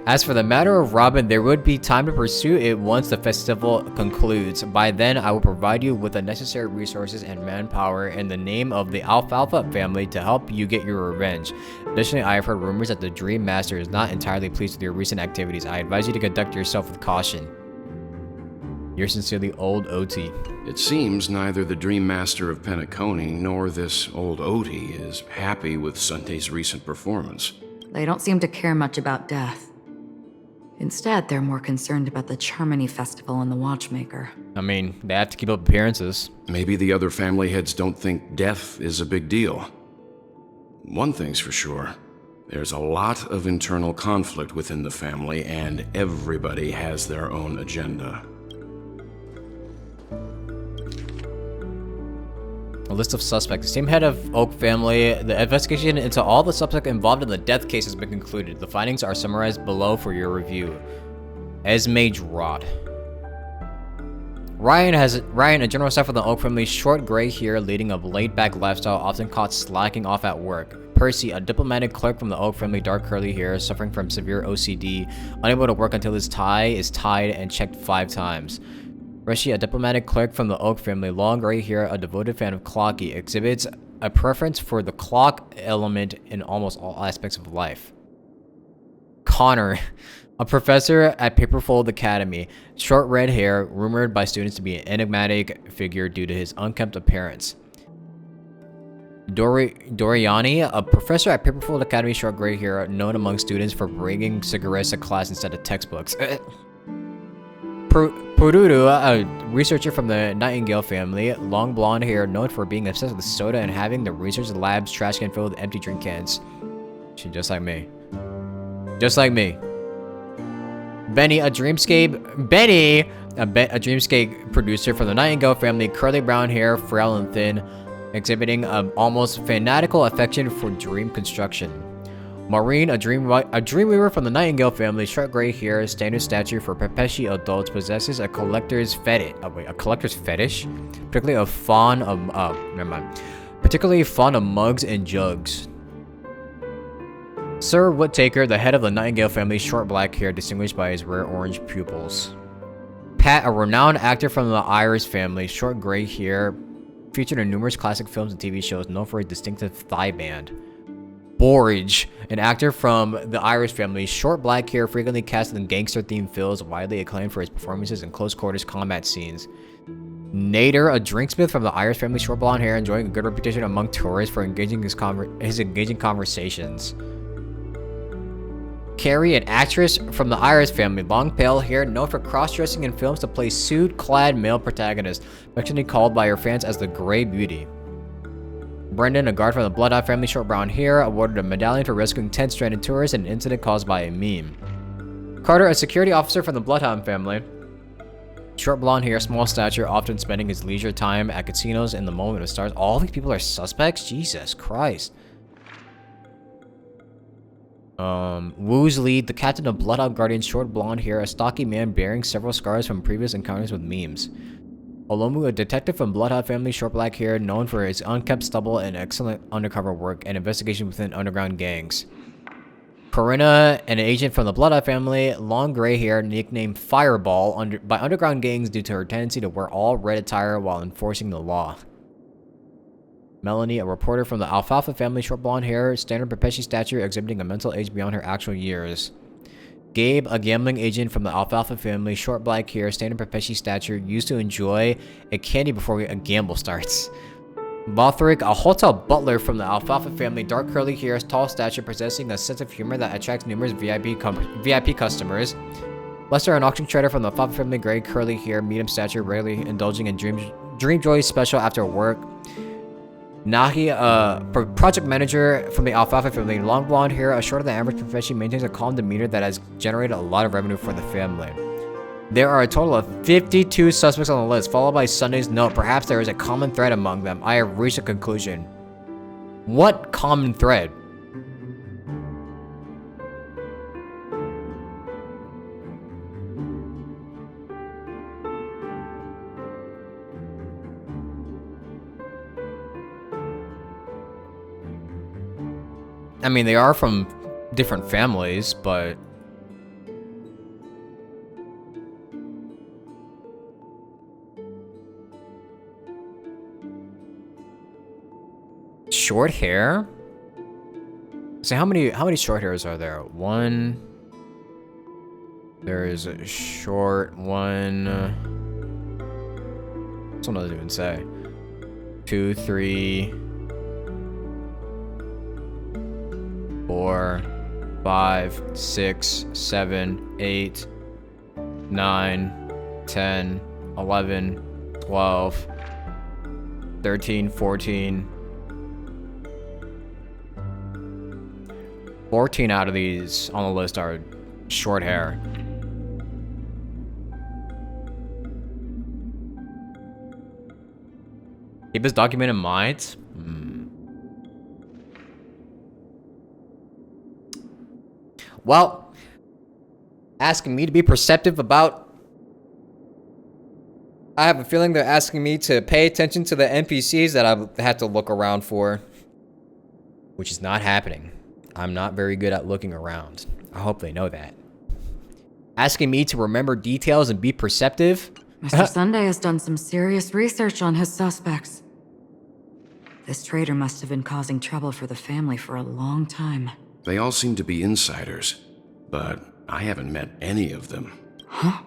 As for the matter of Robin, there would be time to pursue it once the festival concludes. By then, I will provide you with the necessary resources and manpower in the name of the Alfalfa family to help you get your revenge. Additionally, I have heard rumors that the Dream Master is not entirely pleased with your recent activities. I advise you to conduct yourself with caution. Yours sincerely, Old OT. It seems neither the Dream Master of Penacony nor this Old OT is happy with Sunday's recent performance. They don't seem to care much about death. Instead, they're more concerned about the Charmony Festival and the Watchmaker. I mean, they have to keep up appearances. Maybe the other family heads don't think death is a big deal. One thing's for sure. There's a lot of internal conflict within the family, and everybody has their own agenda. A list of suspects. The same head of Oak family. The investigation into all the suspects involved in the death case has been concluded. The findings are summarized below for your review. Esme Rod. Ryan, a general staff of the Oak family, short gray hair, leading a laid-back lifestyle, often caught slacking off at work. Percy, a diplomatic clerk from the Oak family, dark curly hair, suffering from severe OCD, unable to work until his tie is tied and checked 5 times. Rishi, a diplomatic clerk from the Oak family, long gray hair, a devoted fan of clocky, exhibits a preference for the clock element in almost all aspects of life. Connor, a professor at Paperfold Academy, short red hair, rumored by students to be an enigmatic figure due to his unkempt appearance. Doriani, a professor at Paperfold Academy, short gray hair, known among students for bringing cigarettes to class instead of textbooks. Pururu, a researcher from the Nightingale family, long blonde hair, known for being obsessed with soda and having the research lab's trash can filled with empty drink cans. She's just like me. Just like me. Benny, a dreamscape producer from the Nightingale family, curly brown hair, frail and thin, exhibiting an almost fanatical affection for dream construction. Maureen, a dreamweaver from the Nightingale family, short gray hair, standard stature for Pepeshi adults, possesses a collector's fetish. A collector's fetish, particularly fond of mugs and jugs. Sir Whittaker, the head of the Nightingale family, short black hair, distinguished by his rare orange pupils. Pat, a renowned actor from the Iris family, short gray hair, featured in numerous classic films and TV shows, known for his distinctive thigh band. Borage, an actor from the Irish family, short black hair, frequently cast in gangster-themed films, widely acclaimed for his performances in close-quarters combat scenes. Nader, a drinksmith from the Irish family, short blonde hair, enjoying a good reputation among tourists for engaging his engaging conversations. Carrie, an actress from the Irish family, long pale hair, known for cross-dressing in films to play suit-clad male protagonists, affectionately called by her fans as the Grey Beauty. Brendan, a guard from the Bloodhound family, short brown hair, awarded a medallion for rescuing 10 stranded tourists in an incident caused by a meme. Carter, a security officer from the Bloodhound family, short blonde hair, small stature, often spending his leisure time at casinos in the moment of stars. All these people are suspects? Jesus Christ. Woosley, the captain of Bloodhound Guardians, short blonde hair, a stocky man bearing several scars from previous encounters with memes. Olomu, a detective from Bloodhound family, short black hair, known for his unkept stubble and excellent undercover work and investigation within underground gangs. Corinna, an agent from the Bloodhound family, long gray hair, nicknamed Fireball by underground gangs due to her tendency to wear all red attire while enforcing the law. Melanie, a reporter from the Alfalfa family, short blonde hair, standard Pepeshi stature, exhibiting a mental age beyond her actual years. Gabe, a gambling agent from the Alfalfa family, short black hair, standard Pepeshi stature, used to enjoy a candy before a gamble starts. Bothrick, a hotel butler from the Alfalfa family, dark curly hair, tall stature, possessing a sense of humor that attracts numerous VIP customers. Lester, an auction trader from the Alfalfa family, gray curly hair, medium stature, rarely indulging in Dream Joy special after work. Nahi, a project manager from the Alfalfa family, long blonde hair, a shorter than average profession, maintains a calm demeanor that has generated a lot of revenue for the family. There are a total of 52 suspects on the list, followed by Sunday's note. Perhaps there is a common thread among them. I have reached a conclusion. What common thread? I mean, they are from different families, but... Short hair? So how many short hairs are there? One... There's a short one... This one doesn't even say. 2, 3... 4, 5, 6, 7, 8, 9, 10, 11, 12, 13, 14. 14 out of these on the list are short hair. Keep this document in mind. Well, asking me to be perceptive about... I have a feeling they're asking me to pay attention to the NPCs that I've had to look around for. Which is not happening. I'm not very good at looking around. I hope they know that. Asking me to remember details and be perceptive? Mr. Sunday has done some serious research on his suspects. This traitor must have been causing trouble for the family for a long time. They all seem to be insiders, but I haven't met any of them. Huh?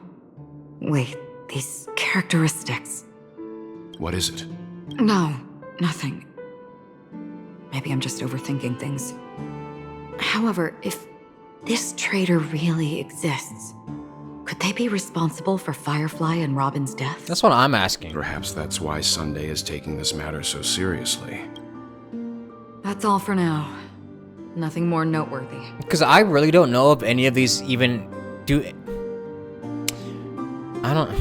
Wait, these characteristics... What is it? No, nothing. Maybe I'm just overthinking things. However, if this traitor really exists, could they be responsible for Firefly and Robin's death? That's what I'm asking. Perhaps that's why Sunday is taking this matter so seriously. That's all for now. Nothing more noteworthy. Because I really don't know if any of these even do... I don't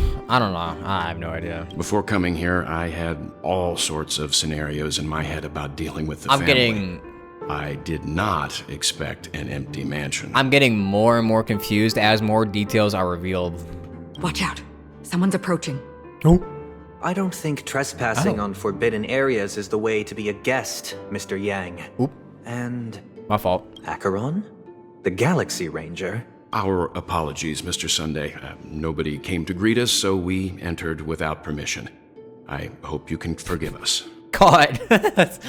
know. I have no idea. Before coming here, I had all sorts of scenarios in my head about dealing with the family. I did not expect an empty mansion. I'm getting more and more confused as more details are revealed. Watch out. Someone's approaching. Oh. I don't think trespassing on forbidden areas is the way to be a guest, Mr. Yang. Oop. And... my fault. Acheron? The Galaxy Ranger? Our apologies, Mr. Sunday. Nobody came to greet us, so we entered without permission. I hope you can forgive us. God.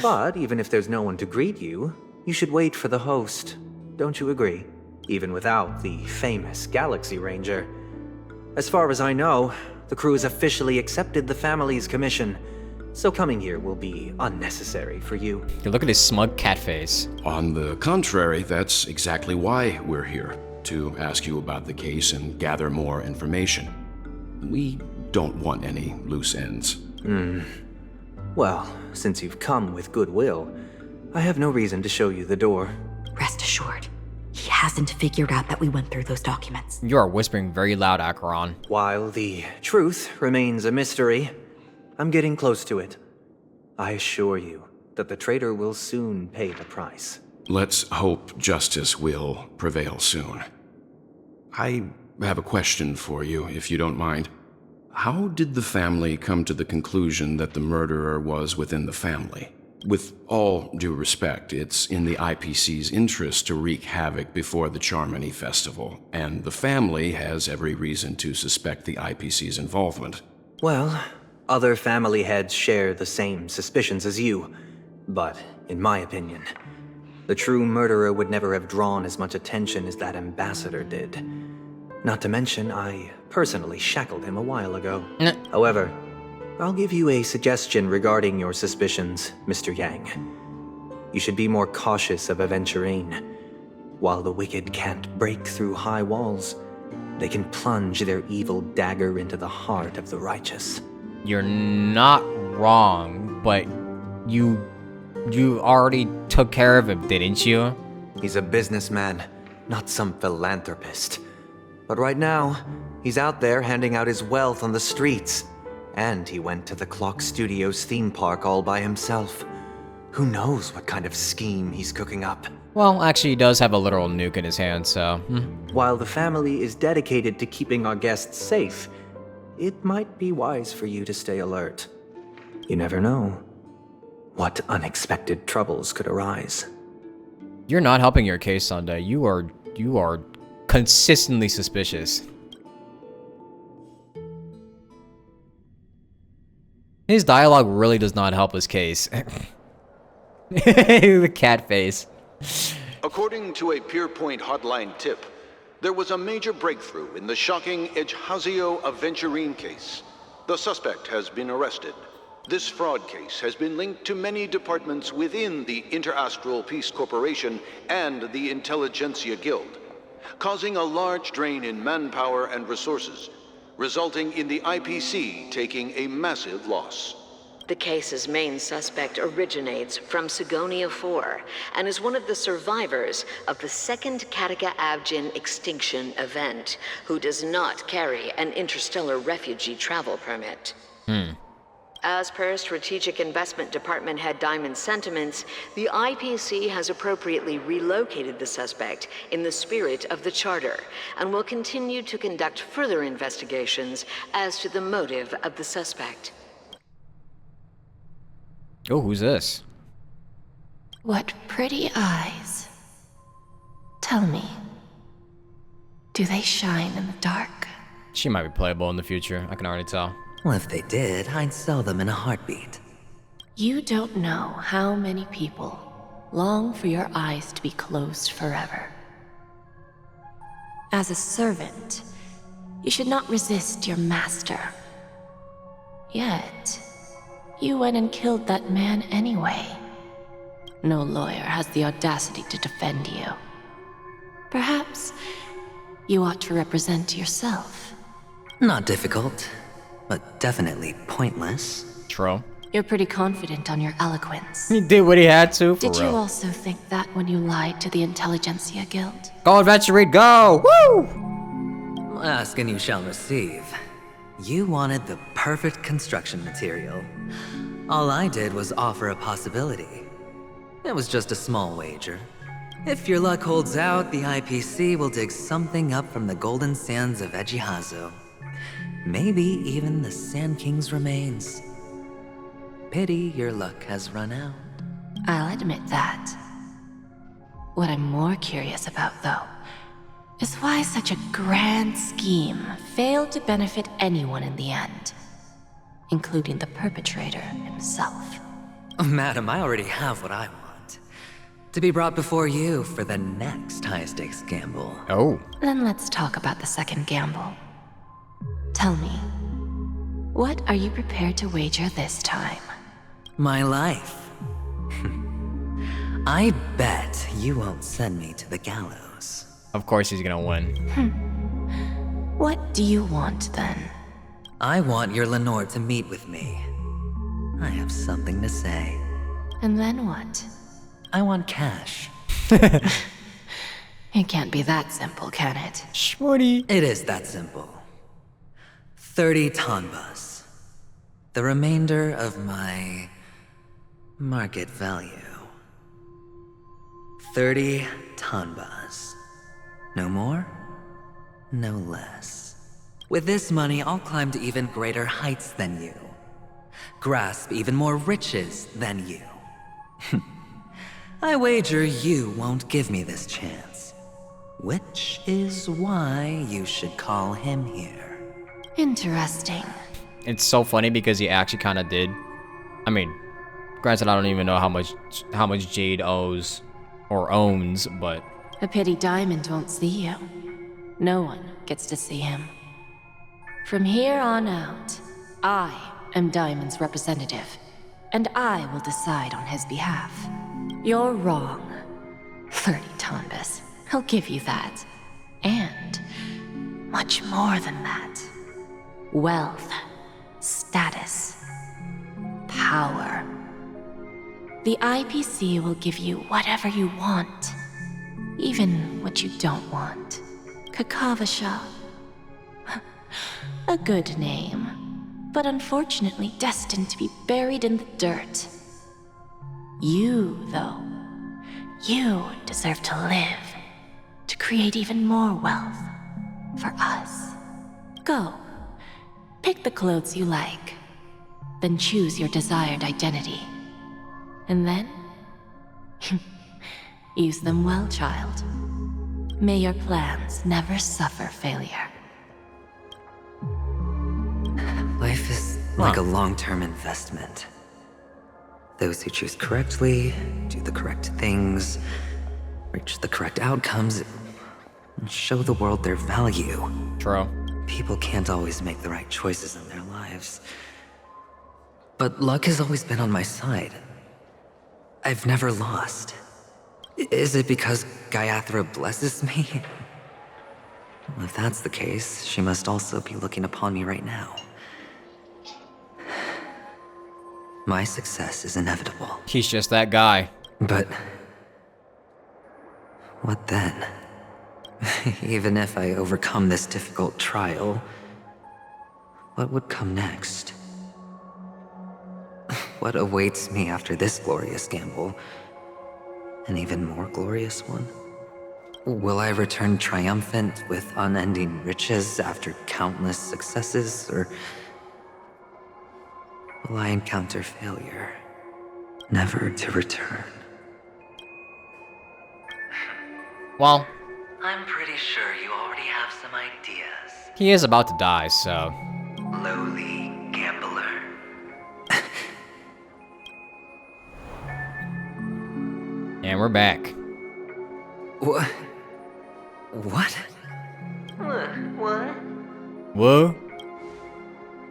But even if there's no one to greet you, you should wait for the host. Don't you agree? Even without the famous Galaxy Ranger. As far as I know, the crew has officially accepted the family's commission, so coming here will be unnecessary for you. Look at his smug cat face. On the contrary, that's exactly why we're here, to ask you about the case and gather more information. We don't want any loose ends. Well, since you've come with goodwill, I have no reason to show you the door. Rest assured, he hasn't figured out that we went through those documents. You are whispering very loud, Acheron. While the truth remains a mystery, I'm getting close to it. I assure you that the traitor will soon pay the price. Let's hope justice will prevail soon. I have a question for you, if you don't mind. How did the family come to the conclusion that the murderer was within the family? With all due respect, it's in the IPC's interest to wreak havoc before the Charmony Festival, and the family has every reason to suspect the IPC's involvement. Well, other family heads share the same suspicions as you, but in my opinion, the true murderer would never have drawn as much attention as that ambassador did. Not to mention, I personally shackled him a while ago. However, I'll give you a suggestion regarding your suspicions, Mr. Yang. You should be more cautious of Aventurine. While the wicked can't break through high walls, they can plunge their evil dagger into the heart of the righteous. You're not wrong, but you already took care of him, didn't you? He's a businessman, not some philanthropist. But right now, he's out there handing out his wealth on the streets. And he went to the Clock Studios theme park all by himself. Who knows what kind of scheme he's cooking up? Well, actually, he does have a literal nuke in his hand, so... While the family is dedicated to keeping our guests safe, it might be wise for you to stay alert. You never know what unexpected troubles could arise. You're not helping your case, Sunday. You are consistently suspicious. His dialogue really does not help his case. The cat face. According to a Pierpoint hotline tip, there was a major breakthrough in the shocking Ejhazio Aventurine case. The suspect has been arrested. This fraud case has been linked to many departments within the Interastral Peace Corporation and the Intelligentsia Guild, causing a large drain in manpower and resources, resulting in the IPC taking a massive loss. The case's main suspect originates from Sigonia 4 and is one of the survivors of the second Kataka Abjin extinction event, who does not carry an interstellar refugee travel permit. As per Strategic Investment Department head Diamond's sentiments, the IPC has appropriately relocated the suspect in the spirit of the Charter and will continue to conduct further investigations as to the motive of the suspect. Oh, who's this? What pretty eyes. Tell me, do they shine in the dark? She might be playable in the future, I can already tell. Well, if they did, I'd sell them in a heartbeat. You don't know how many people long for your eyes to be closed forever. As a servant, you should not resist your master. Yet, you went and killed that man anyway. no lawyer has the audacity to defend you. Perhaps you ought to represent yourself. Not difficult, but definitely pointless. True. You're pretty confident on your eloquence. He did what he had to, for Did you real. also think that when you lied to the Intelligentsia Guild? Go, Adventure, go! Woo! Ask and you shall receive. You wanted the perfect construction material. All I did was offer a possibility. It was just a small wager. If your luck holds out, the IPC will dig something up from the golden sands of Ejihazo. Maybe even the Sand King's remains. Pity your luck has run out. I'll admit that. What I'm more curious about, though, is why such a grand scheme failed to benefit anyone in the end, including the perpetrator himself. Madam, I already have what I want. To be brought before you for the next high-stakes gamble. Oh. Then let's talk about the second gamble. Tell me, what are you prepared to wager this time? My life. I bet you won't send me to the gallows. Of course he's gonna win. What do you want, then? I want your Lenore to meet with me. I have something to say. And then what? I want cash. It can't be that simple, can it? Shorty. It is that simple. 30 tanbas. The remainder of my market value. 30 tanbas. No more, no less. With this money, I'll climb to even greater heights than you. Grasp even more riches than you. I wager you won't give me this chance. Which is why you should call him here. Interesting. It's so funny because he actually kind of did. I mean, granted, I don't even know how much Jade owes or owns, but A pity Diamond won't see you. No one gets to see him. From here on out, I am Diamond's representative, and I will decide on his behalf. You're wrong. 30 tanbas. I'll give you that. And much more than that. Wealth, status, power. The IPC will give you whatever you want, even what you don't want. Kakavasha. A good name, but unfortunately destined to be buried in the dirt. You, though, you deserve to live, to create even more wealth for us. Go, pick the clothes you like, then choose your desired identity. And then, use them well, child. May your plans never suffer failure. Life is like a long-term investment. Those who choose correctly, do the correct things, reach the correct outcomes, and show the world their value. True. People can't always make the right choices in their lives. But luck has always been on my side. I've never lost. Is it because Gaiathra blesses me? Well, if that's the case, she must also be looking upon me right now. My success is inevitable. He's just that guy. But what then? Even if I overcome this difficult trial, what would come next? What awaits me after this glorious gamble? An even more glorious one? Will I return triumphant with unending riches after countless successes, or will I encounter failure, never to return? Well, I'm pretty sure you already have some ideas. he is about to die, so. Lowly gambler. And we're back. What? What? What? What?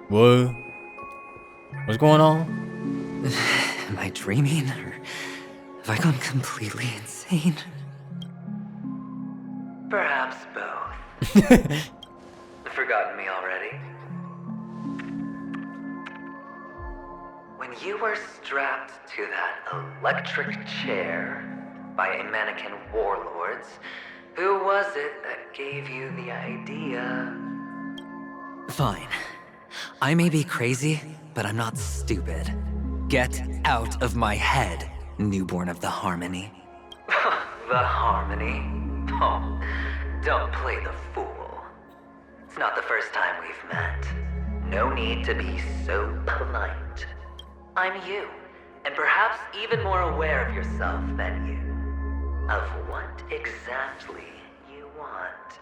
What? What's going on? Am I dreaming or Have I gone completely insane? Perhaps both. Forgotten me already? When you were strapped to that electric chair by a mannequin warlords, who was it that gave you the idea? Fine. I may be crazy, but I'm not stupid. Get out of my head, newborn of the Harmony. The Harmony? Oh, don't play the fool. It's not the first time we've met. No need to be so polite. I'm you, and perhaps even more aware of yourself than you. Of what exactly you want.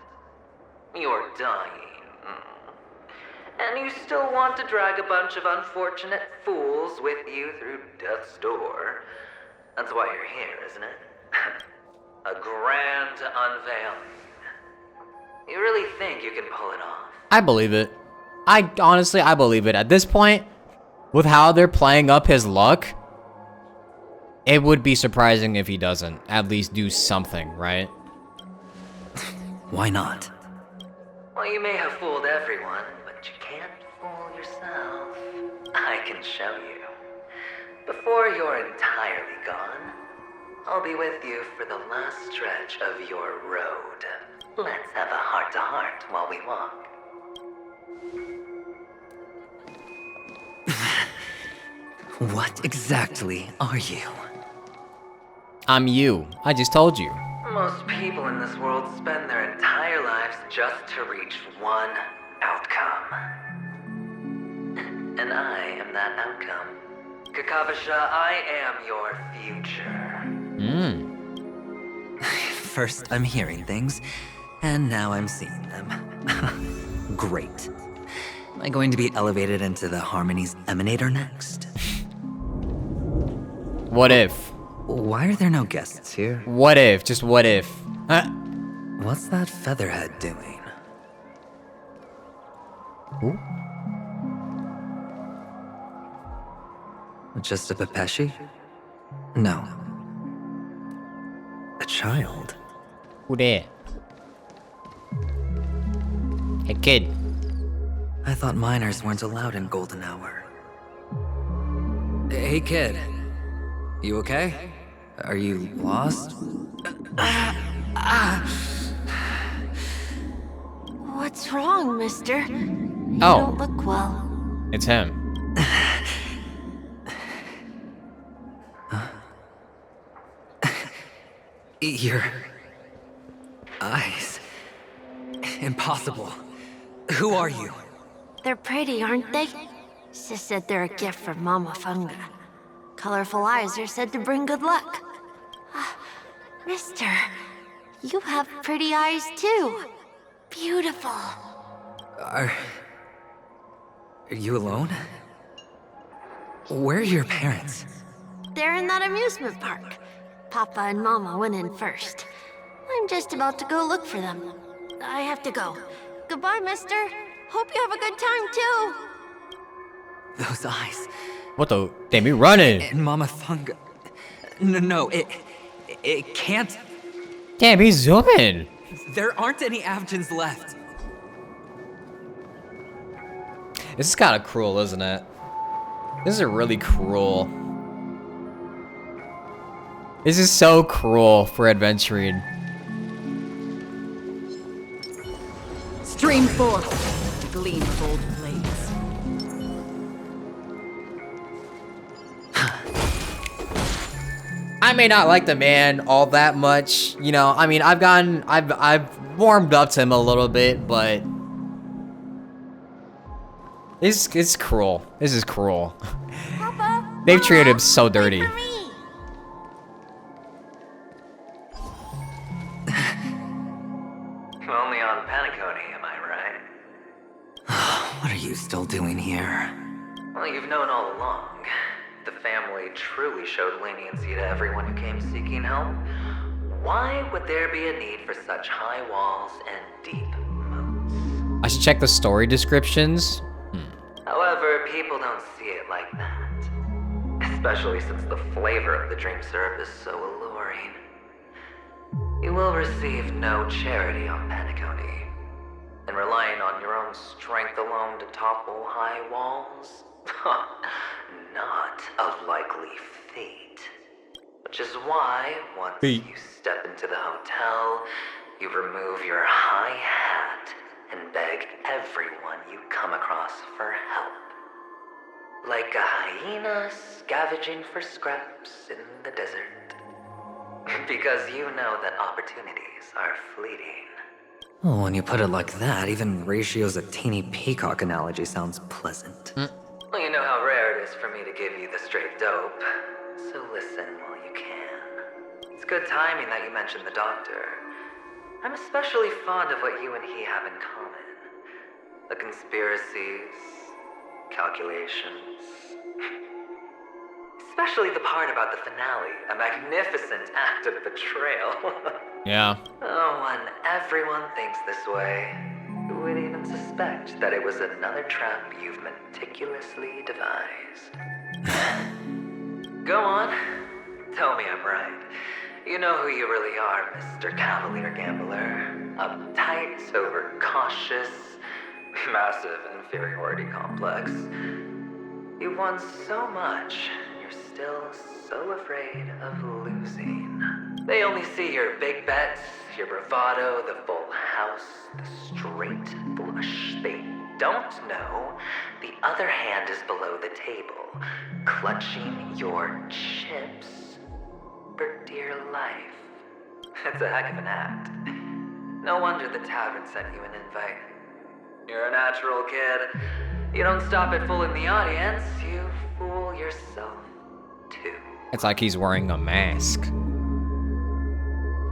You're dying. And you still want to drag a bunch of unfortunate fools with you through death's door. That's why you're here, isn't it? A grand unveiling. You really think you can pull it off? I believe it. I believe it. At this point, with how they're playing up his luck, it would be surprising if he doesn't at least do something, right? Why not? Well, you may have fooled everyone, but you can't fool yourself. I can show you. Before you're entirely gone, I'll be with you for the last stretch of your road. Let's have a heart-to-heart while we walk. What exactly are you? I'm you. I just told you. Most people in this world spend their entire lives just to reach one outcome. And I am that outcome. Kakavasha, I am your future. First, I'm hearing things, and now I'm seeing them. Great. Am I going to be elevated into the Harmony's Emanator next? What if? Why are there no guests here? What if? Just what if? What's that featherhead doing? Ooh. Just a Pepeshi? No. A child? Who there? Hey, kid. I thought minors weren't allowed in Golden Hour. Hey, kid. You okay? Are you lost? What's wrong, mister? You Oh. don't look well. It's him. Your eyes. Impossible. Who are you? They're pretty, aren't they? Sis said they're a gift from Mama Funga. Colorful eyes are said to bring good luck. Mister, you have pretty eyes too. Beautiful. Are you alone? Where are your parents? They're in that amusement park. Papa and Mama went in first. I'm just about to go look for them. I have to go. Goodbye, mister. Hope you have a good time too. Those eyes. What the? Damn, you running. And Mama Funga. No, it can't. Damn, he's zooming. There aren't any Avgens left. This is kind of cruel, isn't it? This is really cruel. This is so cruel for adventuring. Stream forth, the gleam of old blades. I may not like the man all that much, you know. I mean, I've warmed up to him a little bit, but it's cruel. This is cruel. Papa, They've treated him so dirty. Only on Penacony, am I right? What are you still doing here? Well, you've known all along. The family truly showed leniency to everyone who came seeking help. Why would there be a need for such high walls and deep moats? I should check the story descriptions. However, people don't see it like that. especially since the flavor of the dream syrup is so alluring. You will receive no charity on Penacony, and relying on your own strength alone to topple high walls? Not of likely fate. Which is why, once you step into the hotel, you remove your high hat and beg everyone you come across for help. Like a hyena scavenging for scraps in the desert. Because you know that opportunities are fleeting. Oh, when you put it like that, even Ratio's a teeny peacock analogy sounds pleasant. Well, you know how rare it is for me to give you the straight dope, so listen while you can. It's good timing that you mentioned the doctor. I'm especially fond of what you and he have in common. The conspiracies, calculations. Especially the part about the finale, a magnificent act of betrayal. Yeah. Oh, when everyone thinks this way, who would even suspect that it was another trap you've meticulously devised? Go on. Tell me I'm right. You know who you really are, Mr. Cavalier Gambler. Uptight, overcautious, massive inferiority complex. You've won so much, and you're still so afraid of losing. They only see your big bets, your bravado, the full house, the straight flush. They don't know the other hand is below the table, clutching your chips for dear life. It's a heck of an act. No wonder the tavern sent you an invite. You're a natural kid. You don't stop at fooling the audience, you fool yourself too. It's like he's wearing a mask.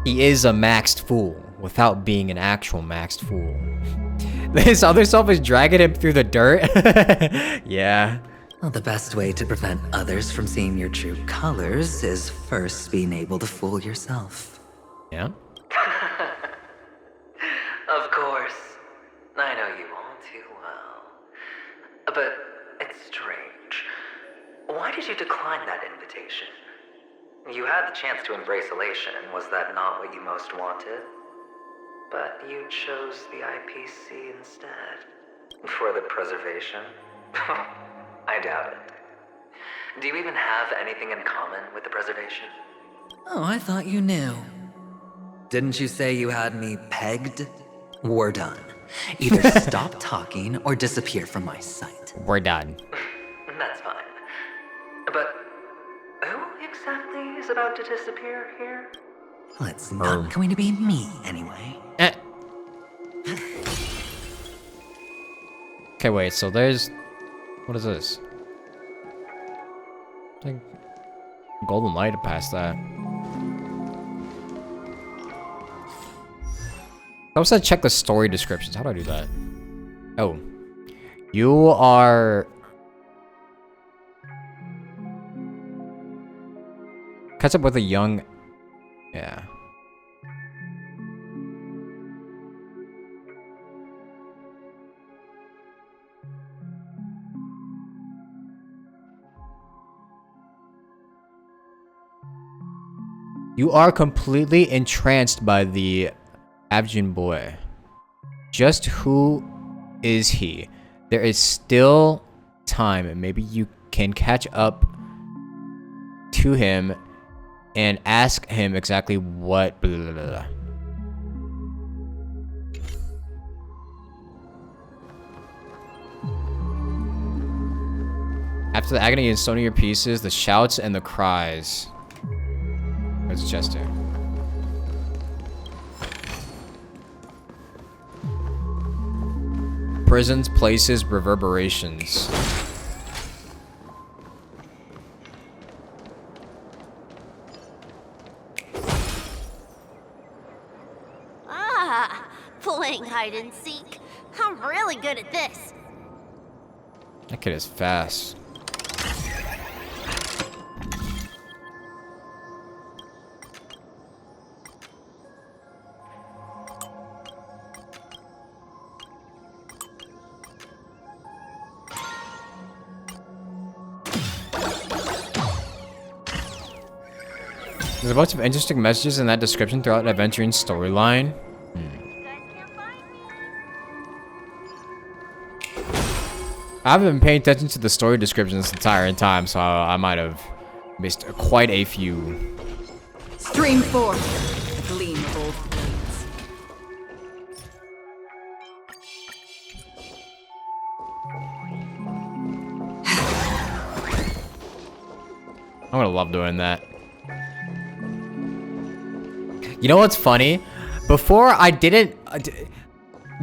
He is a maxed fool without being an actual maxed fool. His other self is dragging him through the dirt. Yeah. Well, the best way to prevent others from seeing your true colors is first being able to fool yourself. Yeah. Of course. I know you all too well. But it's strange. Why did you decline that invitation? You had the chance to embrace elation. Was that not what you most wanted? But you chose the IPC instead. For the preservation? I doubt it. Do you even have anything in common with the preservation? Oh, I thought you knew. Didn't you say you had me pegged? We're done. Either stop talking or disappear from my sight. We're done. That's fine. But who exactly is about to disappear here? Well, it's not going to be me anyway. Okay, wait, so there's... What is this? I think... Golden light past that. I also said check the story descriptions. How do I do that? Oh. You are... Catch up with a young... Yeah. You are completely entranced by the Abjin boy. Just who is he? There is still time, and maybe you can catch up to him and ask him exactly what blah, blah, blah, blah. After the agony and stoning your pieces, the shouts and the cries. Where's the chest here? Prisons, places, reverberations. Ah, playing hide and seek. I'm really good at this. That kid is fast. There's a bunch of interesting messages in that description throughout the Aventurine storyline. I haven't been paying attention to the story description this entire time, so I might have missed quite a few. Stream 4. The gleam of old blades. I'm gonna love doing that. You know what's funny? Before I didn't...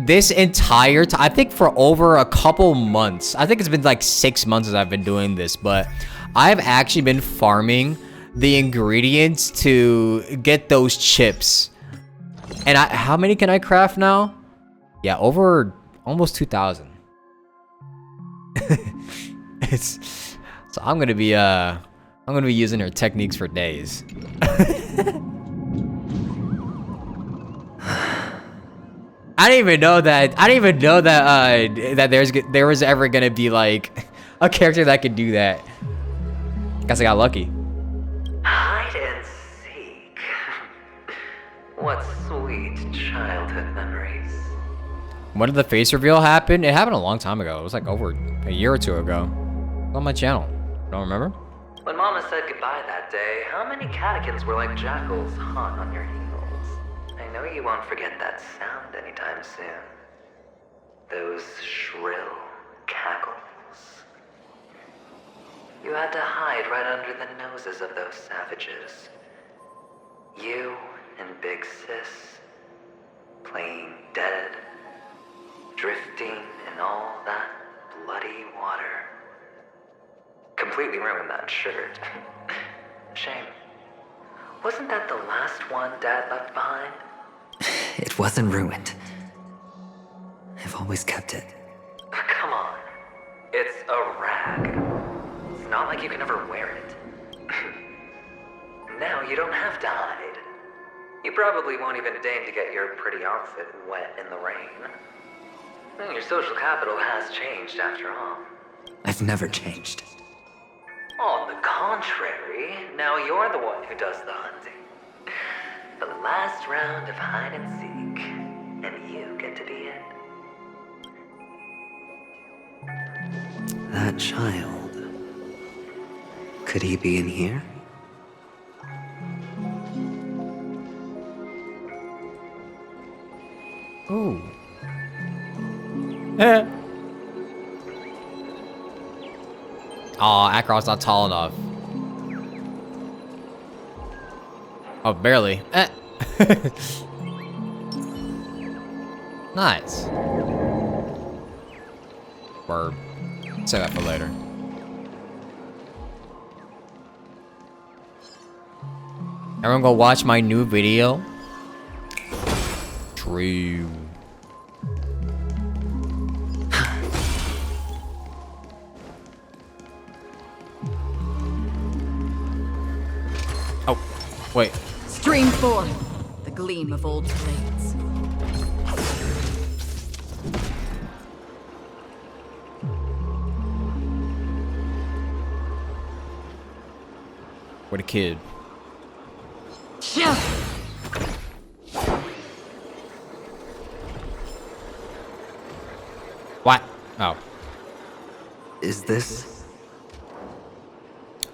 this entire time, I think for over a couple months, I think it's been like 6 months as I've been doing this, but I've actually been farming the ingredients to get those chips. And how many can I craft now? Yeah, over almost 2,000. So I'm gonna be using her techniques for days. I didn't even know that there was ever gonna be like a character that could do that. Guess I got lucky. Hide and seek. What sweet childhood memories. When did the face reveal happen? It happened a long time ago. It was like over a year or two ago. It was on my channel. Don't remember? When Mama said goodbye that day, how many catechins were like jackals hot on your heels? I know you won't forget that sound anytime soon. Those shrill cackles. You had to hide right under the noses of those savages. You and Big Sis, playing dead, drifting in all that bloody water. Completely ruined that shirt. Shame. Wasn't that the last one Dad left behind? It wasn't ruined. I've always kept it. Come on. It's a rag. It's not like you can ever wear it. Now you don't have to hide. You probably won't even deign to get your pretty outfit wet in the rain. And your social capital has changed after all. I've never changed. On the contrary, now you're the one who does the hunting. The last round of hide and seek, and you get to be it. That child. Could he be in here? Ooh. Aw, Akrar's not tall enough. Oh, barely. Nice. Or save that for later. Everyone go watch my new video. True. Oh, wait. Stream 4. The gleam of old blades. What a kid. What? Oh. Is this?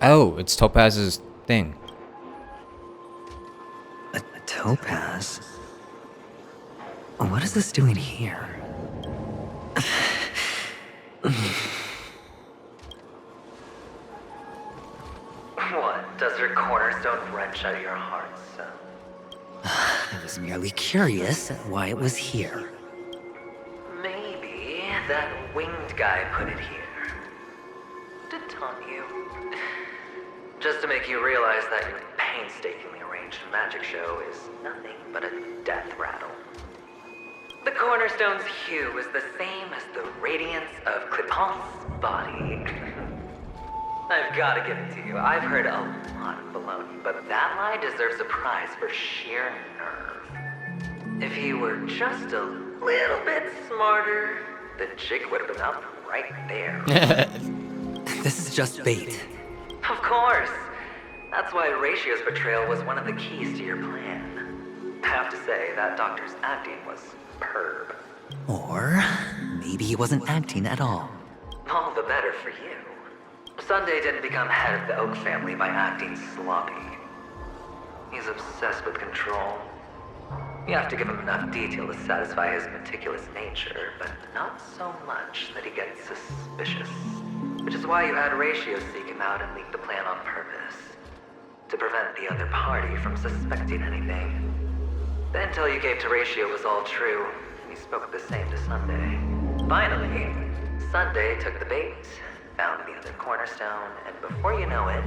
Oh, it's Topaz's thing. A topaz? What is this doing here? What? Does your cornerstone wrench out your heart, son? I was merely curious at why it was here. Maybe that winged guy put it here. To taunt you. Just to make you realize that your painstakingly arranged magic show is nothing but a death rattle. The cornerstone's hue is the same as the radiance of Clipon's body. I've got to give it to you. I've heard a lot of baloney, but that lie deserves a prize for sheer nerve. If he were just a little bit smarter, the jig would have been up right there. This is just bait. Of course. That's why Ratio's betrayal was one of the keys to your plan. I have to say, that doctor's acting was superb. Or maybe he wasn't acting at all. All the better for you. Sunday didn't become head of the Oak family by acting sloppy. He's obsessed with control. You have to give him enough detail to satisfy his meticulous nature, but not so much that he gets suspicious. Which is why you had Ratio seek him out and leak the plan on purpose. To prevent the other party from suspecting anything. The intel you gave to Ratio was all true, and you spoke the same to Sunday. Finally, Sunday took the bait, found the other cornerstone, and before you know it...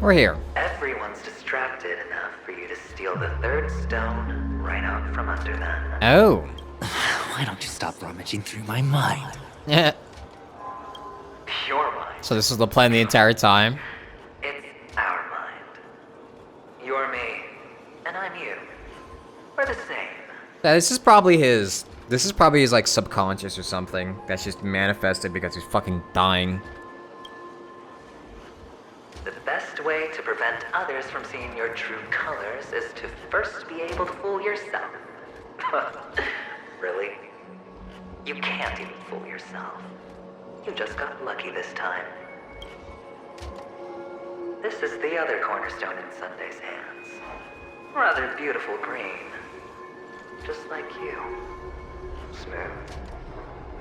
We're here. Everyone's distracted enough for you to steal the third stone right out from under them. Oh. Why don't you stop rummaging through my mind? Yeah. Your mind. So this was the plan the entire time? It's our mind. You're me, and I'm you. We're the same. Yeah, this is probably his like subconscious or something that's just manifested because he's fucking dying. The best way to prevent others from seeing your true colors is to first be able to fool yourself. Really? You can't even fool yourself. You just got lucky this time. This is the other cornerstone in Sunday's hands. Rather beautiful green. Just like you. Smooth.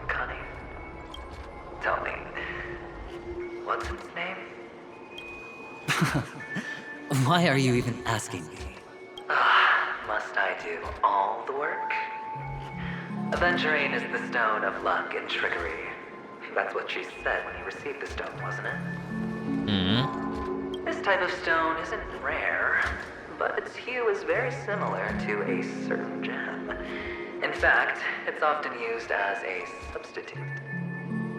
Cunning. Tell me, what's its name? Why are you even asking me? Must I do all the work? Aventurine is the stone of luck and trickery. That's what she said when you received the stone, wasn't it? Mm-hmm. This type of stone isn't rare, but its hue is very similar to a certain gem. In fact, it's often used as a substitute.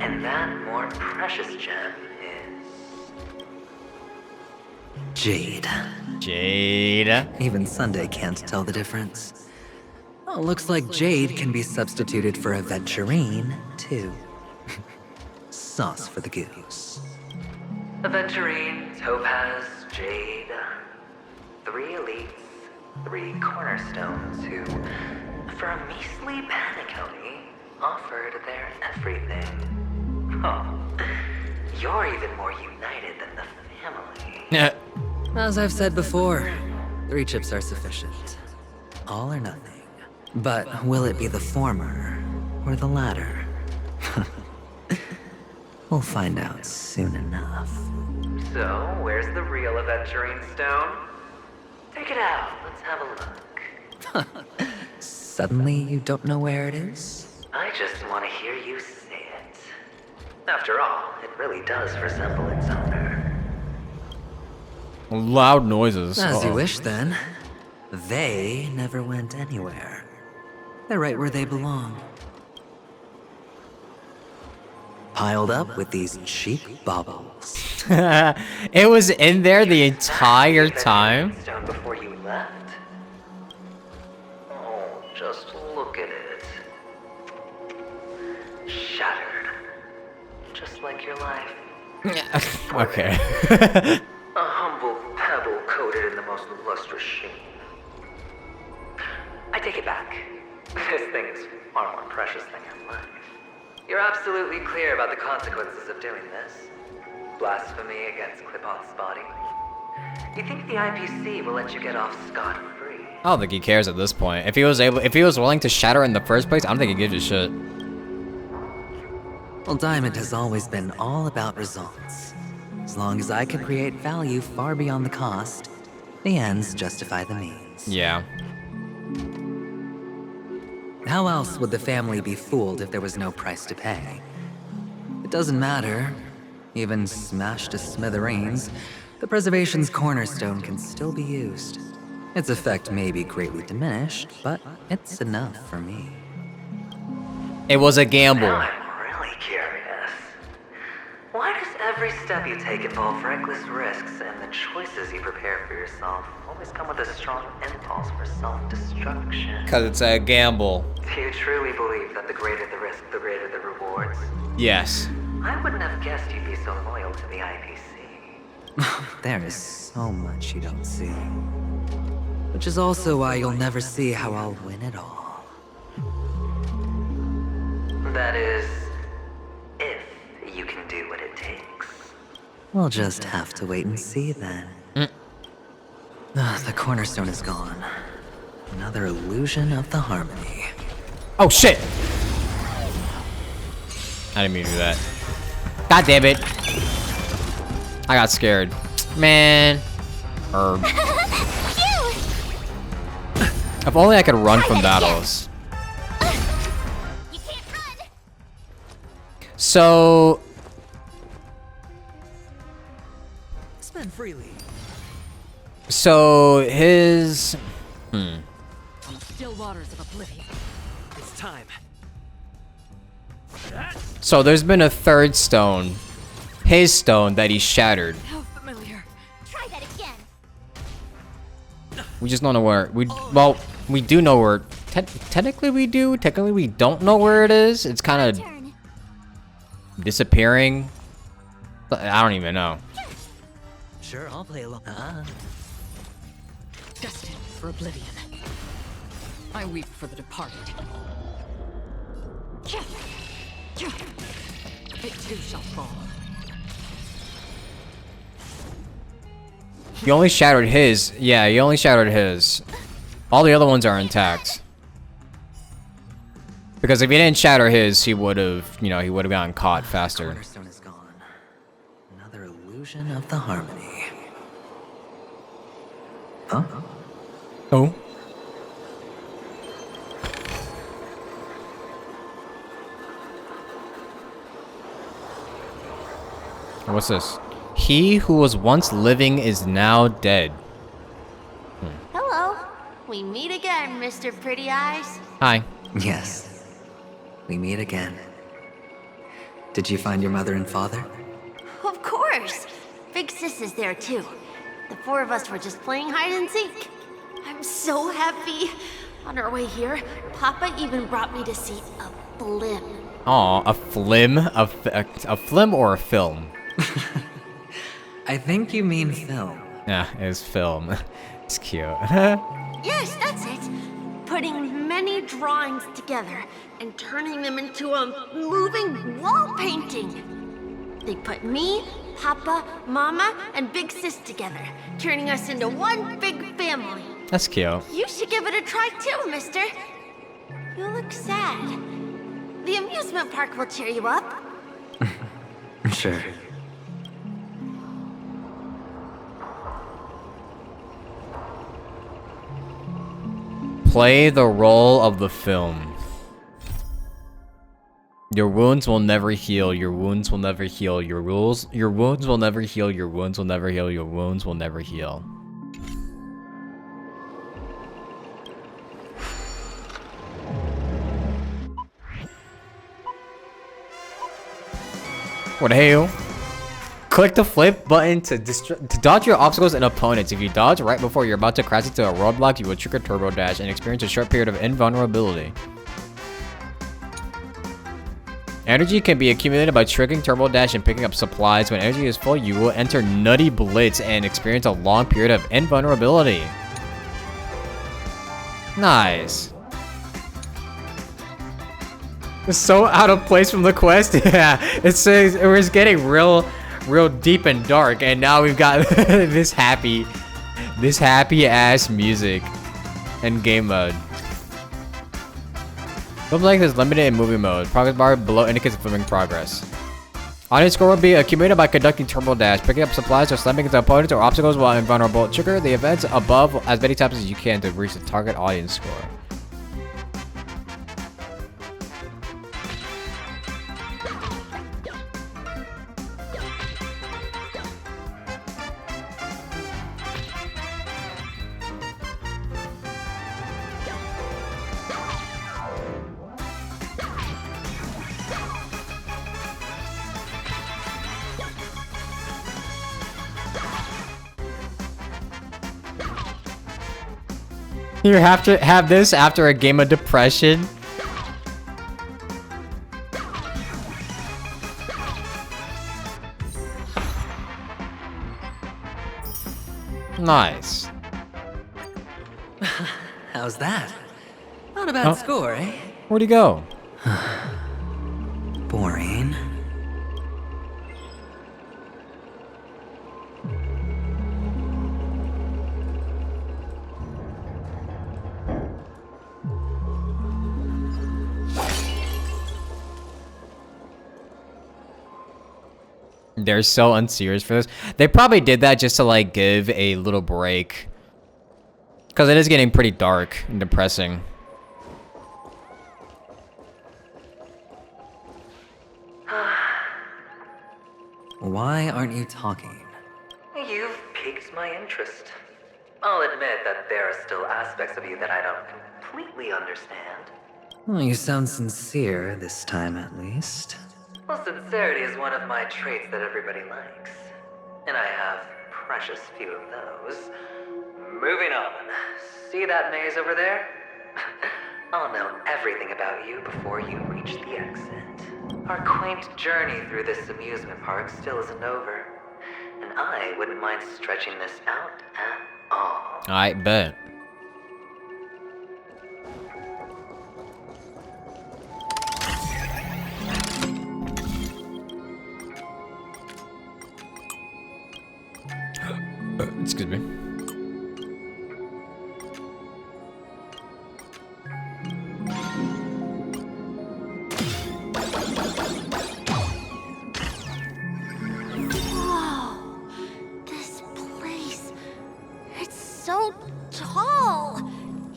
And that more precious gem is... Jade. Jade. Even Sunday can't tell the difference. Oh, looks like Jade can be substituted for Aventurine, too. Sauce for the goose. Aventurine, Topaz, Jade. 3 elites, 3 cornerstones who, for a measly Penacony, offered their everything. Oh, you're even more united than the family. Yeah. As I've said before, 3 chips are sufficient. All or nothing. But will it be the former or the latter? We'll find out soon enough. So, where's the real Aventurine stone? Take it out, let's have a look. Suddenly you don't know where it is? I just want to hear you say it. After all, it really does resemble its owner. Loud noises. As you wish, then. They never went anywhere. They're right where they belong. Piled up with these cheap baubles. It was in there the entire time. Stone before you left. Oh, just look at it. Shattered. Just like your life. Okay. A humble pebble coated in the most lustrous sheen. I take it back. This thing is far more precious than your life. You're absolutely clear about the consequences of doing this. Blasphemy against Clipoth's body. You think the IPC will let you get off scot-free? I don't think he cares at this point. If he was willing to shatter in the first place, I don't think he gives a shit. Well, Diamond has always been all about results. As long as I can create value far beyond the cost, the ends justify the means. Yeah. How else would the family be fooled if there was no price to pay? It doesn't matter. Even smashed to smithereens, the preservation's cornerstone can still be used. Its effect may be greatly diminished, but it's enough for me. It was a gamble. Now I'm really curious. Why does every step you take involve reckless risks, and the choices you prepare for yourself always come with a strong impulse for self-destruction? Because it's a gamble. Do you truly believe that the greater the risk, the greater the rewards? Yes. I wouldn't have guessed you'd be so loyal to the IPC. There is so much you don't see. Which is also why you'll never see how I'll win it all. That is, if you can do what it takes. We'll just have to wait and see then. The cornerstone is gone. Another illusion of the harmony. Oh shit! I didn't mean to do that. God damn it! I got scared. Man. If only I could run from battles. So... Spend freely. So, his... Still waters of oblivion. It's time. So, there's been a third stone. His stone that he shattered. How familiar. Try that again. We just don't know where. Well, we do know where. Technically we do. Technically we don't know where it is. It's kind of disappearing. I don't even know. Sure, I'll play along. Destined for oblivion. I weep for the departed. It too shall fall. He only shattered his. Yeah, he only shattered his. All the other ones are intact. Because if he didn't shatter his, he would have, you know, he would have gotten caught faster. Cornerstone is gone. Another illusion of the harmony. Huh? Oh. What's this? He who was once living is now dead. Hello. We meet again, Mr. Pretty Eyes. Hi. Yes. We meet again. Did you find your mother and father? Of course. Big Sis is there too. The four of us were just playing hide and seek. I'm so happy. On our way here, Papa even brought me to see a blim. Aw, a flim? A flim or a film? I think you mean film. Yeah, it's film. It's cute. Yes, that's it. Putting many drawings together and turning them into a moving wall painting. They put me, Papa, Mama, and Big Sis together, turning us into one big family. That's cute. You should give it a try too, mister. You look sad. The amusement park will cheer you up. Sure. Play the role of the film. Your wounds will never heal. Your wounds will never heal. Your wounds will never heal. Your wounds will never heal. Your wounds will never heal. What the hell? Click the flip button to dodge your obstacles and opponents. If you dodge right before you're about to crash into a roadblock, you will trigger Turbo Dash and experience a short period of invulnerability. Energy can be accumulated by triggering Turbo Dash and picking up supplies. When energy is full, you will enter Nutty Blitz and experience a long period of invulnerability. Nice. It's so out of place from the quest. Yeah, it says it was getting real deep and dark, and now we've got this happy ass music and game mode. Film like this limited in movie mode. Progress bar below indicates filming progress. Audience score will be accumulated by conducting Turbo Dash, picking up supplies or slamming into opponents or obstacles while invulnerable. Trigger the events above as many times as you can to reach the target audience score. You have to have this after a game of depression. Nice. How's that? Not a bad score, eh? Where'd he go? Boring. They're so unserious for this. They probably did that just to like give a little break. Because it is getting pretty dark and depressing. Why aren't you talking? You've piqued my interest. I'll admit that there are still aspects of you that I don't completely understand. Well, you sound sincere this time, at least. Well, sincerity is one of my traits that everybody likes. And I have precious few of those. Moving on. See that maze over there? I'll know everything about you before you reach the exit. Our quaint journey through this amusement park still isn't over. And I wouldn't mind stretching this out at all. I bet. Excuse me. Whoa, this place, it's so tall,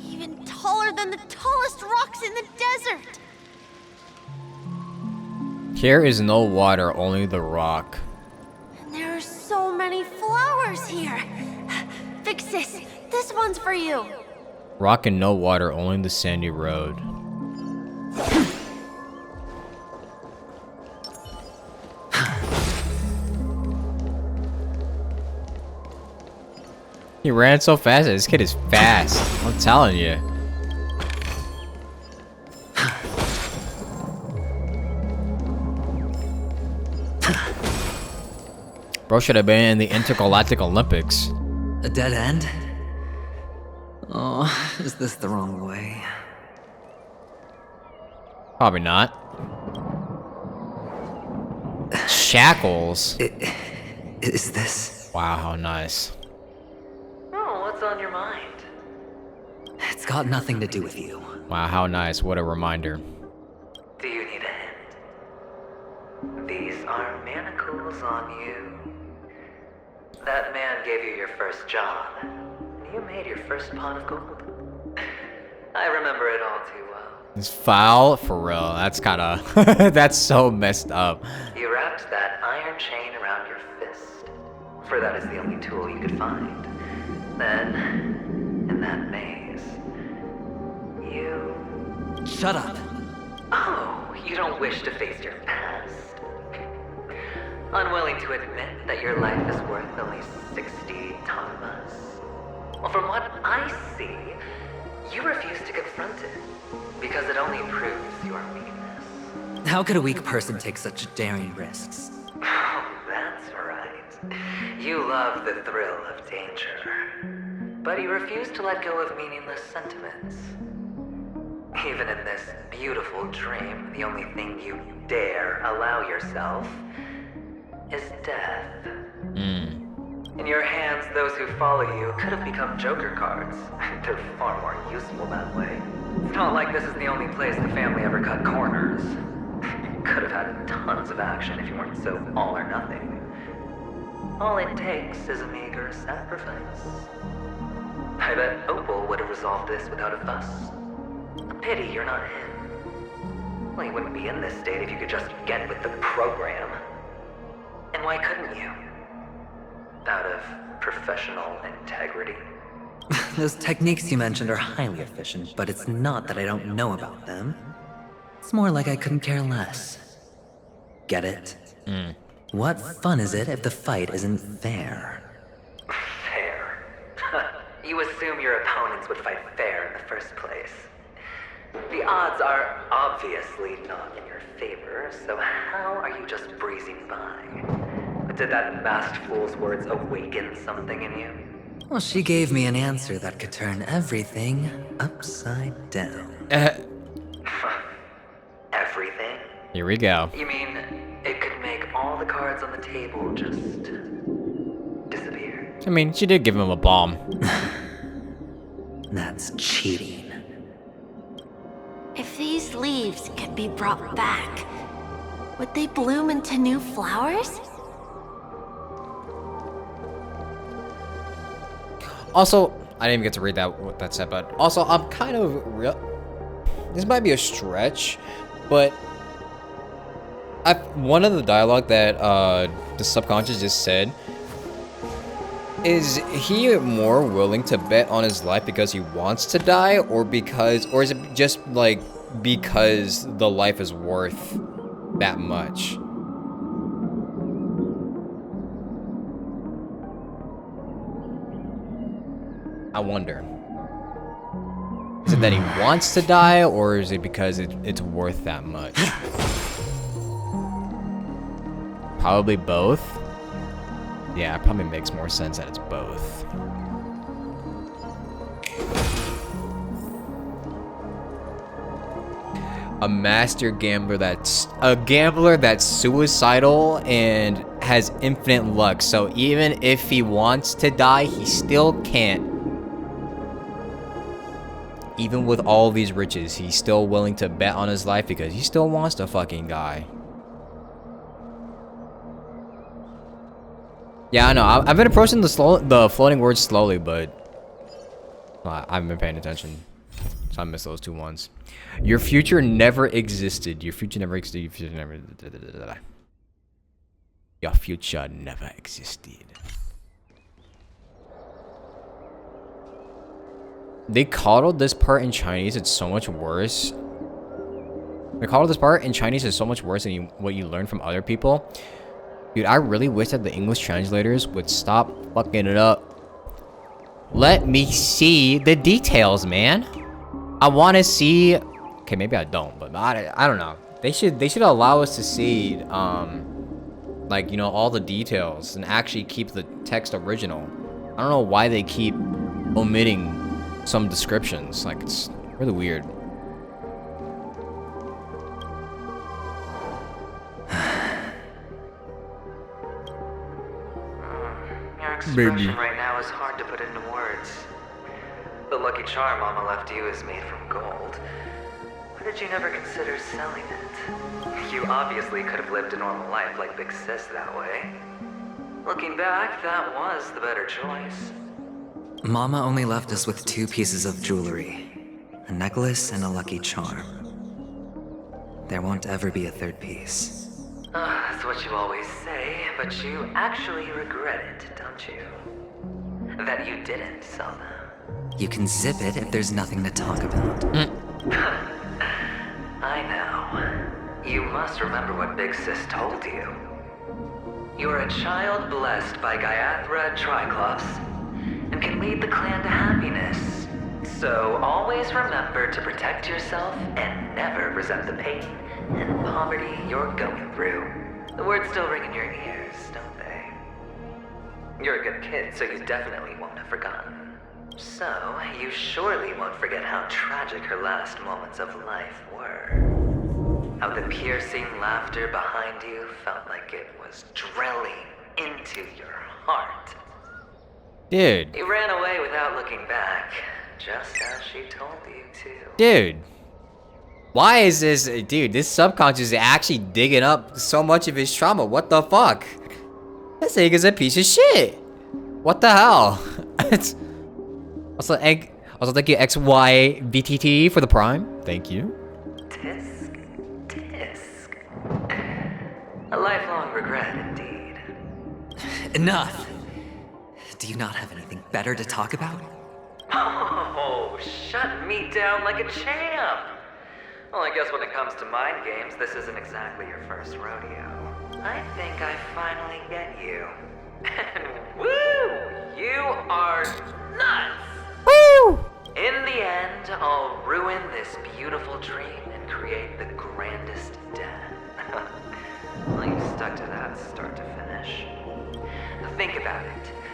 even taller than the tallest rocks in the desert. Here is no water, only the rock. And there are so many flowers here. Vixis, this one's for you. Rock and no water, only the sandy road. He ran so fast. This kid is fast. I'm telling you. Bro should have been in the Intergalactic Olympics. A dead end? Oh, is this the wrong way? Probably not. Shackles. Is this? Wow, how nice. Oh, what's on your mind? It's got nothing to do with you. Wow, how nice. What a reminder. Do you need a hint? These are manacles on you. That man gave you your first job, and you made your first pot of gold. I remember it all too well. It's foul? For real. That's kinda... that's so messed up. You wrapped that iron chain around your fist, for that is the only tool you could find. Then, in that maze, you... Shut up! Oh, you don't wish to face your past? Unwilling to admit that your life is worth only 60 tamas? Well, from what I see, you refuse to confront it, because it only proves your weakness. How could a weak person take such daring risks? Oh, that's right. You love the thrill of danger. But you refuse to let go of meaningless sentiments. Even in this beautiful dream, the only thing you dare allow yourself is death. In your hands, those who follow you could have become Joker cards. They're far more useful that way. It's not like this is the only place the family ever cut corners. Could have had tons of action if you weren't so all or nothing. All it takes is a meager sacrifice. I bet Opal would have resolved this without a fuss. A pity you're not him. Well, you wouldn't be in this state if you could just get with the program. And why couldn't you? Out of professional integrity. Those techniques you mentioned are highly efficient, but it's not that I don't know about them. It's more like I couldn't care less. Get it? What fun is it if the fight isn't fair? Fair? You assume your opponents would fight fair in the first place. The odds are obviously not in your favor, so how are you just breezing by? Did that masked fool's words awaken something in you? Well, she gave me an answer that could turn everything upside down. Everything? Here we go. You mean it could make all the cards on the table just disappear? I mean, she did give him a bomb. That's cheating. If these leaves could be brought back, would they bloom into new flowers? Also, I didn't even get to read what that said, but also I'm kind of this might be a stretch, but one of the dialogue that the subconscious just said, is he more willing to bet on his life because he wants to die, or is it just like because the life is worth that much? I wonder. Is it that he wants to die, or is it because it's worth that much? Probably both. Yeah, it probably makes more sense that it's both. A master gambler that's suicidal and has infinite luck. So even if he wants to die, he still can't. Even with all these riches, he's still willing to bet on his life because he still wants to fucking die. Yeah, I know. I've been approaching the floating words slowly, but I haven't been paying attention, so I missed those 2 ones. Your future never existed. Your future never existed. Your future never. Your future never existed. They coddled this part in Chinese. It's so much worse. They coddled this part in Chinese is so much worse than what you learn from other people. Dude, I really wish that the English translators would stop fucking it up. Let me see the details, man. I want to see. Okay, maybe I don't, but I don't know. They should allow us to see, like, you know, all the details and actually keep the text original. I don't know why they keep omitting some descriptions. Like, it's really weird. Your expression right now is hard to put into words. The lucky charm Mama left you is made from gold. Why did you never consider selling it? You obviously could have lived a normal life like Big Sis that way. Looking back, that was the better choice. Mama only left us with 2 pieces of jewelry. A necklace and a lucky charm. There won't ever be a 3rd piece. That's what you always say, but you actually regret it, don't you? That you didn't sell them. You can zip it if there's nothing to talk about. I know. You must remember what Big Sis told you. You're a child blessed by Gaiathra Triclops, and can lead the clan to happiness. So always remember to protect yourself and never resent the pain and poverty you're going through. The words still ring in your ears, don't they? You're a good kid, so you definitely won't have forgotten. So, you surely won't forget how tragic her last moments of life were. How the piercing laughter behind you felt like it was drilling into your heart. Dude. You ran away without looking back, just as she told you to. Dude. Why is this, dude, this subconscious is actually digging up so much of his trauma. What the fuck? This nigga's a piece of shit. What the hell? It's also thank you XYBTT for the prime. Thank you. Tisk. A lifelong regret indeed. Enough. Do you not have anything better to talk about? Oh, shut me down like a champ. Well, I guess when it comes to mind games, this isn't exactly your first rodeo. I think I finally get you. And woo! You are nuts! Woo! In the end, I'll ruin this beautiful dream and create the grandest death. Well, you stuck to that start to finish. Think about it.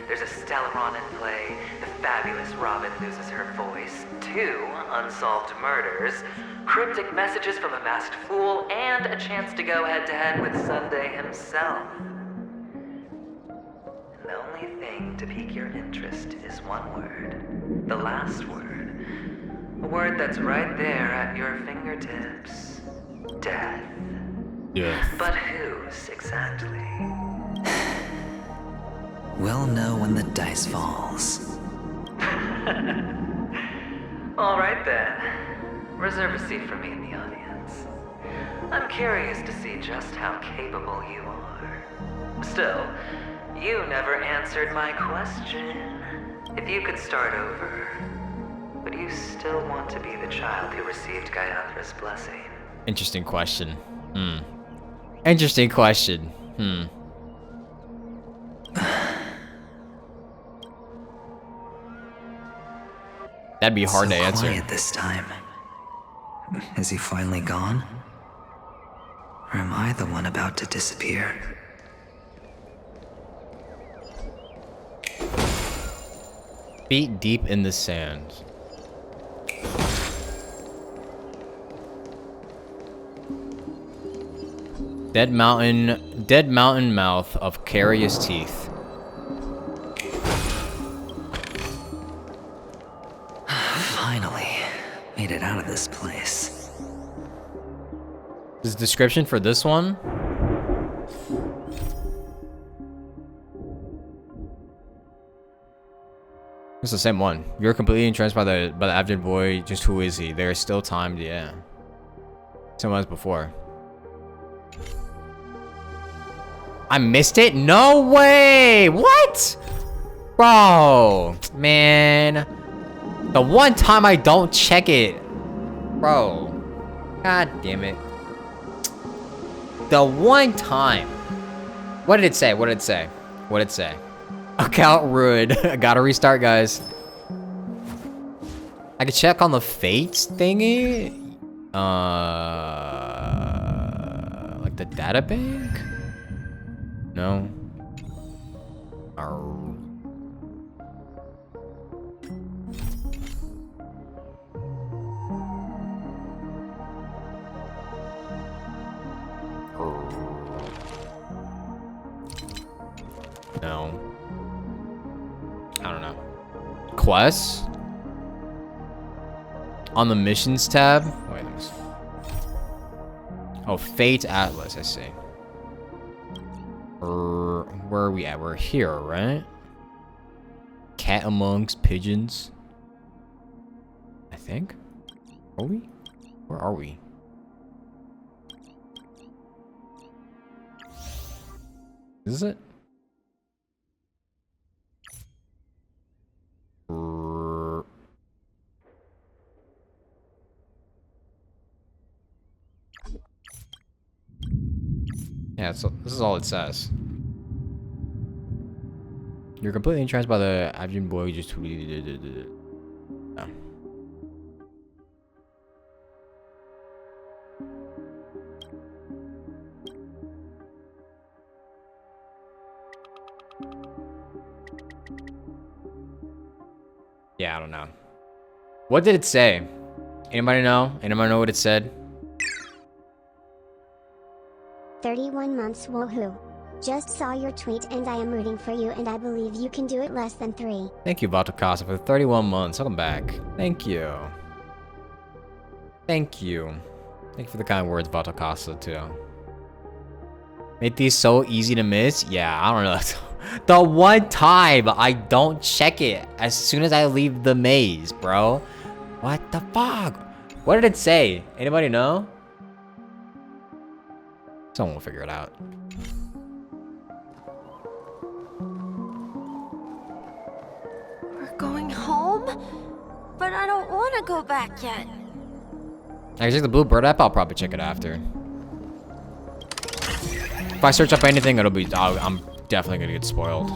There's a Stellaron in play, the fabulous Robin loses her voice, 2 unsolved murders, cryptic messages from a masked fool, and a chance to go head-to-head with Sunday himself. And the only thing to pique your interest is one word. The last word. A word that's right there at your fingertips. Death. Yeah. But whose exactly? We'll know when the dice falls. All right then. Reserve a seat for me in the audience. I'm curious to see just how capable you are. Still, you never answered my question. If you could start over, would you still want to be the child who received Gayathra's blessing? Interesting question. Interesting question. That'd be hard to answer. Quiet this time. Is he finally gone? Or am I the one about to disappear? Feet deep in the sand. Dead mountain mouth of carious teeth. Finally, made it out of this place. Is the description for this one? It's the same one. You're completely entranced by the abject boy. Just who is he? There is still time. Yeah. Same one as before. I missed it? No way! What? Bro, man. The one time I don't check it. Bro. God damn it. The one time. What did it say? What did it say? What did it say? Account ruined. I gotta restart, guys. I could check on the fates thingy. Like the data bank? No. No. I don't know. Quests? On the missions tab? Wait, let me see. Oh, Fate Atlas, I see. Where are we at? We're here, right? Cat amongst pigeons. I think. Are we? Where are we? Is it? Yeah, so this is all it says. You're completely entranced by the abject boy. Just no. Yeah, I don't know. What did it say? Anybody know? Anybody know what it said? 31 months, woohoo. Just saw your tweet and I am rooting for you and I believe you can do it less than 3. Thank you, Vatokasa, for 31 months. Welcome back. Thank you. Thank you. Thank you for the kind words, Vatokasa, too. Make these so easy to miss? Yeah, I don't know. The one time I don't check it as soon as I leave the maze, bro. What the fuck? What did it say? Anybody know? Someone will figure it out. We're going home? But I don't want to go back yet. I can check the Blue Bird app. I'll probably check it after. If I search up anything, it'll be. I'm definitely gonna get spoiled.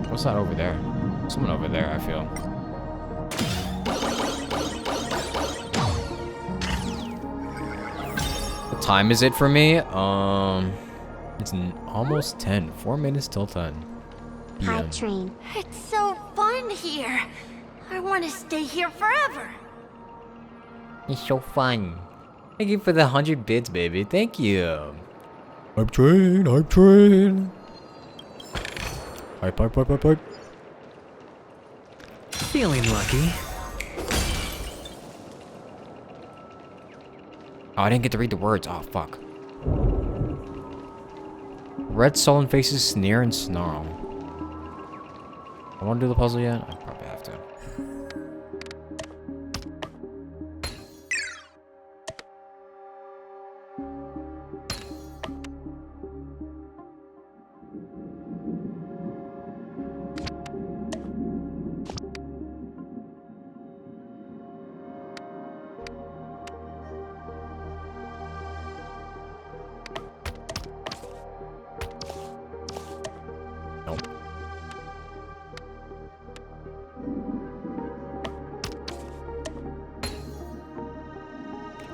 What's it's not over there. Someone over there, I feel. What time is it for me? It's almost 10. 4 minutes till 10. Hi, PM. train. It's so fun here. I want to stay here forever. It's so fun. Thank you for the 100 bits, baby. Thank you. Hype train, hype train. Hype, hype, hype, hype, hype. Feeling lucky. Oh, I didn't get to read the words. Oh, fuck. Red sullen faces sneer and snarl. I want to do the puzzle yet? I probably have to.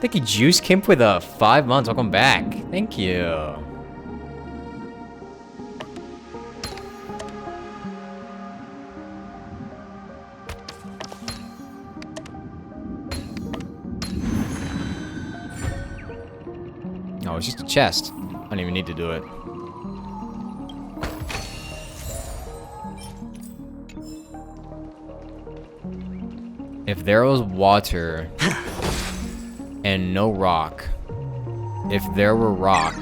Thank you, Juice Kim, for the 5 months. Welcome back. Thank you. Oh, it's just a chest. I don't even need to do it. If there was water and no rock, if there were rock.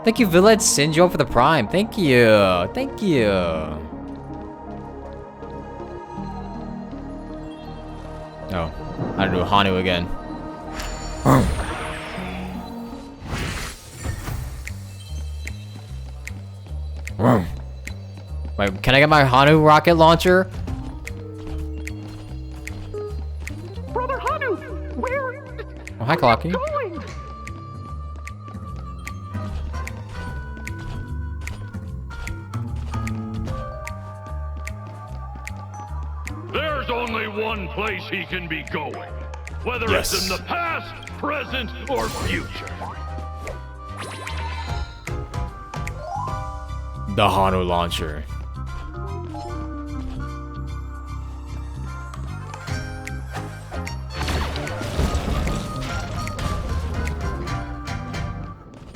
Thank you, Villette Sinjo, for the prime. Thank you. Thank you. Oh, I don't do Hanu again. Wait, can I get my Hanu rocket launcher? Brother Hanu, where? Oh, hi, Clocky. Going? There's only one place he can be going, whether it's in the past, present, or future. The Hanu launcher.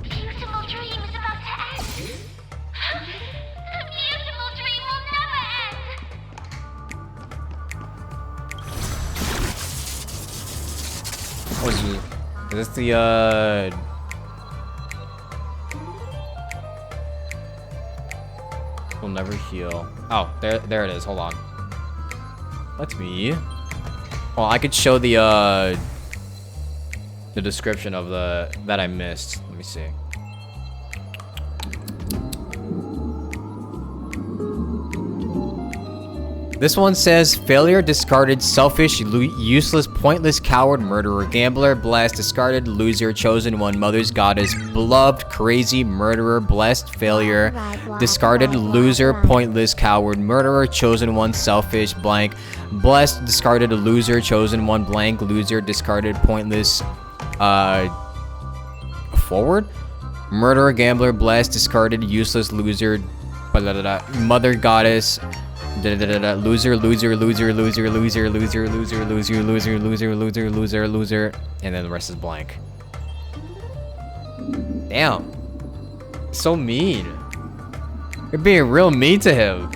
Beautiful dream is about to end. The beautiful dream will never end. What is it? Is this the will never heal. Oh, there it is. Hold on. That's me. Well, I could show the description of the that I missed. Let me see. This one says, failure, discarded, selfish, useless, pointless, coward, murderer, gambler, blessed, discarded, loser, chosen one, mother's goddess, beloved, crazy, murderer, blessed, failure, discarded, loser, pointless, coward, murderer, chosen one, selfish, blank, blessed, discarded, loser, chosen one, blank, loser, discarded, pointless, forward, murderer, gambler, blessed, discarded, useless, loser, mother goddess, loser, loser, loser, loser, loser, loser, loser, loser, loser, loser, loser, loser, loser, and then the rest is blank. Damn. So mean. You're being real mean to him.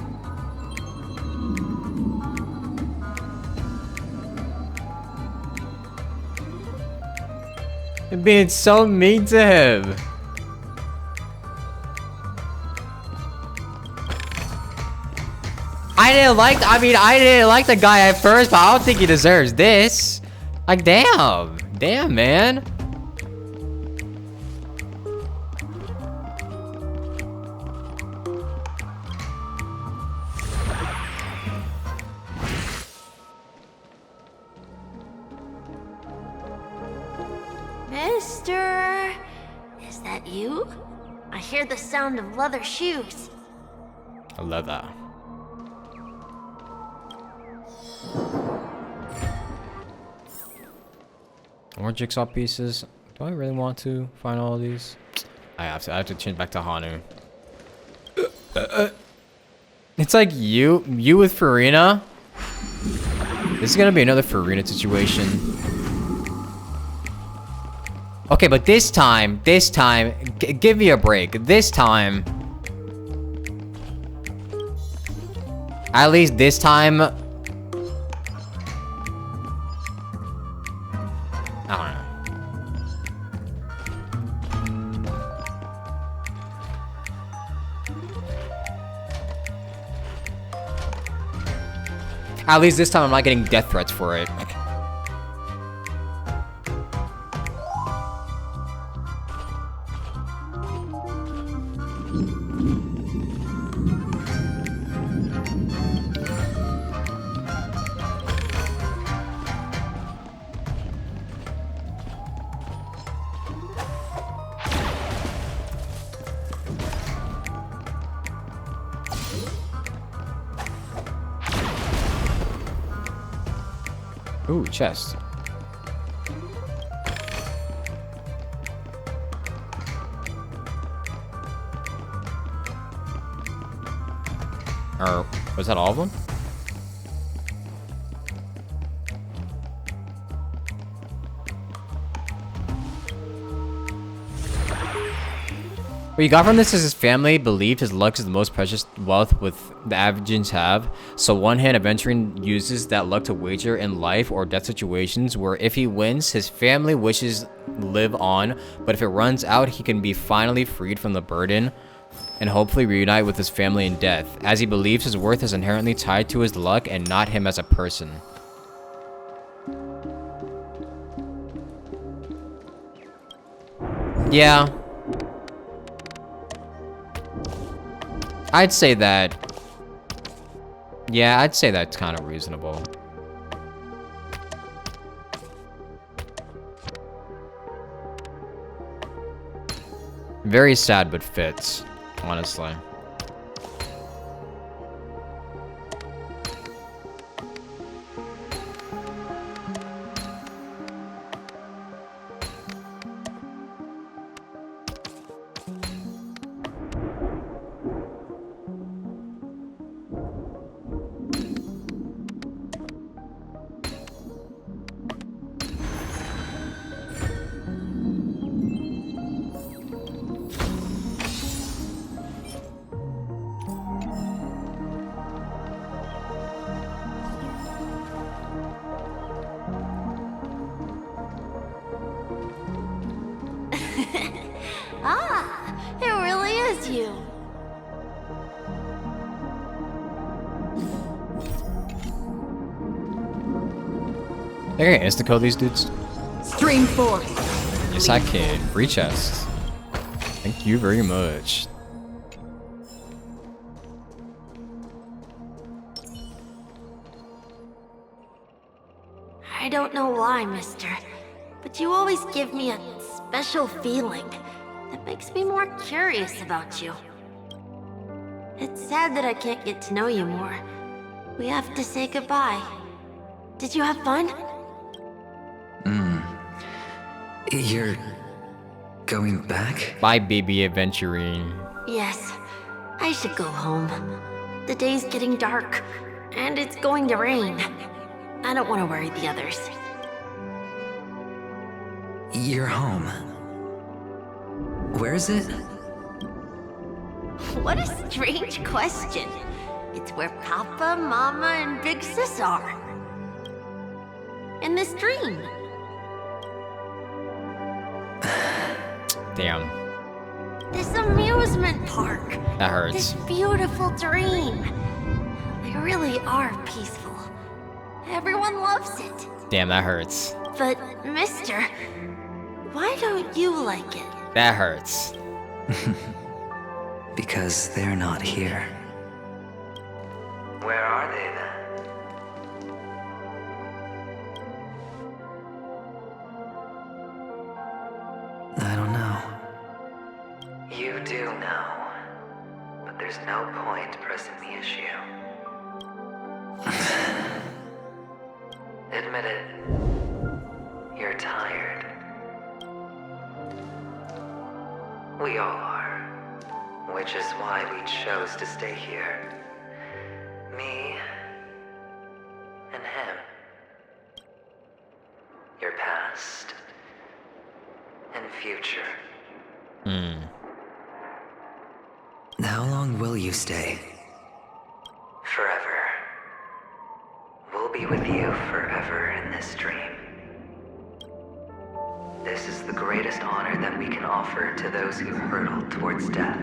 You're being so mean to him. I didn't like the guy at first, but I don't think he deserves this. Like, damn. Damn, man. Mister, is that you? I hear the sound of leather shoes. Leather. More jigsaw pieces. Do I really want to find all of these? I have to change back to Hanu. It's like you with Farina. This is gonna be another Farina situation. Okay, but this time, give me a break. This time, at least this time, I don't know. At least this time I'm not getting death threats for it. Ooh, chest. Or was that all of them? What you got from this is his family believed his luck is the most precious wealth with the Avengers have. So one hand adventuring uses that luck to wager in life or death situations where if he wins, his family wishes live on, but if it runs out, he can be finally freed from the burden and hopefully reunite with his family in death, as he believes his worth is inherently tied to his luck and not him as a person. Yeah. I'd say that. Yeah, I'd say that's kind of reasonable. Very sad, but fits, honestly. Ah, it really is you. They're gonna insta-code these dudes? Stream 4. Yes, I can. Free chest. Thank you very much. I don't know why, mister, but you always give me a special feeling that makes me more curious about you. It's sad that I can't get to know you more. We have to say goodbye. Did you have fun? You're going back? Bye, baby adventuring. Yes, I should go home. The day's getting dark, and it's going to rain. I don't want to worry the others. You're home. Where is it? What a strange question. It's where Papa, Mama, and Big Sis are. In this dream. Damn. This amusement park. That hurts. This beautiful dream. They really are peaceful. Everyone loves it. Damn, that hurts. But, mister, why don't you like it? That hurts. Because they're not here. Where are they then? I don't know. You do know, but there's no point pressing the issue. Admit it. You're tired. We all are. Which is why we chose to stay here. Me and him. Your past and future. How long will you stay? Forever. We'll be with you forever in this dream. This is the greatest honor that we can offer to those who hurtle towards death.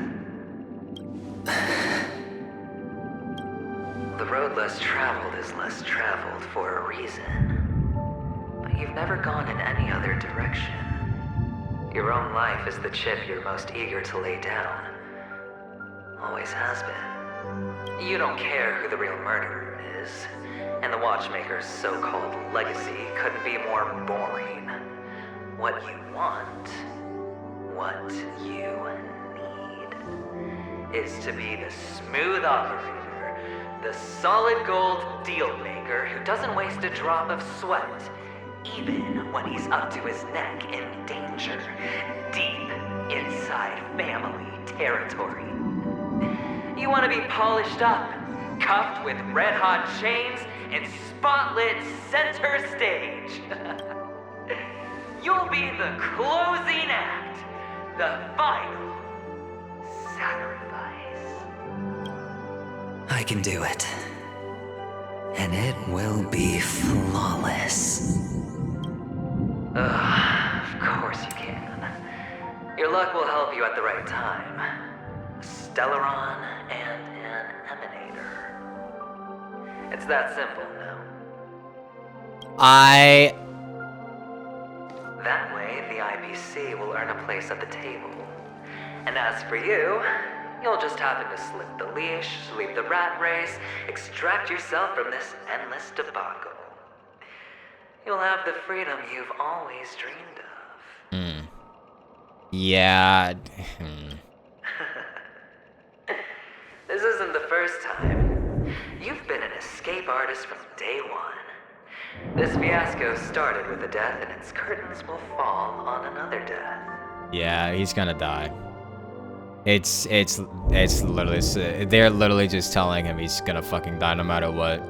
The road less traveled is less traveled for a reason. But you've never gone in any other direction. Your own life is the chip you're most eager to lay down. Always has been. You don't care who the real murderer is, and the Watchmaker's so-called legacy couldn't be more boring. What you want, what you need, is to be the smooth operator, the solid gold deal maker who doesn't waste a drop of sweat, even when he's up to his neck in danger, deep inside family territory. You want to be polished up, cuffed with red-hot chains, and spotlit center stage. You'll be the closing act, the final sacrifice. I can do it. And it will be flawless. Of course you can. Your luck will help you at the right time. A Stellaron and an Emanator. It's that simple now. That way, the IPC will earn a place at the table. And as for you, you'll just happen to slip the leash, sweep the rat race, extract yourself from this endless debacle. You'll have the freedom you've always dreamed of. Yeah. This isn't the first time. You've been an escape artist from day one. This fiasco started with a death, and its curtains will fall on another death. Yeah, he's gonna die. It's literally, they're literally just telling him he's gonna fucking die no matter what.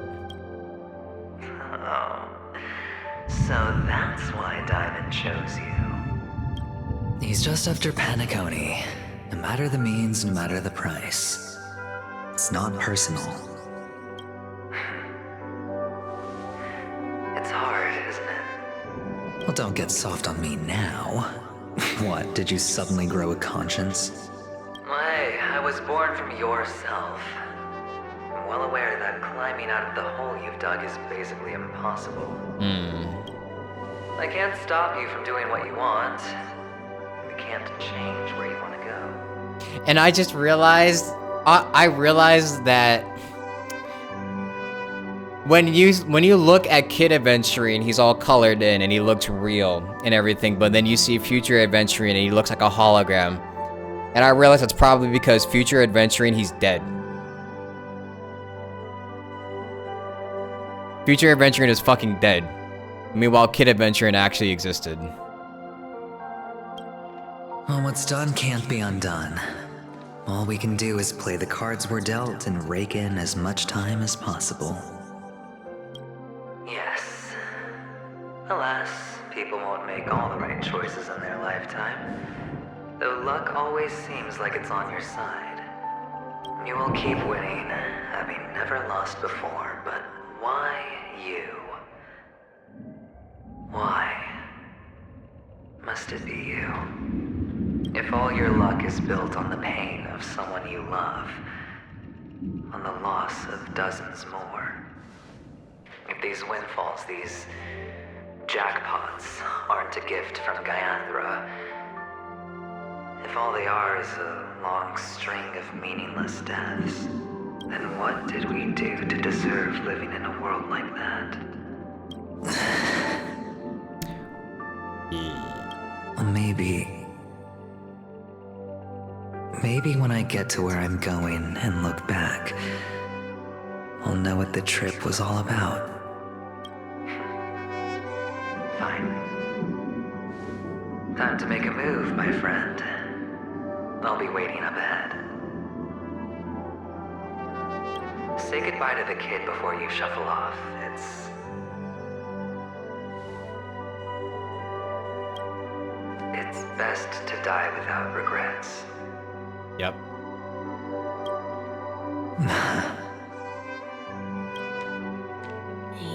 Oh, so that's why Diamond chose you. He's just after Penacony. No matter the means, no matter the price. It's not personal. It's hard, isn't it? Well, don't get soft on me now. What, did you suddenly grow a conscience? Hey, I was born from yourself. I'm well aware that climbing out of the hole you've dug is basically impossible. I can't stop you from doing what you want. We can't change where you want to go. And I just realized, I realized that when you look at Kid Adventuring, he's all colored in and he looks real and everything, but then you see Future Adventuring and he looks like a hologram. And I realized that's probably because Future Adventuring, he's dead. Future Adventuring is fucking dead. Meanwhile, Kid Adventuring actually existed. Well, what's done can't be undone. All we can do is play the cards we're dealt and rake in as much time as possible. Yes. Alas, people won't make all the right choices in their lifetime. Though luck always seems like it's on your side. You will keep winning, having never lost before, but why you? Why must it be you? If all your luck is built on the pain of someone you love, on the loss of dozens more, if these windfalls, these jackpots, aren't a gift from Gaiathra, if all they are is a long string of meaningless deaths, then what did we do to deserve living in a world like that? Maybe when I get to where I'm going and look back, I'll know what the trip was all about. Fine. Time to make a move, my friend. I'll be waiting up ahead. Say goodbye to the kid before you shuffle off. It's best to die without regrets. Yep.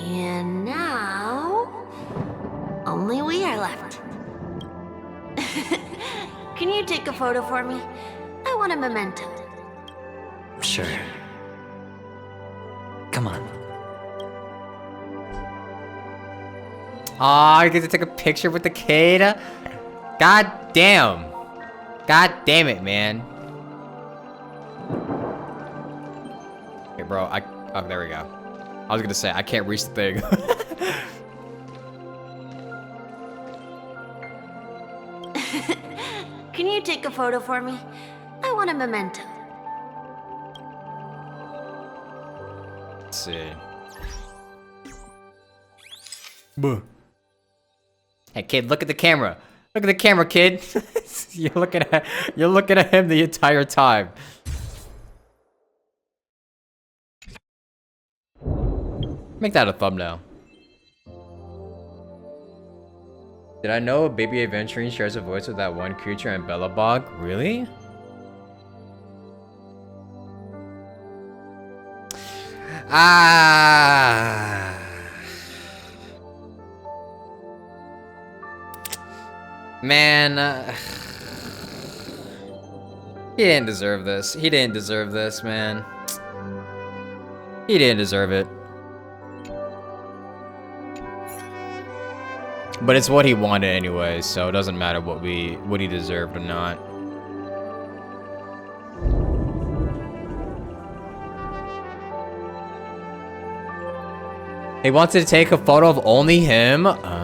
And now, only we are left. Can you take a photo for me? I want a memento. Sure. Come on. Aw, I get to take a picture with the kid? God damn. God damn it, man. Hey, bro, oh, there we go. I was gonna say, I can't reach the thing. Can you take a photo for me? I want a memento. Let's see. Buh. Hey, kid, look at the camera. Look at the camera, kid. You're looking at him the entire time. Make that a thumbnail. Did I know Baby Aventurine shares a voice with that one creature in Bellabog? Really? Ah. Man, he didn't deserve this. He didn't deserve this, man. He didn't deserve it. But it's what he wanted anyway, so it doesn't matter what he deserved or not. He wanted to take a photo of only him? Oh.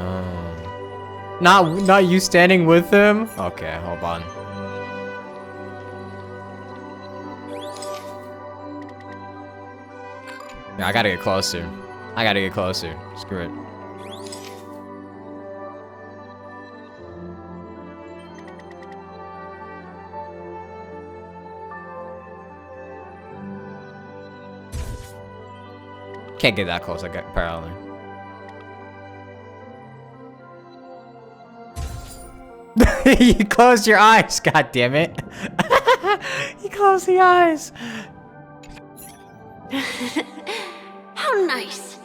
Not you standing with him? Okay, hold on. Yeah, I gotta get closer. I gotta get closer. Screw it. Can't get that close, apparently. You closed your eyes, god damn it. You closed the eyes. How nice.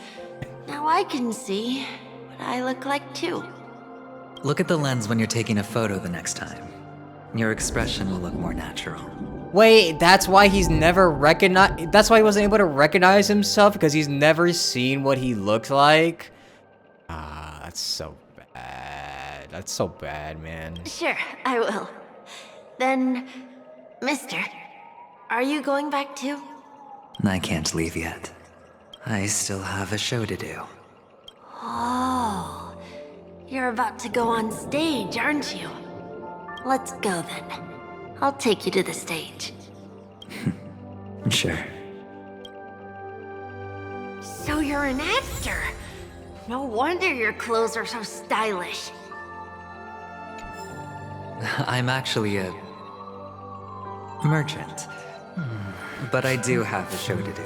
Now I can see what I look like too. Look at the lens when you're taking a photo the next time. Your expression will look more natural. Wait, that's why he's never recognized. That's why he wasn't able to recognize himself, because he's never seen what he looked like. Ah, that's so bad. That's so bad, man. Sure, I will. Then, mister, are you going back too? I can't leave yet. I still have a show to do. Oh, you're about to go on stage, aren't you? Let's go then. I'll take you to the stage. Sure. So you're an actor? No wonder your clothes are so stylish. I'm actually a merchant. But I do have a show to do.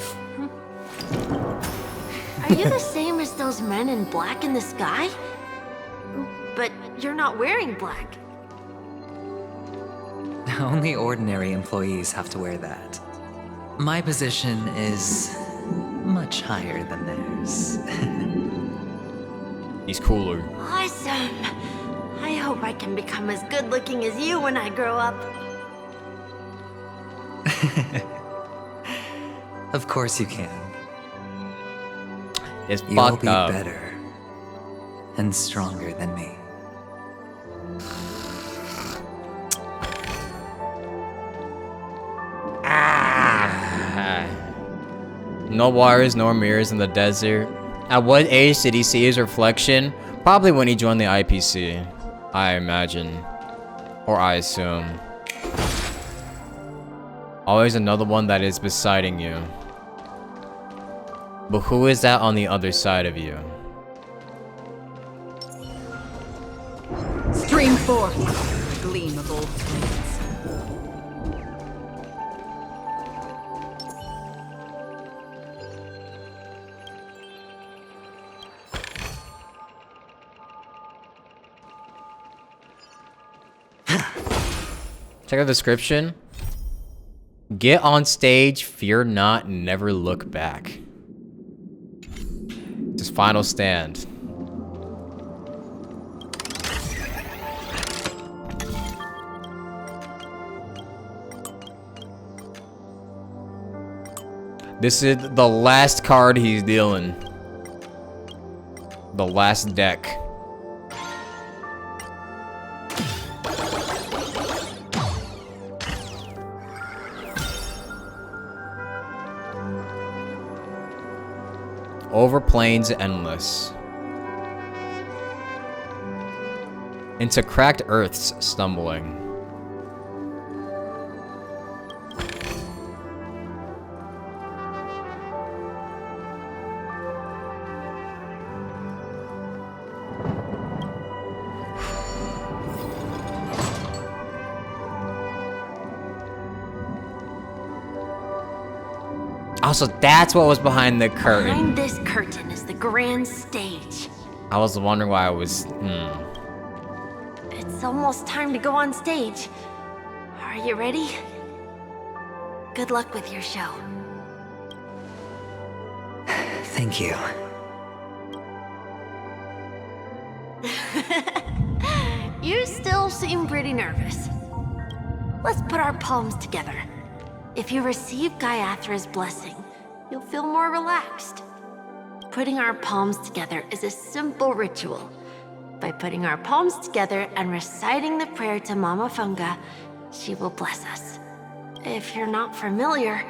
Are you the same as those men in black in the sky? But you're not wearing black. Only ordinary employees have to wear that. My position is much higher than theirs. He's cooler. Awesome. I hope I can become as good looking as you when I grow up. Of course you can. It's You'll fucked be up. better and stronger than me. No wires, no mirrors in the desert. At what age did he see his reflection? Probably when he joined the IPC, I imagine. Or I assume. Always another one that is besiding you. But who is that on the other side of you? Stream 4. Gleam of old flames. Check out the description. Get on stage, fear not, never look back. Just final stand. This is the last card he's dealing. The last deck. Over plains endless. Into cracked earths stumbling. Also, that's what was behind the curtain. Behind this curtain is the grand stage. I was wondering why I was. It's almost time to go on stage. Are you ready? Good luck with your show. Thank you. You still seem pretty nervous. Let's put our palms together. If you receive Gaiathra's blessing, you'll feel more relaxed. Putting our palms together is a simple ritual. By putting our palms together and reciting the prayer to Mama Funga, she will bless us. If you're not familiar,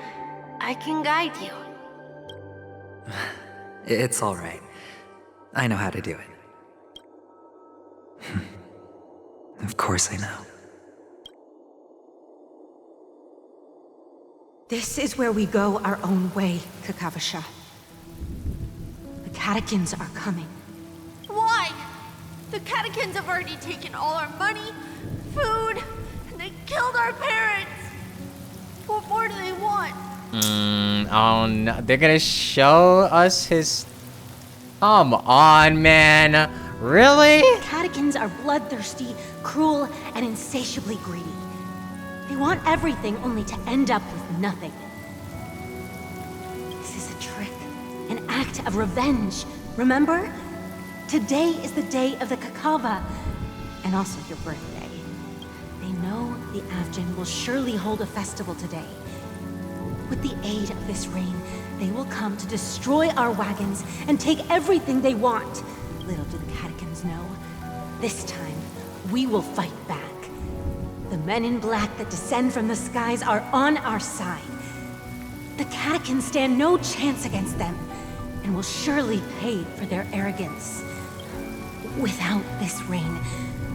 I can guide you. It's all right. I know how to do it. Of course I know. This is where we go our own way, Kakavasha. The catechins are coming. Why? The catechins have already taken all our money, food, and they killed our parents. What more do they want? Oh no. They're gonna show us his... Come on, man. Really? The catechins are bloodthirsty, cruel, and insatiably greedy. They want everything only to end up with nothing. This is a trick, an act of revenge. Remember? Today is the day of the Kakava, and also your birthday. They know the Avgin will surely hold a festival today. With the aid of this rain, they will come to destroy our wagons and take everything they want. Little do the catechins know, this time we will fight back. The men in black that descend from the skies are on our side. The catechins stand no chance against them, and will surely pay for their arrogance. Without this rain,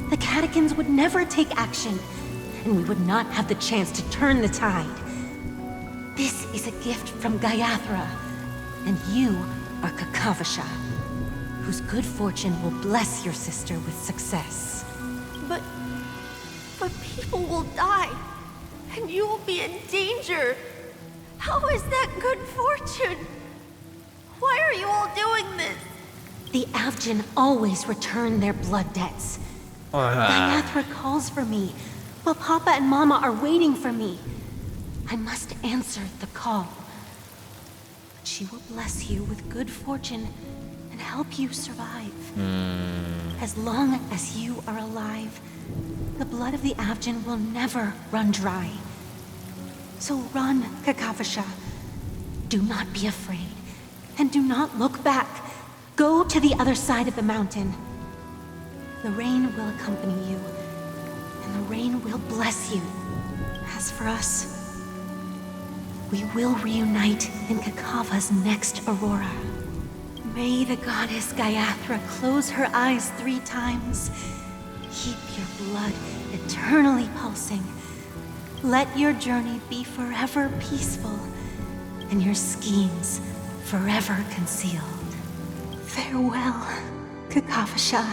the catechins would never take action, and we would not have the chance to turn the tide. This is a gift from Gaiathra, and you are Kakavasha, whose good fortune will bless your sister with success. But people will die, and you will be in danger. How is that good fortune? Why are you all doing this? The Avgin always return their blood debts. Gaiathra calls for me, but Papa and Mama are waiting for me. I must answer the call. But she will bless you with good fortune and help you survive. As long as you are alive, the blood of the Avgin will never run dry. So run, Kakavasha. Do not be afraid, and do not look back. Go to the other side of the mountain. The rain will accompany you, and the rain will bless you. As for us, we will reunite in Kakava's next aurora. May the goddess Gaiathra close her eyes 3 times. Keep your blood eternally pulsing. Let your journey be forever peaceful, and your schemes forever concealed. Farewell, Kakavasha.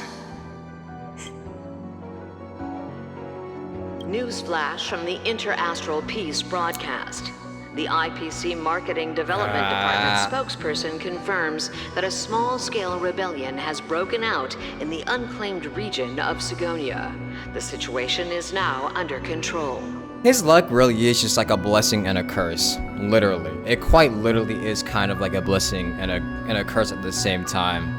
Newsflash from the Interastral Peace broadcast. The IPC Marketing Development Department spokesperson confirms that a small-scale rebellion has broken out in the unclaimed region of Sigonia. The situation is now under control. His luck really is just like a blessing and a curse. Literally. It quite literally is kind of like a blessing and a curse at the same time.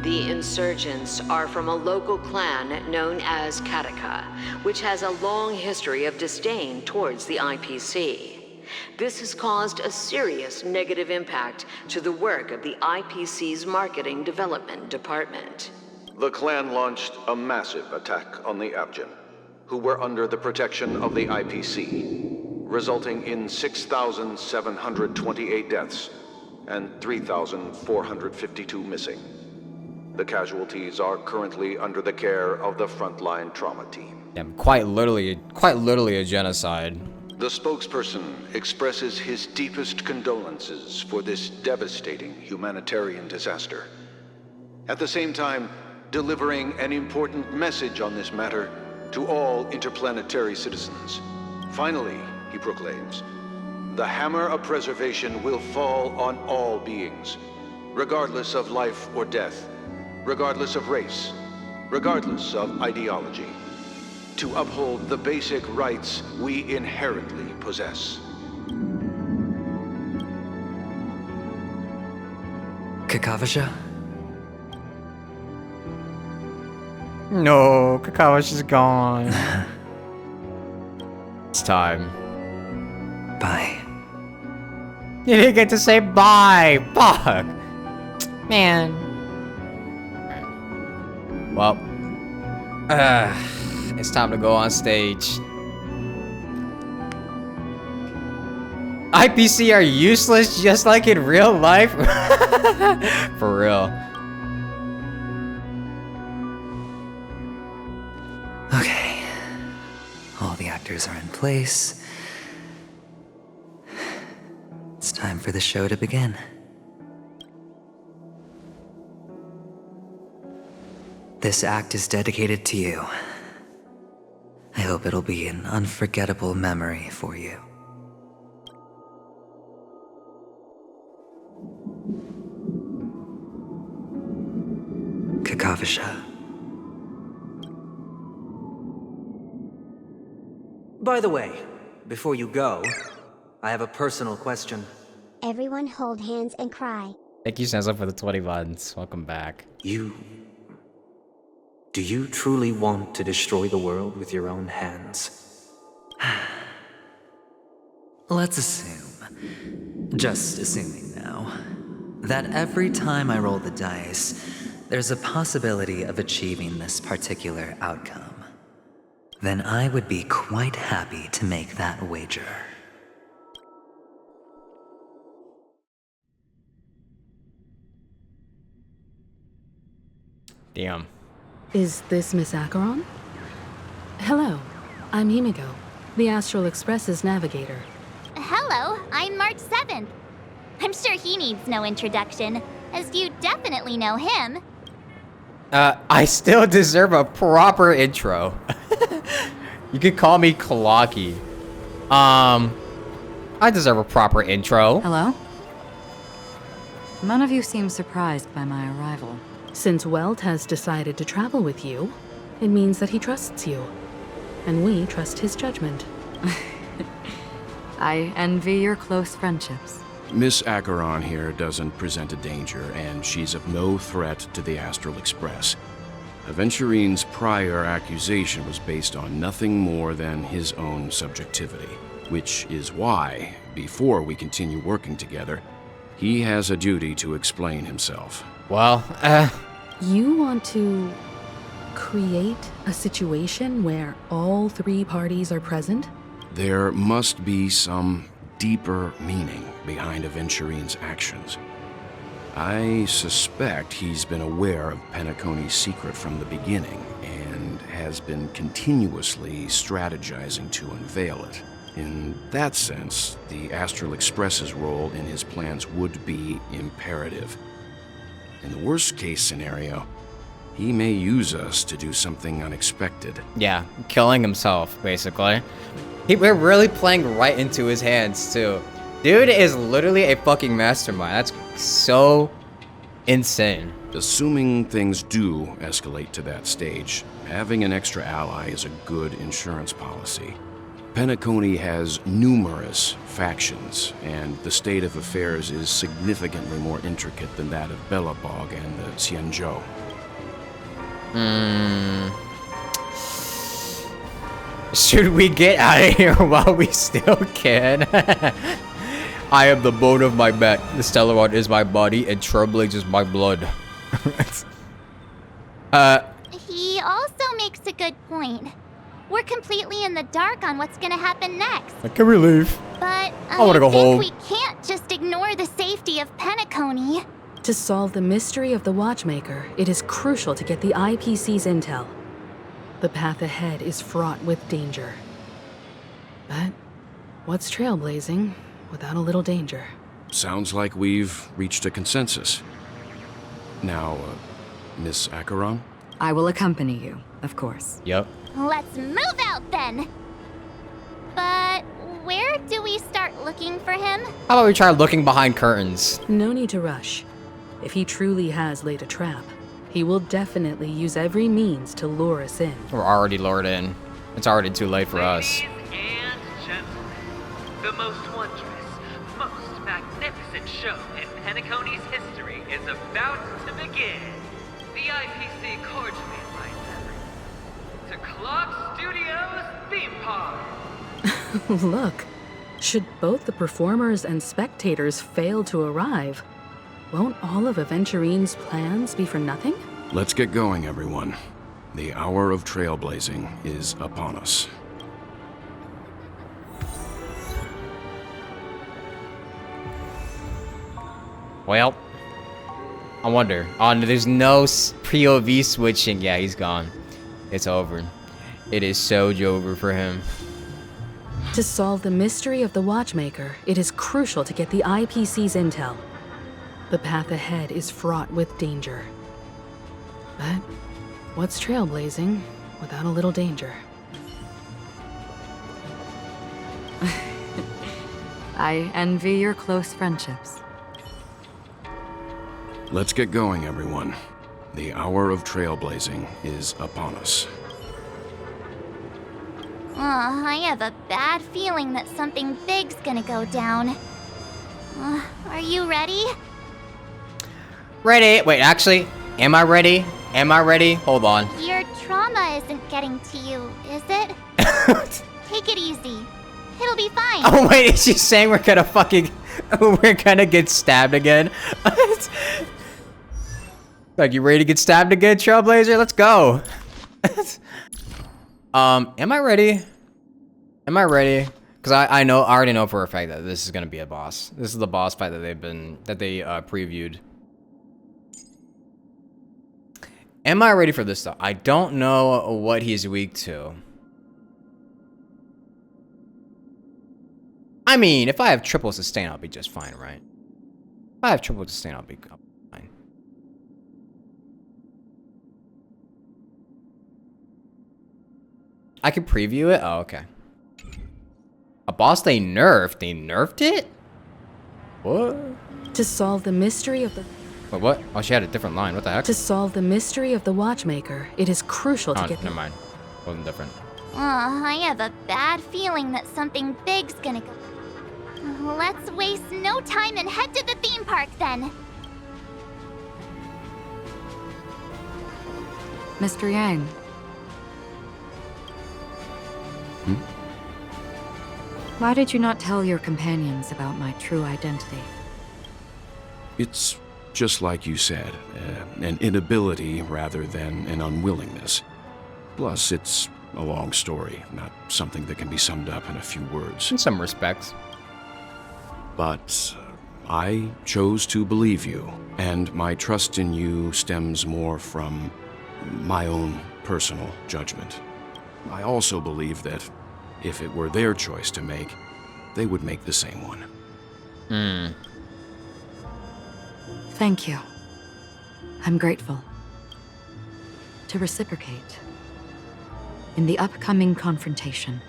The insurgents are from a local clan known as Kataka, which has a long history of disdain towards the IPC. This has caused a serious negative impact to the work of the IPC's Marketing Development Department. The clan launched a massive attack on the Abjin, who were under the protection of the IPC, resulting in 6,728 deaths and 3,452 missing. The casualties are currently under the care of the frontline trauma team. Yeah, quite literally a genocide. The spokesperson expresses his deepest condolences for this devastating humanitarian disaster. At the same time, delivering an important message on this matter to all interplanetary citizens. Finally, he proclaims, the hammer of preservation will fall on all beings, regardless of life or death, regardless of race, regardless of ideology, to uphold the basic rights we inherently possess. Kakavasha? No, Kakavasha's gone. It's time. Bye. You didn't get to say bye. Fuck. Man. Well. It's time to go on stage. IPC are useless just like in real life? For real. Okay. All the actors are in place. It's time for the show to begin. This act is dedicated to you. I hope it'll be an unforgettable memory for you. Kakavasha. By the way, before you go, I have a personal question. Everyone hold hands and cry. Thank you, Sansa, for the 20 months. Welcome back. Do you truly want to destroy the world with your own hands? Let's assume, just assuming now, that every time I roll the dice, there's a possibility of achieving this particular outcome. Then I would be quite happy to make that wager. Damn. Is this Miss Acheron? Hello, I'm Himiko, the Astral Express's navigator. Hello, I'm March 7th. I'm sure he needs no introduction, as you definitely know him. I still deserve a proper intro. You could call me Clocky. I deserve a proper intro. Hello? None of you seem surprised by my arrival. Since Welt has decided to travel with you, it means that he trusts you. And we trust his judgment. I envy your close friendships. Miss Acheron here doesn't present a danger, and she's of no threat to the Astral Express. Aventurine's prior accusation was based on nothing more than his own subjectivity, which is why, before we continue working together, he has a duty to explain himself. Well, You want to create a situation where all three parties are present? There must be some deeper meaning behind Aventurine's actions. I suspect he's been aware of Penacony's secret from the beginning and has been continuously strategizing to unveil it. In that sense, the Astral Express's role in his plans would be imperative. In the worst-case scenario, he may use us to do something unexpected. Yeah, killing himself, basically. We're really playing right into his hands, too. Dude is literally a fucking mastermind. That's so insane. Assuming things do escalate to that stage, having an extra ally is a good insurance policy. Penacony has numerous factions, and the state of affairs is significantly more intricate than that of Bellabog and the Xianzhou. Should we get out of here while we still can? I am the bone of my back, the Stellarod is my body, and Trailblaze is my blood. He also makes a good point. We're completely in the dark on what's gonna happen next. Can we leave? But I wanna go home. we can't just ignore the safety of Penacony. To solve the mystery of the Watchmaker, it is crucial to get the IPC's intel. The path ahead is fraught with danger. But what's trailblazing without a little danger? Sounds like we've reached a consensus. Now, Miss Acheron? I will accompany you, of course. Yep. Let's move out then. But where do we start looking for him? How about we try looking behind curtains? No need to rush. If he truly has laid a trap, he will definitely use every means to lure us in. We're already lured in. It's already too late for us. Ladies and gentlemen, the most wondrous, most magnificent show in Penacony's history is about to begin. The IPC cordially invites everyone to Clock Studios Theme Park. Look, should both the performers and spectators fail to arrive, won't all of Aventurine's plans be for nothing? Let's get going, everyone. The hour of trailblazing is upon us. Well, I wonder. Oh, no, there's no POV switching. Yeah, he's gone. It's over. It is so over for him. To solve the mystery of the Watchmaker, it is crucial to get the IPC's intel. The path ahead is fraught with danger. But what's trailblazing without a little danger? I envy your close friendships. Let's get going, everyone. The hour of trailblazing is upon us. I have a bad feeling that something big's gonna go down. Are you ready? Ready? Wait, actually, am I ready? Am I ready? Hold on. Your trauma isn't getting to you, is it? Take it easy. It'll be fine. Oh wait, is she saying we're gonna fucking... we're gonna get stabbed again? Like, you ready to get stabbed again, Trailblazer? Let's go. Am I ready? Am I ready? Because I already know for a fact that this is gonna be a boss. This is the boss fight that they previewed. Am I ready for this though? I don't know what he's weak to. I mean, if I have triple sustain, I'll be just fine, right? If I have triple sustain, I'll be fine. I can preview it? Oh, okay. A boss they nerfed? They nerfed it? What? To solve the mystery of the... Wait, what? Oh, she had a different line. What the heck? To solve the mystery of the Watchmaker, it is crucial to get... Never mind. Wasn't different. I have a bad feeling that something big's gonna go. Let's waste no time and head to the theme park then. Mr. Yang. Why did you not tell your companions about my true identity? It's just like you said, an inability rather than an unwillingness. Plus, it's a long story, not something that can be summed up in a few words. In some respects. But I chose to believe you, and my trust in you stems more from my own personal judgment. I also believe that If it were their choice to make, they would make the same one. Thank you. I'm grateful. To reciprocate, in the upcoming confrontation,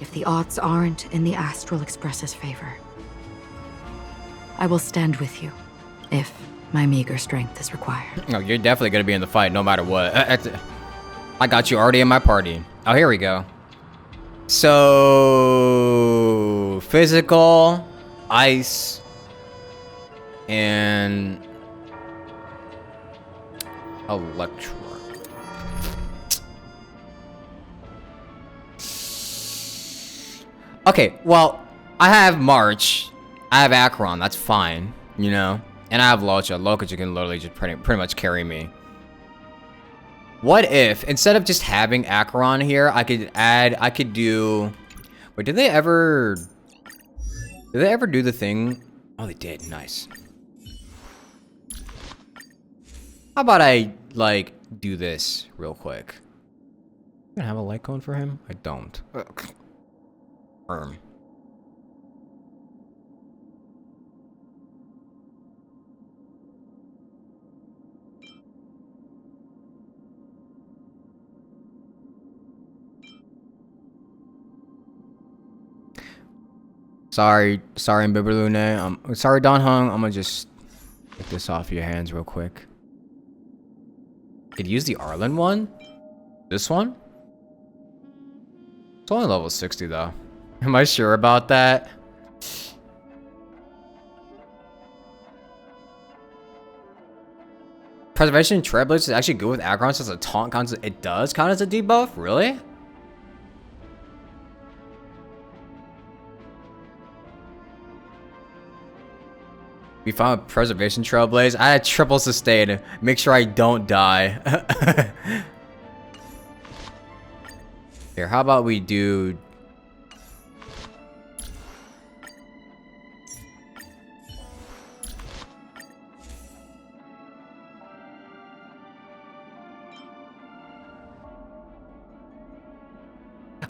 if the odds aren't in the Astral Express's favor, I will stand with you, if my meager strength is required. No, you're definitely gonna be in the fight no matter what. I got you already in my party. Oh, here we go. So, physical, ice, and electro. Okay, well, I have March, I have Acheron, that's fine, you know? And I have Locha. Locha can literally just pretty much carry me. What if, instead of just having Acheron here, I could do... Wait, did they ever do the thing? Oh, they did, nice. How about I, like, do this real quick? I have a light cone for him? I don't. Sorry, Biberlune. Sorry, Don Hung. I'm gonna just get this off your hands real quick. Could use the Arlen one? This one? It's only level 60 though. Am I sure about that? Preservation Trailblaze is actually good with Acheron since a taunt counts. It does count as a debuff? Really? We found Preservation Trailblaze. I had triple sustain. Make sure I don't die. Here, how about we do...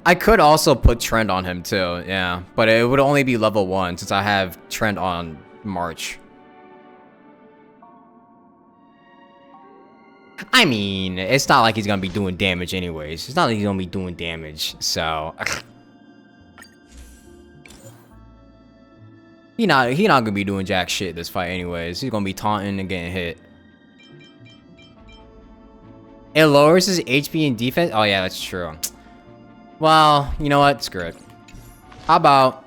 I could also put Trend on him too, yeah. But it would only be level 1 since I have Trend on March. I mean, it's not like he's gonna be doing damage anyways. It's not like he's gonna be doing damage, so... He not gonna be doing jack shit this fight anyways. He's gonna be taunting and getting hit. It lowers his HP and defense? Oh yeah, that's true. Well, you know what? Screw it. How about...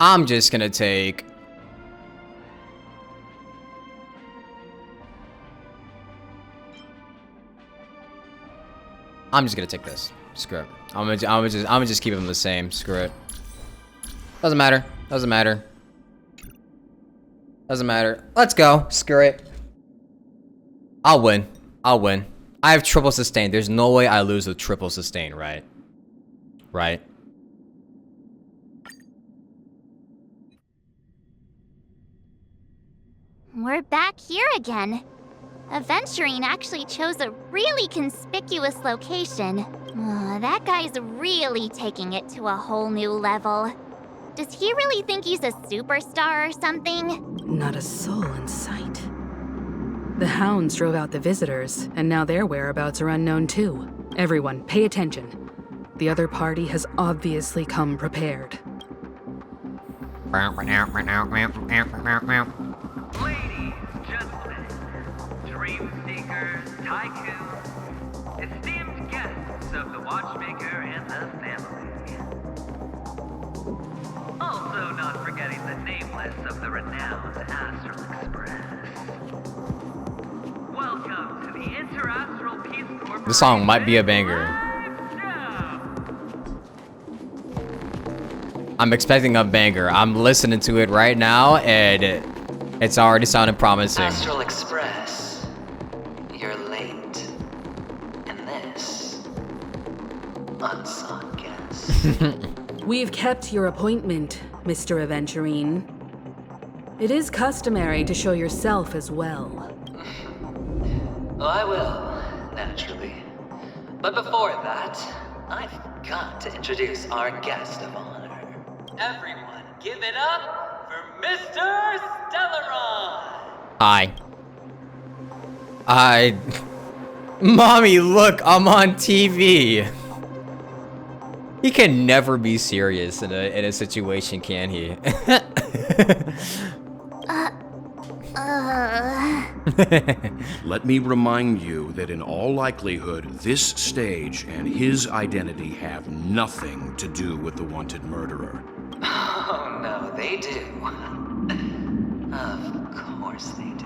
I'm just gonna take... I'm just gonna take this. Screw it. I'm gonna just keep them the same. Screw it. Doesn't matter. Doesn't matter. Doesn't matter. Let's go. Screw it. I'll win. I'll win. I have triple sustain. There's no way I lose with triple sustain, right? Right? We're back here again. Aventurine actually chose a really conspicuous location. That guy's really taking it to a whole new level. Does he really think he's a superstar or something? Not a soul in sight. The hounds drove out the visitors, and now their whereabouts are unknown too. Everyone, pay attention. The other party has obviously come prepared. Ladies, gentlemen, dream seekers, tycoons, esteemed guests of the Watchmaker and the family. Also not forgetting the nameless of the renowned Astral Express. Welcome to the Interastral Peace Corporation. This song might be a banger. I'm expecting a banger. I'm listening to it right now, and it's already sounding promising. Astral Express. You're unsought guest. We've kept your appointment, Mr. Aventurine. It is customary to show yourself as well. Well, I will, naturally. But before that, I've got to introduce our guest of honor. Everyone, give it up for Mr. Stellaron! Hi. Mommy, look, I'm on TV. He can never be serious in a situation, can he? Let me remind you that in all likelihood, this stage and his identity have nothing to do with the wanted murderer. Oh, no, they do. Of course they do.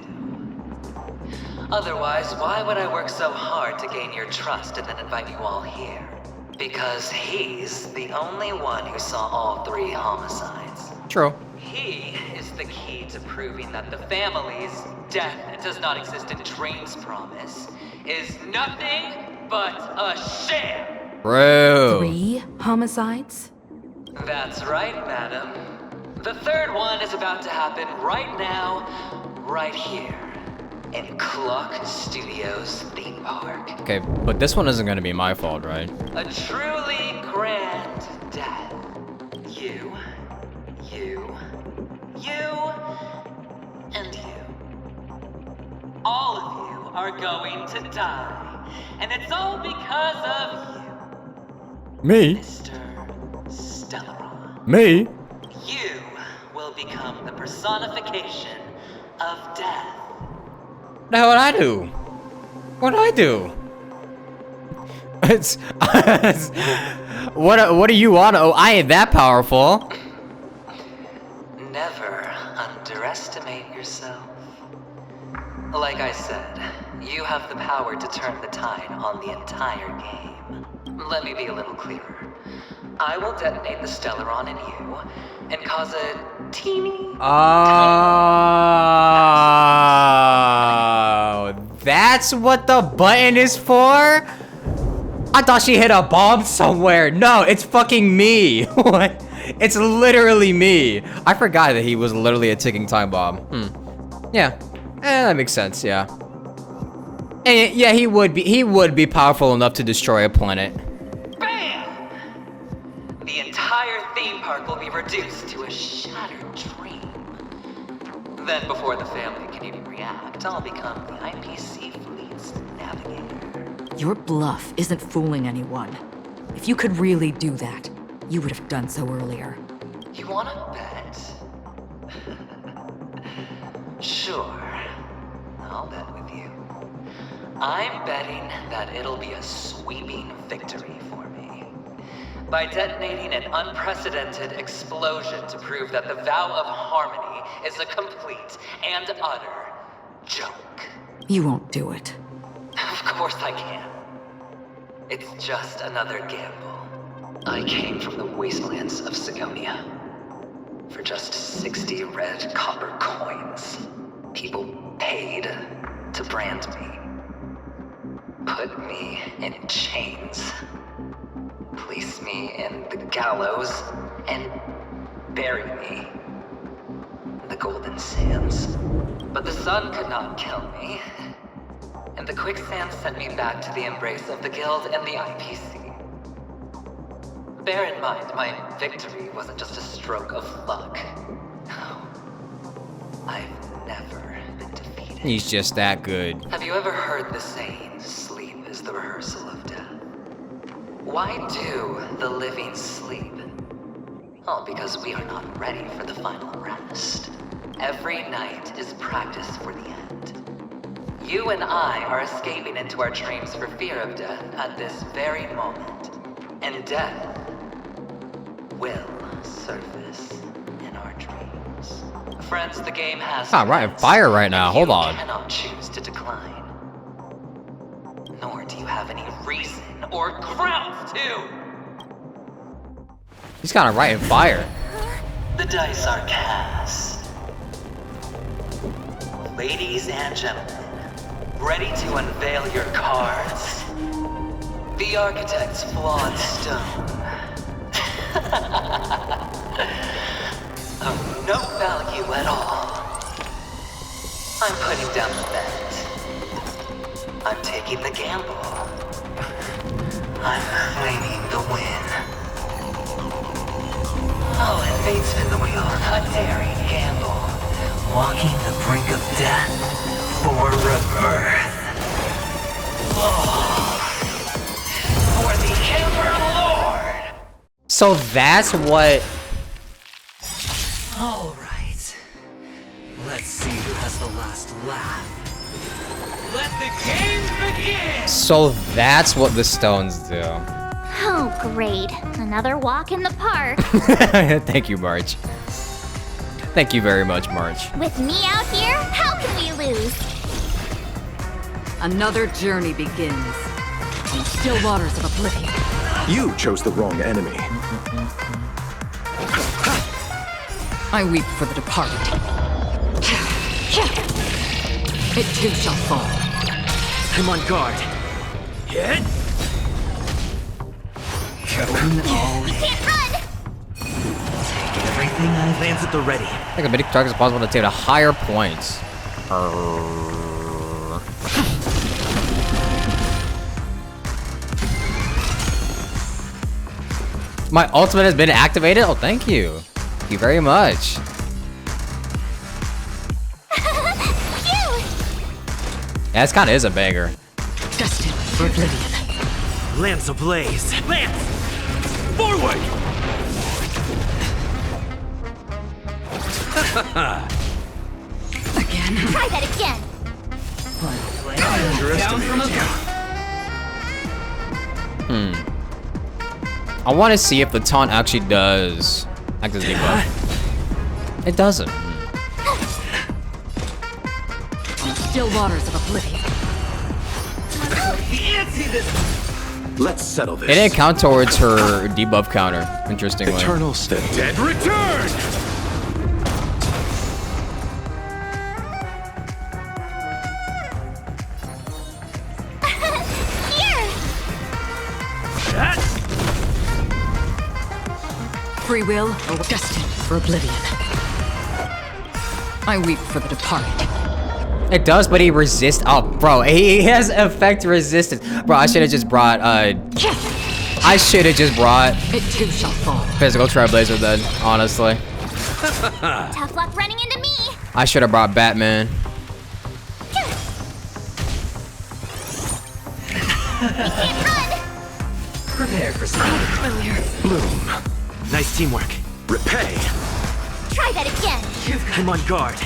Otherwise, why would I work so hard to gain your trust and then invite you all here? Because he's the only one who saw all 3 homicides. True. He is the key to proving that the family's death does not exist in Dream's promise is nothing but a sham. Bro. 3 homicides? That's right, madam. The 3rd one is about to happen right now, right here, in Clock Studios theme park. Okay, but this one isn't gonna be my fault, right? A truly grand death. You, and you. All of you are going to die. And it's all because of you. Me? Mr. Stellaron. Me? You will become the personification of death. Now what I do? What I do? It's what do you want? Oh, I ain't that powerful. Never underestimate yourself. Like I said, you have the power to turn the tide on the entire game. Let me be a little clearer. I will detonate the Stellaron in you and cause a teeny... Oh, that's what the button is for? I thought she hit a bomb somewhere. No, it's fucking me. What? It's literally me. I forgot that he was literally a ticking time bomb. Yeah. That makes sense, yeah. And yeah, he would be powerful enough to destroy a planet. BAM! The entire theme park will be reduced to a shattered dream. Then before the family can even react, I'll become the IPC fleet's navigator. Your bluff isn't fooling anyone. If you could really do that, you would have done so earlier. You wanna bet? Sure. I'll bet with you. I'm betting that it'll be a sweeping victory for me. By detonating an unprecedented explosion to prove that the vow of harmony is a complete and utter joke. You won't do it. Of course I can. It's just another gamble. I came from the wastelands of Sigonia. For just 60 red copper coins, people paid to brand me. Put me in chains. Place me in the gallows and bury me in the golden sands. But the sun could not kill me. And the quicksand sent me back to the embrace of the Guild and the IPC. Bear in mind, my victory wasn't just a stroke of luck. No. I've never been defeated. He's just that good. Have you ever heard the saying, sleep is the rehearsal of death? Why do the living sleep? Oh, because we are not ready for the final rest. Every night is practice for the end. You and I are escaping into our dreams for fear of death at this very moment. And death will surface in our dreams. Friends, the game has... Ah, right, on fire right now. Hold on. You cannot choose to decline. Nor do you have any reason or grounds to. He's kind of right in fire. The dice are cast. Ladies and gentlemen, ready to unveil your cards? The architect's flawed stone. Of no value at all. I'm putting down the bet. I'm taking the gamble. I'm claiming the win. I'll invade spin the wheel, a daring gamble. Walking the brink of death for rebirth. Oh, for the Ember Lord! So that's what... Alright. Let's see who has the last laugh. Let the games begin! So that's what the stones do. Oh, great. Another walk in the park. Thank you, March. Thank you very much, March. With me out here, how can we lose? Another journey begins. In still waters of oblivion. You chose the wrong enemy. I weep for the departed. It too shall fall. I'm on guard. Hit! Going all in. Can't run! Take everything I lands at the ready. I think as many targets as possible to take a higher points. My ultimate has been activated? Oh, thank you. Thank you very much. Yeah, this kind of is a banger. Destined for oblivion. Lance ablaze. Lance! Forward! Again. Try that again. I want to see if the taunt actually does act as debuff. It doesn't. Still waters of oblivion. Let's settle this. It didn't count towards her debuff counter, interestingly. Eternal step. Dead return! Free will or destined for oblivion. I weep for the departed. It does, but he resists. Oh, bro, he has effect resistance. Bro, I should have just brought. I should have just brought. It too shall fall. Physical Trailblazer then, honestly. Tough luck running into me. I should have brought Batman. We can't run. Prepare for something. Bloom. Nice teamwork. Repay. Try that again. I'm on guard.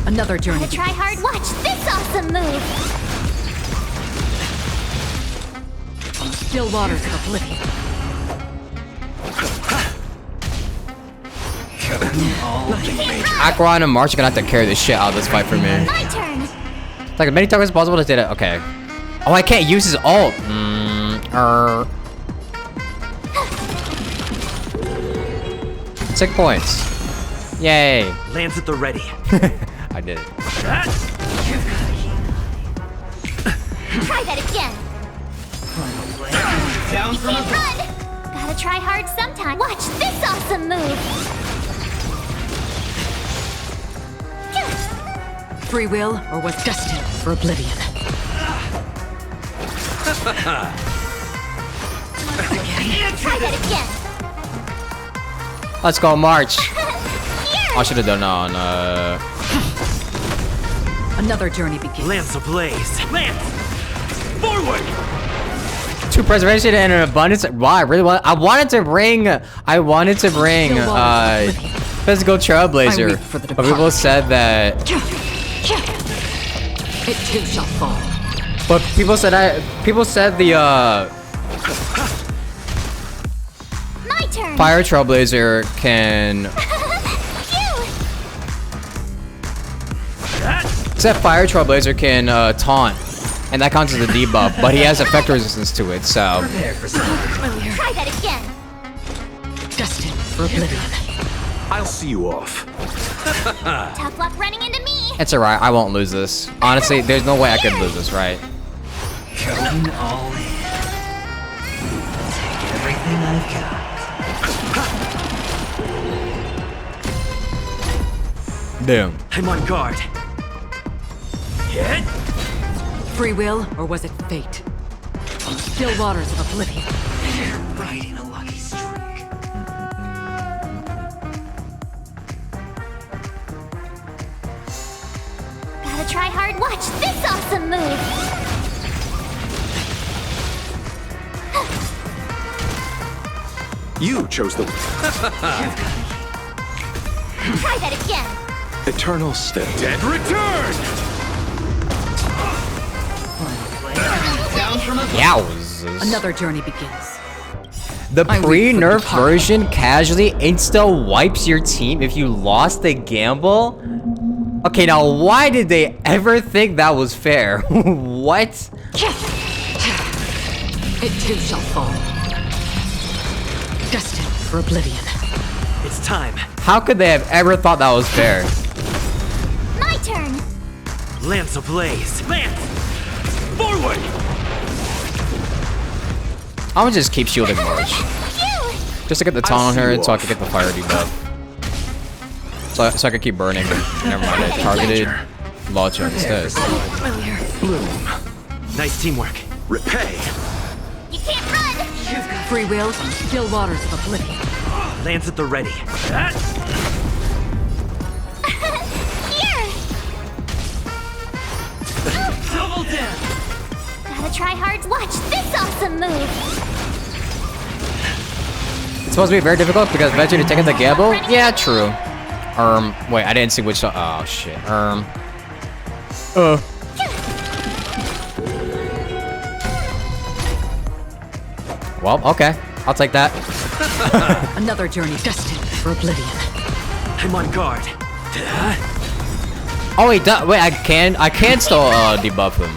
Another journey. Gotta try hard. Watch this awesome move. Still waters of oblivion. Aquaron and March are gonna have to carry the shit out of this fight for me. My turn. Like as many targets as possible to do it. Okay. Oh, I can't use his ult. 6 points. Yay. Lands at the ready. I did it. Try that again. You can't run. Gotta try hard sometime. Watch this awesome move. Free will or was destined for oblivion. Try that again. Let's go, March. I should have done on. Another journey begins. Lance ablaze. Lance! Forward! 2 preservation and an abundance. Wow, I really want. I wanted to bring physical Trailblazer, but people said that. It too shall fall. But people said the My turn. Fire Trailblazer can. Except Fire Trailblazer can taunt, and that counts as a debuff, but he has effect resistance to it, so. Try that again. Destined for oblivion. I'll see you off. Tough luck running into me. It's alright, I won't lose this. Honestly, there's no way I could lose this, right? Going all in. Take everything I've got. Damn. I'm on guard. Hit! Free will, or was it fate? Still waters of oblivion. You're riding a lucky streak. Gotta try hard. Watch this awesome move. You chose the Try that again. eternal step. Dead return! Yowzers. Another journey begins. The I weep for pre-nerf the heart. version casually insta-wipes your team if you lost the gamble? Okay, now why did they ever think that was fair? What? It too shall fall. Destined for oblivion. It's time. How could they have ever thought that was fair? My turn. Lance ablaze. Lance! Forward! I'm gonna just keep shielding March. Just to get the taunt on her so I can get the fire debuff. So I can keep burning. Never mind, I targeted Launcher instead. Bloom. Nice teamwork. Repay. You can't run. Free will, still waters of oblivion. Lance at the ready. Here. Double down. Gotta try hard. Watch this awesome move. It's supposed to be very difficult because eventually you're taking the gamble? Yeah, true. Wait, I didn't see which. Oh shit. Well, okay. I'll take that. Another journey destined for oblivion. I'm on guard. Oh wait, wait, I can still debuff him.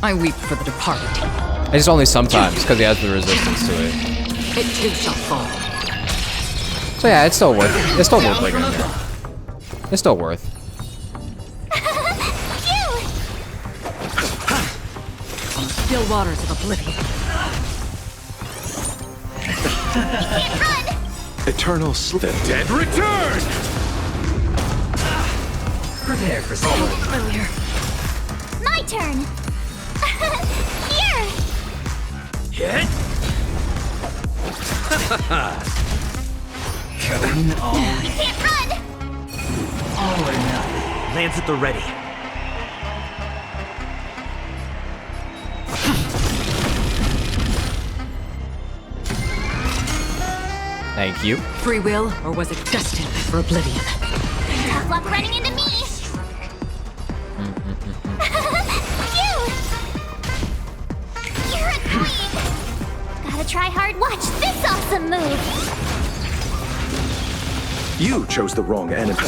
I weep for the departed. It's just only sometimes because he has the resistance to it. It too shall fall. So yeah, it's still worth. It's still worth playing him. It's still worth. Still waters of oblivion. Eternal slip. Dead return! Prepare for something. My turn. Here. Hit! Going all in. You can't run. All or nothing. Lance at the ready. Thank you. Free will, or was it destined for oblivion? Tough luck running into me. Phew. You're a queen. Gotta try hard. Watch this awesome move. You chose the wrong enemy.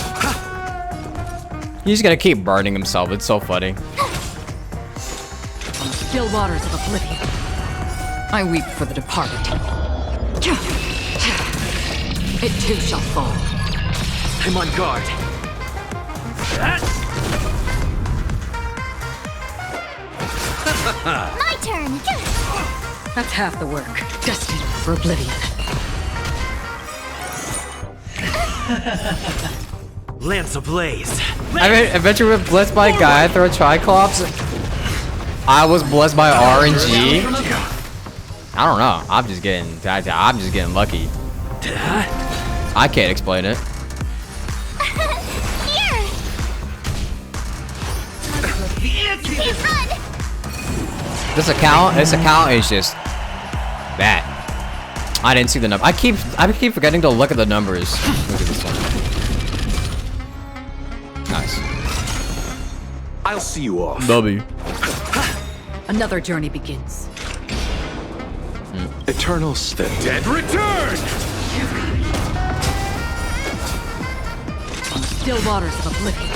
He's gonna keep burning himself. It's so funny. Still waters of oblivion. I weep for the departed. It too shall fall. I'm on guard. My turn. That's half the work. Destined for oblivion. Lance ablaze. I mean, eventually we're blessed by Gaia through a Triclops. I was blessed by RNG. I don't know. I'm just getting lucky. I can't explain it. Here. Run. This account is just that. I didn't see the number. I keep forgetting to look at the numbers. Look at this one. Nice. I'll see you off. W. Another journey begins. Eternal step. Dead return! Still waters of oblivion.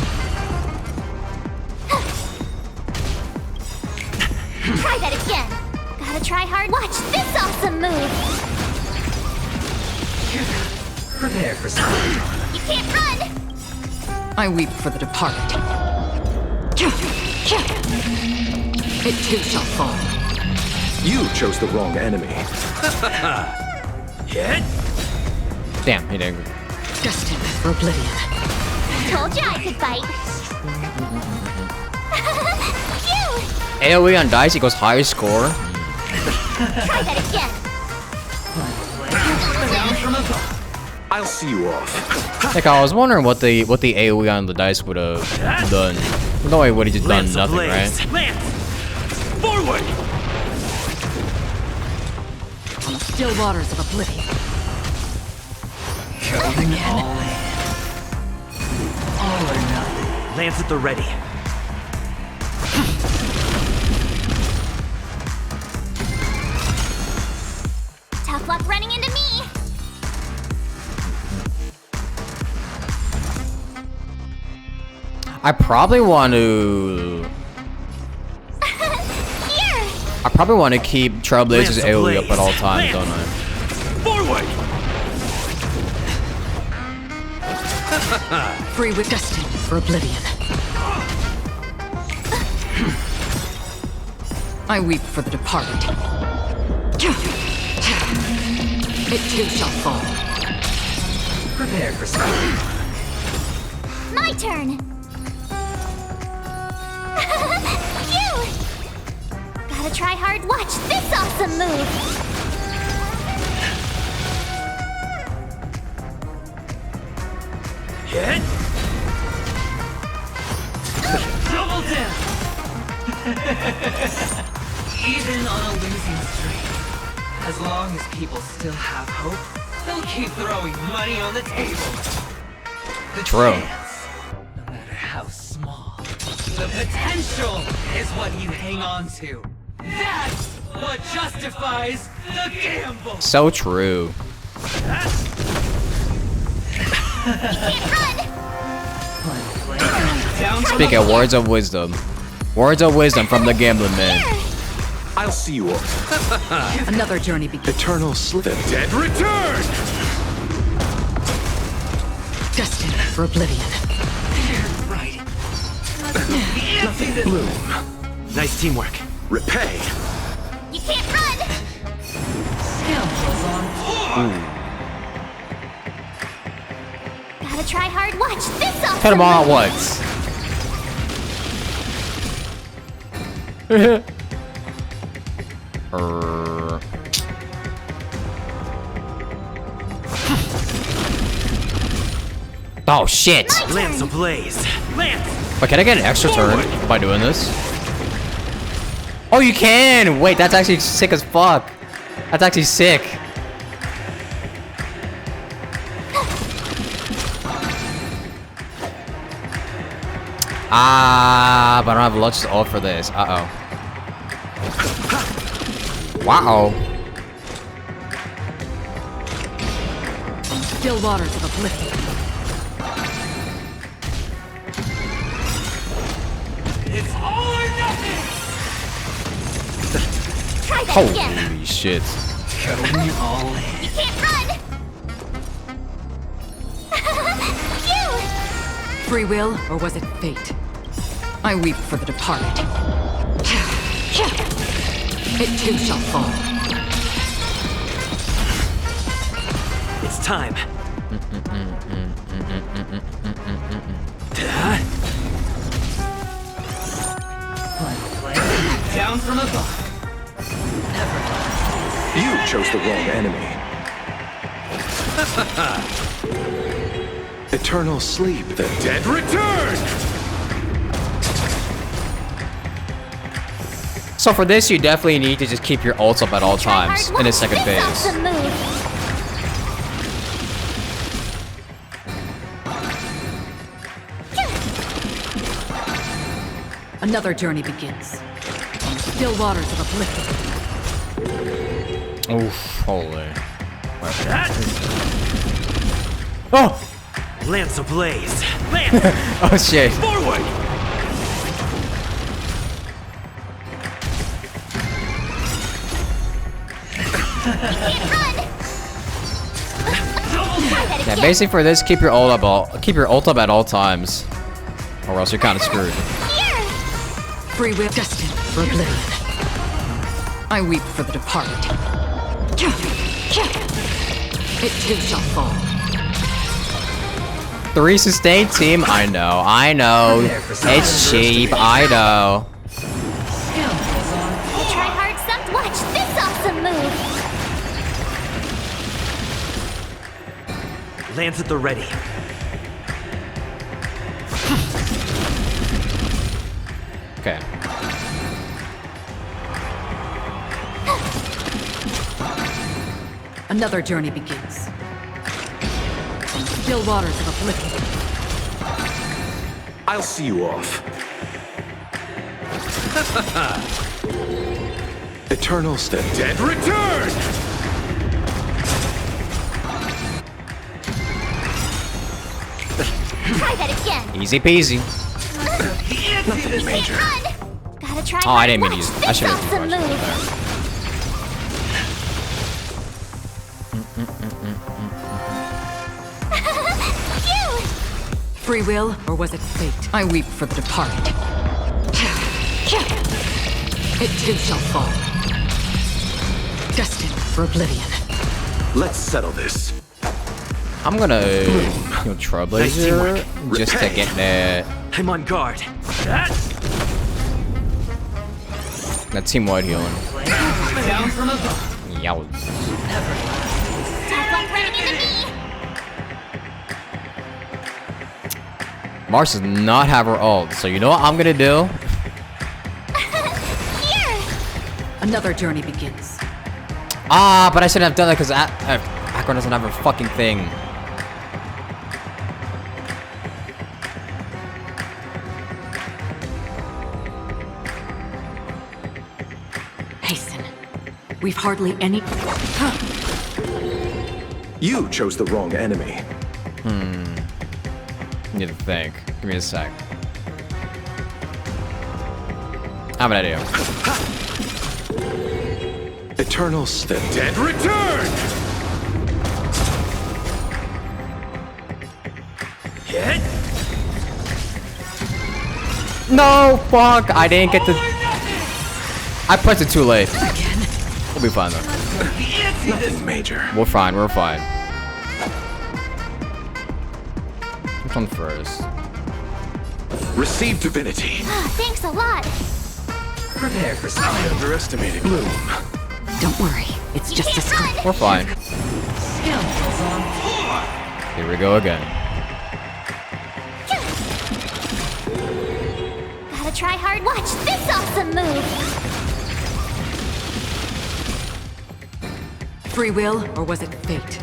Try that again. Gotta try hard. Watch this awesome move. Prepare for something. You can't run. I weep for the departed. It too shall fall. You chose the wrong enemy. Hit! Damn, he didn't. Destined for oblivion. Told you I could fight. Phew! AoE on dice equals highest score. Try that again. I'll see you off. Like, I was wondering what the AoE on the dice would have done. No way would he just done nothing, right? Lance! Forward! On the still waters of oblivion. Going all in. All or nothing. Lance at the ready. Tough luck running into me. I probably want to. I probably want to keep Trailblaze's AoE up at all times, don't I? Forward! Free with destined for oblivion. I weep for the departed. It too shall fall. Prepare for something. My turn. Phew! Gotta try hard. Watch this awesome move. Hit! Double down! Even on a losing streak, as long as people still have hope, they'll keep throwing money on the table. The True. chance, no matter how small, the potential is what you hang on to. That's what justifies the gamble. So true. Speak of words of wisdom. Words of wisdom from the gambling man. I'll see you off. Another journey begins. Eternal slip. The dead return! Destined for oblivion. Right. Nothing to Bloom. Nice teamwork. Repay. You can't run. Scoundrels on board. Gotta try hard. Watch this awesome Cut them all at move. once. Oh shit! Lance ablaze. Lance! Wait, can I get an extra turn by doing this? Oh, you can! Wait, that's actually sick as fuck. That's actually sick. Ah, but I don't have lunch to offer this. Uh-oh. Wow. Still waters of oblivion. It's all or nothing! Try that again. Holy shit. Going all in. You can't run. Phew! Free will, or was it fate? I weep for the departed. It too shall fall. It's time. Down from above. You chose the wrong enemy. Eternal sleep. The dead return! So for this, you definitely need to just keep your ults up at all times in the second phase. Awesome move. Another journey begins. On the still waters of oblivion. Oof, holy. Oh! Lance ablaze. Lance! Oh shit. Forward! Yeah, basically for this, keep your ult up at all times, or else you're kind of screwed. Free will destined for oblivion. I weep for the departed. It too shall fall. 3 sustain team. I know. It's cheap. I know. Try hard stuff. Watch this awesome move. Lance at the ready. Okay. Another journey begins. Still waters of oblivion. I'll see you off. Eternal step. Dead return! Try that again. Easy peasy. Nothing major. Gotta try. Oh, I didn't mean to use it. I this should have awesome used move. Cute. Free will, or was it fate? I weep for the departed. It too shall fall. Destined for oblivion. Let's settle this. I'm gonna Trailblaze here just to get the. I'm on guard. That team wide healing. Down from above. Yow. Mars does not have her ult, so you know what I'm gonna do? Another journey begins. Ah, but I shouldn't have done that because Akron doesn't have her fucking thing. Hasten. We've hardly any. You chose the wrong enemy. Need to think. Give me a sec. I have an idea. Eternal step. Dead return! Hit. No, fuck! I didn't get the. I pressed it too late. We'll be fine though. Nothing major. We're fine. We're fine. Which one first? Receive divinity. Thanks a lot. Prepare for I something. underestimated Bloom. Don't worry, it's just a script. We're fine. Skills on tour. Here we go again. Gotta try hard. Watch this awesome move. Free will, or was it fate?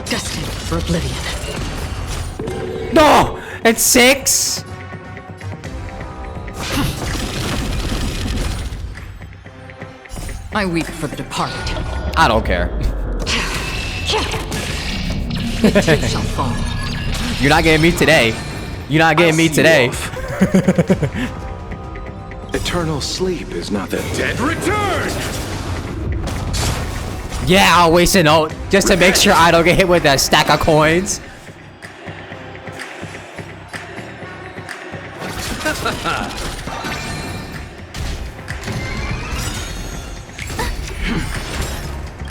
Destined for oblivion. No! It's 6! I weep for the departed. I don't care. It too shall fall. You're not getting me today. You're not getting me today. Eternal sleep is not that dead return! Yeah, I'll waste an ult just to make sure I don't get hit with that stack of coins.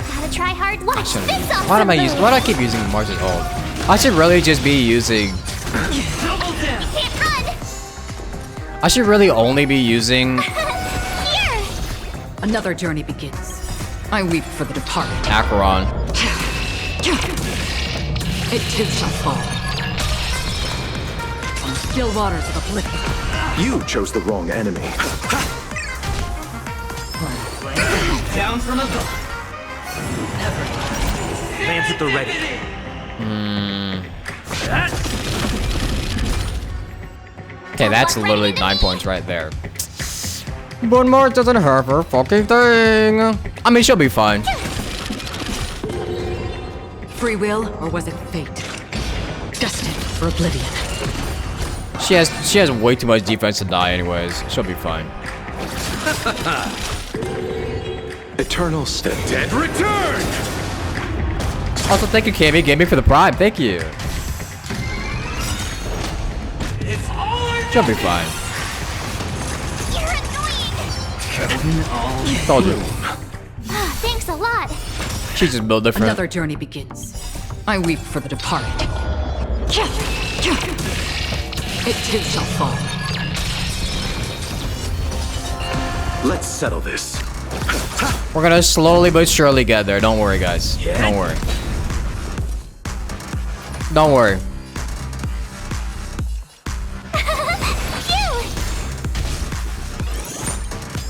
Gotta try hard. Watch this awesome Why am I move. using? Why do I keep using Mars's ult? I should really just be using. Double down. Can't run. I should really only be using Here. Another journey begins. I weep for the departed. Acheron. It too shall fall. On still waters of oblivion. You chose the wrong enemy. Down from above. Never. Lance at the ready. Okay, that's literally 9 points right there. But Mars doesn't have her fucking thing. I mean, she'll be fine. Free will, or was it fate? Destined for oblivion. She has way too much defense to die anyways. She'll be fine. Eternal step. Dead return! Also, thank you, Cammy. Gave me for the prime. Thank you. It's all or She'll be fine. You're annoying. Told you. Thanks a lot. She's just built different. Another journey begins. I weep for the departed. It too shall fall. Let's settle this. We're gonna slowly but surely get there. Don't worry, guys. Don't worry. Don't worry.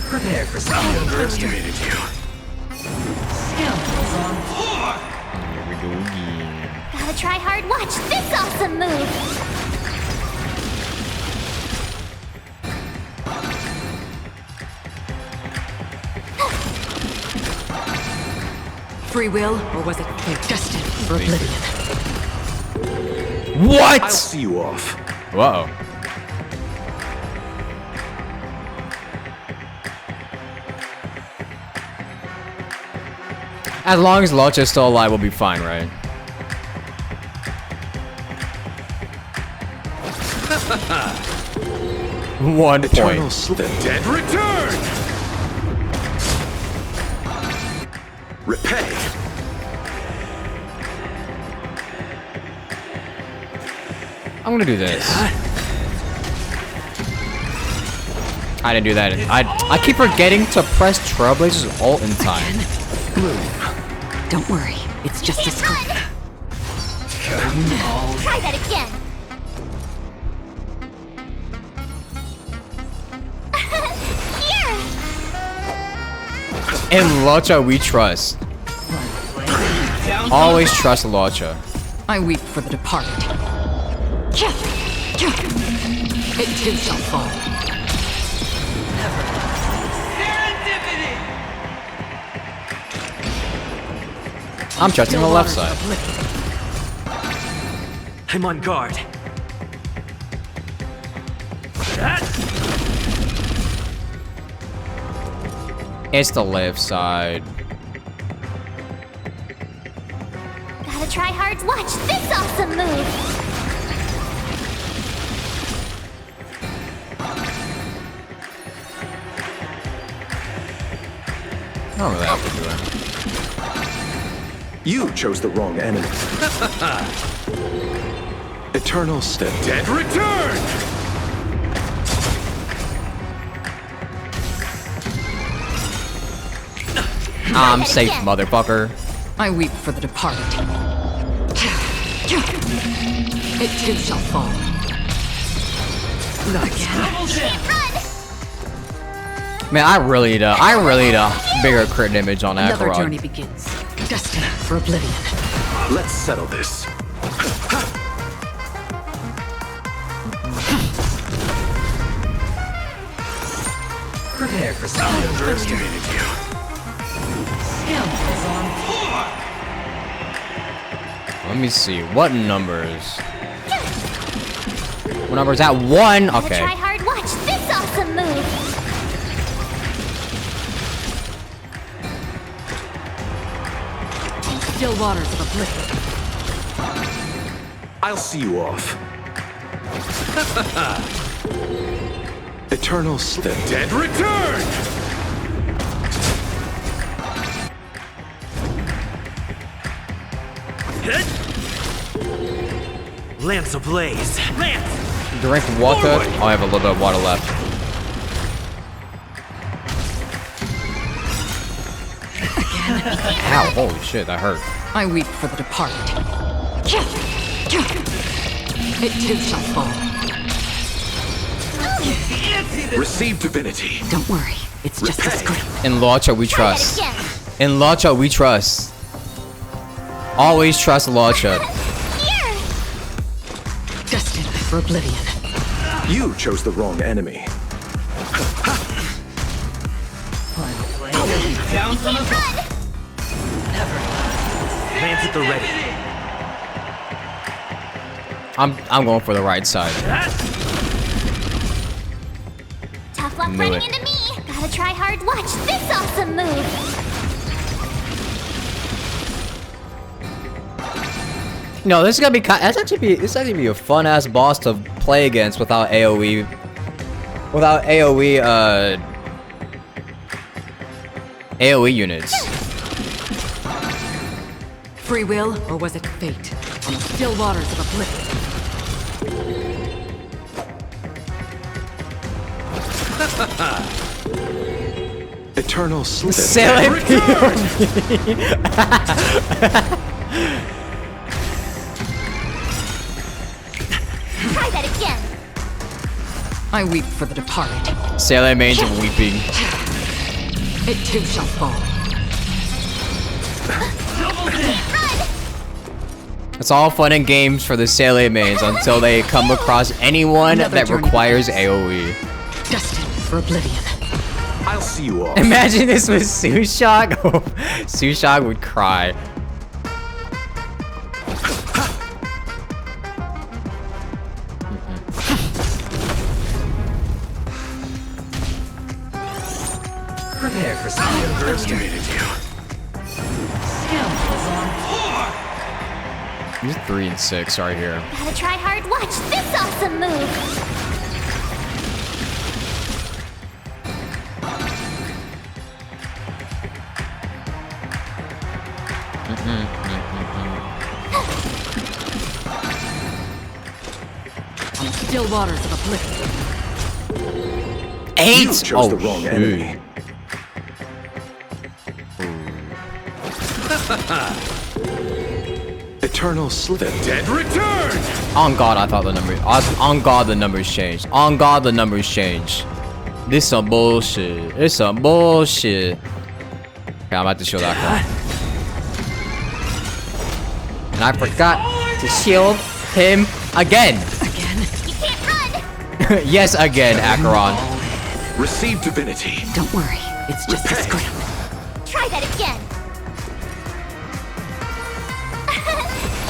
Prepare for something. Underestimated you. Scoundrels on board. Here we go again. Gotta try hard. Watch this awesome move. Free will, or was it destined for oblivion? What? I'll see you off. Whoa. As long as Locha is still alive, we'll be fine, right? One Eternal point. sleep. The dead return! Repay. I'm gonna do this. I didn't do that. I keep forgetting to press Trailblaze's ult in time. Don't worry, it's just a screen. Try that again. In Locha, we trust. Always trust Locha. I weep for the departed. It too shall fall. Serendipity. I'm trusting the left side. I'm on guard. It's the left side. Gotta try hard. Watch this awesome move. I don't really have to do it. You chose the wrong enemy. Eternal step. Dead return! I'm safe, motherfucker. I weep for the departed. It too shall fall. Not again. Man, I really need a bigger crit image on Another Akrod. journey begins. Destined for oblivion. Let's settle this. Prepare for something. Underestimated you. Scoundrels on board. Let me see. What numbers? What numbers at? 1? Gotta Okay. try hard. Watch this awesome move. Still waters of oblivion. I'll see you off. Eternal step. Dead return! Lance ablaze. Lance! Drink water. Oh, I have a little bit of water left. Ow, holy shit, that hurt. I weep for the departed. It too shall fall. Receive divinity. Don't worry, it's just a screen. In Locha, we trust. In Locha, we trust. Always trust Locha. Destined for oblivion. You chose the wrong enemy. Down from above. Never. Lance at the ready. I'm going for the right side. Tough luck Knew running it. into me. Gotta try hard. Watch this awesome move. No, this is gonna be this actually be a fun ass boss to play against without AoE AoE units. Free will, or was it fate? On the still waters of oblivion. Eternal slip. Sailing Try that again. I weep for the departed. Sailor Main's weeping. It too shall fall. It's all fun and games for the Sailor Mains until they come across anyone that requires AoE. Destined for oblivion. I'll see you all. Imagine this was Sushok. Sushok would cry. Prepare for some underestimated you. Skill is on par. He's 3 and 6 right here. Gotta try hard. Watch this awesome move. On the still waters of oblivion. 8! You chose the wrong enemy. Eternal slip. The Dead return! On God, I thought the number. On God, the numbers changed. On God, the numbers changed. This some bullshit. It's some bullshit. Okay, I'm about to show that guy. And I forgot to shield him again. You can't run. Yes, again, Acheron. Receive divinity. Don't worry, it's just a scramble. Try that again.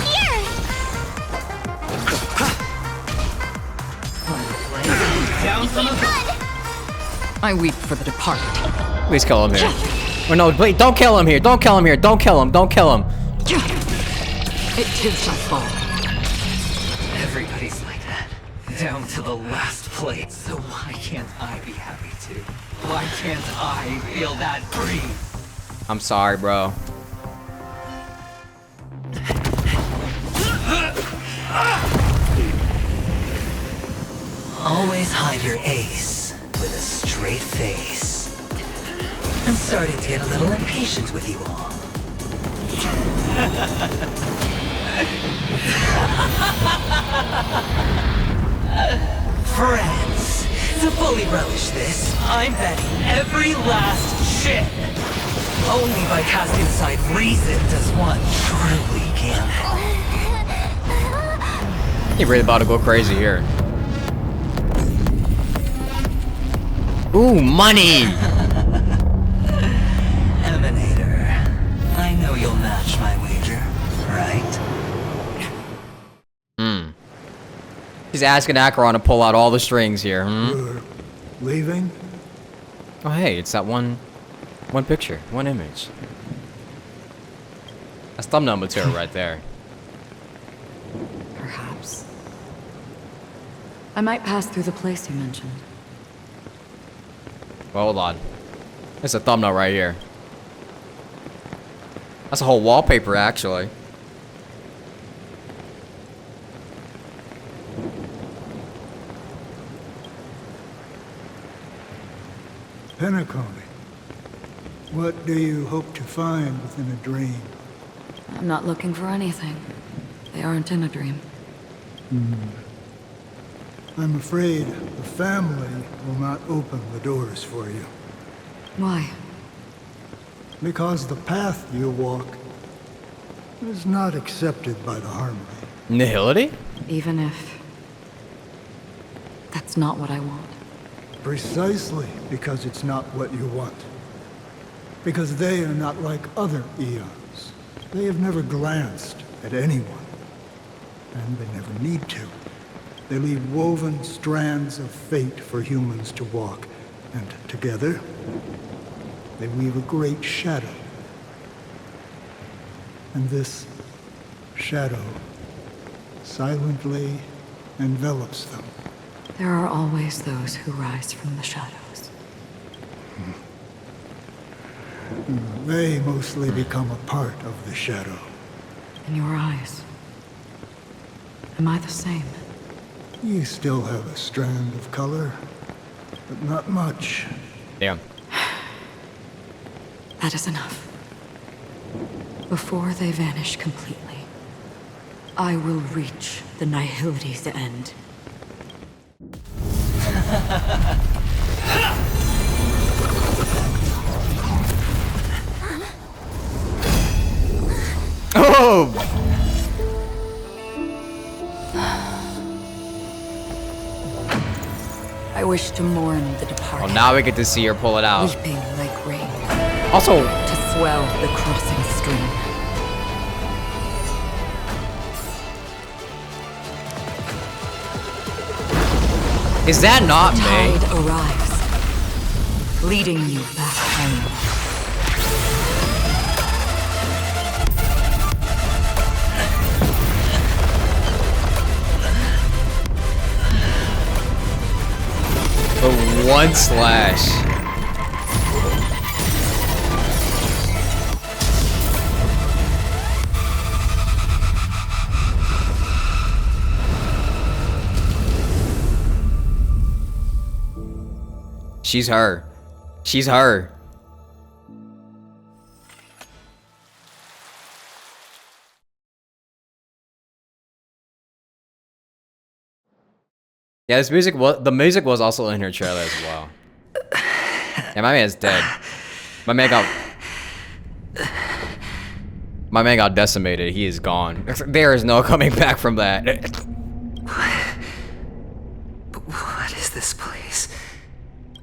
Here. Down from above. I weep for the departed. Please kill him here. Oh no, wait, don't kill him here. Don't kill him here. Don't kill him. Don't kill him. It too shall fall. Everybody's like that. Down to the last plate. So why can't I be happy too? Why can't I feel that free? I'm sorry, bro. Always hide your ace with a straight face. I'm starting to get a little impatient with you all. Friends, to fully relish this, I'm betting every last shit. Only by casting aside reason does one truly gamble. You're really about to go crazy here. Ooh, money! Emanator, I know you'll match my wager, right? He's asking Acheron to pull out all the strings here. You're leaving? Oh, hey, it's that one picture, one image. That's thumbnail material right there. Perhaps. I might pass through the place you mentioned. Well, hold on. It's a thumbnail right here. That's a whole wallpaper, actually. Penacony. What do you hope to find within a dream? I'm not looking for anything. They aren't in a dream. I'm afraid the family will not open the doors for you. Why? Because the path you walk is not accepted by the Harmony. Nihility? Even if... that's not what I want. Precisely because it's not what you want. Because they are not like other eons. They have never glanced at anyone. And they never need to. They leave woven strands of fate for humans to walk. And together, they weave a great shadow. And this shadow silently envelops them. There are always those who rise from the shadows. They mostly become a part of the shadow. In your eyes, am I the same? You still have a strand of color, but not much. Damn. That is enough. Before they vanish completely, I will reach the Nihility's end. Oh! I wish to mourn the departed. Well, now we get to see her pull it out. Weeping like rain. Also, to swell the crossing stream. is that not Tide me? arrives, leading you back home. The one slash. She's her. She's her. Yeah, this music was, the music was also in her trailer as well. Yeah, my man's dead. My man got decimated. He is gone. There is no coming back from that. What is this place?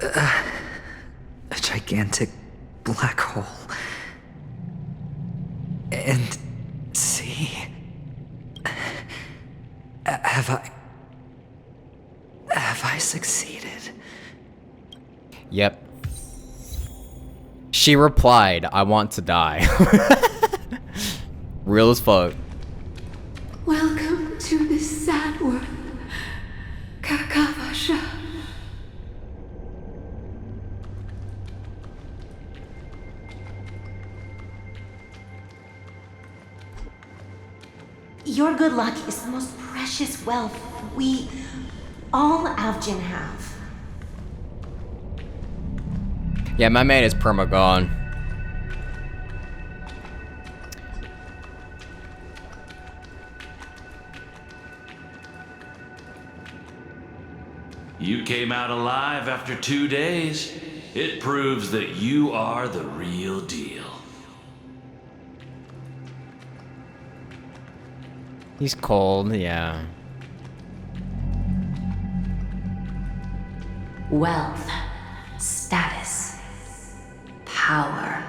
A gigantic black hole. And see, have I succeeded? Yep. She replied, "I want to die." Real as fuck. Welcome to this sad world, Kakavasha. Your good luck is the most precious wealth we, all Avgin, have. Yeah, my man is perma gone. You came out alive after 2 days. It proves that you are the real deal. He's cold, yeah. Wealth, status, power.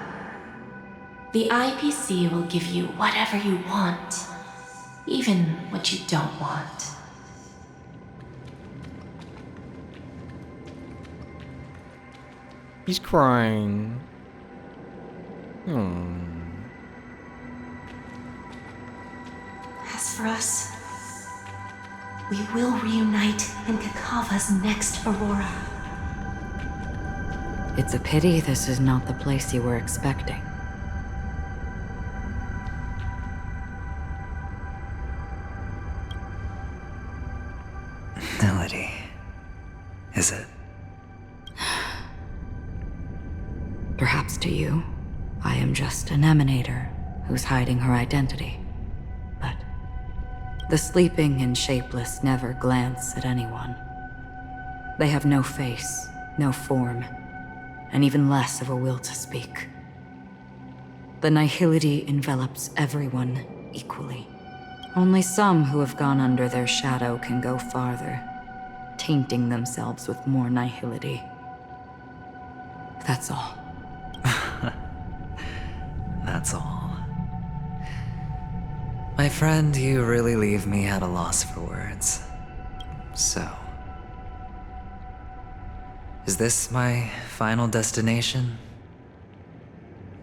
The IPC will give you whatever you want, even what you don't want. He's crying. As for us, we will reunite in Kakava's next Aurora. It's a pity this is not the place you were expecting. Melody. Is it? Perhaps to you, I am just an emanator who's hiding her identity. But the sleeping and shapeless never glance at anyone. They have no face, no form, and even less of a will to speak. The nihility envelops everyone equally. Only some who have gone under their shadow can go farther, tainting themselves with more nihility. That's all. That's all. My friend, you really leave me at a loss for words. So, is this my final destination?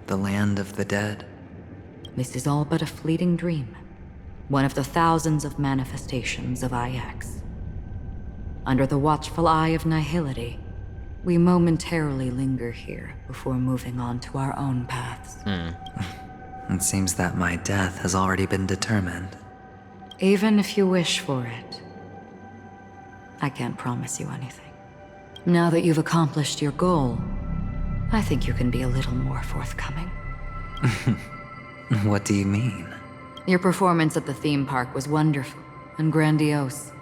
The land of the dead? This is all but a fleeting dream. One of the thousands of manifestations of IX. Under the watchful eye of nihility, we momentarily linger here before moving on to our own paths. It seems that my death has already been determined. Even if you wish for it, I can't promise you anything. Now that you've accomplished your goal, I think you can be a little more forthcoming. What do you mean? Your performance at the theme park was wonderful and grandiose.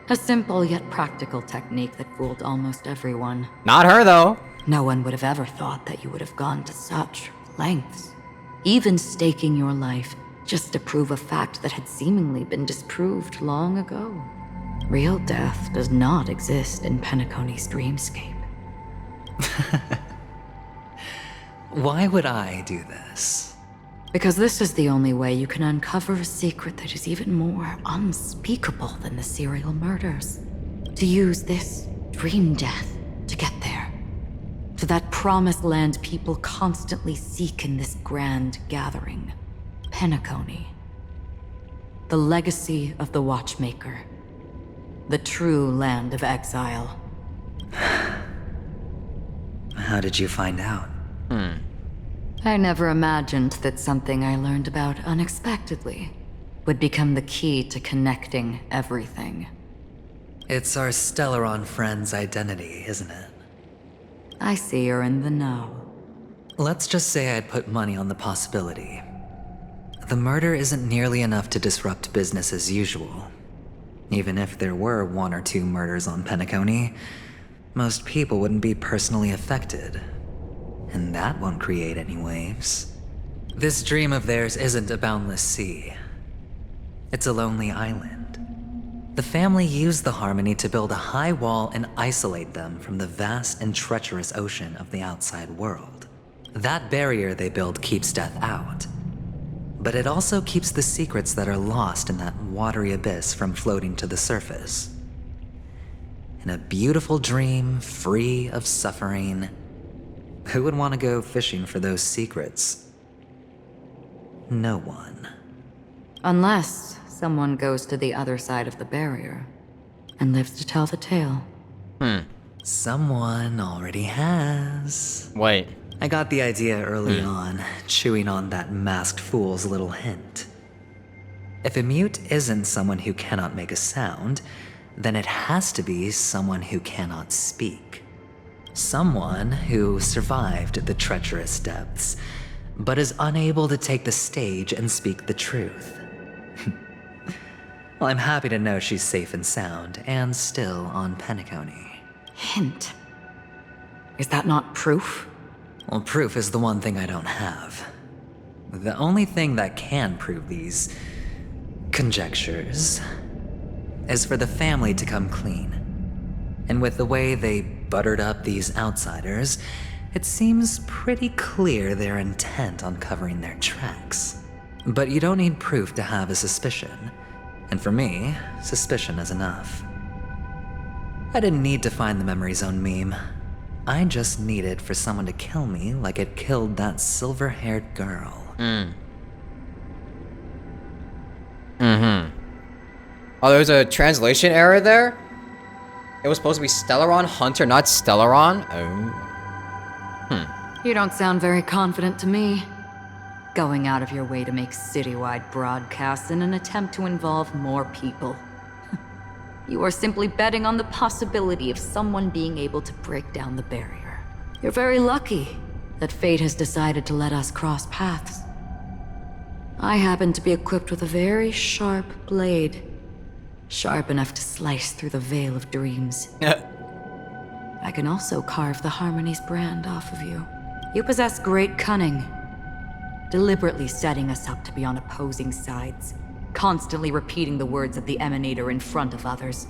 A simple yet practical technique that fooled almost everyone. Not her, though. No one would have ever thought that you would have gone to such lengths, even staking your life just to prove a fact that had seemingly been disproved long ago. Real death does not exist in Penacony's dreamscape. Why would I do this? Because this is the only way you can uncover a secret that is even more unspeakable than the serial murders. To use this dream death to get there. To that promised land people constantly seek in this grand gathering. Penacony. The legacy of the Watchmaker. The true land of exile. How did you find out? I never imagined that something I learned about unexpectedly would become the key to connecting everything. It's our Stellaron friend's identity, isn't it? I see you're in the know. Let's just say I'd put money on the possibility. The murder isn't nearly enough to disrupt business as usual. Even if there were 1 or 2 murders on Penacony, most people wouldn't be personally affected. And that won't create any waves. This dream of theirs isn't a boundless sea. It's a lonely island. The family used the Harmony to build a high wall and isolate them from the vast and treacherous ocean of the outside world. That barrier they build keeps death out. But it also keeps the secrets that are lost in that watery abyss from floating to the surface. In a beautiful dream, free of suffering, who would want to go fishing for those secrets? No one. Unless someone goes to the other side of the barrier and lives to tell the tale. Someone already has. Wait. I got the idea early on, chewing on that masked fool's little hint. If a mute isn't someone who cannot make a sound, then it has to be someone who cannot speak. Someone who survived the treacherous depths, but is unable to take the stage and speak the truth. Well, I'm happy to know she's safe and sound, and still on Penacony. Hint. Is that not proof? Well, proof is the one thing I don't have. The only thing that can prove these conjectures is for the family to come clean. And with the way they buttered up these outsiders, it seems pretty clear they're intent on covering their tracks. But you don't need proof to have a suspicion. And for me, suspicion is enough. I didn't need to find the memory zone meme. I just needed for someone to kill me like it killed that silver-haired girl. Oh, there's a translation error there? It was supposed to be Stellaron Hunter, not Stellaron? You don't sound very confident to me. Going out of your way to make citywide broadcasts in an attempt to involve more people. You are simply betting on the possibility of someone being able to break down the barrier. You're very lucky that fate has decided to let us cross paths. I happen to be equipped with a very sharp blade. Sharp enough to slice through the veil of dreams. I can also carve the Harmony's brand off of you. You possess great cunning, deliberately setting us up to be on opposing sides, constantly repeating the words of the Emanator in front of others,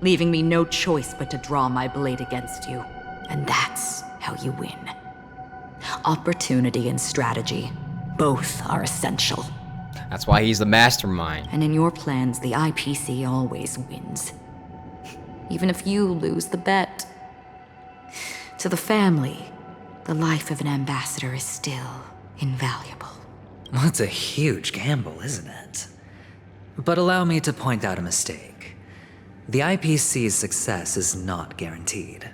leaving me no choice but to draw my blade against you. And that's how you win. Opportunity and strategy, both are essential. That's why he's the mastermind. And in your plans, the IPC always wins. Even if you lose the bet. To the family, the life of an ambassador is still invaluable. Well, it's a huge gamble, isn't it? But allow me to point out a mistake. The IPC's success is not guaranteed.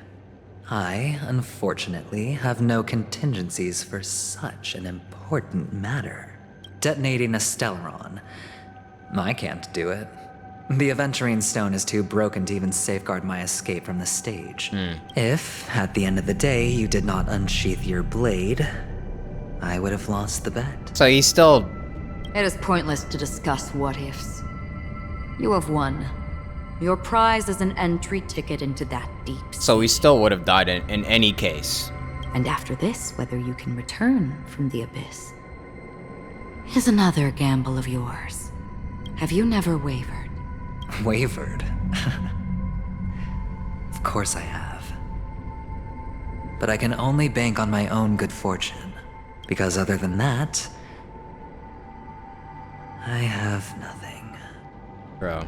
I, unfortunately, have no contingencies for such an important matter. Detonating a Stellaron. I can't do it. The Aventurine Stone is too broken to even safeguard my escape from the stage. If, at the end of the day, you did not unsheath your blade, I would have lost the bet. So he's still... It is pointless to discuss what-ifs. You have won. Your prize is an entry ticket into that deep sea. So he still would have died in any case. And after this, whether you can return from the abyss is another gamble of yours. Have you never wavered? Wavered? Of course I have. But I can only bank on my own good fortune, because other than that, I have nothing. Bro.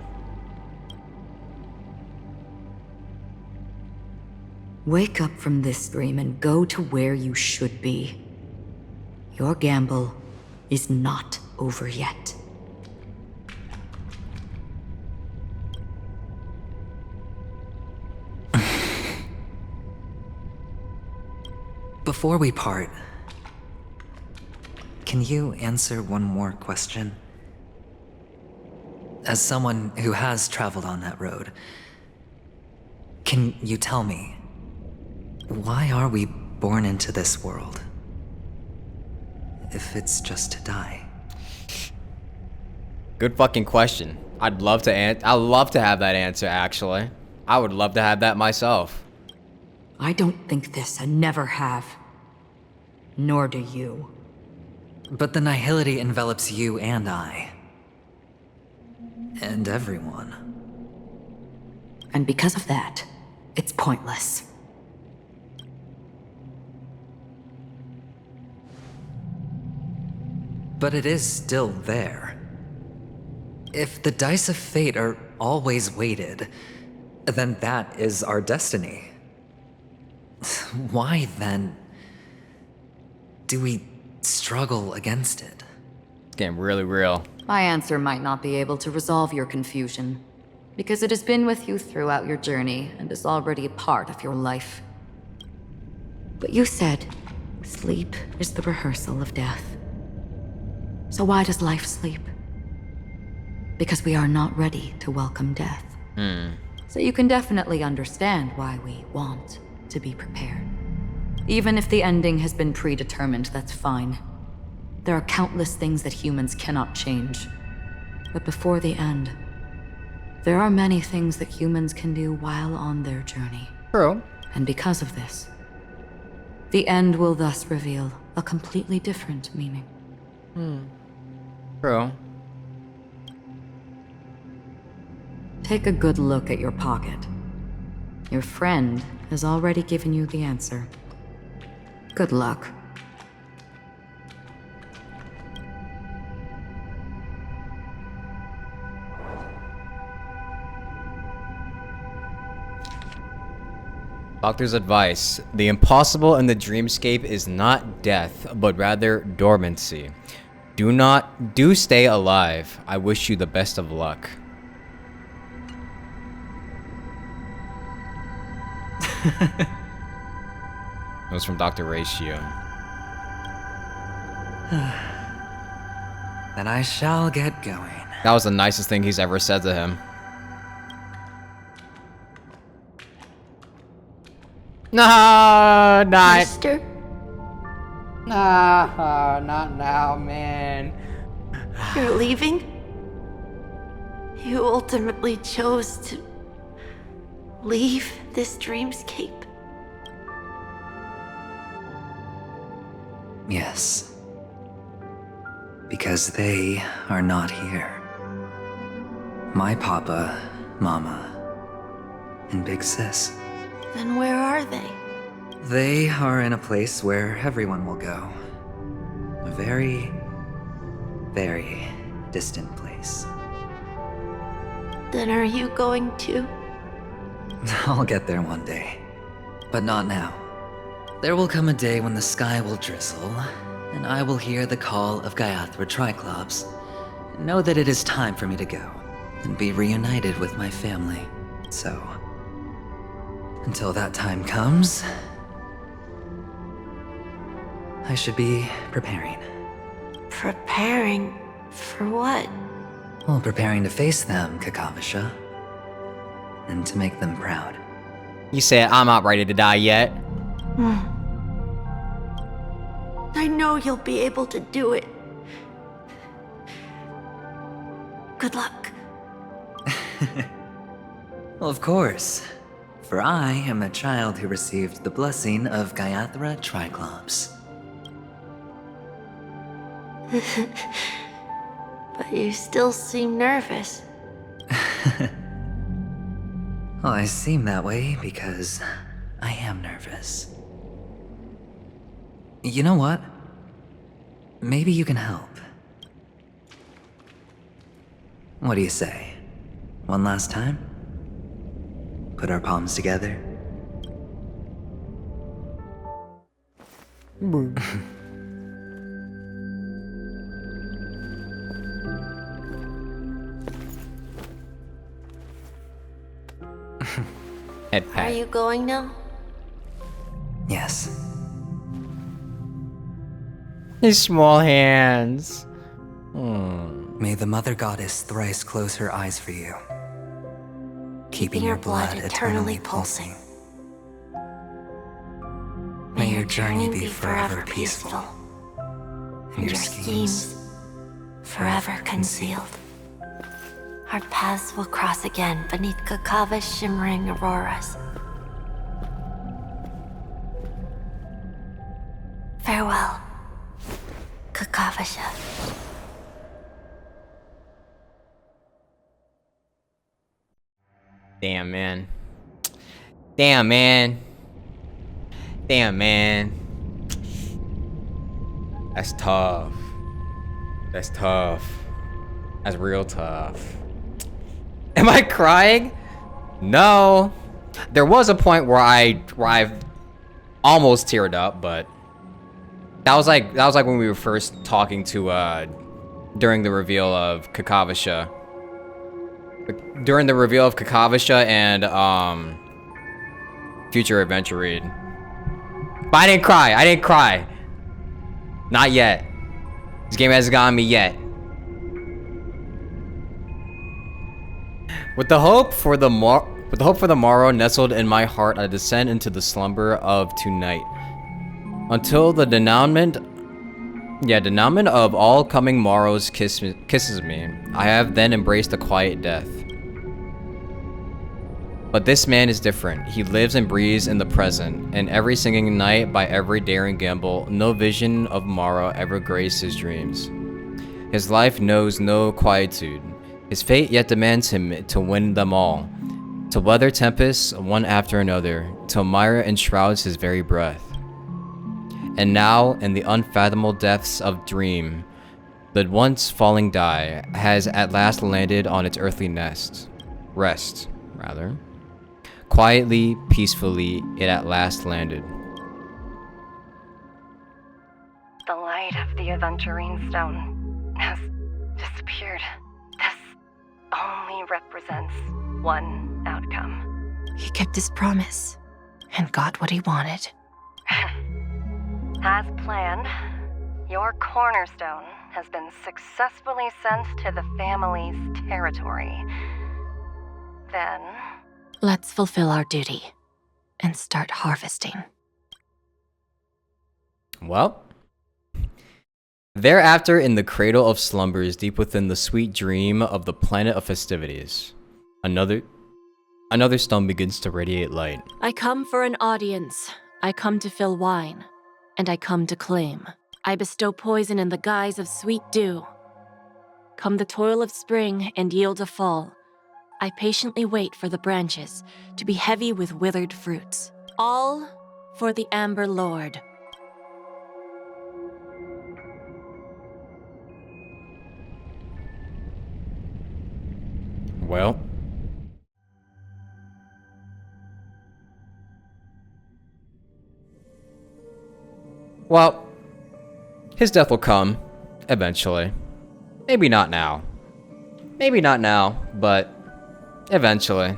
Wake up from this dream and go to where you should be. Your gamble is not over yet. Before we part, can you answer one more question? As someone who has traveled on that road, can you tell me, why are we born into this world? If it's just to die. Good fucking question. I'd love to have that answer, actually. I would love to have that myself. I don't think this and never have. Nor do you. But the nihility envelops you and I. And everyone. And because of that, it's pointless. But it is still there. If the dice of fate are always weighted, then that is our destiny. Why then do we struggle against it? It's getting really real. My answer might not be able to resolve your confusion, because it has been with you throughout your journey and is already a part of your life. But you said, sleep is the rehearsal of death. So why does life sleep? Because we are not ready to welcome death. So you can definitely understand why we want to be prepared. Even if the ending has been predetermined, that's fine. There are countless things that humans cannot change. But before the end, there are many things that humans can do while on their journey. True. And because of this, the end will thus reveal a completely different meaning. True. Take a good look at your pocket. Your friend has already given you the answer. Good luck. Doctor's advice. The impossible in the dreamscape is not death, but rather dormancy. Do stay alive. I wish you the best of luck. It was from Dr. Ratio. Then I shall get going. That was the nicest thing he's ever said to him. No, not. Mister? Nah, not now, man. You're leaving? You ultimately chose to leave this dreamscape? Yes. Because they are not here. My papa, mama, and big sis. Then where are they? They are in a place where everyone will go. A very, very distant place. Then are you going to? I'll get there one day, but not now. There will come a day when the sky will drizzle, and I will hear the call of Gaiathra Triclops, and know that it is time for me to go, and be reunited with my family. So, Until that time comes, I should be preparing. Preparing? For what? Well, preparing to face them, Kakavasha. And to make them proud. You said I'm not ready to die yet. I know you'll be able to do it. Good luck. Well, of course. For I am a child who received the blessing of Gaiathra Triclops. But you still seem nervous. Well, I seem that way because I am nervous. You know what? Maybe you can help. What do you say? One last time? Put our palms together? Head pat. Are you going now? Yes. His small hands. Hmm. May the Mother Goddess thrice close her eyes for you, keeping your blood eternally pulsing. May your journey be forever peaceful, and your schemes forever concealed. Our paths will cross again beneath Kakava's shimmering auroras. Farewell, Kakavasha. Damn, man. Damn, man. Damn, man. That's tough. That's tough. That's real tough. Am I crying? No. There was a point where I almost teared up, but that was like when we were first talking to during the reveal of Kakavasha. During the reveal of Kakavasha and Future Adventure. But I didn't cry. I didn't cry. Not yet. This game hasn't gotten me yet. With the hope for the morrow nestled in my heart, I descend into the slumber of tonight. Until the denouement of all coming morrows kisses me, I have then embraced a quiet death. But this man is different. He lives and breathes in the present, and every singing night, by every daring gamble, no vision of morrow ever graced his dreams. His life knows no quietude. His fate yet demands him to win them all, to weather tempests one after another, till mire enshrouds his very breath. And now, in the unfathomable depths of dream, the once falling die has at last landed on its earthly rest. Quietly, peacefully, it at last landed. The light of the Aventurine Stone has disappeared. This only represents one outcome. He kept his promise and got what he wanted. As planned, your cornerstone has been successfully sent to the family's territory. Then... let's fulfill our duty and start harvesting. Well, thereafter, in the cradle of slumbers, deep within the sweet dream of the planet of festivities, another stone begins to radiate light. I come for an audience. I come to fill wine. And I come to claim. I bestow poison in the guise of sweet dew. Come the toil of spring and yield a fall. I patiently wait for the branches to be heavy with withered fruits. All for the Amber Lord. Well. Well, his death will come, eventually. Maybe not now. Maybe not now, but eventually.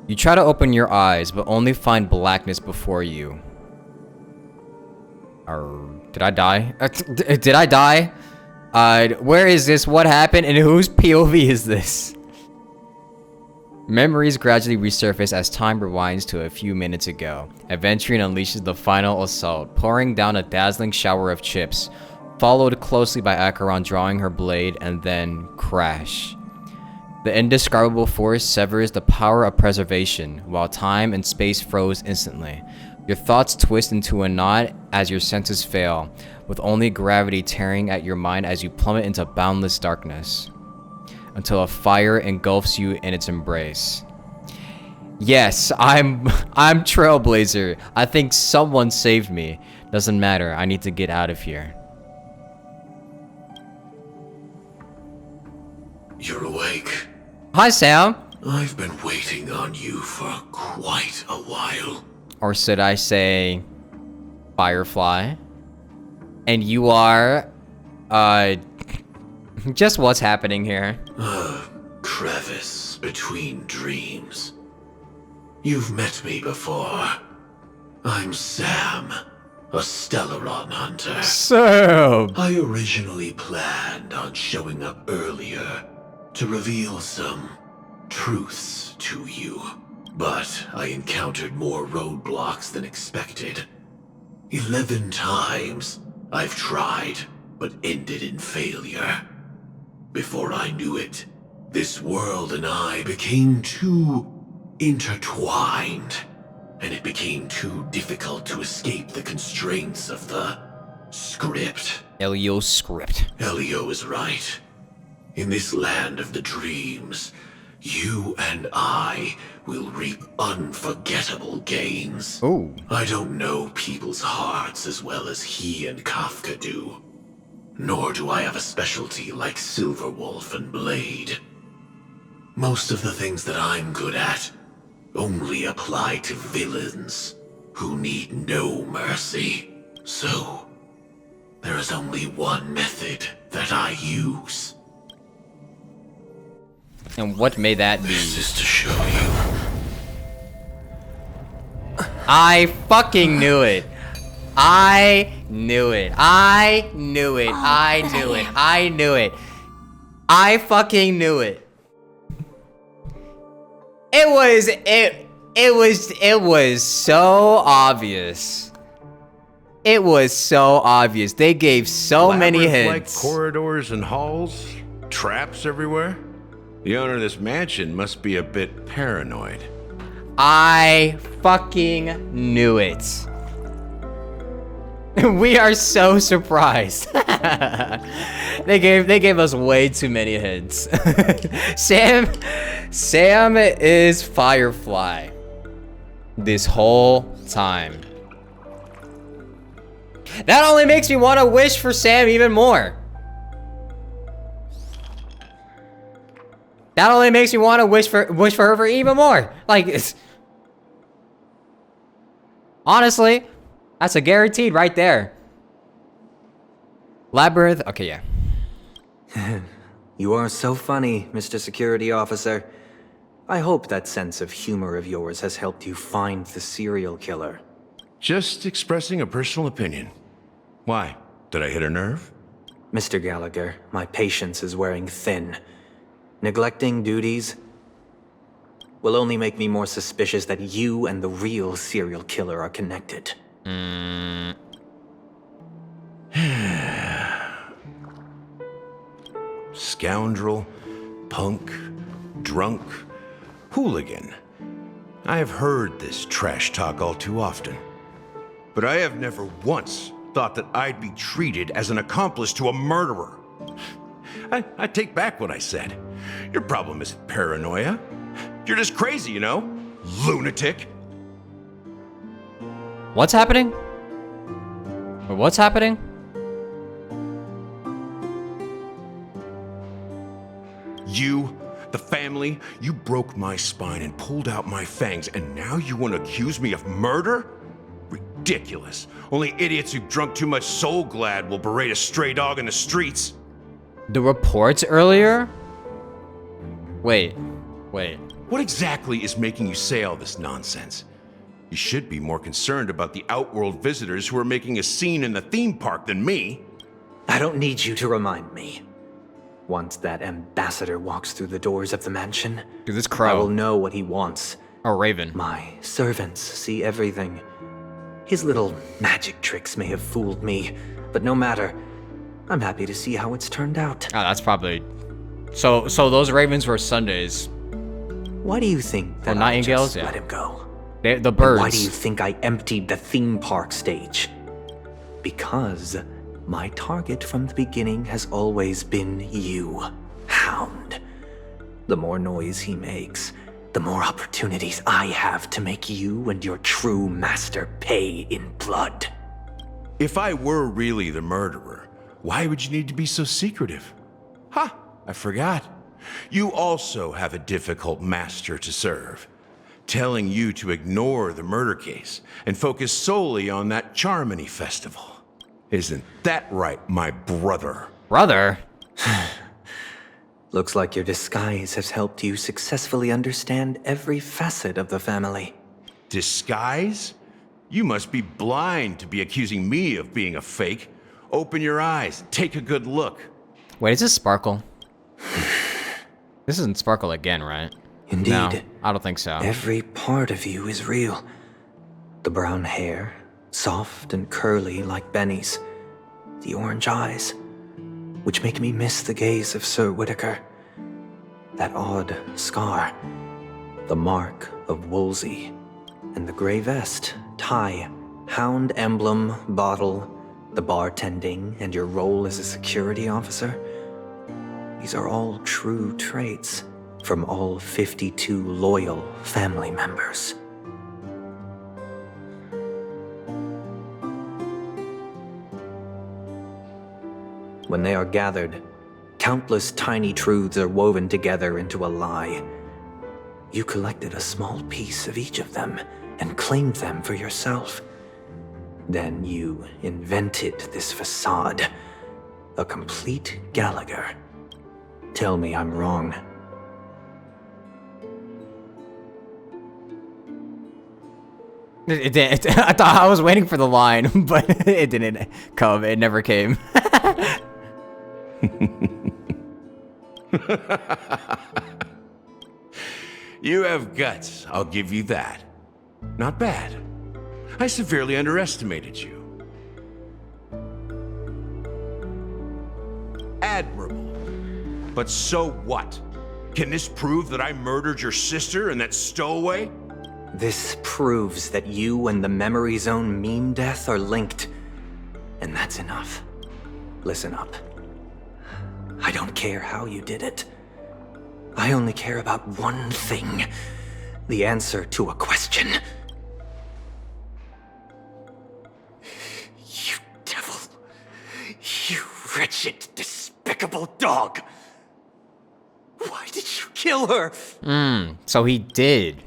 You try to open your eyes, but only find blackness before you. Did I die? Did I die? Where is this? What happened? And whose POV is this? Memories gradually resurface as time rewinds to a few minutes ago. Aventurine unleashes the final assault, pouring down a dazzling shower of chips, followed closely by Acheron drawing her blade, and then crash. The indescribable force severs the power of preservation, while time and space froze instantly. Your thoughts twist into a knot as your senses fail, with only gravity tearing at your mind as you plummet into boundless darkness, until a fire engulfs you in its embrace. Yes, I'm Trailblazer. I think someone saved me. Doesn't matter, I need to get out of here. You're awake. Hi, Sam. I've been waiting on you for quite a while. Or should I say, Firefly? And you are, just what's happening here? A crevice between dreams. You've met me before. I'm Sam, a Stellaron hunter. Sam! I originally planned on showing up earlier to reveal some truths to you. But I encountered more roadblocks than expected. 11 times I've tried, but ended in failure. Before I knew it, this world and I became too intertwined, and it became too difficult to escape the constraints of the script. Elio's script. Elio is right. In this land of the dreams, you and I will reap unforgettable gains. Ooh. I don't know people's hearts as well as he and Kafka do. Nor do I have a specialty like Silverwolf and Blade. Most of the things that I'm good at only apply to villains who need no mercy. So, there is only one method that I use. And what may that be? This is to show you. I fucking knew it. I knew it. I knew it. I knew it. I knew it. I fucking knew it. It was so obvious. It was so obvious. They gave so many hints. Like corridors and halls, traps everywhere. The owner of this mansion must be a bit paranoid. I fucking knew it. We are so surprised. They gave us way too many hints. Sam is Firefly this whole time. That only makes me want to wish for Sam even more. That only makes me want to wish for her for even more. Like, honestly, that's a guaranteed right there. Labyrinth. Okay, yeah. You are so funny, Mr. Security Officer. I hope that sense of humor of yours has helped you find the serial killer. Just expressing a personal opinion. Why? Did I hit a nerve? Mr. Gallagher, my patience is wearing thin. Neglecting duties will only make me more suspicious that you and the real serial killer are connected. Scoundrel, punk, drunk, hooligan. I have heard this trash talk all too often. But I have never once thought that I'd be treated as an accomplice to a murderer. I take back what I said. Your problem isn't paranoia. You're just crazy, you know? Lunatic. What's happening? What's happening? You, the family, you broke my spine and pulled out my fangs, and now you want to accuse me of murder? Ridiculous. Only idiots who've drunk too much Soul Glad will berate a stray dog in the streets. The reports earlier? Wait. What exactly is making you say all this nonsense? You should be more concerned about the Outworld visitors who are making a scene in the theme park than me. I don't need you to remind me. Once that ambassador walks through the doors of the mansion, Dude, this crow. I will know what he wants. Or Raven. My servants see everything. His little magic tricks may have fooled me, but no matter. I'm happy to see how it's turned out. Oh, that's probably... So those ravens were Sundays. Why do you think that I just let him go? The birds. Why do you think I emptied the theme park stage? Because my target from the beginning has always been you, Hound. The more noise he makes, the more opportunities I have to make you and your true master pay in blood. If I were really the murderer, why would you need to be so secretive? Ha! I forgot. You also have a difficult master to serve, telling you to ignore the murder case and focus solely on that Charmony festival. Isn't that right, my brother? Brother? Looks like your disguise has helped you successfully understand every facet of the family. Disguise? You must be blind to be accusing me of being a fake. Open your eyes, take a good look. Wait, is this Sparkle? This isn't Sparkle again, right? Indeed. No, I don't think so. Every part of you is real. The brown hair, soft and curly like Benny's. The orange eyes, which make me miss the gaze of Sir Whitaker. That odd scar, the mark of Wolsey, and the gray vest, tie, hound emblem, bottle, the bartending, and your role as a security officer. These are all true traits from all 52 loyal family members. When they are gathered, countless tiny truths are woven together into a lie. You collected a small piece of each of them and claimed them for yourself. Then you invented this facade, a complete Gallagher. Tell me I'm wrong. I thought I was waiting for the line, but it didn't come. It never came. You have guts, I'll give you that. Not bad. I severely underestimated you. Admirable. But so what? Can this prove that I murdered your sister and that stowaway? This proves that you and the Memory Zone meme death are linked. And that's enough. Listen up. I don't care how you did it. I only care about one thing. The answer to a question. You devil. You wretched, despicable dog. Why did you kill her? So he did.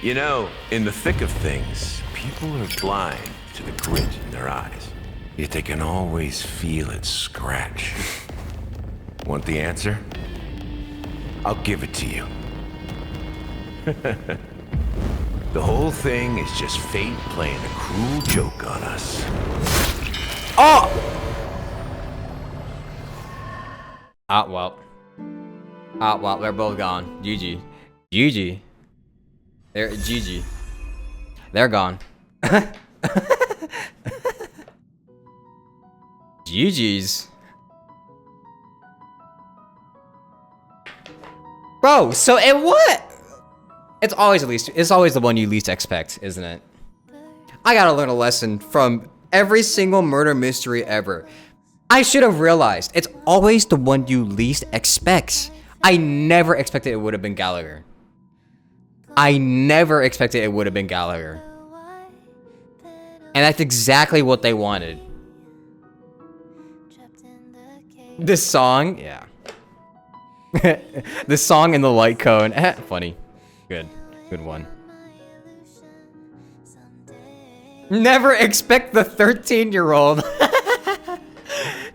You know, in the thick of things, people are blind to the grit in their eyes. Yet they can always feel it scratch. Want the answer? I'll give it to you. The whole thing is just fate playing a cruel joke on us. Oh! Well, they're both gone. GG. GG. They're GG. They're gone. GG's. Bro, so it what? It's always the one you least expect, isn't it? I gotta learn a lesson from every single murder mystery ever. I should have realized it's always the one you least expect. I never expected it would have been Gallagher. And that's exactly what they wanted. This song, yeah. This song in the light cone, funny. Good one. Never expect the 13-year-old.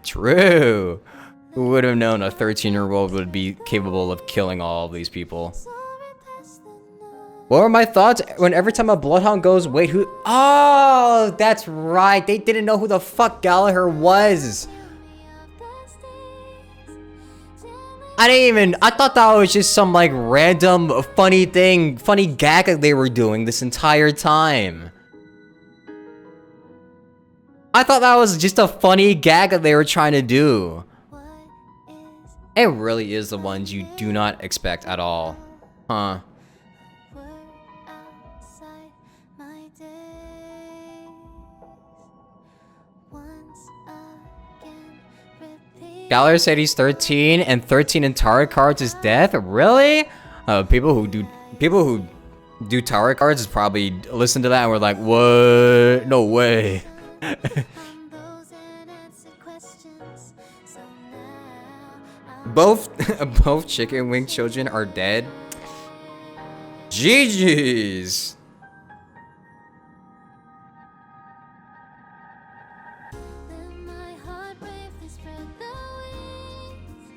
True. Who would have known a 13-year-old would be capable of killing all of these people? What were my thoughts when every time a bloodhound goes, wait, who? Oh, that's right. They didn't know who the fuck Gallagher was. I thought that was just some like random funny gag that they were doing this entire time. I thought that was just a funny gag that they were trying to do. It really is the ones you do not expect at all. Huh. Gallagher said he's 13 and 13 in tarot cards is death? Really? People who do tarot cards is probably listen to that and we're like, what? No way. Both chicken wing children are dead. GG's.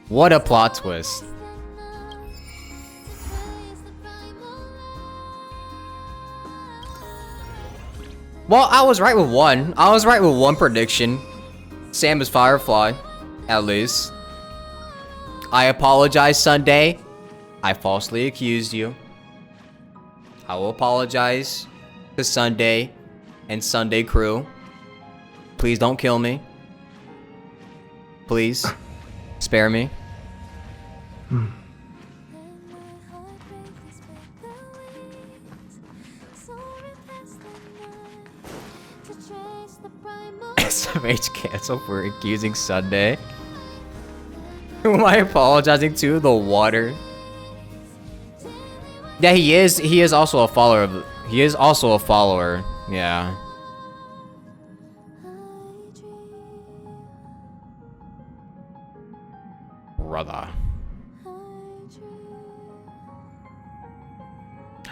What a plot twist. Well, I was right with one. I was right with one prediction. Sam is Firefly, at least. I apologize, Sunday. I falsely accused you. I will apologize to Sunday and Sunday crew. Please don't kill me. Please. Spare me. SMH canceled for accusing Sunday. Who am I apologizing to? The water. Yeah, he is. He is also a follower of. He is also a follower. Yeah. Brother.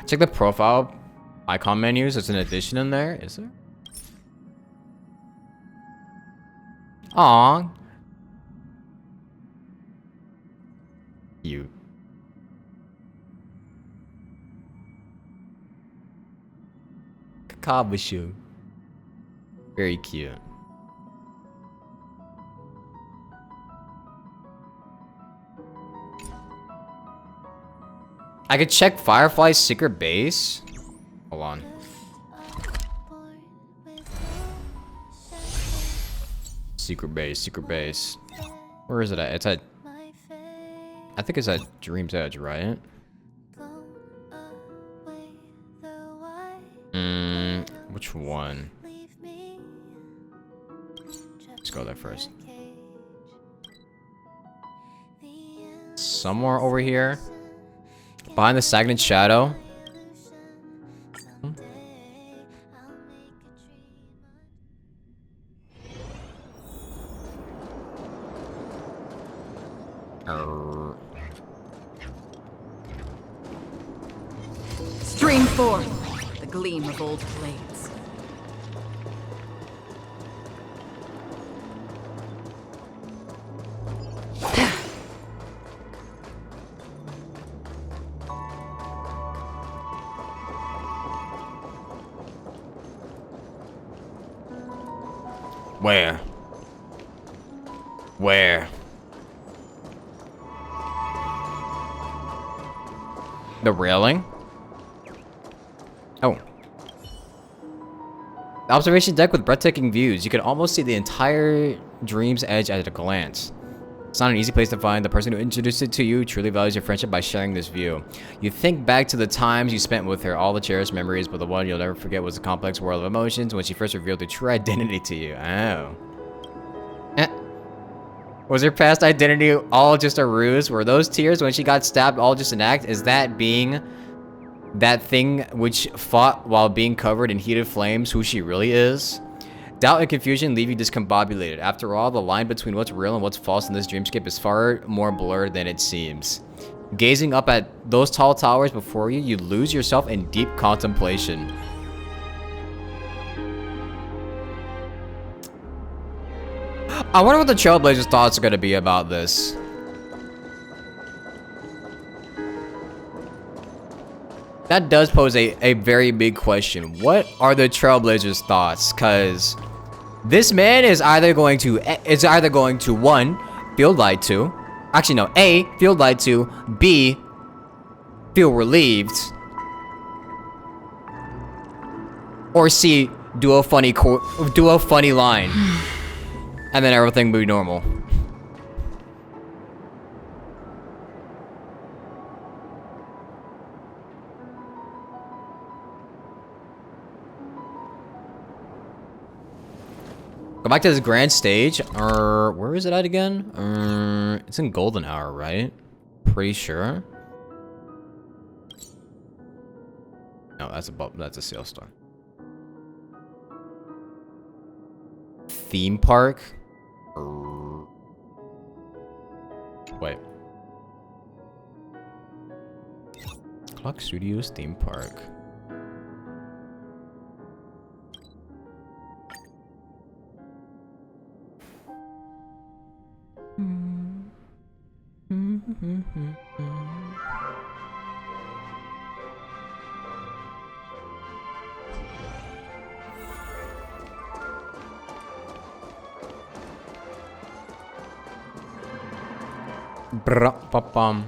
Check the profile icon menus. There's an addition in there. Is there? Aw. Cute. Kakabashu. Very cute. I could check Firefly's secret base. Hold on. Secret base, secret base. Where is it at? It's at... I think it's at Dream's Edge, right? Which one? Let's go there first. Somewhere over here. Behind the stagnant shadow. Stream forth the gleam of old blades. Where? Where? The railing? Oh. The observation deck with breathtaking views. You can almost see the entire Dream's Edge at a glance. It's not an easy place to find. The person who introduced it to you truly values your friendship by sharing this view. You think back to the times you spent with her, all the cherished memories, but the one you'll never forget was a complex world of emotions when she first revealed her true identity to you. Oh. Was her past identity all just a ruse? Were those tears when she got stabbed all just an act? Is that being that thing which fought while being covered in heated flames who she really is? Doubt and confusion leave you discombobulated. After all, the line between what's real and what's false in this dreamscape is far more blurred than it seems. Gazing up at those tall towers before you, you lose yourself in deep contemplation. I wonder what the Trailblazers' thoughts are gonna be about this. That does pose a very big question. What are the Trailblazers' thoughts? Cause this man is either going to one, feel lied to. Actually no, A, feel lied to, B, feel relieved, or C, do a funny line, and then everything will be normal. Go back to this grand stage. Where is it at again? It's in Golden Hour, right? Pretty sure. No, that's a sales store. Theme park? Wait. Clock Studios theme park. Brum.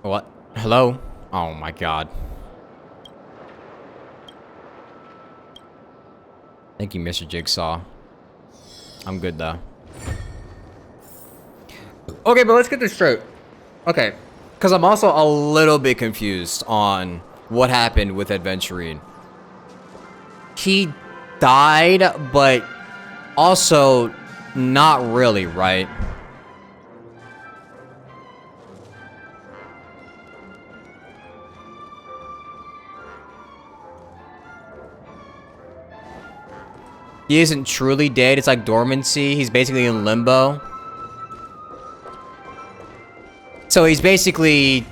What? Hello? Oh my god. Thank you, Mr. Jigsaw. I'm good though. Okay, but let's get this straight. Okay, because I'm also a little bit confused on what happened with Adventurine. He died, but also not really, right? He isn't truly dead. It's like dormancy. He's basically in limbo. So he's basically...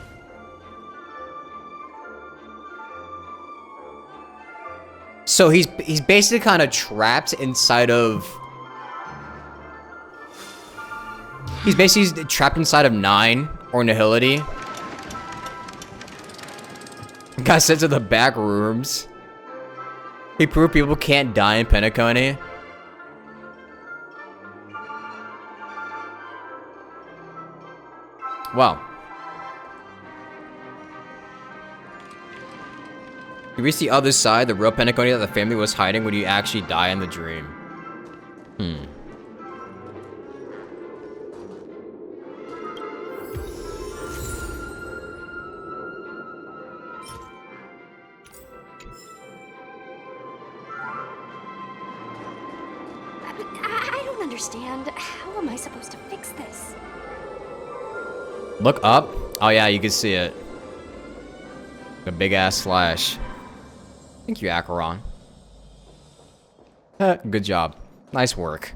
So he's basically kind of trapped inside of... He's basically trapped inside of 9 or Nihility. Got sent to the back rooms. He proved people can't die in Penacony. Wow. You reach the other side, the real Penacony that the family was hiding when you actually die in the dream. I don't understand. How am I supposed to fix this? Look up. Oh yeah, you can see it. A big ass slash. Thank you, Acheron. Good job. Nice work.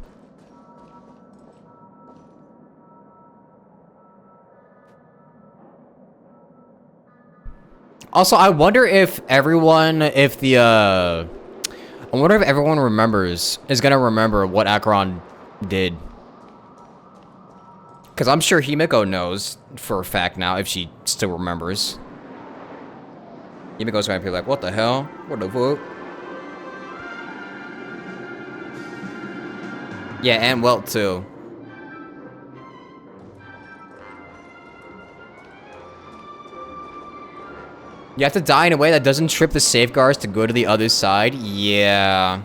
Also, I wonder if everyone, I wonder if everyone is gonna remember what Acheron did. Because I'm sure Himiko knows for a fact now, if she still remembers. Himiko's gonna be like, what the hell? What the fuck? Yeah, and Welt too. You have to die in a way that doesn't trip the safeguards to go to the other side? Yeah.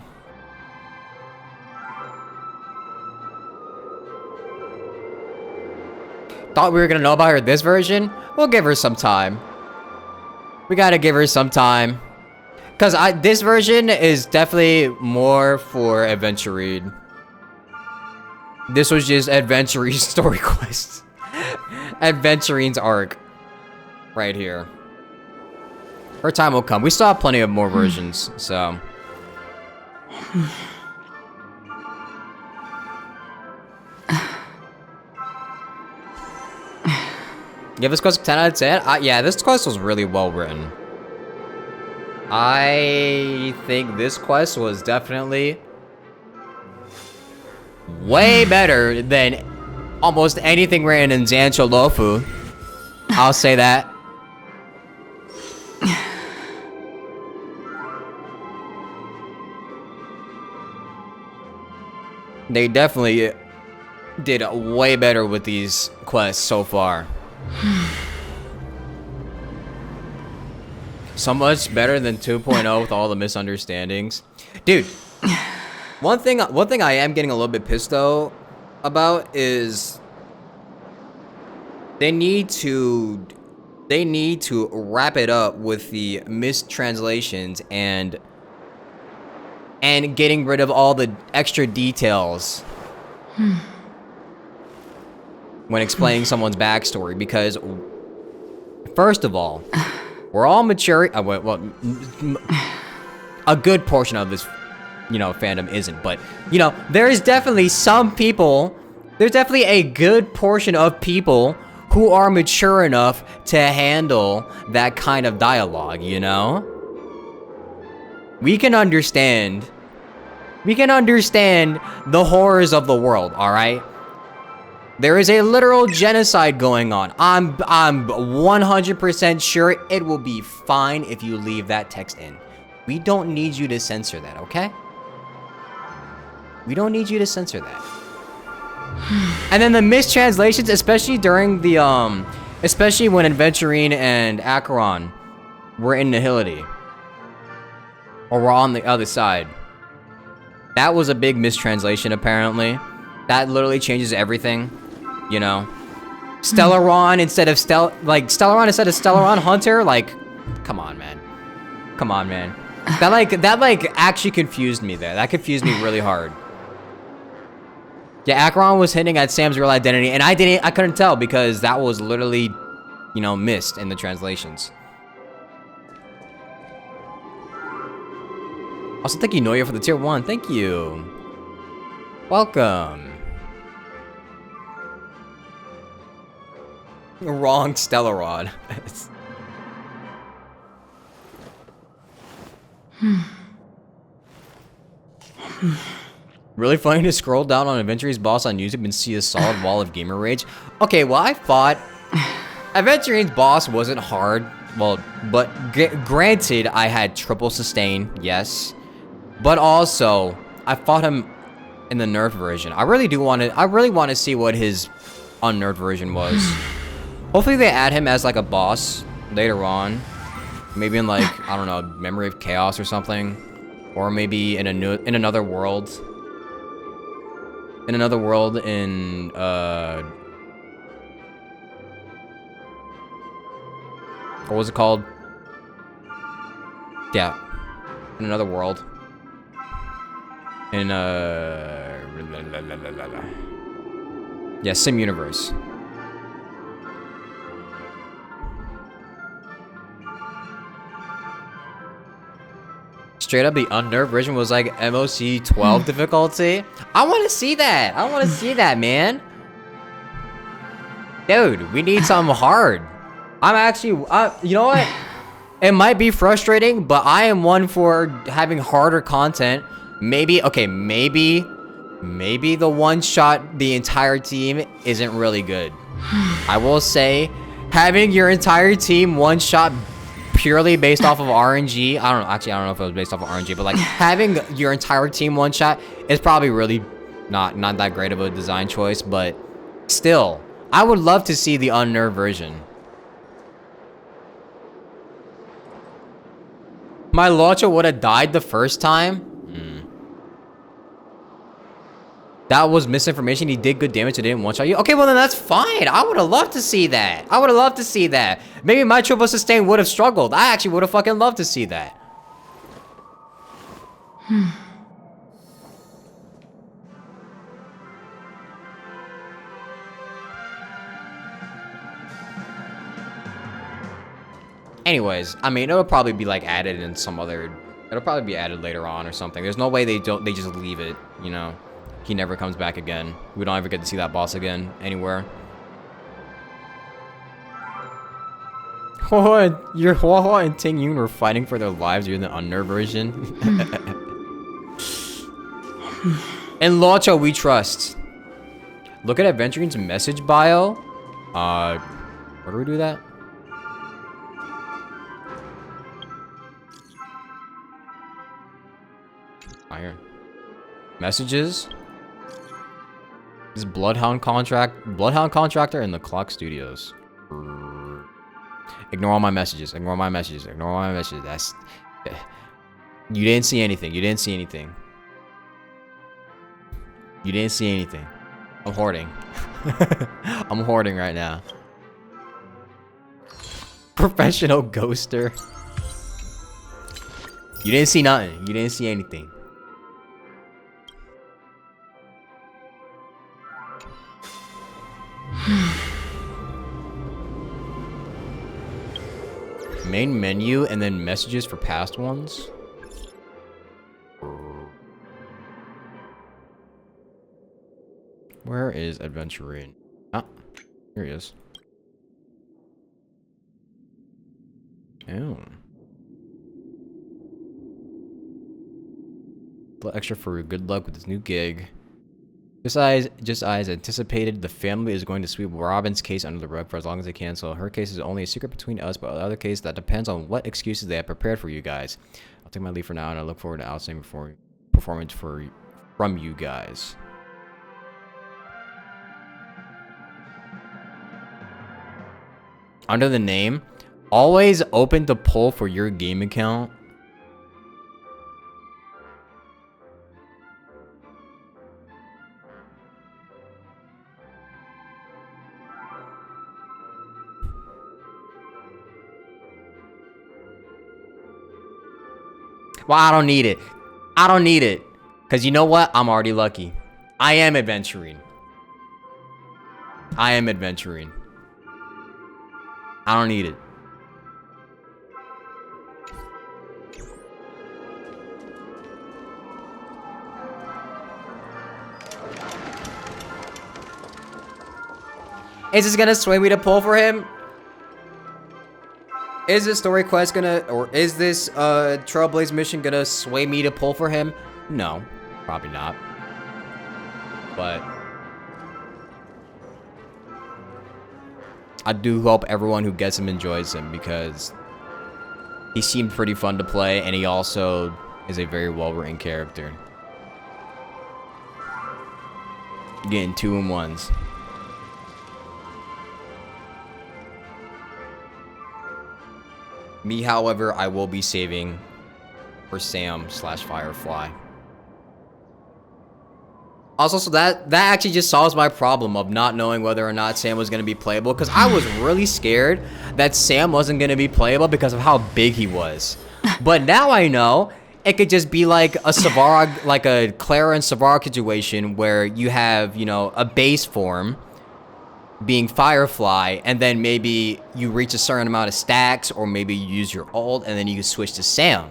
Thought we were gonna know about her this version? We'll give her some time. We gotta give her some time. Cause this version is definitely more for Adventurine. This was just Adventurine's story quest. Adventurine's arc. Right here. Her time will come. We still have plenty of more versions, so. Give this quest a 10 out of 10? Yeah, this quest was really well written. I think this quest was definitely way better than almost anything ran in Zancho Lofu. I'll say that. They definitely did way better with these quests so far. So much better than 2.0 with all the misunderstandings. Dude, one thing I am getting a little bit pissed though about is they need to wrap it up with the mistranslations and getting rid of all the extra details when explaining someone's backstory, because first of all, we're all mature. Well, a good portion of this, fandom isn't, but there's definitely some people. There's definitely a good portion of people who are mature enough to handle that kind of dialogue. We can understand the horrors of the world, all right? There is a literal genocide going on. I'm 100% sure it will be fine if you leave that text in. We don't need you to censor that, okay? We don't need you to censor that. And then the mistranslations, especially during the especially when Adventurine and Acheron were in Nihility, or were on the other side. That was a big mistranslation, apparently. That literally changes everything, Stellaron instead of Stellaron instead of Stellaron Hunter, come on, man. Come on, man. That actually confused me there. That confused me really hard. Yeah, Acheron was hinting at Sam's real identity, and I couldn't tell because that was literally, missed in the translations. Also, thank you, Noya, for the tier 1. Thank you. Welcome. Wrong Stellaron. Really funny to scroll down on Adventurine's boss on YouTube and see a solid wall of gamer rage. Okay, well, I thought Adventurine's boss wasn't hard. Well, but granted, I had triple sustain, yes. But also, I fought him in the nerfed version. I really want to see what his unnerfed version was. Hopefully they add him as a boss later on. Maybe in I don't know, Memory of Chaos or something. Or maybe in another world. In another world in what was it called? Yeah. In another world. In yeah, Sim Universe. Straight up, the unnerved version was MOC 12 difficulty. I want to see that. I want to see that, man. Dude, we need something hard. I'm actually, you know what? It might be frustrating, but I am one for having harder content. Maybe the one shot the entire team isn't really good. I will say, having your entire team one shot purely based off of RNG, I don't know if it was based off of RNG, but having your entire team one shot is probably really not that great of a design choice, but still, I would love to see the unnerved version. My launcher would have died the first time. That was misinformation. He did good damage. It didn't one-shot you. Okay, well then that's fine. I would have loved to see that. I would have loved to see that. Maybe my triple sustain would have struggled. I actually would have fucking loved to see that. Anyways, I mean, it'll probably be added in some other. It'll probably be added later on or something. There's no way they just leave it. He never comes back again. We don't ever get to see that boss again anywhere. Hua and Ting Yun were fighting for their lives during the Under version. And Locho, we trust. Look at Adventuring's message bio. Where do we do that? Iron. Messages. This Bloodhound Contractor in the Clock Studios. Ignore all my messages. Ignore my messages. Ignore all my messages. That's... You didn't see anything. You didn't see anything. You didn't see anything. I'm hoarding. I'm hoarding right now. Professional ghoster. You didn't see nothing. You didn't see anything. Main menu and then messages for past ones. Where is Adventuring? Ah, here he is. Oh. Little extra for good luck with this new gig. Just as anticipated, the family is going to sweep Robin's case under the rug for as long as they can, so her case is only a secret between us, but the other case, that depends on what excuses they have prepared for you guys. I'll take my leave for now, and I look forward to outstanding performance from you guys. Under the name, always open to pull for your game account. Well, I don't need it. I don't need it. Because you know what? I'm already lucky. I am adventuring. I am adventuring. I don't need it. Is this gonna sway me to pull for him? Is this story quest gonna, or is this Trailblaze mission gonna sway me to pull for him? No, probably not. But I do hope everyone who gets him enjoys him, because he seemed pretty fun to play, and he also is a very well-written character. Getting 2-in-1s. Me, however, I will be saving for Sam/Firefly. Also, so that actually just solves my problem of not knowing whether or not Sam was going to be playable, because I was really scared that Sam wasn't going to be playable because of how big he was. But now I know it could just be like a Savarog, like a Clara and Savarog situation where you have, you know, a base form being Firefly, and then maybe you reach a certain amount of stacks, or maybe you use your ult, and then you can switch to Sam.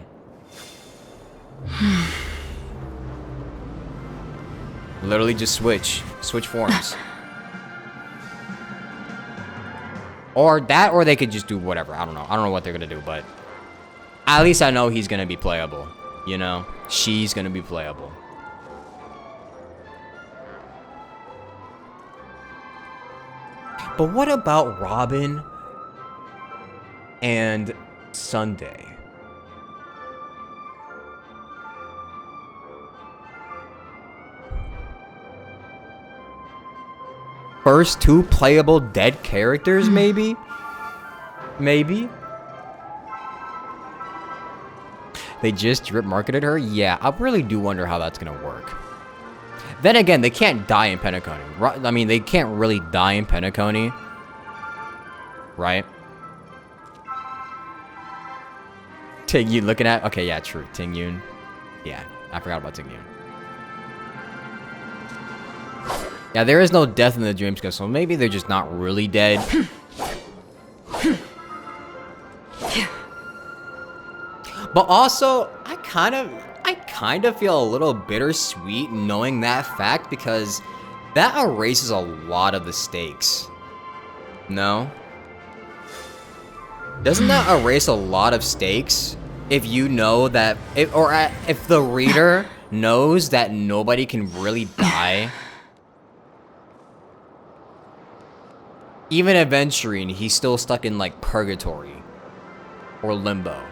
Literally just switch forms. Or that, or they could just do whatever. I don't know. I don't know what they're gonna do, but at least I know he's gonna be playable. You know, she's gonna be playable. But what about Robin and Sunday? First 2 playable dead characters, maybe? Maybe? They just drip marketed her? Yeah, I really do wonder how that's gonna work. Then again, they can't die in Penacony. I mean, they can't really die in Penacony. Right? Ting Yun looking at... Okay, yeah, true. Ting Yun. Yeah, I forgot about Ting Yun. Yeah, there is no death in the dream scope, so maybe they're just not really dead. But also, I kind of feel a little bittersweet knowing that fact, because that erases a lot of the stakes. No? Doesn't that erase a lot of stakes? If you know that, if the reader knows that nobody can really die. Even Aventurine, he's still stuck in like purgatory or limbo.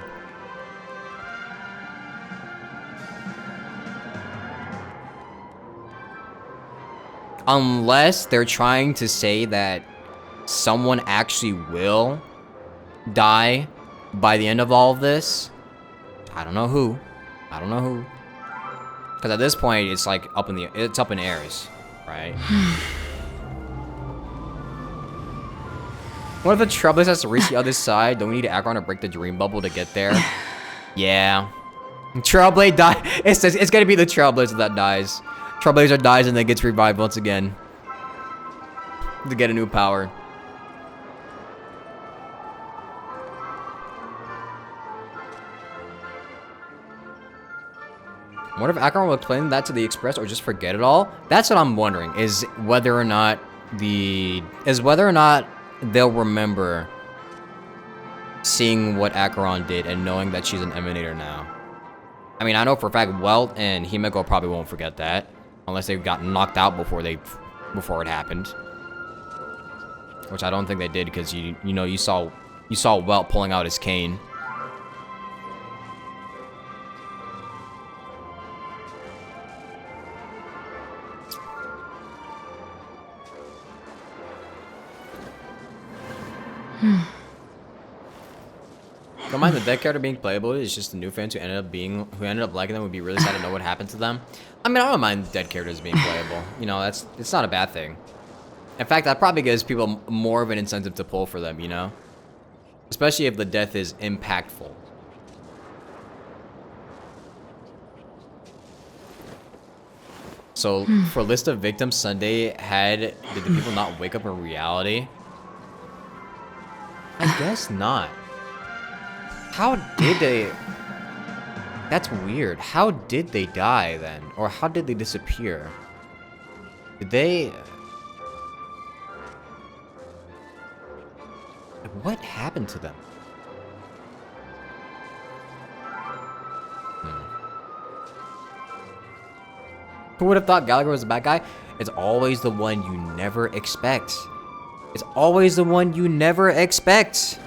Unless they're trying to say that someone actually will die by the end of all of this. I don't know who. I don't know who. Because at this point, it's like up in airs, right? What if the Trailblaze has to reach the other side? Don't we need Acheron to break the dream bubble to get there? Yeah. Trailblaze die. It's gonna be the Trailblazer that dies. Trailblazer dies and then gets revived once again to get a new power. What if Acheron will explain that to the Express or just forget it all? That's what I'm wondering. Is whether or not they'll remember seeing what Acheron did and knowing that she's an Emanator now. I mean, I know for a fact Welt and Himeko probably won't forget that unless they got knocked out before it happened, which I don't think they did because you saw Welt pulling out his cane. Don't mind the dead character being playable. It's just the new fans who ended up liking them would be really sad to know what happened to them. I mean, I don't mind dead characters being playable. You know, it's not a bad thing. In fact, that probably gives people more of an incentive to pull for them, you know? Especially if the death is impactful. So, for list of victims Sunday did the people not wake up in reality? I guess not. How did they... That's weird. How did they die then? Or how did they disappear? Did they... What happened to them? Who would have thought Gallagher was a bad guy? It's always the one you never expect. It's always the one you never expect.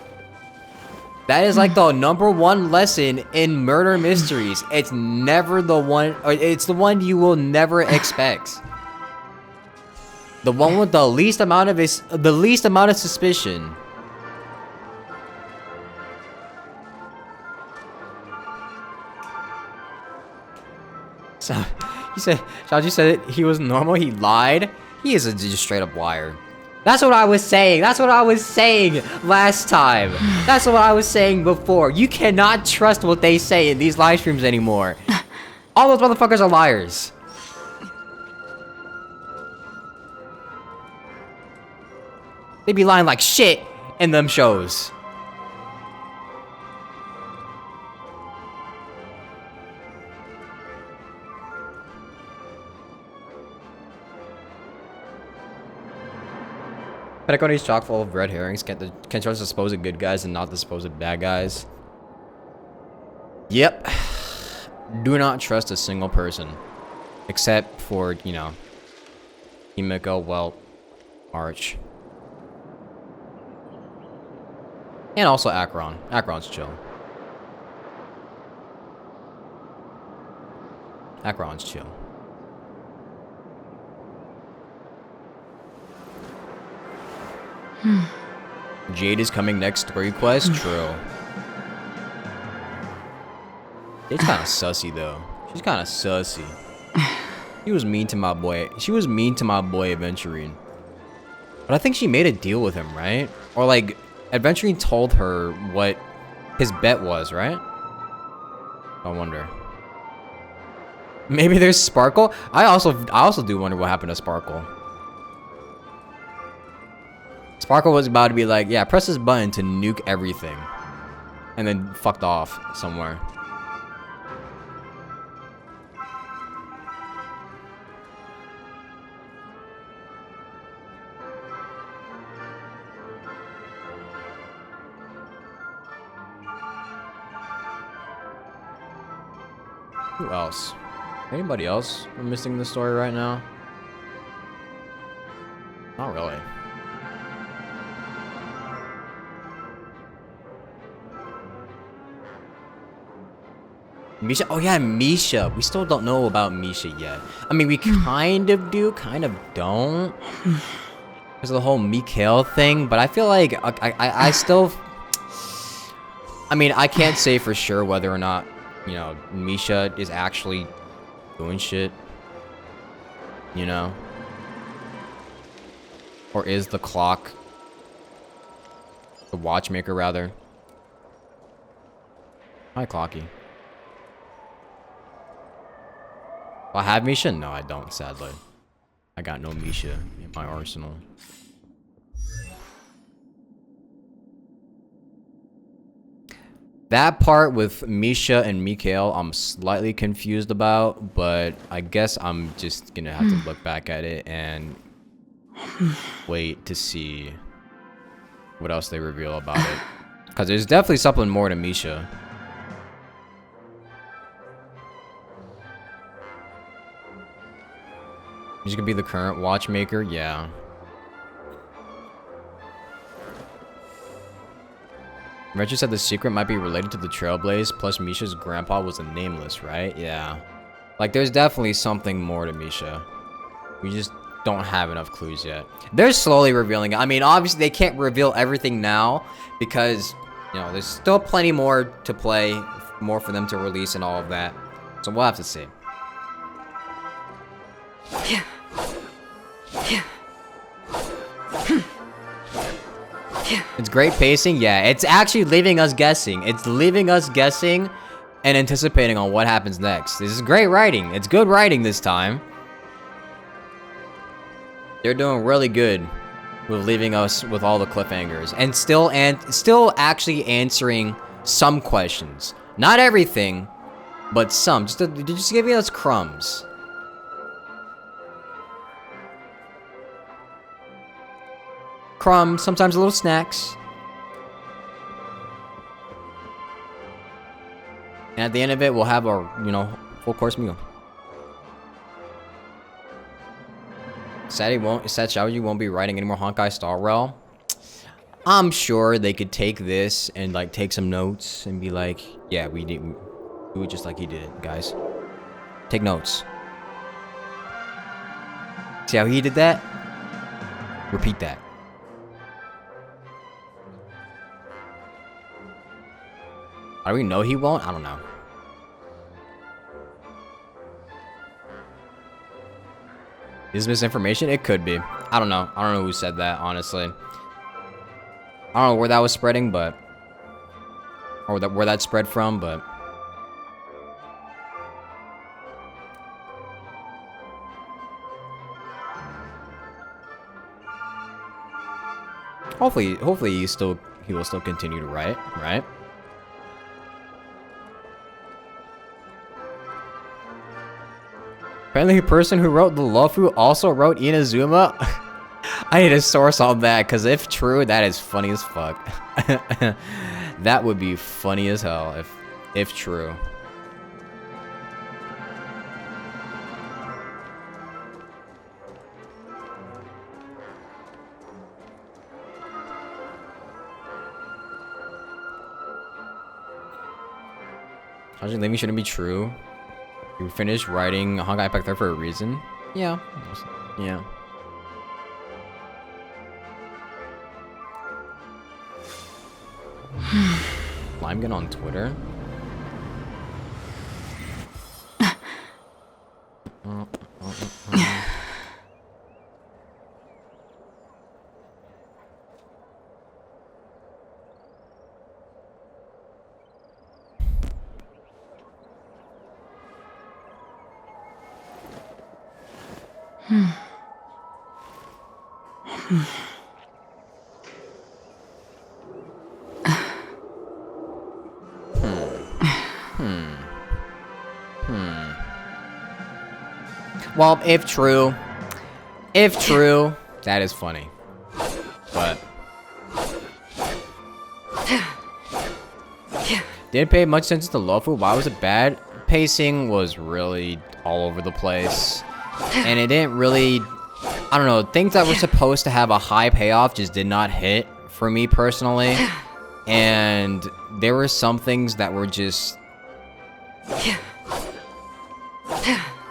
That is like the #1 lesson in murder mysteries. It's never the one, or it's the one you will never expect. The one with the least amount of suspicion. So, Shaji said he was normal, he lied. He is just straight up liar. That's what I was saying. That's what I was saying last time. That's what I was saying before. You cannot trust what they say in these live streams anymore. All those motherfuckers are liars. They be lying like shit in them shows. Penacony's chock full of red herrings. Can trust the supposed good guys and not the supposed bad guys. Yep. Do not trust a single person. Except for, you know, Himeko, Welt, Arch. And also Acheron. Acheron's chill. Acheron's chill. Jade is coming next story quest? True. Jade's kind of sussy though. She's kind of sussy. She was mean to my boy. She was mean to my boy Aventurine. But I think she made a deal with him, right? Or like, Aventurine told her what his bet was, right? I wonder. Maybe there's Sparkle? I also do wonder what happened to Sparkle. Sparkle was about to be like, yeah, press this button to nuke everything. And then fucked off somewhere. Who else? Anybody else we're missing in the story right now? Not really. Misha? Oh yeah, Misha. We still don't know about Misha yet. I mean, we kind of do, kind of don't. There's the whole Mikhail thing, but I feel like I still... I mean, I can't say for sure whether or not, you know, Misha is actually doing shit. You know? Or is the clock... the watchmaker, rather. Hi, Clocky. Do I have Misha? No, I don't, sadly. I got no Misha in my arsenal. That part with Misha and Mikhail, I'm slightly confused about, but I guess I'm just gonna have to look back at it and wait to see what else they reveal about it. Because there's definitely something more to Misha. He's gonna be the current watchmaker? Yeah. Reggie said the secret might be related to the Trailblaze, plus Misha's grandpa was a nameless, right? Yeah. Like, there's definitely something more to Misha. We just don't have enough clues yet. They're slowly revealing it. I mean, obviously, they can't reveal everything now because, you know, there's still plenty more to play, more for them to release and all of that. So we'll have to see. Yeah. Yeah. It's great pacing, yeah. It's actually leaving us guessing. It's leaving us guessing and anticipating on what happens next. This is great writing. It's good writing this time. They're doing really good with leaving us with all the cliffhangers and still actually answering some questions. Not everything, but some. Just giving us crumbs. Crumbs, sometimes little snacks. And at the end of it, we'll have our, you know, full course meal. Sad Xiaoyu won't be writing any more Honkai Star Rail. I'm sure they could take this and like take some notes and be like, yeah, we do it just like he did it, guys. Take notes. See how he did that? Repeat that. How do we know he won't? I don't know. Is misinformation? It could be. I don't know. I don't know who said that, honestly. I don't know where that was spreading, but... or where that spread from, but... hopefully he will still continue to write, right? Apparently the person who wrote the Luofu also wrote Inazuma. I need a source on that, because if true, that is funny as fuck. That would be funny as hell if true. How'd you shouldn't be true? You finished writing Honkai Impact 3 for a reason? Yeah. Yeah. Limegun on Twitter? Well, if true, that is funny. But didn't pay much attention to Luofu. Why was it bad? pacing was really all over the place. And it didn't really, I don't know, things that were supposed to have a high payoff just did not hit for me personally. And there were some things that were just,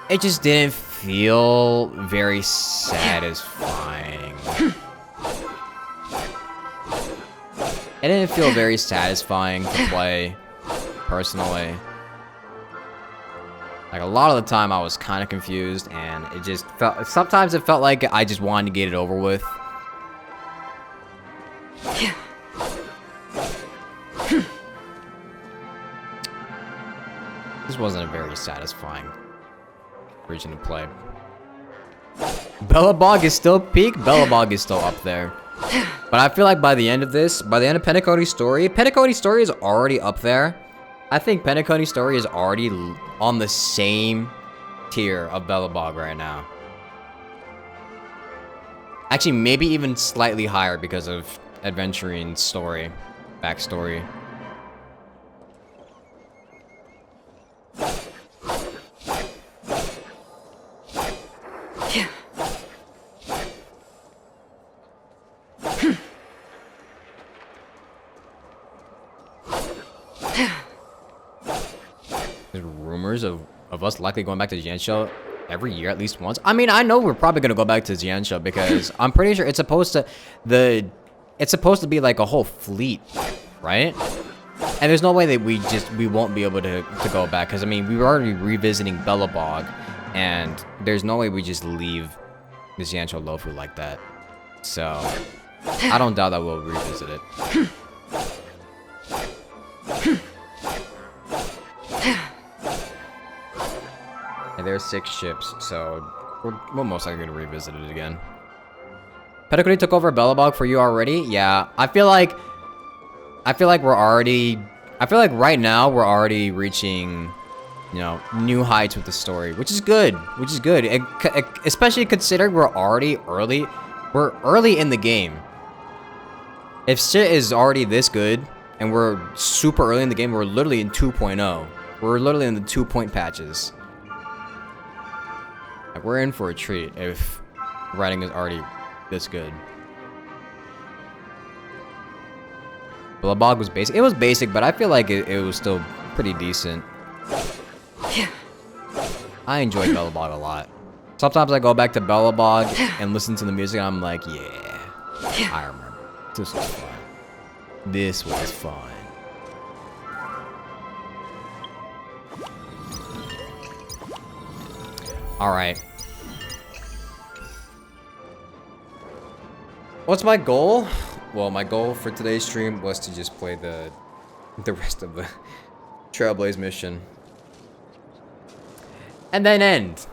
it just didn't feel very satisfying. It didn't feel very satisfying to play, personally. Like, a lot of the time I was kind of confused, and it just felt, sometimes it felt like I just wanted to get it over with. This wasn't a very satisfying region to play. Bellabog is still peak. Bellabog is still up there. But I feel like by the end of this, by the end of Penacony Story is already up there. I think Penacony Story is already on the same tier of Bellabog right now. Actually, maybe even slightly higher because of Adventurine's story, backstory. There's rumors of us likely going back to Jianzhou every year at least once. I mean, I know we're probably gonna go back to Jianzhou because I'm pretty sure it's supposed to be like a whole fleet, right? And there's no way that we won't be able to go back, because I mean, we were already revisiting Bellabog, and there's no way we just leave the Jianzhou Lofu like that. So I don't doubt that we'll revisit it. And there's 6 ships, so we're most likely gonna revisit it again. Penacony took over Bellabog for you already? Yeah, I feel like right now we're already reaching, you know, new heights with the story, which is good, especially considering we're already early. We're early in the game. If shit is already this good, and we're super early in the game, we're literally in 2.0. We're literally in the 2-point patches. Like, we're in for a treat if writing is already this good. Bellabog was basic. It was basic, but I feel like it was still pretty decent. I enjoyed Bellabog a lot. Sometimes I go back to Bellabog and listen to the music, and I'm like, yeah, I remember. This was fun. This was fun. Alright. What's my goal? Well, my goal for today's stream was to just play the rest of the Trailblaze mission. And then end.